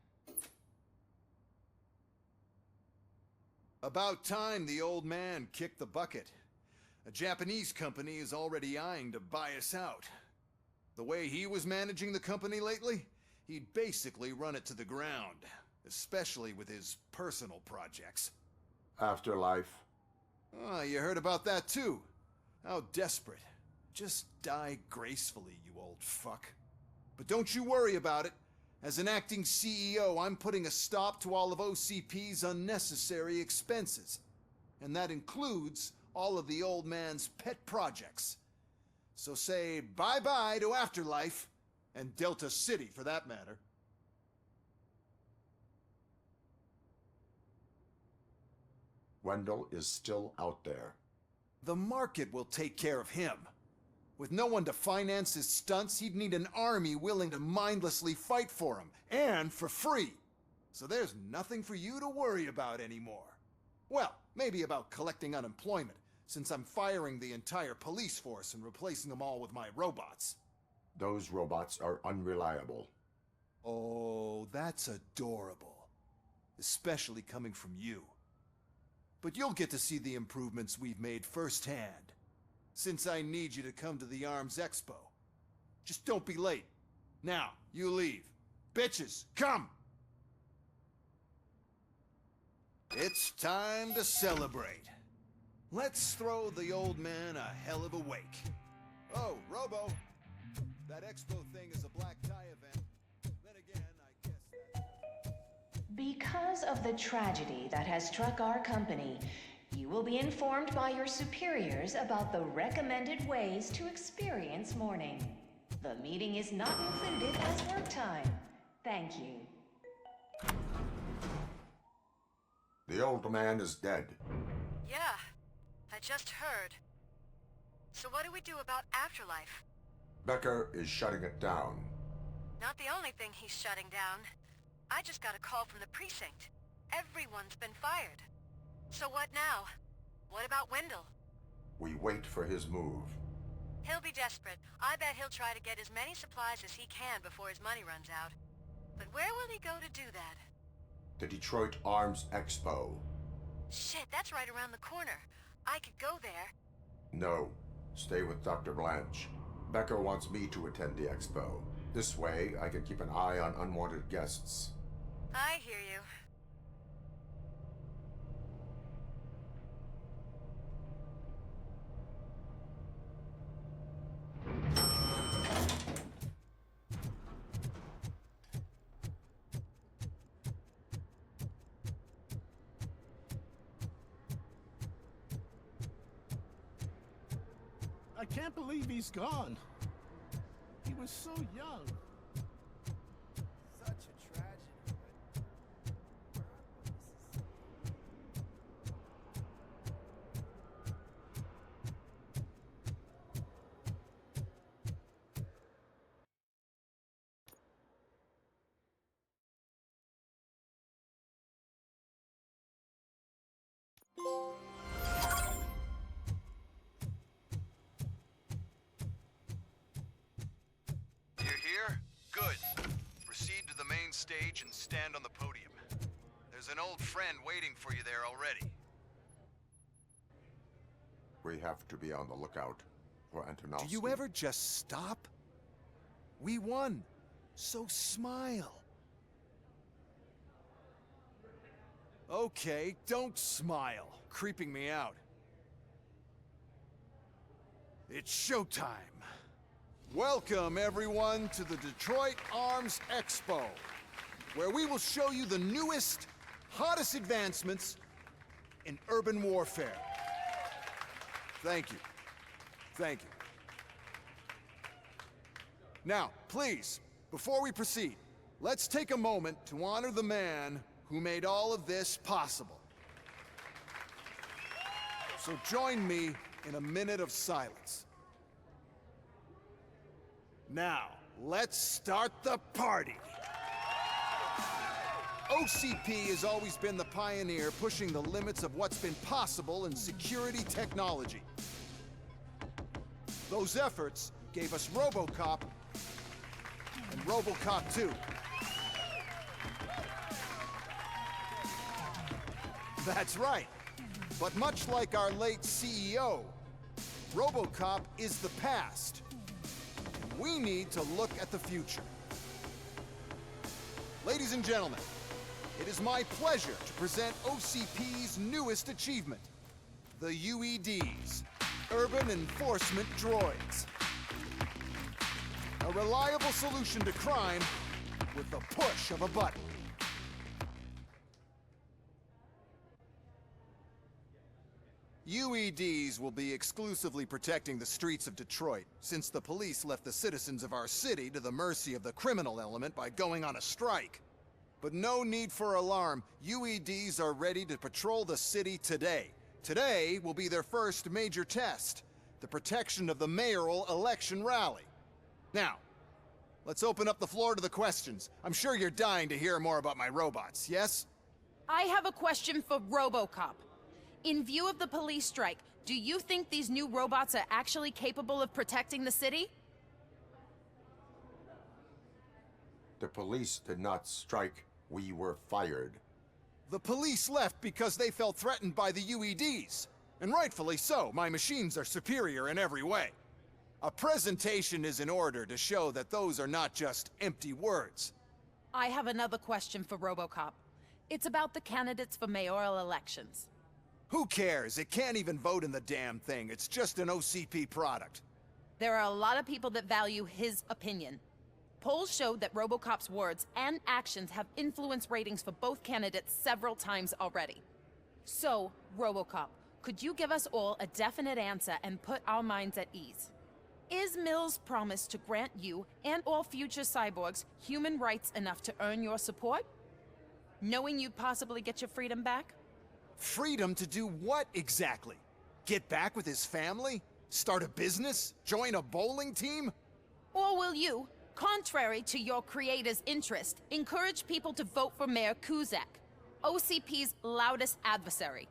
About time the old man kicked the bucket. A Japanese company is already eyeing to buy us out. The way he was managing the company lately, he'd basically run it to the ground, especially with his personal projects. Afterlife. Oh, you heard about that too. How desperate. Just die gracefully, you old fuck. But don't you worry about it. As an acting CEO, I'm putting a stop to all of OCP's unnecessary expenses. And that includes all of the old man's pet projects. So say bye-bye to Afterlife, and Delta City for that matter. Wendell is still out there. The market will take care of him. With no one to finance his stunts, he'd need an army willing to mindlessly fight for him, and for free. So there's nothing for you to worry about anymore. Well, maybe about collecting unemployment, since I'm firing the entire police force and replacing them all with my robots. Those robots are unreliable. Oh, that's adorable. Especially coming from you. But you'll get to see the improvements we've made firsthand, since I need you to come to the Arms Expo. Just don't be late. Now, you leave. Bitches, come! It's time to celebrate. Let's throw the old man a hell of a wake. Oh, Robo, that expo thing is a black tie event. Then again, I guess that... Because of the tragedy that has struck our company, you will be informed by your superiors about the recommended ways to experience mourning. The meeting is not included as work time. Thank you. The old man is dead. Yeah, I just heard. So what do we do about afterlife? Becker is shutting it down. Not the only thing he's shutting down. I just got a call from the precinct. Everyone's been fired. So what now? What about Wendell? We wait for his move. He'll be desperate. I bet he'll try to get as many supplies as he can before his money runs out. But where will he go to do that? The Detroit Arms Expo. Shit, that's right around the corner. I could go there. No. Stay with Dr. Blanche. Becker wants me to attend the expo. This way, I can keep an eye on unwanted guests. I hear you. I can't believe he's gone. He was so young. Such a tragedy. You're here? Good. Proceed to the main stage and stand on the podium. There's an old friend waiting for you there already. We have to be on the lookout for Antonowski. Do you ever just stop? We won. So smile. Okay, don't smile. Creeping me out. It's showtime. Welcome, everyone, to the Detroit Arms Expo, where we will show you the newest, hottest advancements in urban warfare. Thank you. Thank you. Now, please, before we proceed, let's take a moment to honor the man who made all of this possible. So join me in a minute of silence. Now, let's start the party. OCP has always been the pioneer pushing the limits of what's been possible in security technology. Those efforts gave us RoboCop and RoboCop 2. That's right. But much like our late CEO, RoboCop is the past. We need to look at the future. Ladies and gentlemen, it is my pleasure to present OCP's newest achievement, the UEDs, Urban Enforcement Droids. A reliable solution to crime with the push of a button. UEDs will be exclusively protecting the streets of Detroit, since the police left the citizens of our city to the mercy of the criminal element by going on a strike. But no need for alarm. UEDs are ready to patrol the city today. Today will be their first major test, the protection of the mayoral election rally. Now, let's open up the floor to the questions. I'm sure you're dying to hear more about my robots, yes? I have a question for RoboCop. In view of the police strike, do you think these new robots are actually capable of protecting the city? The police did not strike. We were fired. The police left because they felt threatened by the UEDs. And rightfully so. My machines are superior in every way. A presentation is in order to show that those are not just empty words. I have another question for RoboCop. It's about the candidates for mayoral elections. Who cares? It can't even vote in the damn thing. It's just an OCP product. There are a lot of people that value his opinion. Polls showed that RoboCop's words and actions have influenced ratings for both candidates several times already. So, RoboCop, could you give us all a definite answer and put our minds at ease? Is Mills' promise to grant you and all future cyborgs human rights enough to earn your support? Knowing you'd possibly get your freedom back? Freedom to do what exactly? Get back with his family? Start a business? Join a bowling team? Or will you, contrary to your creator's interest, encourage people to vote for Mayor Kuzak, OCP's loudest adversary?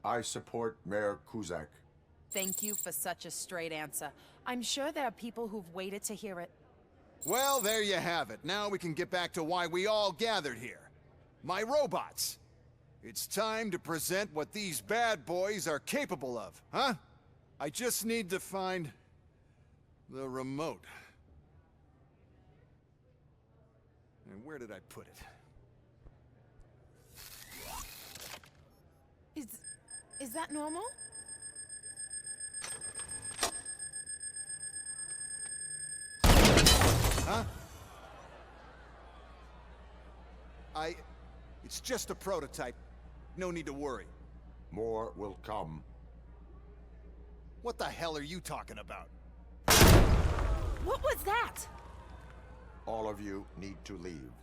I support Mayor Kuzak. Thank you for such a straight answer. I'm sure there are people who've waited to hear it. Well, there you have it. Now we can get back to why we all gathered here. My robots. It's time to present what these bad boys are capable of, huh? I just need to find the remote. And where did I put it? Is that normal? Huh? It's just a prototype. No need to worry. More will come. What the hell are you talking about? What was that? All of you need to leave.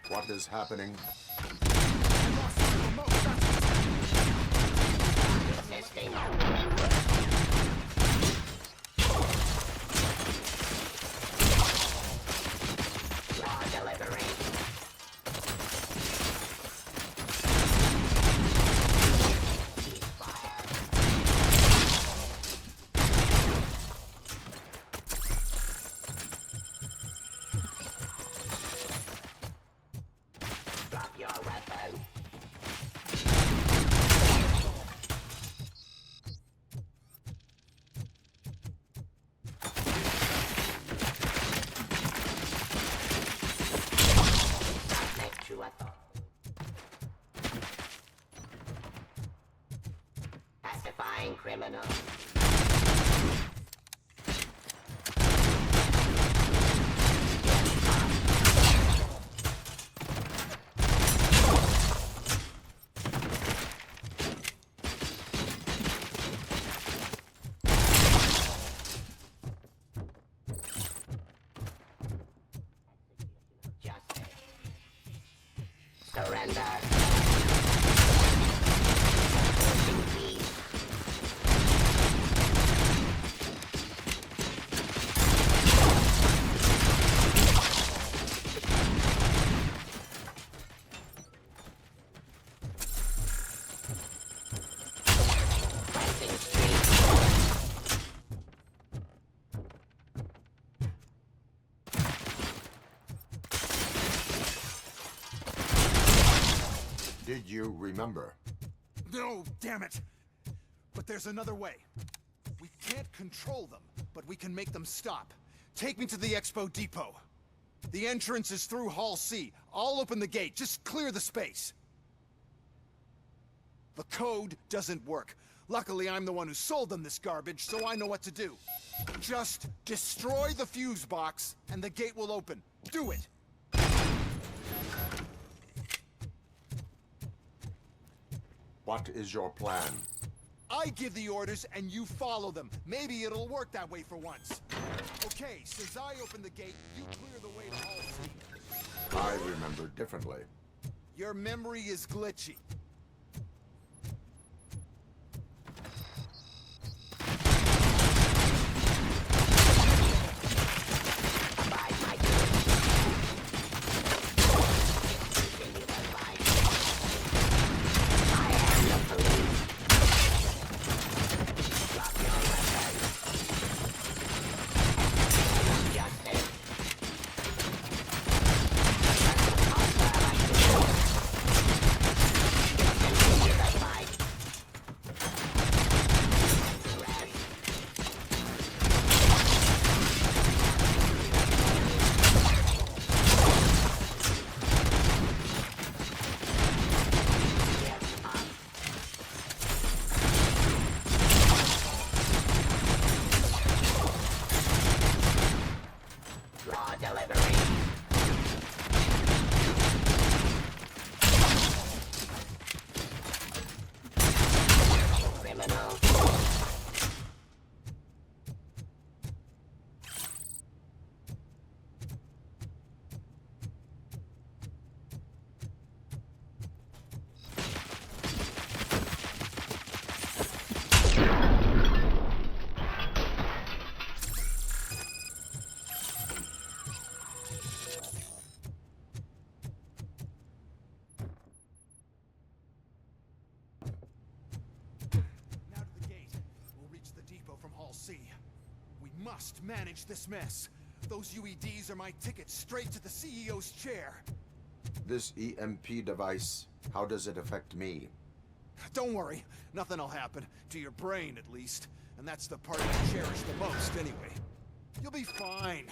What is happening? Criminal. Surrender. Did you remember? No, damn it! But there's another way. We can't control them, but we can make them stop. Take me to the Expo Depot. The entrance is through Hall C. I'll open the gate. Just clear the space. The code doesn't work. Luckily, I'm the one who sold them this garbage, so I know what to do. Just destroy the fuse box, and the gate will open. Do it! What is your plan? I give the orders and you follow them. Maybe it'll work that way for once. Okay, since I open the gate, you clear the way to Hall C. I remember differently. Your memory is glitchy. must manage this mess. Those UEDs are my ticket straight to the CEO's chair. This EMP device, how does it affect me? Don't worry, nothing'll happen. To your brain, at least. And that's the part you cherish the most, anyway. You'll be fine.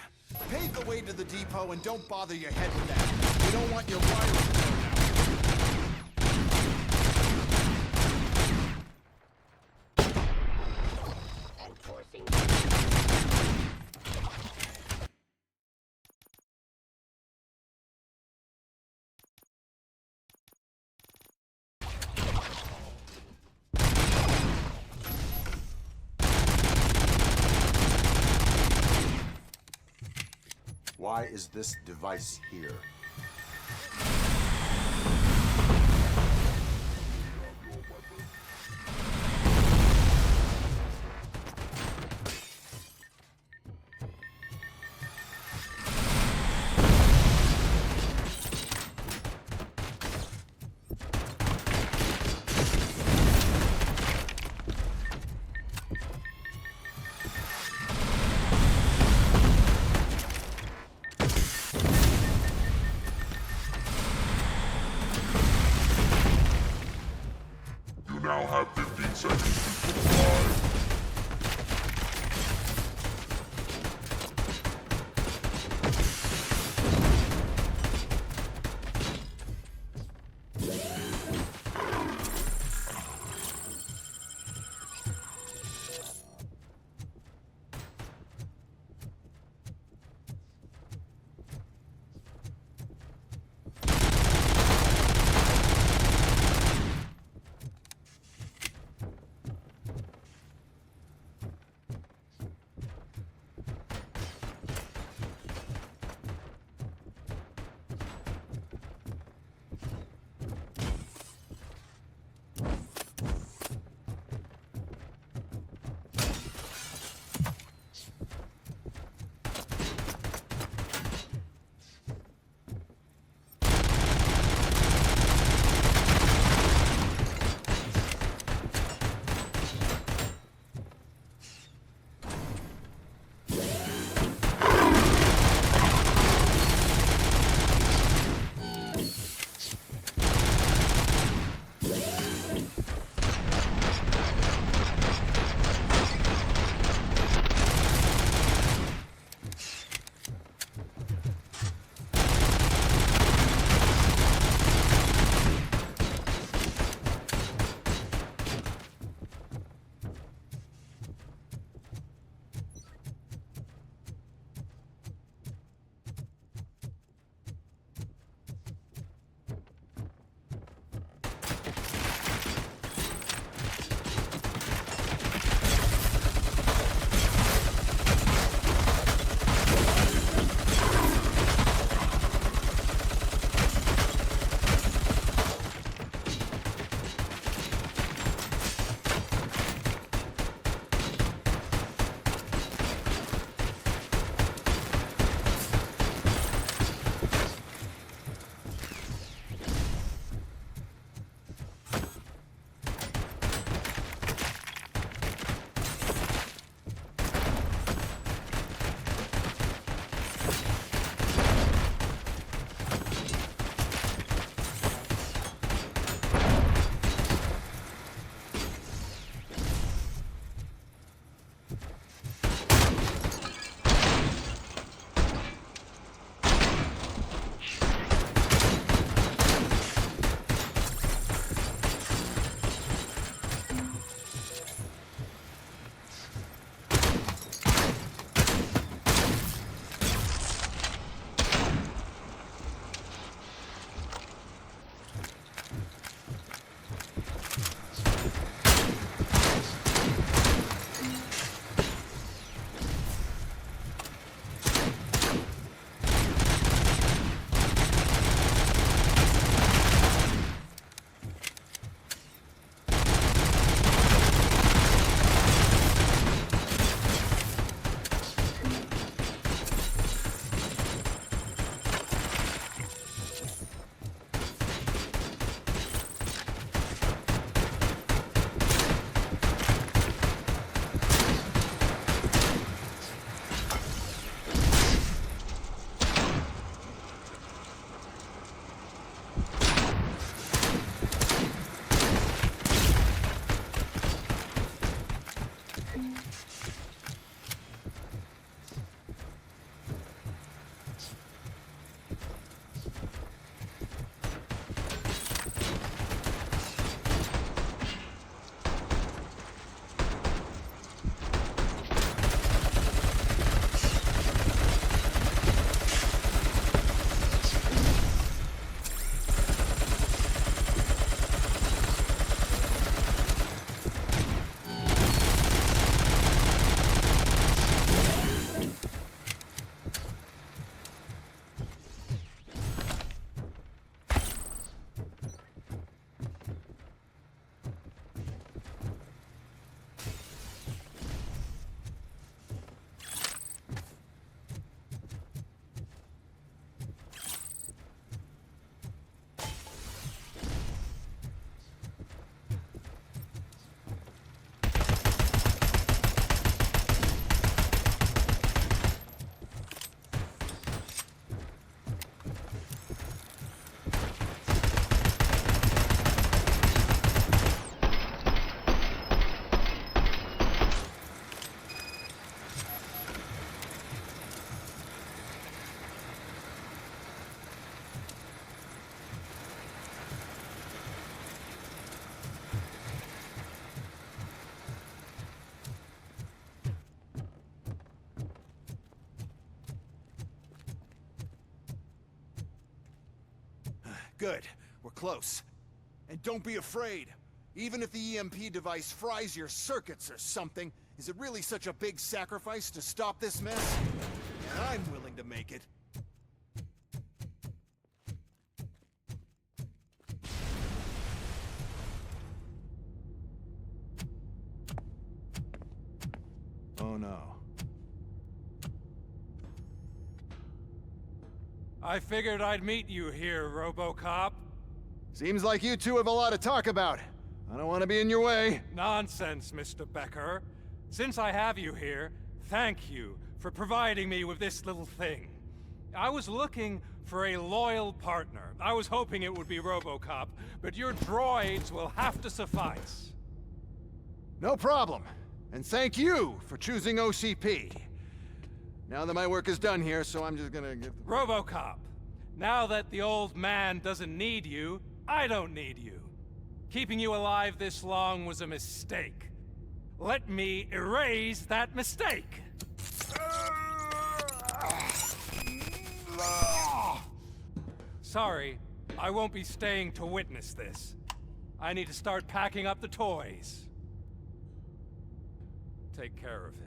Pave the way to the depot and don't bother your head with that. You don't want your wiring blown out. Why is this device here? Good. We're close. And don't be afraid. Even if the EMP device fries your circuits or something, is it really such a big sacrifice to stop this mess? And I'm willing to make it. Oh no. I figured I'd meet you here, RoboCop. Seems like you two have a lot to talk about. I don't want to be in your way. Nonsense, Mr. Becker. Since I have you here, thank you for providing me with this little thing. I was looking for a loyal partner. I was hoping it would be RoboCop, but your droids will have to suffice. No problem. And thank you for choosing OCP. Now that my work is done here, so I'm just gonna get... RoboCop, now that the old man doesn't need you, I don't need you. Keeping you alive this long was a mistake. Let me erase that mistake! Sorry, I won't be staying to witness this. I need to start packing up the toys. Take care of him.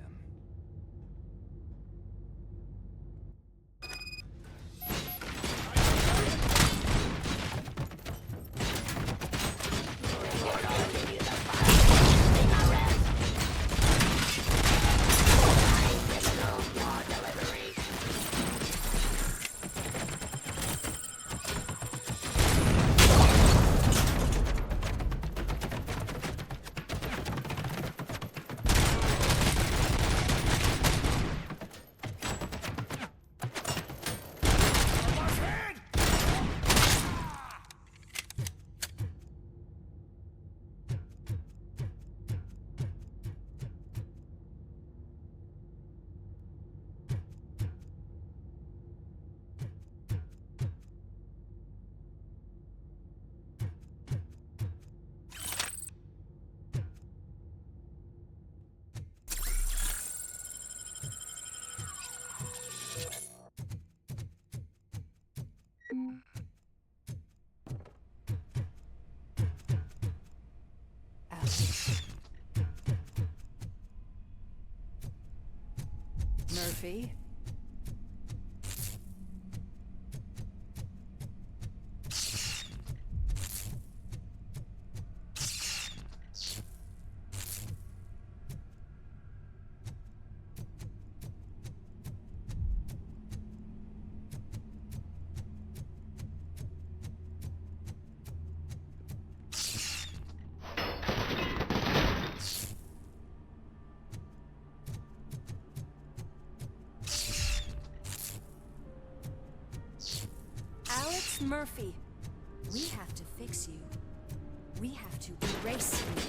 Murphy? Murphy, we have to fix you. We have to erase you.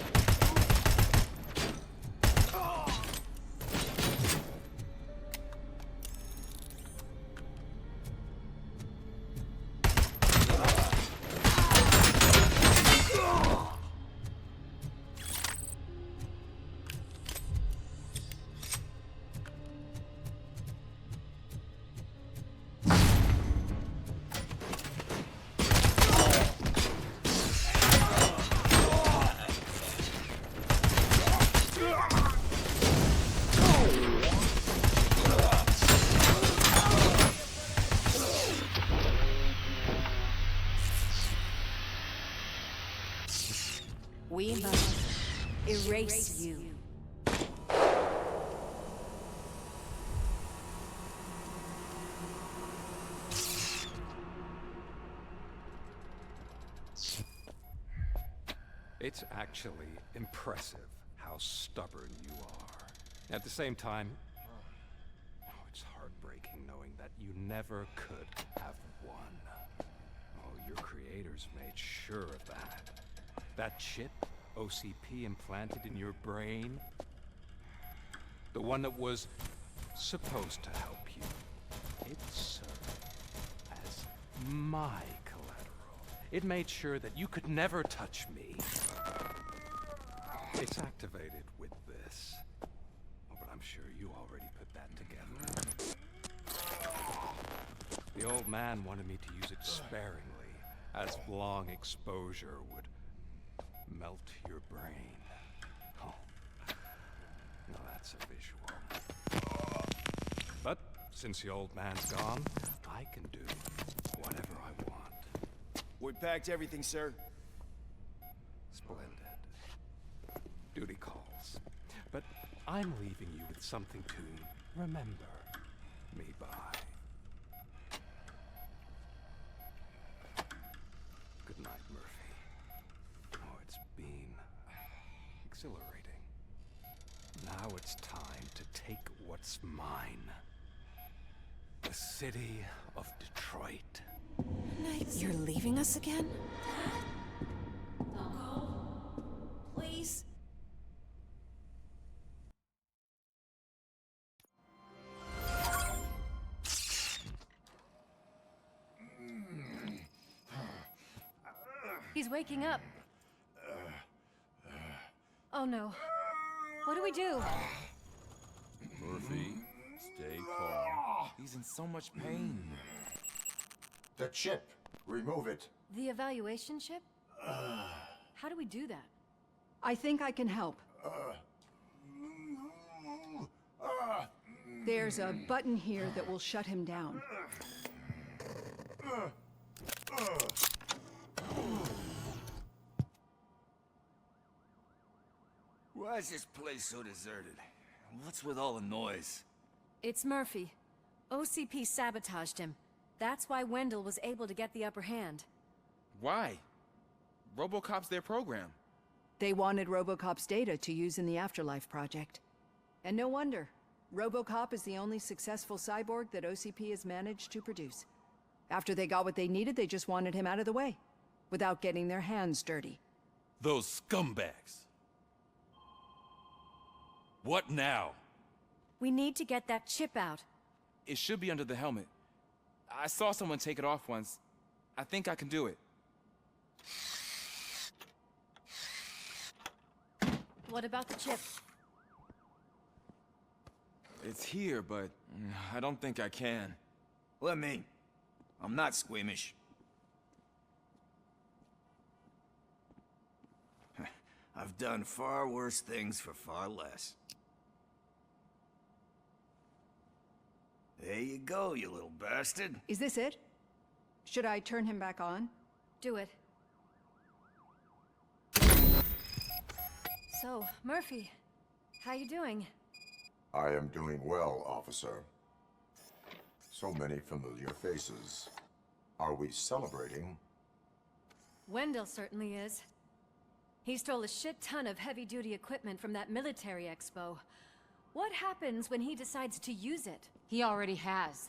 We must erase you. It's actually impressive how stubborn you are. At the same time, it's heartbreaking knowing that you never could have won. Oh, your creators made sure of that. That chip OCP implanted in your brain, the one that was supposed to help you, it served as my collateral. It made sure that you could never touch me. It's activated with this. Oh, but I'm sure you already put that together. The old man wanted me to use it sparingly, as long exposure would melt your brain. Oh, now that's a visual. But since the old man's gone, I can do whatever I want. We packed everything, sir. Splendid. Duty calls. But I'm leaving you with something to remember me by. Good night, Murphy. Oh, it's been exhilarating. Now it's time to take what's mine. The city of Detroit. You're leaving us again? Don't go. Please. He's waking up. Oh no. What do we do? Murphy, stay calm. He's in so much pain. The chip. Remove it. The evaluation chip? How do we do that? I think I can help. There's a button here that will shut him down. Why is this place so deserted? What's with all the noise? It's Murphy. OCP sabotaged him. That's why Wendell was able to get the upper hand. Why? RoboCop's their program. They wanted RoboCop's data to use in the Afterlife project. And no wonder. RoboCop is the only successful cyborg that OCP has managed to produce. After they got what they needed, they just wanted him out of the way, without getting their hands dirty. Those scumbags. What now? We need to get that chip out. It should be under the helmet. I saw someone take it off once. I think I can do it. What about the chip? It's here, but I don't think I can. Let me. I'm not squeamish. I've done far worse things for far less. There you go, you little bastard. Is this it? Should I turn him back on? Do it. So, Murphy, how you doing? I am doing well, officer. So many familiar faces. Are we celebrating? Wendell certainly is. He stole a shit ton of heavy-duty equipment from that military expo. What happens when he decides to use it? He already has.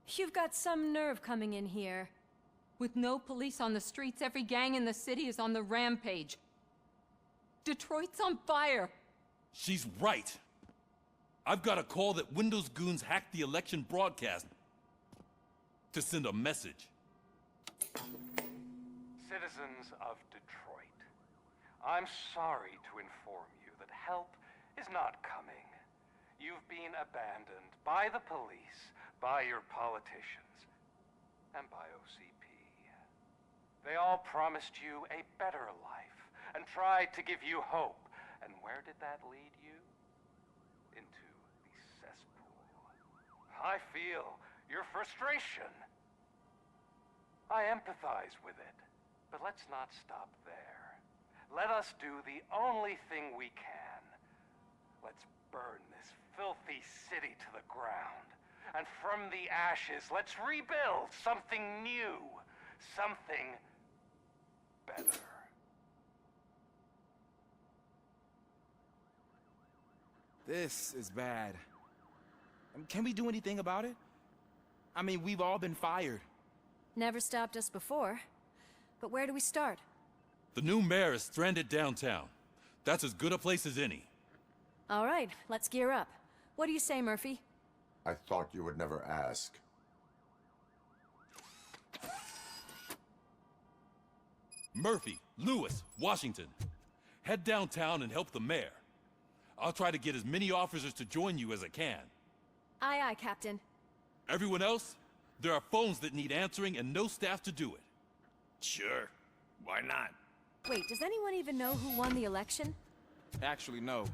You've got some nerve coming in here. With no police on the streets, every gang in the city is on the rampage. Detroit's on fire. She's right. I've got a call that Windows goons hacked the election broadcast to send a message. Citizens of Detroit, I'm sorry to inform you that help is not coming. You've been abandoned by the police, by your politicians, and by OCP. They all promised you a better life and tried to give you hope. And where did that lead you? Into the cesspool. I feel your frustration. I empathize with it, but let's not stop there. Let us do the only thing we can. Let's burn this filthy city to the ground. And from the ashes, let's rebuild something new. Something better. This is bad. Can we do anything about it? I mean, we've all been fired. Never stopped us before. But where do we start? The new mayor is stranded downtown. That's as good a place as any. All right, let's gear up. What do you say, Murphy? I thought you would never ask. Murphy, Lewis, Washington. Head downtown and help the mayor. I'll try to get as many officers to join you as I can. Aye, aye, Captain. Everyone else, There are phones that need answering and no staff to do it. Sure. Why not? Wait, does anyone even know who won the election? Actually, no.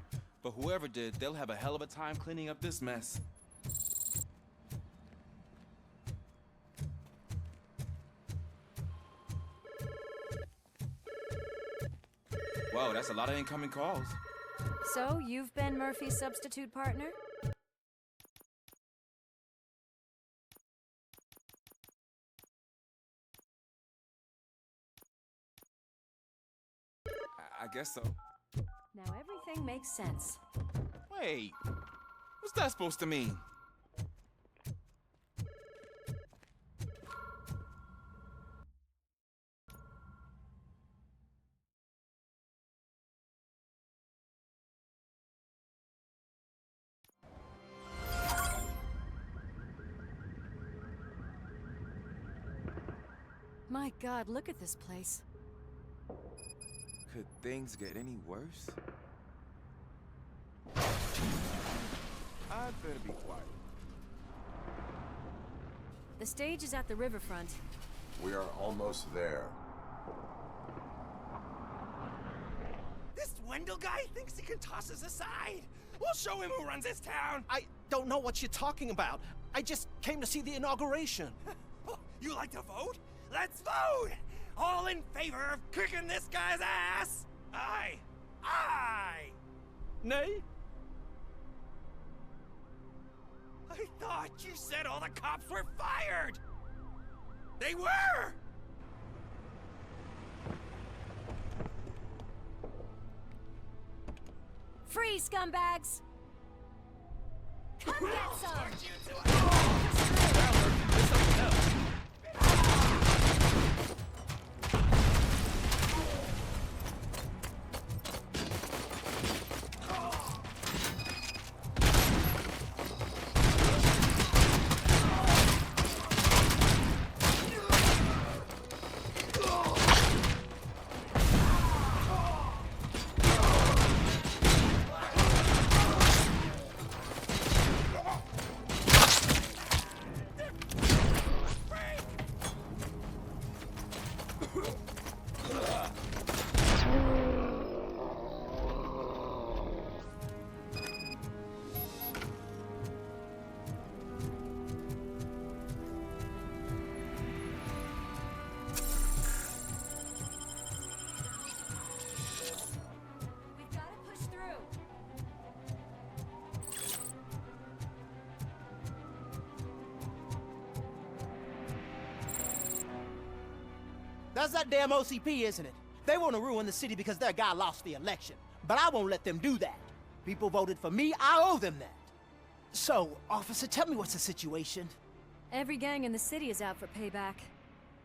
But whoever did, they'll have a hell of a time cleaning up this mess. Whoa, that's a lot of incoming calls. So, you've been Murphy's substitute partner? I guess so. Now everything makes sense. Wait, what's that supposed to mean? My God, look at this place. Could things get any worse? I'd better be quiet. The stage is at the riverfront. We are almost there. This Wendell guy thinks he can toss us aside. We'll show him who runs this town. I don't know what you're talking about. I just came to see the inauguration. Oh, you like to vote? Let's vote! All in favor of kicking this guy's ass? Aye. Aye! Nay? I thought you said all the cops were fired! They were! Freeze, scumbags! Come get some! That's that damn OCP, isn't it? They want to ruin the city because their guy lost the election. But I won't let them do that. People voted for me, I owe them that. So, officer, tell me what's the situation. Every gang in the city is out for payback.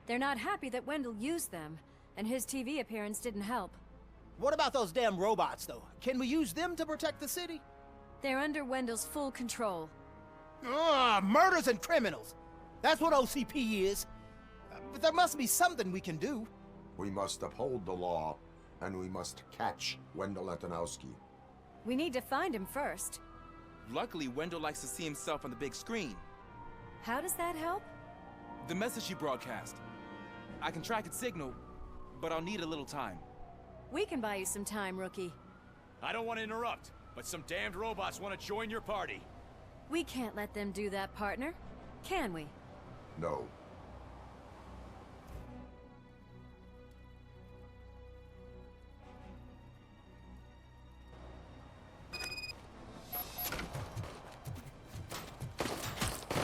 They're not happy that Wendell used them, and his TV appearance didn't help. What about those damn robots, though? Can we use them to protect the city? They're under Wendell's full control. Murders and criminals. That's what OCP is. But there must be something we can do. We must uphold the law, and we must catch Wendell Antonowski. We need to find him first. Luckily, Wendell likes to see himself on the big screen. How does that help? The message you broadcast. I can track its signal, but I'll need a little time. We can buy you some time, rookie. I don't want to interrupt, but some damned robots want to join your party. We can't let them do that, partner. Can we? No.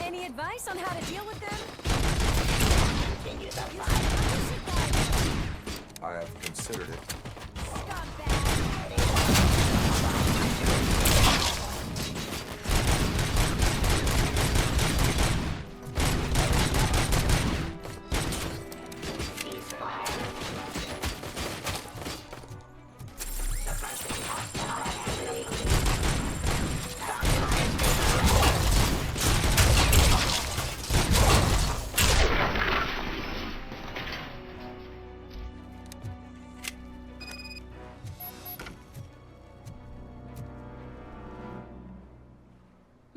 Any advice on how to deal with them? I have considered it.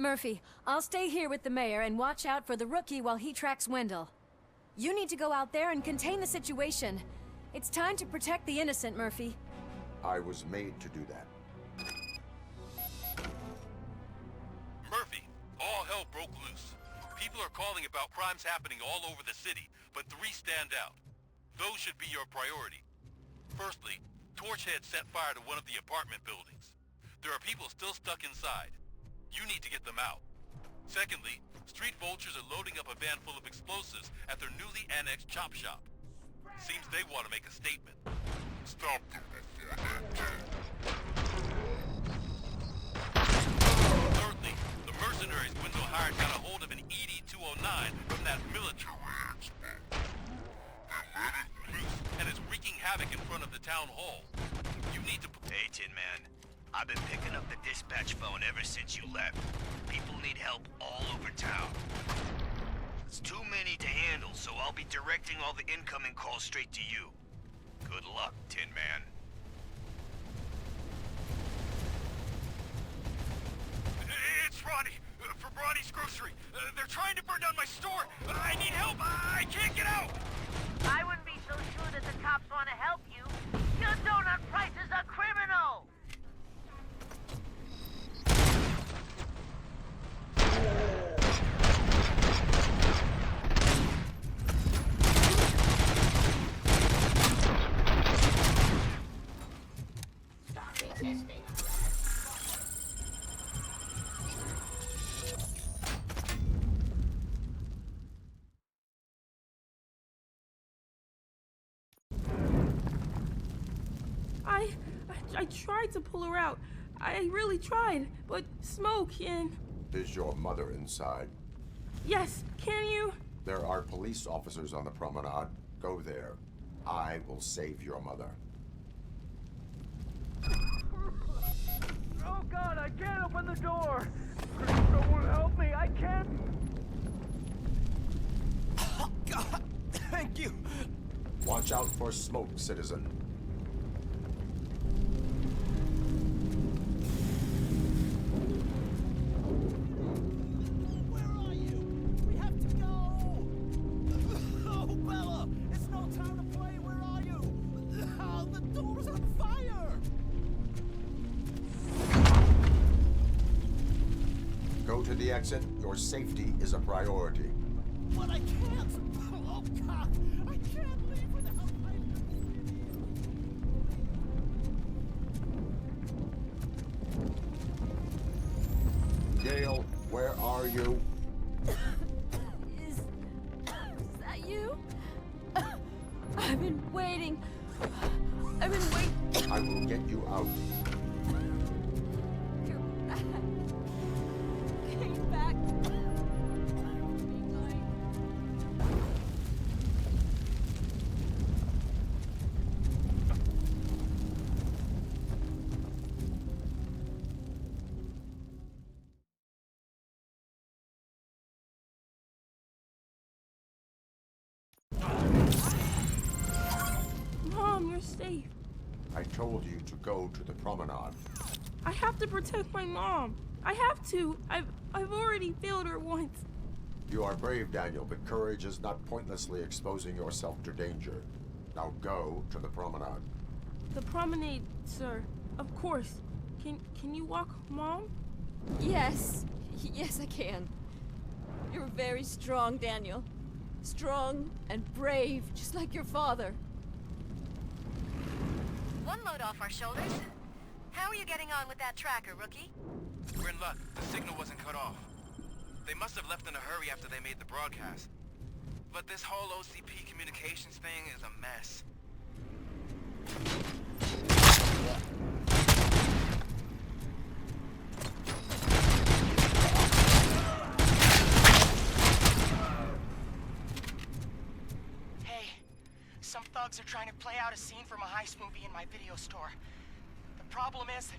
Murphy, I'll stay here with the mayor and watch out for the rookie while he tracks Wendell. You need to go out there and contain the situation. It's time to protect the innocent, Murphy. I was made to do that. Murphy, all hell broke loose. People are calling about crimes happening all over the city, but 3 stand out. Those should be your priority. Firstly, Torchhead set fire to one of the apartment buildings. There are people still stuck inside. You need to get them out. Secondly, street vultures are loading up a van full of explosives at their newly annexed chop shop. Seems they want to make a statement. Stop them before they're dead. Thirdly, the mercenaries Wendell hired got a hold of an ED-209 from that military expo. They're letting loose, and it's wreaking havoc in front of the town hall. You need to... Hey, Tin Man. I've been picking up the dispatch phone ever since you left. People need help all over town. It's too many to handle, so I'll be directing all the incoming calls straight to you. Good luck, Tin Man. It's Ronnie, from Ronnie's Grocery. They're trying to burn down my store. I need help. I can't get out. I wouldn't be so sure that the cops want to help you. Your donut price is a criminal. I tried to pull her out. I really tried, but smoke and... Is your mother inside? Yes, can you? There are police officers on the promenade. Go there. I will save your mother. Oh God, I can't open the door! Please, someone help me, I can't... Oh God, thank you! Watch out for smoke, citizen. Go to the exit. Your safety is a priority. But I can't! Oh God, I can't leave without my... Gail, where are you? Is that you? I've been waiting. I've been waiting. I will get you out. You're back. Came back. Mom, you're safe. I told you to go to the promenade. I have to protect my mom. I have to. I've already failed her once. You are brave, Daniel, but courage is not pointlessly exposing yourself to danger. Now go to the promenade. The promenade, sir. Of course. Can you walk, Mom? Yes. Yes, I can. You're very strong, Daniel. Strong and brave, just like your father. One load off our shoulders. How are you getting on with that tracker, rookie? We're in luck. The signal wasn't cut off. They must have left in a hurry after they made the broadcast. But this whole OCP communications thing is a mess. Hey, some thugs are trying to play out a scene from a heist movie in my video store. The problem is,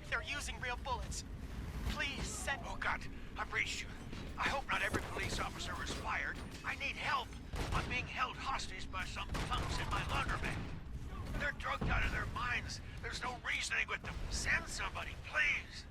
they're using real bullets. Please send... Oh God, I breached you. I hope not every police officer was fired. I need help. I'm being held hostage by some punks in my laundromat. They're drugged out of their minds. There's no reasoning with them. Send somebody, please.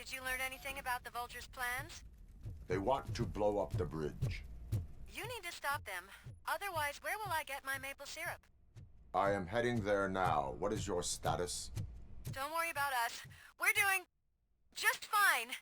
Did you learn anything about the Vulture's plans? They want to blow up the bridge. You need to stop them. Otherwise, where will I get my maple syrup? I am heading there now. What is your status? Don't worry about us. We're doing just fine.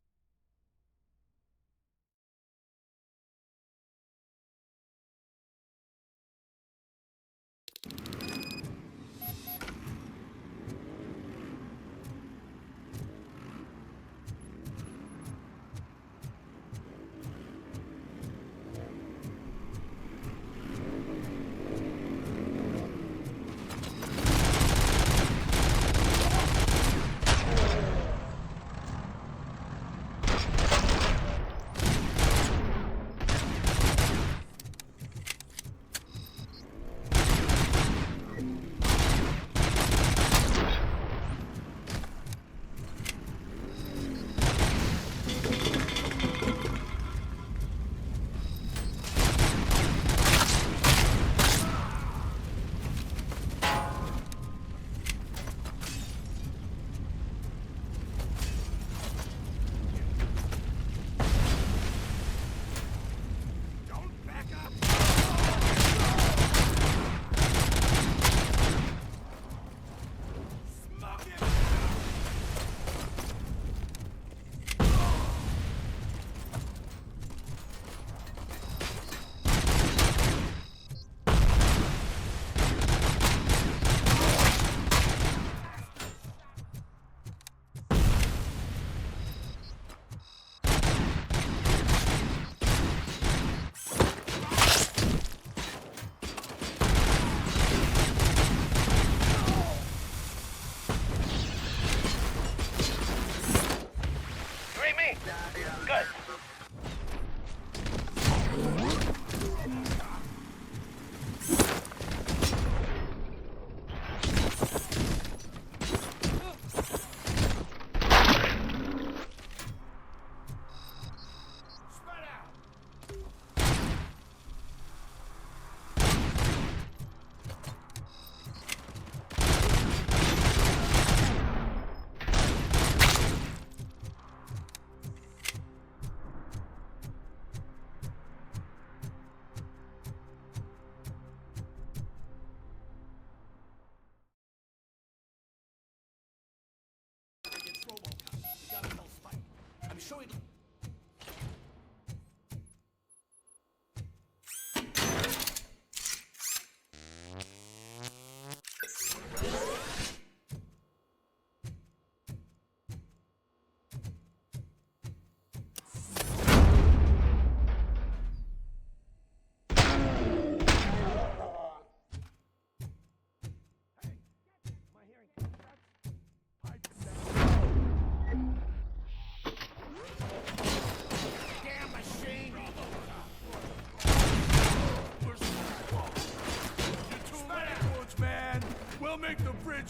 so he'd...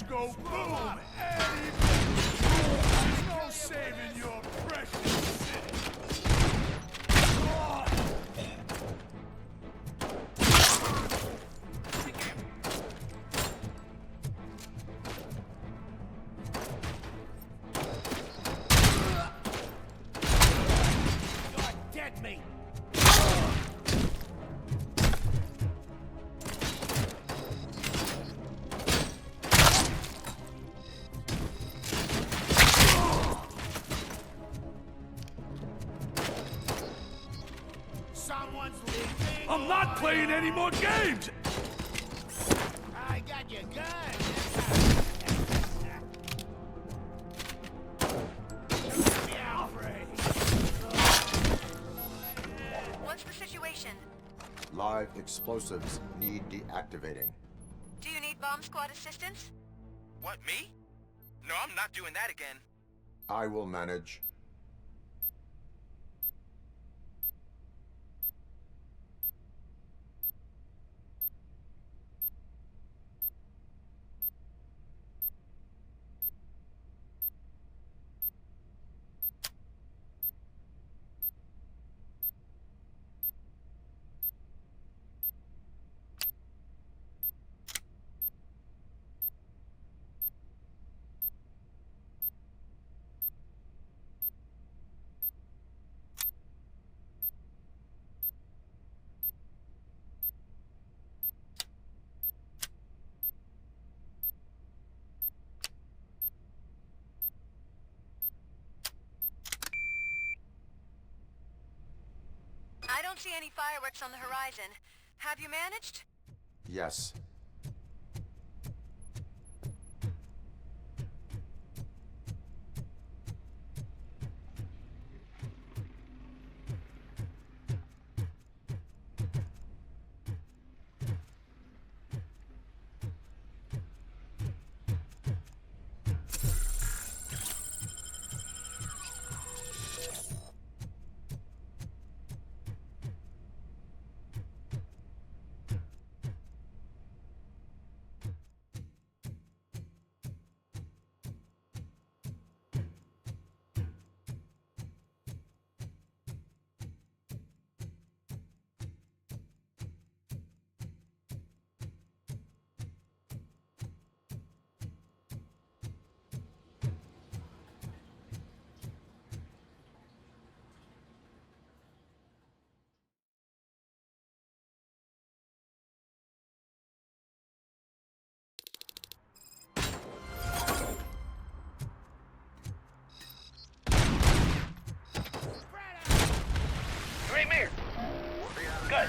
Go boom! There's no saving your precious city! You're dead meat! I'm not playing any more games! I got your gun! What's the situation? Live explosives need deactivating. Do you need bomb squad assistance? What, me? No, I'm not doing that again. I will manage. I don't see any fireworks on the horizon. Have you managed? Yes. Mirror. Good.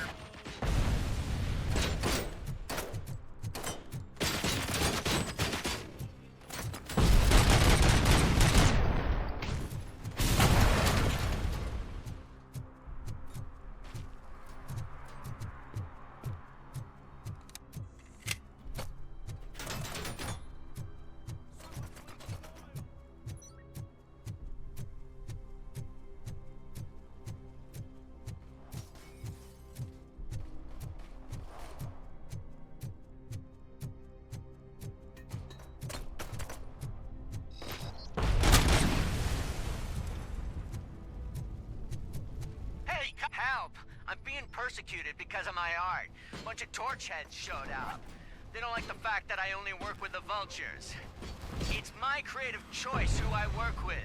Help! I'm being persecuted because of my art. A bunch of torch heads showed up. They don't like the fact that I only work with the vultures. It's my creative choice who I work with.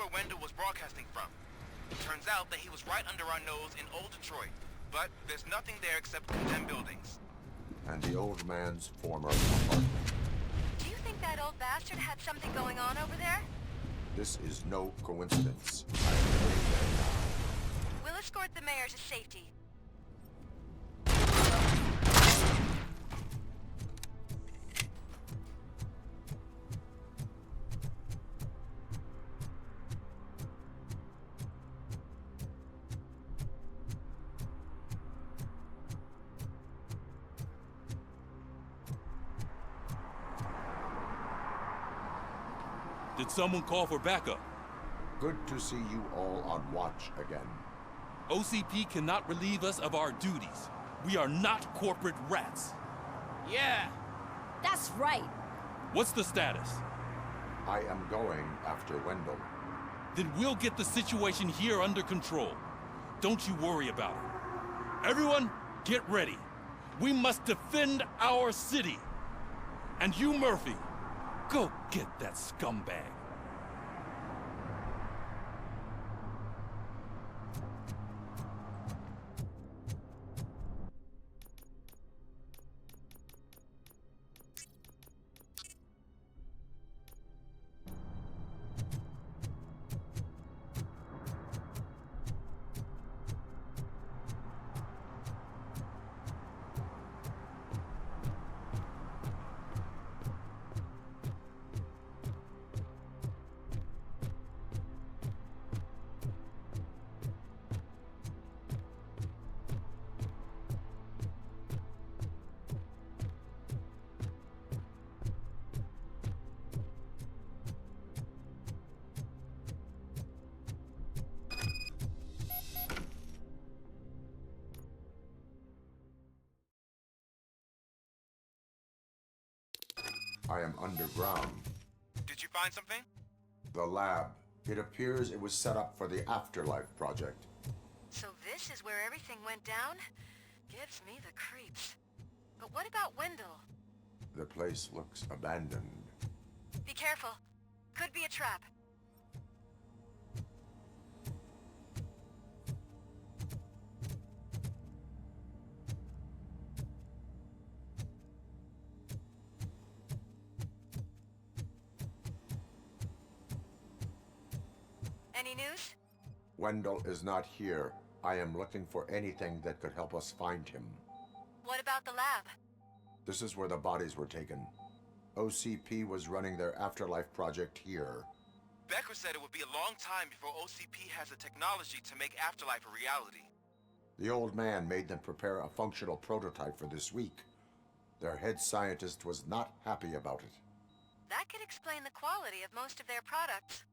where Wendell was broadcasting from. Turns out that he was right under our nose in Old Detroit, but there's nothing there except condemned buildings. And the old man's former apartment. Do you think that old bastard had something going on over there? This is no coincidence. I am heading there now. We'll escort the mayor to safety. Did someone call for backup? Good to see you all on watch again. OCP cannot relieve us of our duties. We are not corporate rats. Yeah, that's right. What's the status? I am going after Wendell. Then we'll get the situation here under control. Don't you worry about it. Everyone, get ready. We must defend our city. And you, Murphy, go get that scumbag. I am underground. Did you find something? The lab. It appears it was set up for the Afterlife project. So this is where everything went down? Gives me the creeps. But what about Wendell? The place looks abandoned. Be careful. Could be a trap. Any news? Wendell is not here. I am looking for anything that could help us find him. What about the lab? This is where the bodies were taken. OCP was running their Afterlife project here. Becker said it would be a long time before OCP has the technology to make Afterlife a reality. The old man made them prepare a functional prototype for this week. Their head scientist was not happy about it. That could explain the quality of most of their products.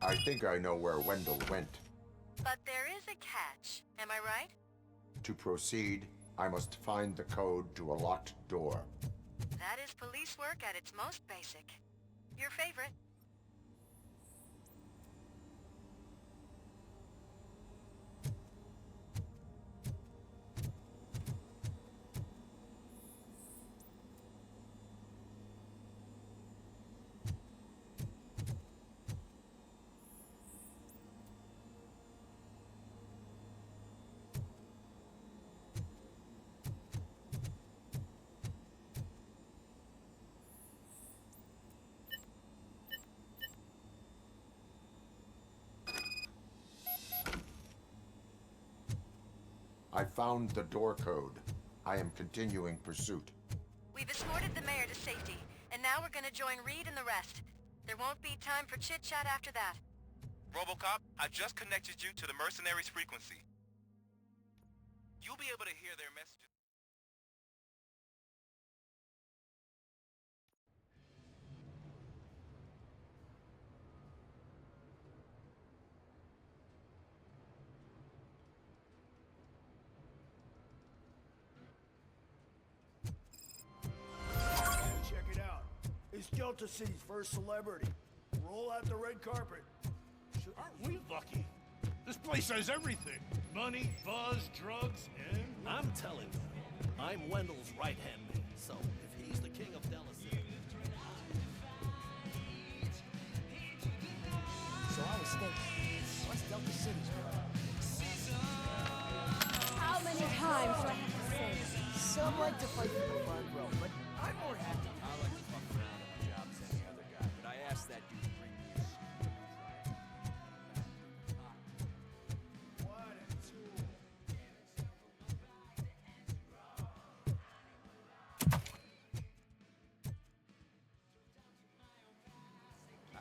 I think I know where Wendell went. But there is a catch, am I right? To proceed, I must find the code to a locked door. That is police work at its most basic. Your favorite. I found the door code. I am continuing pursuit. We've escorted the mayor to safety, and now we're gonna join Reed and the rest. There won't be time for chit-chat after that. RoboCop, I just connected you to the mercenaries' frequency. You'll be able to hear their messages. Check it out. Delta City's first celebrity. Roll out the red carpet. Aren't we lucky? This place has everything. Money, buzz, drugs, and... I'm telling you, I'm Wendell's right-hand man, so if he's the king of Delta City... So I was thinking, what's Delta City's problem? How many times do I have to say? Some like to fight for the front row, but I'm more happy. I like to fuck around on the job as any other guy, but I asked that dude to bring me a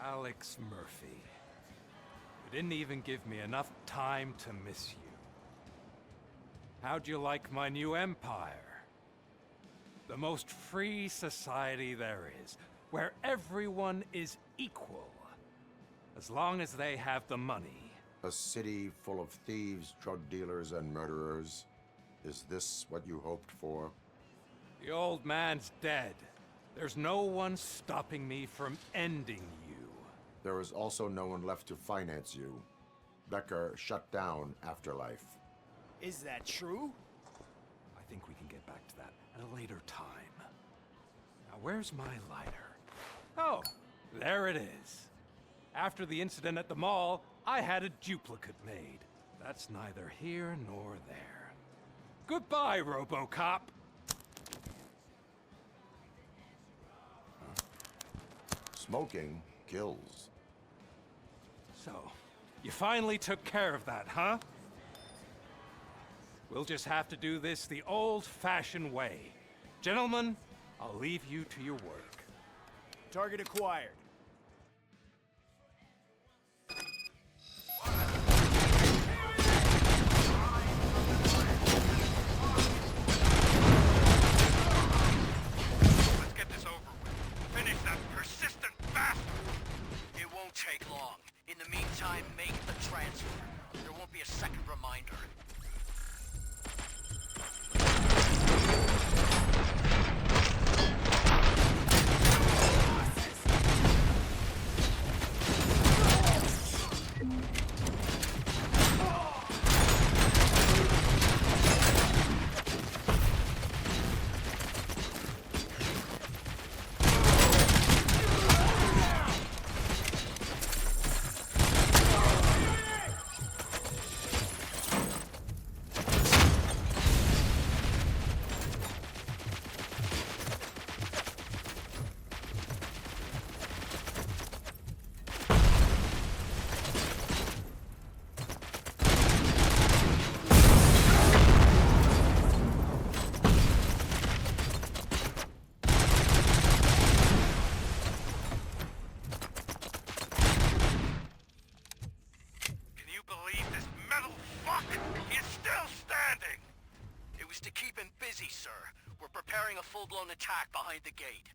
Alex Murphy. You didn't even give me enough time to miss you. How'd you like my new empire? The most free society there is, where everyone is equal, as long as they have the money. A city full of thieves, drug dealers, and murderers. Is this what you hoped for? The old man's dead. There's no one stopping me from ending you. There is also no one left to finance you. Becker shut down Afterlife. Is that true? I think we can get back to that at a later time. Now, where's my lighter? Oh, there it is. After the incident at the mall, I had a duplicate made. That's neither here nor there. Goodbye, RoboCop. Smoking kills. So, you finally took care of that, huh? We'll just have to do this the old-fashioned way. Gentlemen, I'll leave you to your work. Target acquired. Let's get this over with. Finish that persistent bastard! It won't take long. In the meantime, make the transfer. There won't be a second reminder. Full-blown attack behind the gate.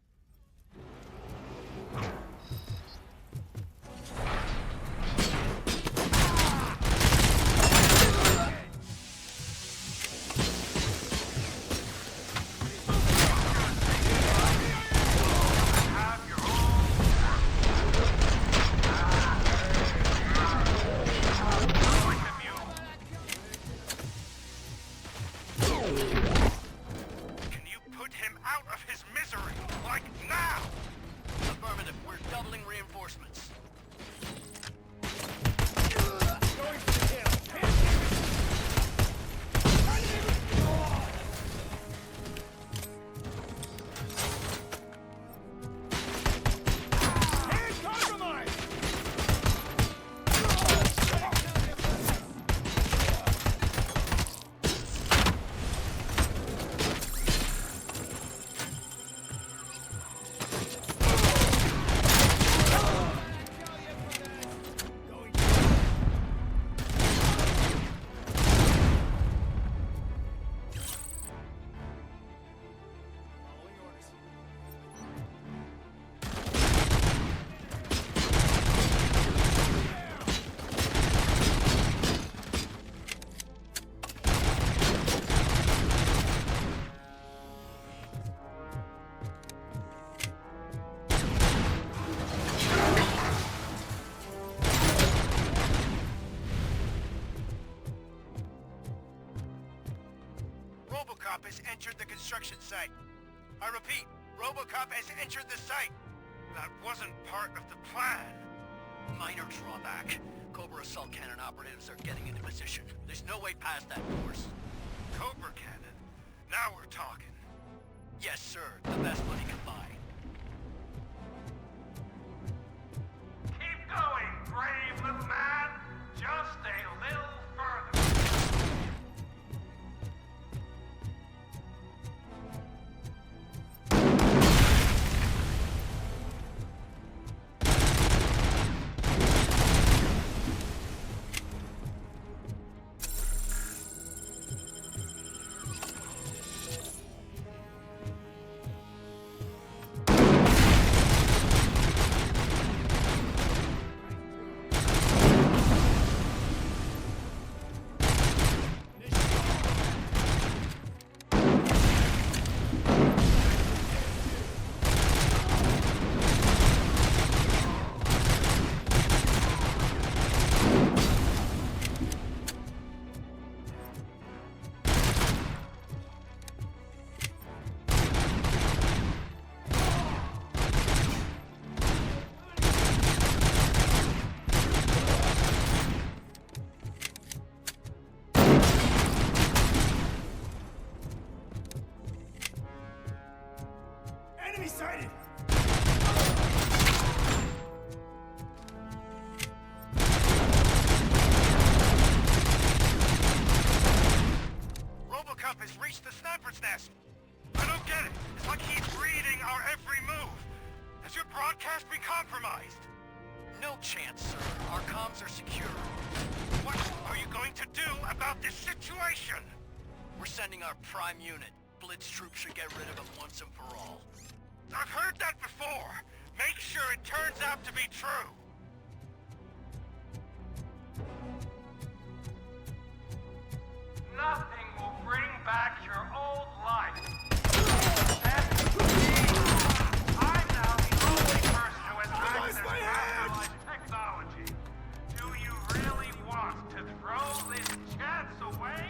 Out of his misery, like RoboCop has entered the construction site. I repeat, RoboCop has entered the site. That wasn't part of the plan. Minor drawback. Cobra assault cannon operatives are getting into position. There's no way past that force. Cobra cannon? Now we're talking. Yes, sir. The best money can buy. Keep going, brave little man. Just a little further. Enemy sighted! RoboCop has reached the sniper's nest. I don't get it. It's like he's reading our every move. Has your broadcast been compromised? No chance, sir. Our comms are secure. What are you going to do about this situation? We're sending our prime unit. Blitz troops should get rid of him once and for all. I've heard that before. Make sure it turns out to be true. Nothing will bring back your old life. I'm now the only person who has access to afterlife technology. Do you really want to throw this chance away?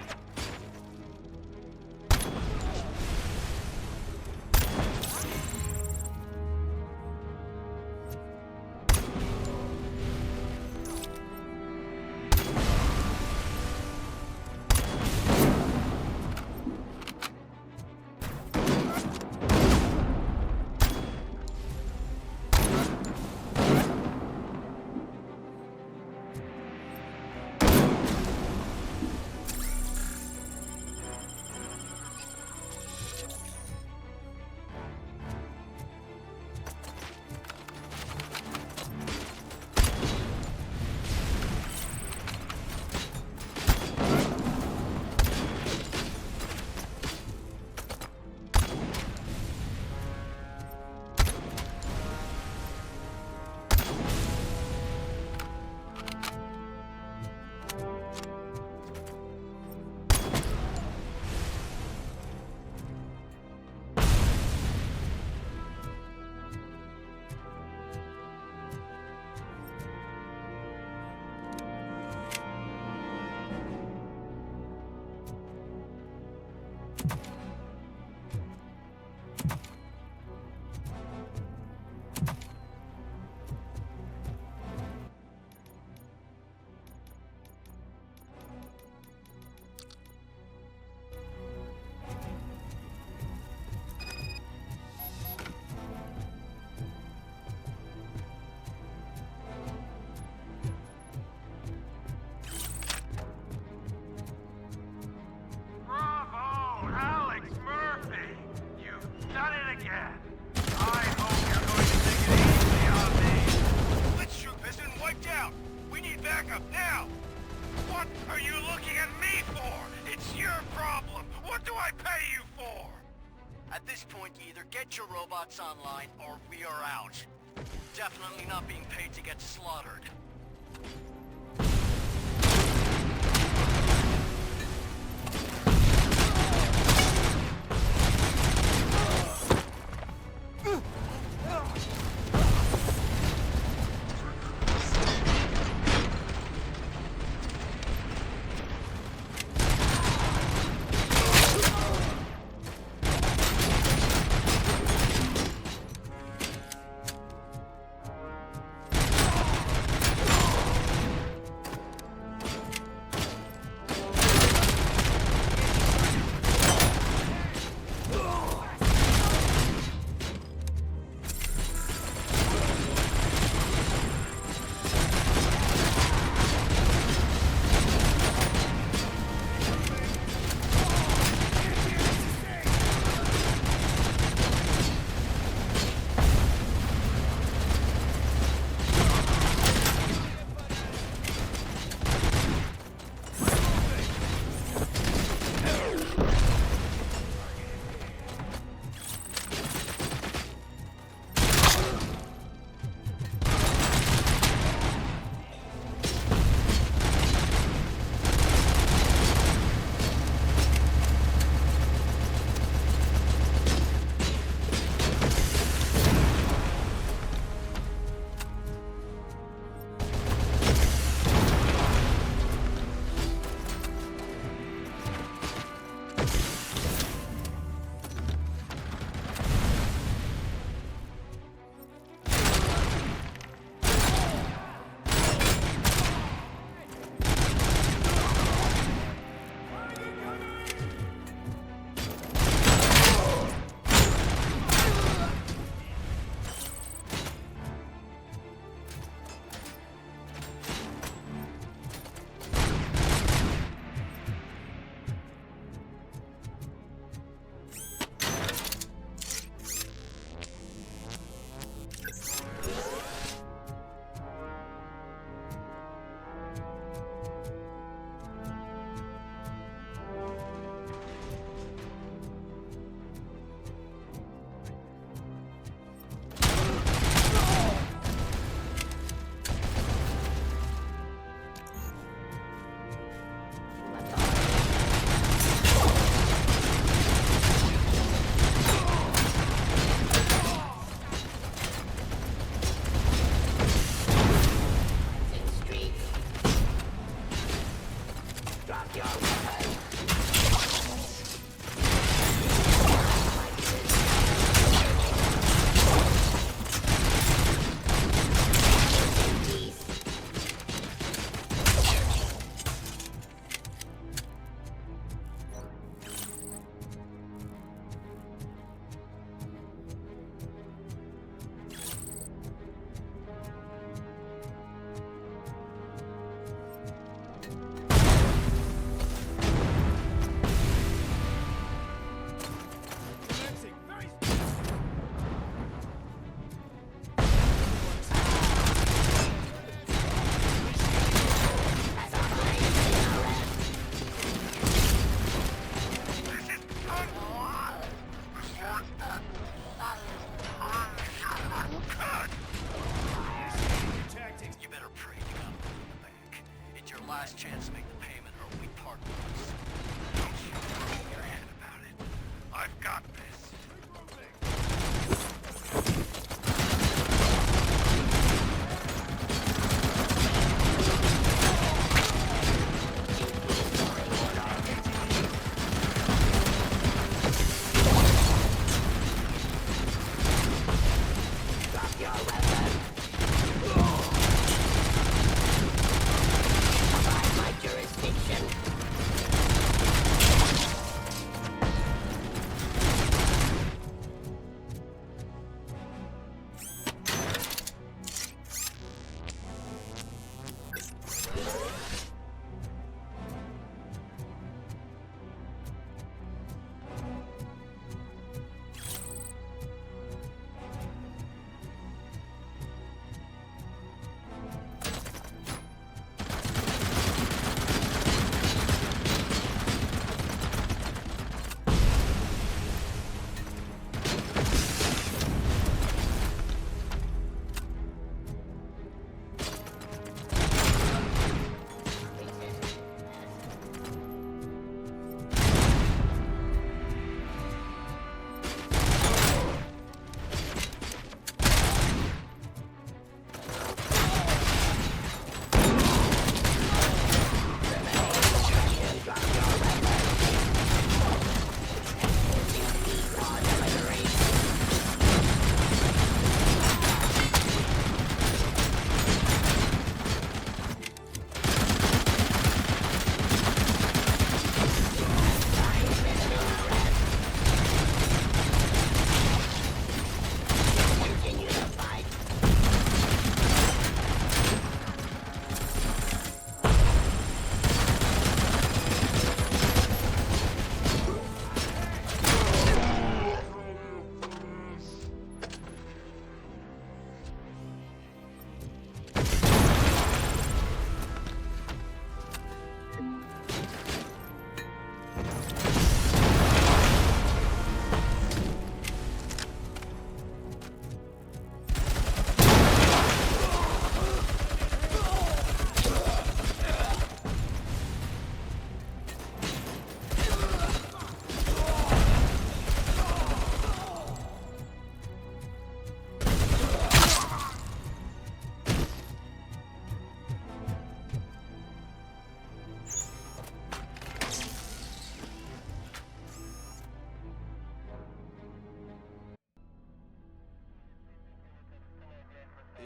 Get your robots online, or we are out. Definitely not being paid to get slaughtered.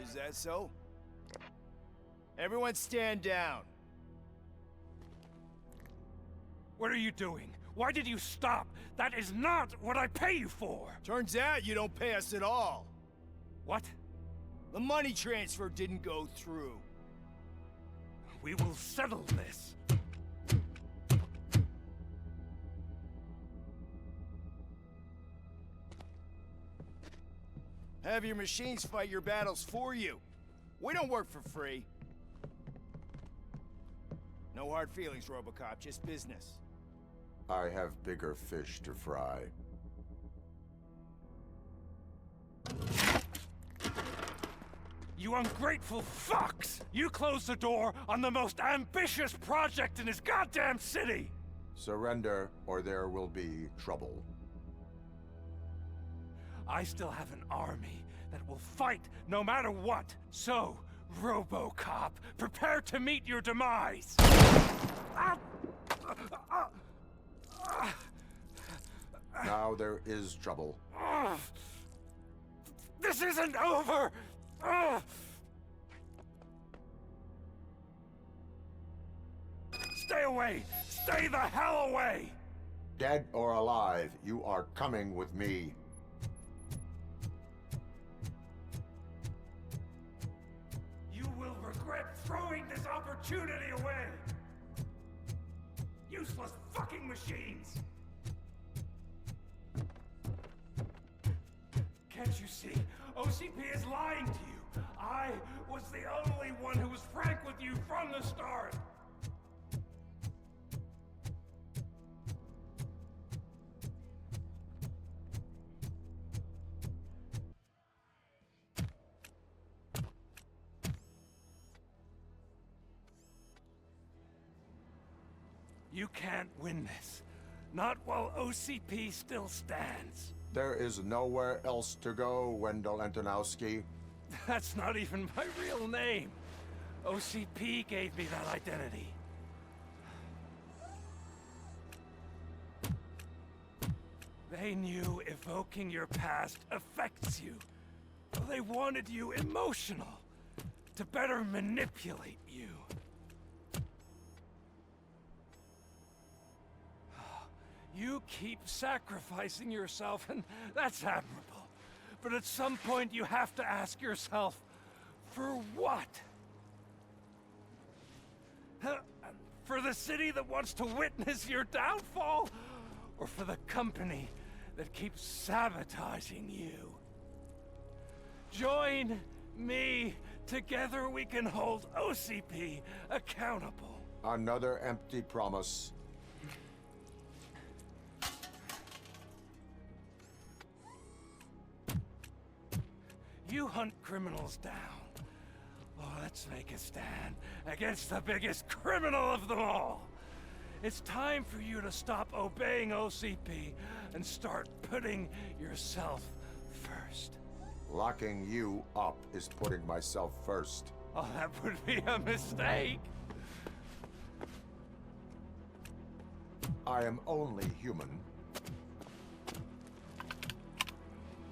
Is that so? Everyone stand down. What are you doing? Why did you stop? That is not what I pay you for! Turns out you don't pay us at all. What? The money transfer didn't go through. We will settle this. Have your machines fight your battles for you. We don't work for free. No hard feelings, RoboCop, just business. I have bigger fish to fry. You ungrateful fucks! You closed the door on the most ambitious project in this goddamn city! Surrender, or there will be trouble. I still have an army that will fight no matter what. So, RoboCop, prepare to meet your demise! Now there is trouble. This isn't over! Stay away! Stay the hell away! Dead or alive, you are coming with me. You will regret throwing this opportunity away! Useless fucking machines! Can't you see? OCP is lying to you! I was the only one who was frank with you from the start! You can't win this. Not while OCP still stands. There is nowhere else to go, Wendell Antonowski. That's not even my real name. OCP gave me that identity. They knew evoking your past affects you. They wanted you emotional, to better manipulate you. You keep sacrificing yourself, and that's admirable. But at some point, you have to ask yourself, for what? For the city that wants to witness your downfall? Or for the company that keeps sabotaging you? Join me. Together we can hold OCP accountable. Another empty promise. You hunt criminals down. Oh, let's make a stand against the biggest criminal of them all. It's time for you to stop obeying OCP and start putting yourself first. Locking you up is putting myself first. Oh, that would be a mistake. I am only human.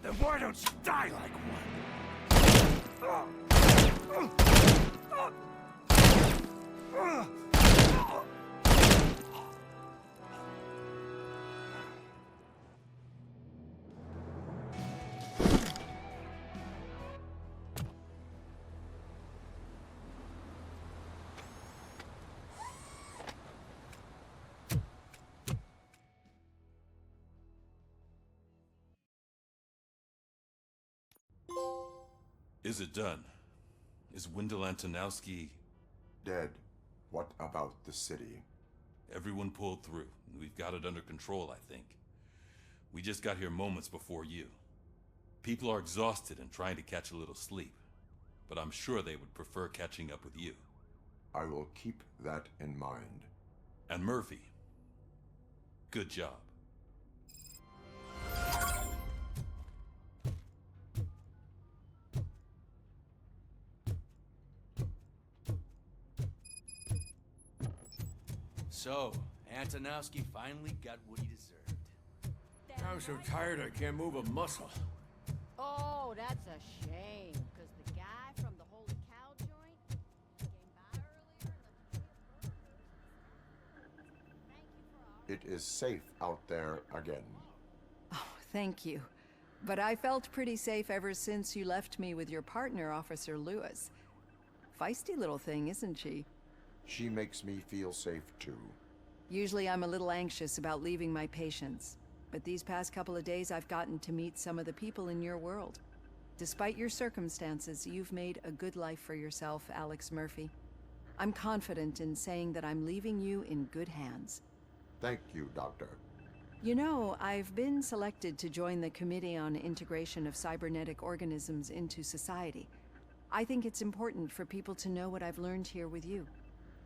Then why don't you die like one? Is it done? Is Wendell Antonowski... dead? What about the city? Everyone pulled through. We've got it under control, I think. We just got here moments before you. People are exhausted and trying to catch a little sleep. But I'm sure they would prefer catching up with you. I will keep that in mind. And Murphy, good job. So, Antonowski finally got what he deserved. I'm so tired I can't move a muscle. Oh, that's a shame, because the guy from the Holy Cow joint? Came by earlier and It is safe out there again. Oh, thank you. But I felt pretty safe ever since you left me with your partner, Officer Lewis. Feisty little thing, isn't she? She makes me feel safe too. Usually I'm a little anxious about leaving my patients, but these past couple of days I've gotten to meet some of the people in your world. Despite your circumstances, you've made a good life for yourself, Alex Murphy. I'm confident in saying that I'm leaving you in good hands. Thank you, Doctor. You know, I've been selected to join the Committee on Integration of Cybernetic Organisms into Society. I think it's important for people to know what I've learned here with you.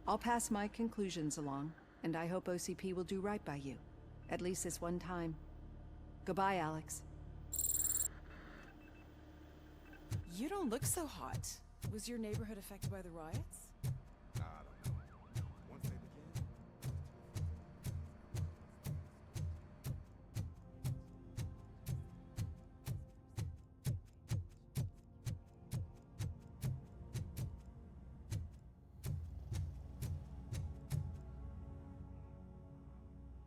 I'll pass my conclusions along, and I hope OCP will do right by you. At least this one time. Goodbye, Alex. You don't look so hot. Was your neighborhood affected by the riots? I don't know. Once they begin...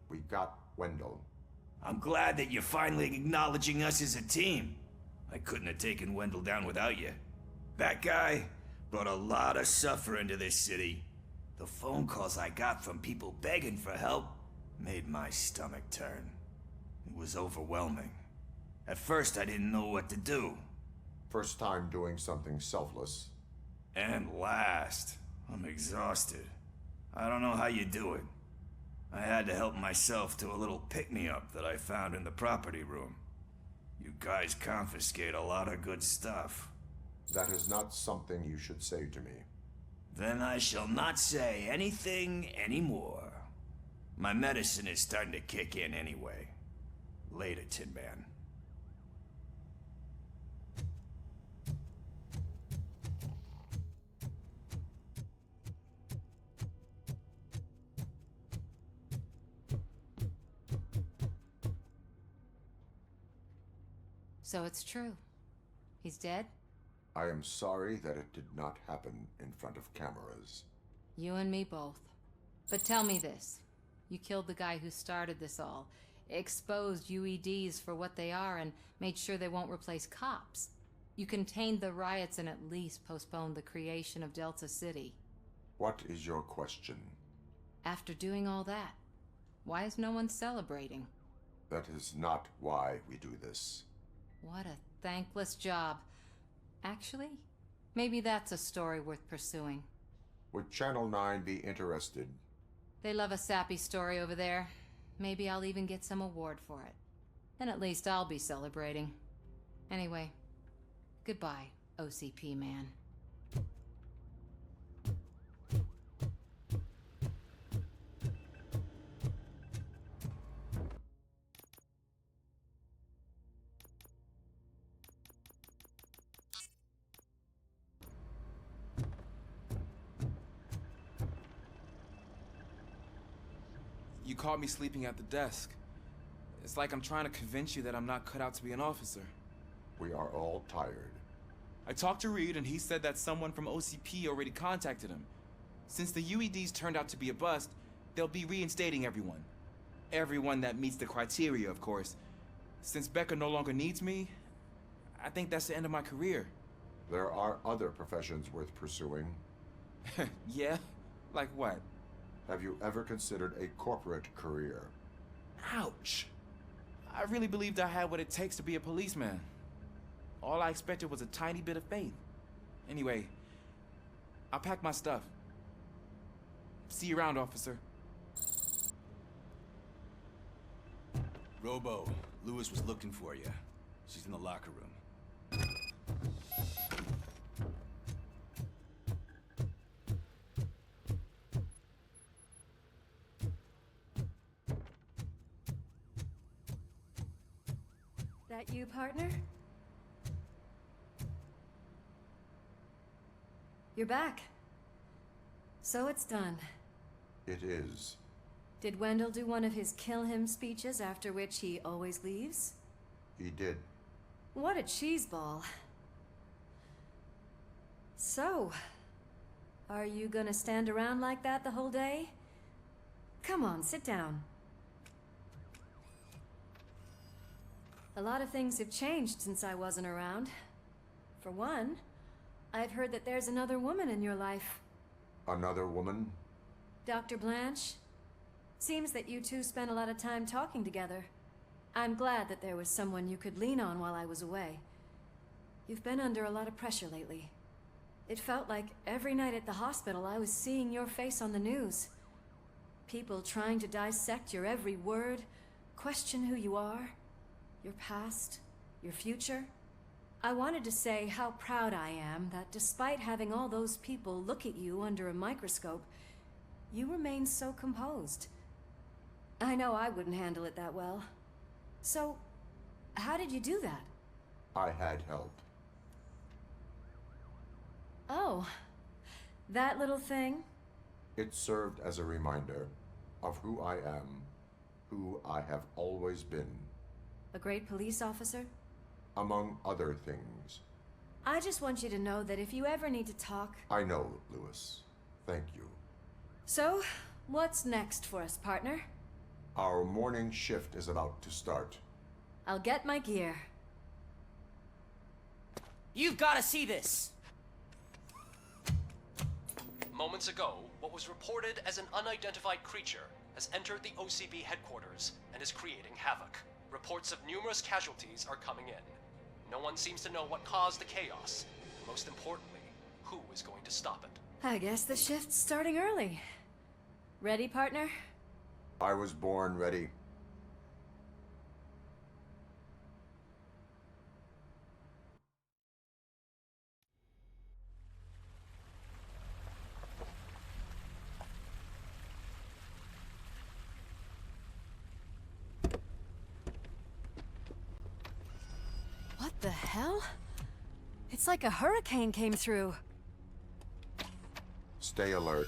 We got Wendell. I'm glad that you're finally acknowledging us as a team. I couldn't have taken Wendell down without you. That guy brought a lot of suffering to this city. The phone calls I got from people begging for help made my stomach turn. It was overwhelming. At first, I didn't know what to do. First time doing something selfless. And last, I'm exhausted. I don't know how you do it. I had to help myself to a little pick-me-up that I found in the property room. You guys confiscate a lot of good stuff. That is not something you should say to me. Then I shall not say anything anymore. My medicine is starting to kick in anyway. Later, Tin Man. So it's true. He's dead? I am sorry that it did not happen in front of cameras. You and me both. But tell me this. You killed the guy who started this all, exposed UEDs for what they are, and made sure they won't replace cops. You contained the riots and at least postponed the creation of Delta City. What is your question? After doing all that, why is no one celebrating? That is not why we do this. What a thankless job. Actually, maybe that's a story worth pursuing. Would Channel 9 be interested? They love a sappy story over there. Maybe I'll even get some award for it. Then at least I'll be celebrating. Anyway, goodbye, OCP man. You caught me sleeping at the desk. It's like I'm trying to convince you that I'm not cut out to be an officer. We are all tired. I talked to Reed and he said that someone from OCP already contacted him. Since the UEDs turned out to be a bust, they'll be reinstating everyone. Everyone that meets the criteria, of course. Since Becca no longer needs me, I think that's the end of my career. There are other professions worth pursuing. Yeah? Like what? Have you ever considered a corporate career? Ouch! I really believed I had what it takes to be a policeman. All I expected was a tiny bit of faith. Anyway, I'll pack my stuff. See you around, officer. Robo, Lewis was looking for you. She's in the locker room. That you, partner? You're back. So it's done. It is. Did Wendell do one of his kill him speeches after which he always leaves? He did. What a cheeseball. So, are you gonna stand around like that the whole day? Come on, sit down. A lot of things have changed since I wasn't around. For one, I've heard that there's another woman in your life. Another woman? Dr. Blanche? Seems that you two spent a lot of time talking together. I'm glad that there was someone you could lean on while I was away. You've been under a lot of pressure lately. It felt like every night at the hospital I was seeing your face on the news. People trying to dissect your every word, question who you are, your past, your future. I wanted to say how proud I am that despite having all those people look at you under a microscope, you remain so composed. I know I wouldn't handle it that well. So, how did you do that? I had help. Oh, that little thing? It served as a reminder of who I am, who I have always been. A great police officer? Among other things. I just want you to know that if you ever need to talk... I know, Lewis. Thank you. So, what's next for us, partner? Our morning shift is about to start. I'll get my gear. You've got to see this! Moments ago, what was reported as an unidentified creature has entered the OCP headquarters and is creating havoc. Reports of numerous casualties are coming in. No one seems to know what caused the chaos. Most importantly, who is going to stop it? I guess the shift's starting early. Ready, partner? I was born ready. What the hell? It's like a hurricane came through. Stay alert.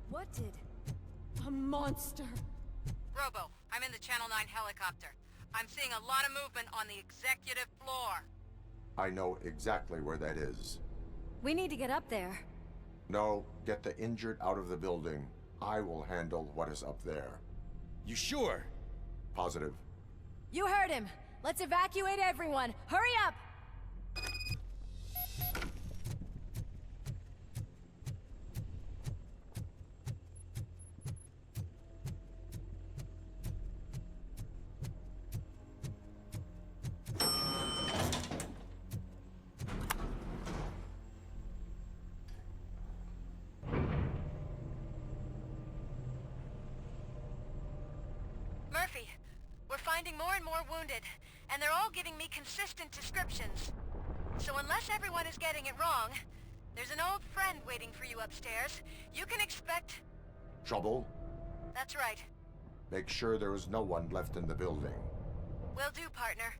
What did? A monster! Robo, I'm in the Channel 9 helicopter. I'm seeing a lot of movement on the executive floor. I know exactly where that is. We need to get up there. No, get the injured out of the building. I will handle what is up there. You sure? Positive. You heard him! Let's evacuate everyone! Hurry up! Murphy, we're finding more and more wounded, and they're all giving me consistent descriptions. So unless everyone is getting it wrong, there's an old friend waiting for you upstairs. You can expect... Trouble? That's right. Make sure there is no one left in the building. Will do, partner.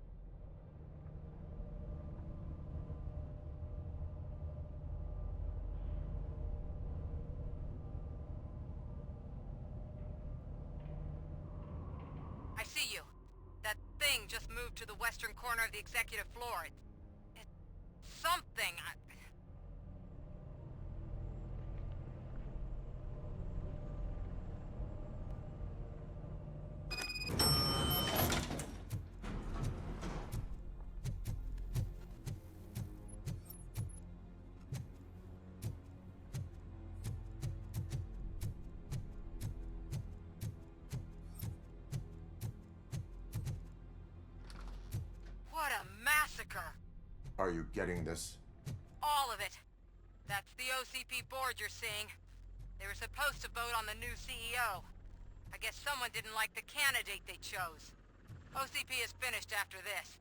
I see you. That thing just moved to the western corner of the executive floor. It's something. Are you getting this? All of it. That's the OCP board you're seeing. They were supposed to vote on the new CEO. I guess someone didn't like the candidate they chose. OCP is finished after this.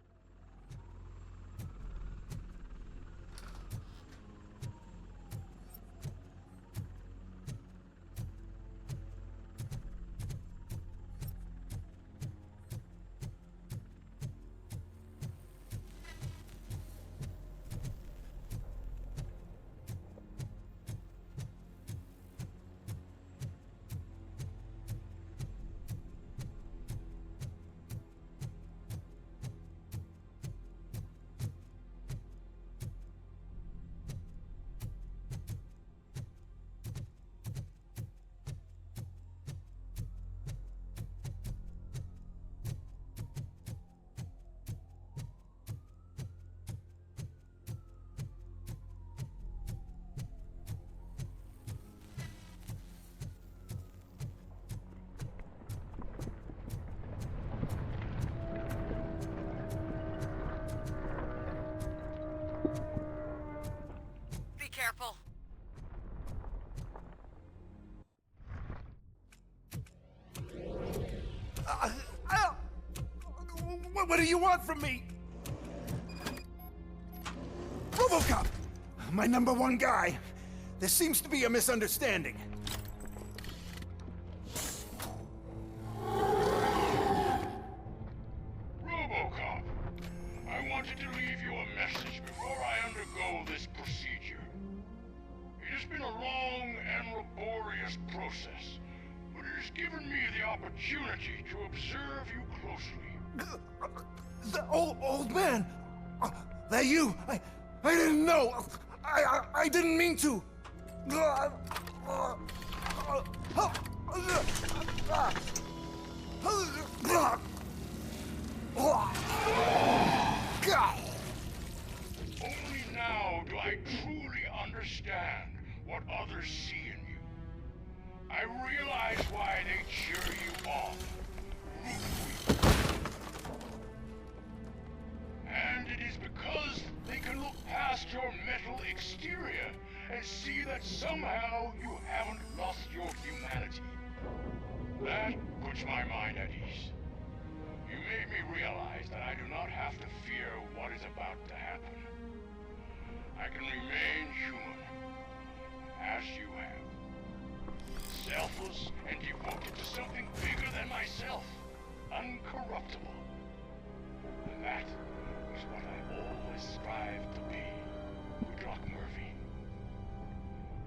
Careful. What do you want from me? RoboCop! My #1 guy. There seems to be a misunderstanding. RoboCop, I wanted to leave you a message before I undergo this procedure. It has been a long and laborious process, but it has given me the opportunity to observe you closely. The old man! That you? I didn't know! I didn't mean to! Only now do I truly understand what others see in you. I realize why they cheer you on, root for you. And it is because they can look past your metal exterior and see that somehow you haven't lost your humanity. That puts my mind at ease. You made me realize that I do not have to fear what is about to happen. I can remain human, as you have. Selfless and devoted to something bigger than myself. Uncorruptible. And that is what I always strive to be, Doc Murphy.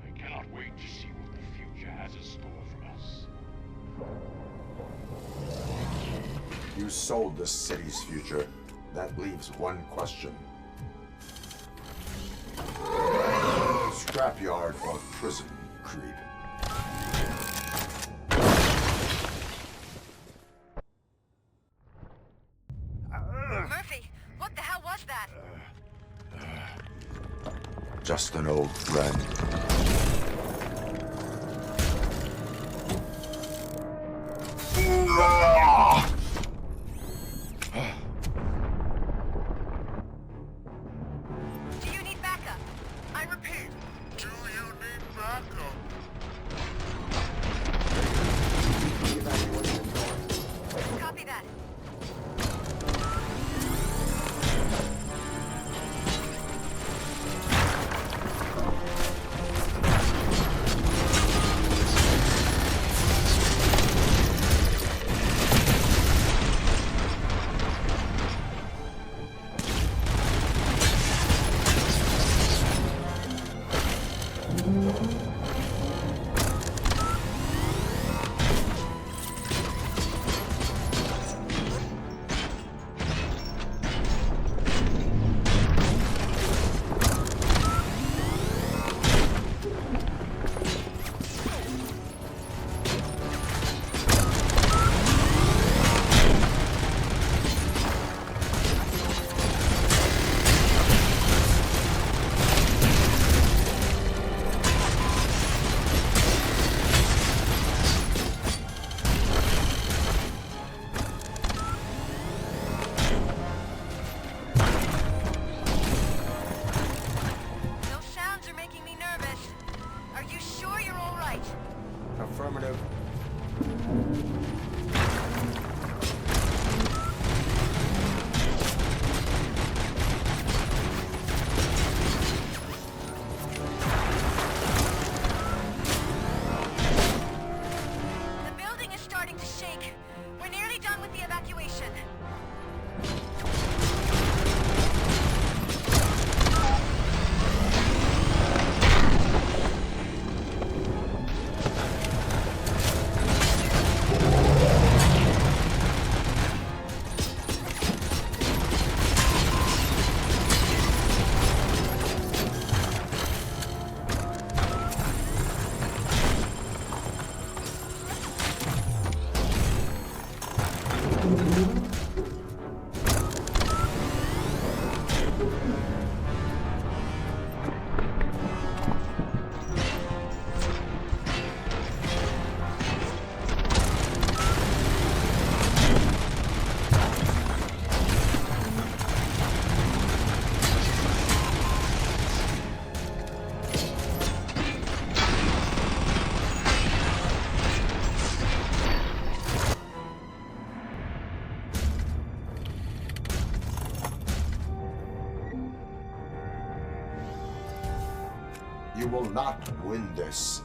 I cannot wait to see what the future has in store for us. You sold the city's future. That leaves one question. Scrapyard or prison, Creed? Murphy, what the hell was that? Just an old friend. Do you need backup? I repeat, do you need backup? Copy that. Affirmative. The building is starting to shake. We're nearly done with the evacuation. You will not win this.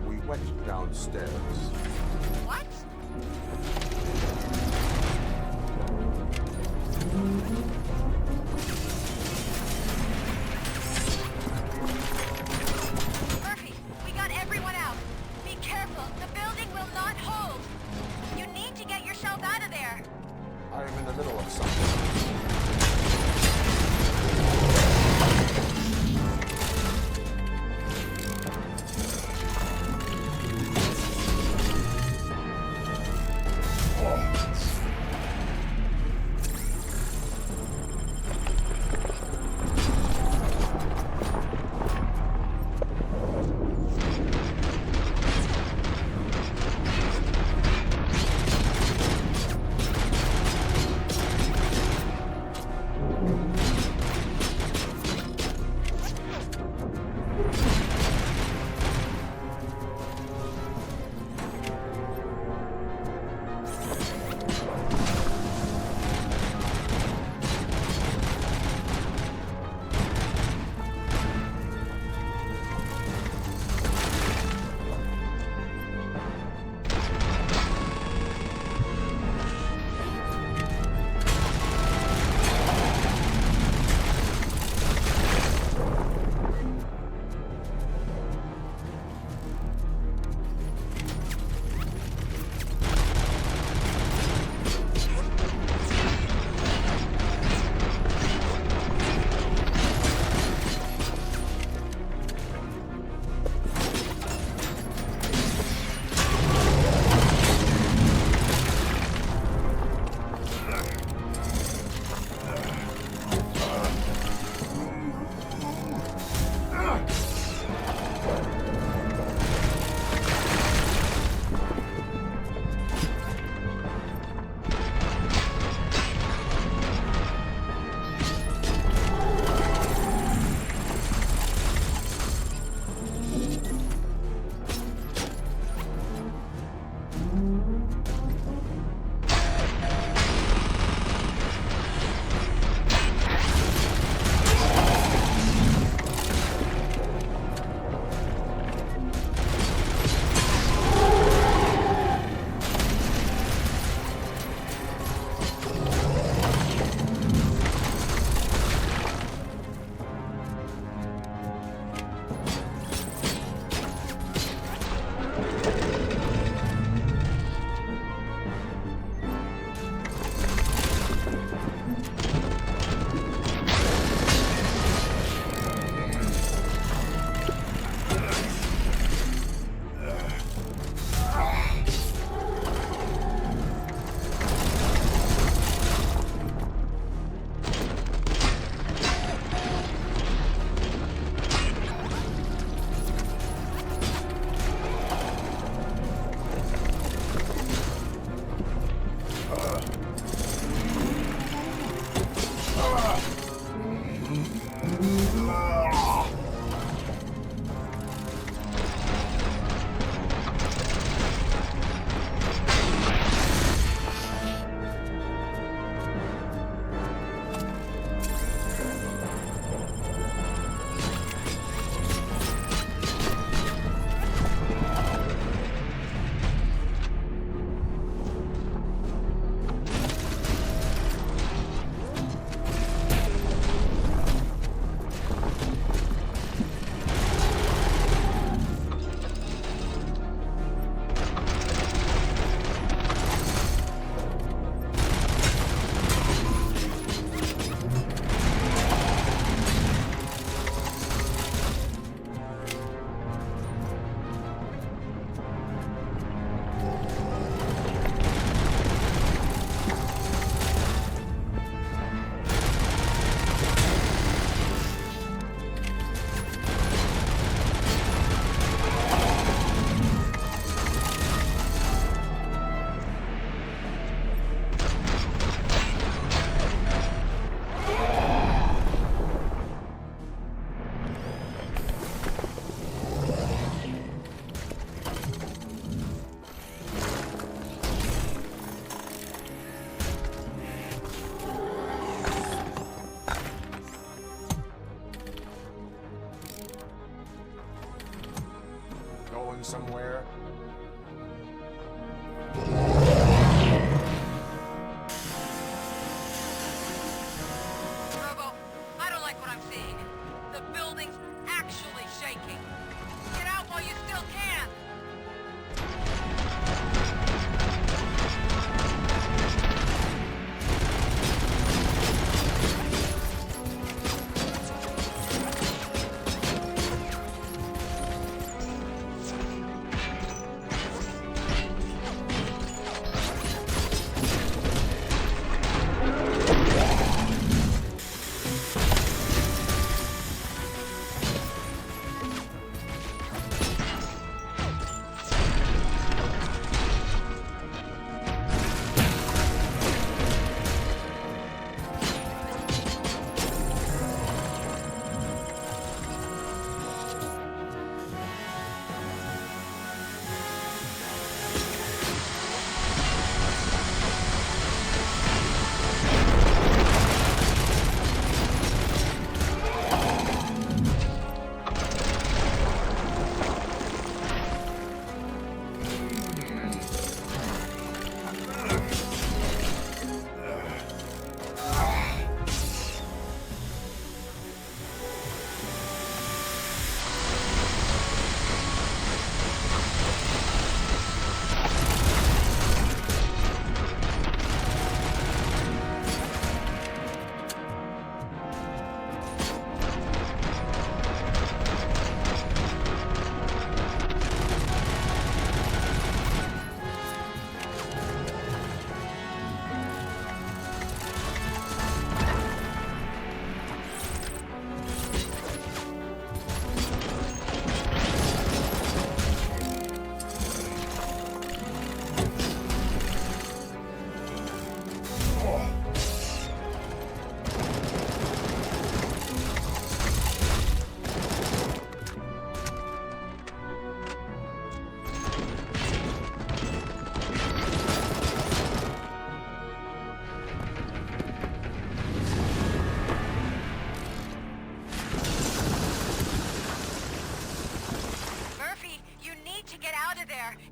We went downstairs. What? Murphy, we got everyone out. Be careful. The building will not hold. You need to get yourself out of there. I am in the middle of something. hidden somewhere? Robo, I don't like what I'm seeing. The building's actually shaking. Get out while you still can!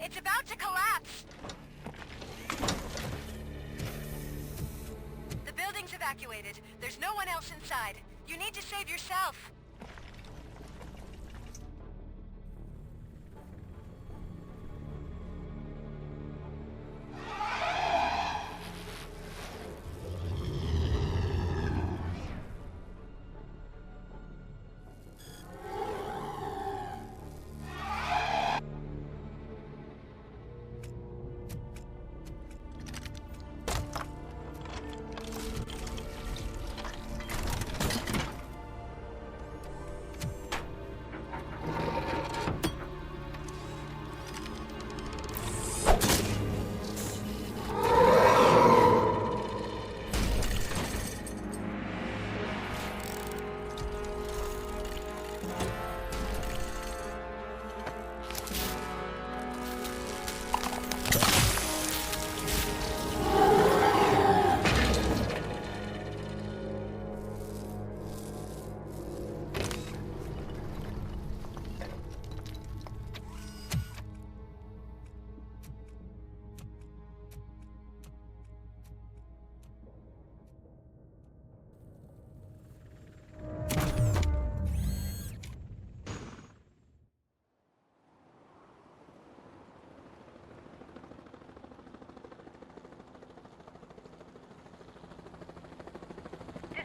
It's about to collapse! The building's evacuated. There's no one else inside. You need to save yourself.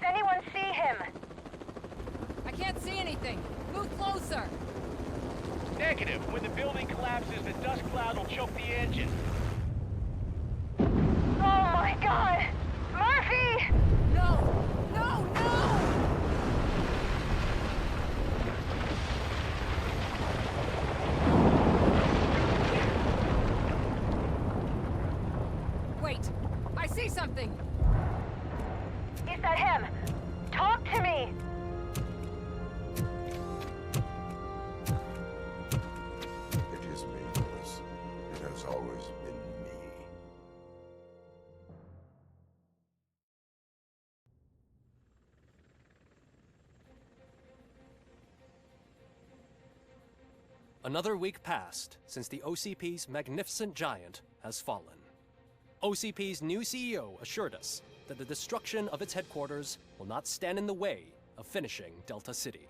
Anyone see him? I can't see anything. Move closer. Negative. When the building collapses, the dust cloud will choke the engine. Oh my god! Murphy! No! No! No! Wait! I see something! Is that him? Talk to me! It is me, Louis. It has always been me. Another week passed since the OCP's magnificent giant has fallen. OCP's new CEO assured us that the destruction of its headquarters will not stand in the way of finishing Delta City.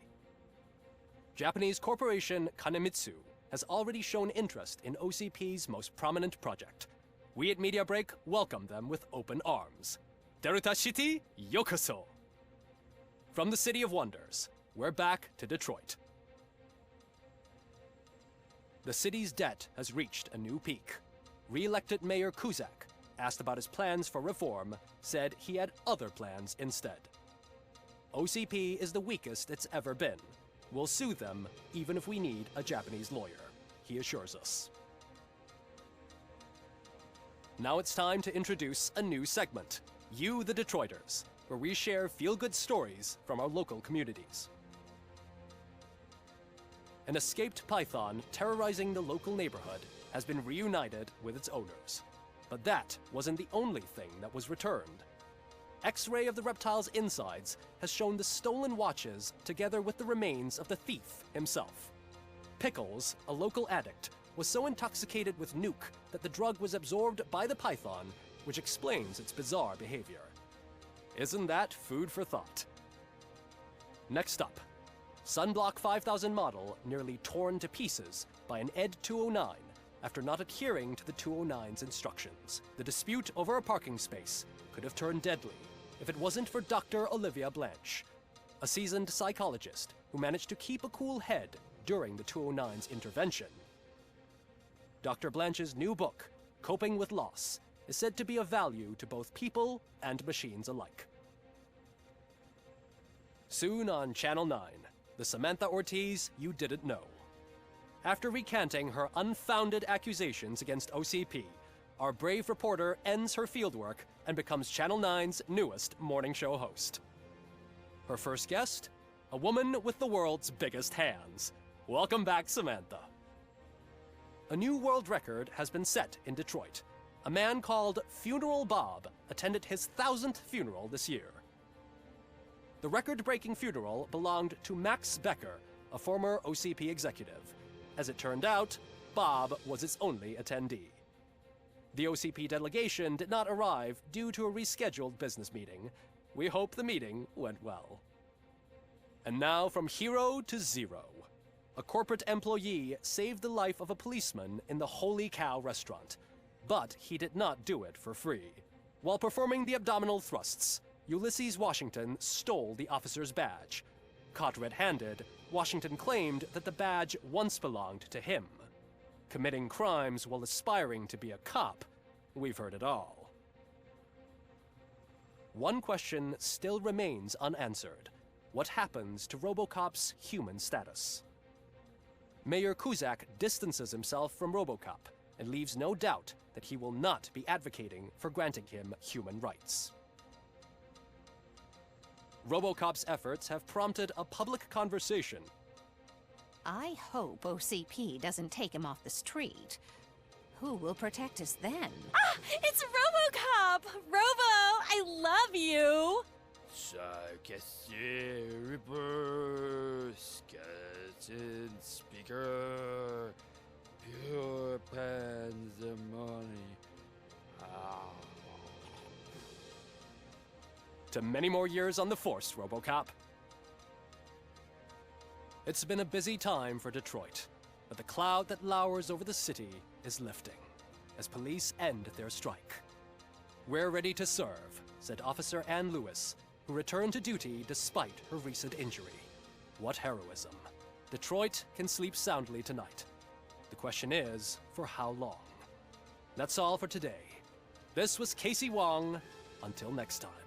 Japanese corporation Kanemitsu has already shown interest in OCP's most prominent project. We at Media Break welcome them with open arms. Delta City, yokoso! From the City of Wonders, we're back to Detroit. The city's debt has reached a new peak. Re-elected Mayor Cusack, asked about his plans for reform, said he had other plans instead. OCP is the weakest it's ever been. We'll sue them even if we need a Japanese lawyer, he assures us. Now it's time to introduce a new segment, You the Detroiters, where we share feel-good stories from our local communities. An escaped python terrorizing the local neighborhood has been reunited with its owners. But that wasn't the only thing that was returned. X-ray of the reptile's insides has shown the stolen watches together with the remains of the thief himself. Pickles, a local addict, was so intoxicated with nuke that the drug was absorbed by the python, which explains its bizarre behavior. Isn't that food for thought? Next up, Sunblock 5000 model nearly torn to pieces by an ED 209 after not adhering to the 209's instructions. The dispute over a parking space could have turned deadly if it wasn't for Dr. Olivia Blanche, a seasoned psychologist who managed to keep a cool head during the 209's intervention. Dr. Blanche's new book, Coping with Loss, is said to be of value to both people and machines alike. Soon on Channel 9, the Samantha Ortiz you didn't know. After recanting her unfounded accusations against OCP, our brave reporter ends her fieldwork and becomes Channel 9's newest morning show host. Her first guest? A woman with the world's biggest hands. Welcome back, Samantha. A new world record has been set in Detroit. A man called Funeral Bob attended his 1000th funeral this year. The record-breaking funeral belonged to Max Becker, a former OCP executive. As it turned out, Bob was its only attendee. The OCP delegation did not arrive due to a rescheduled business meeting. We hope the meeting went well. And now from hero to zero. A corporate employee saved the life of a policeman in the Holy Cow restaurant. But he did not do it for free. While performing the abdominal thrusts, Ulysses Washington stole the officer's badge. Caught red-handed, Washington claimed that the badge once belonged to him. Committing crimes while aspiring to be a cop, we've heard it all. One question still remains unanswered. What happens to RoboCop's human status? Mayor Cusack distances himself from RoboCop and leaves no doubt that he will not be advocating for granting him human rights. RoboCop's efforts have prompted a public conversation. I hope OCP doesn't take him off the street. Who will protect us then? Ah! It's RoboCop! Robo, I love you! Reaper, skeleton speaker, pure pandemonium. To many more years on the force, RoboCop. It's been a busy time for Detroit, but the cloud that lowers over the city is lifting as police end their strike. We're ready to serve, said Officer Ann Lewis, who returned to duty despite her recent injury. What heroism. Detroit can sleep soundly tonight. The question is, for how long? That's all for today. This was Casey Wong. Until next time.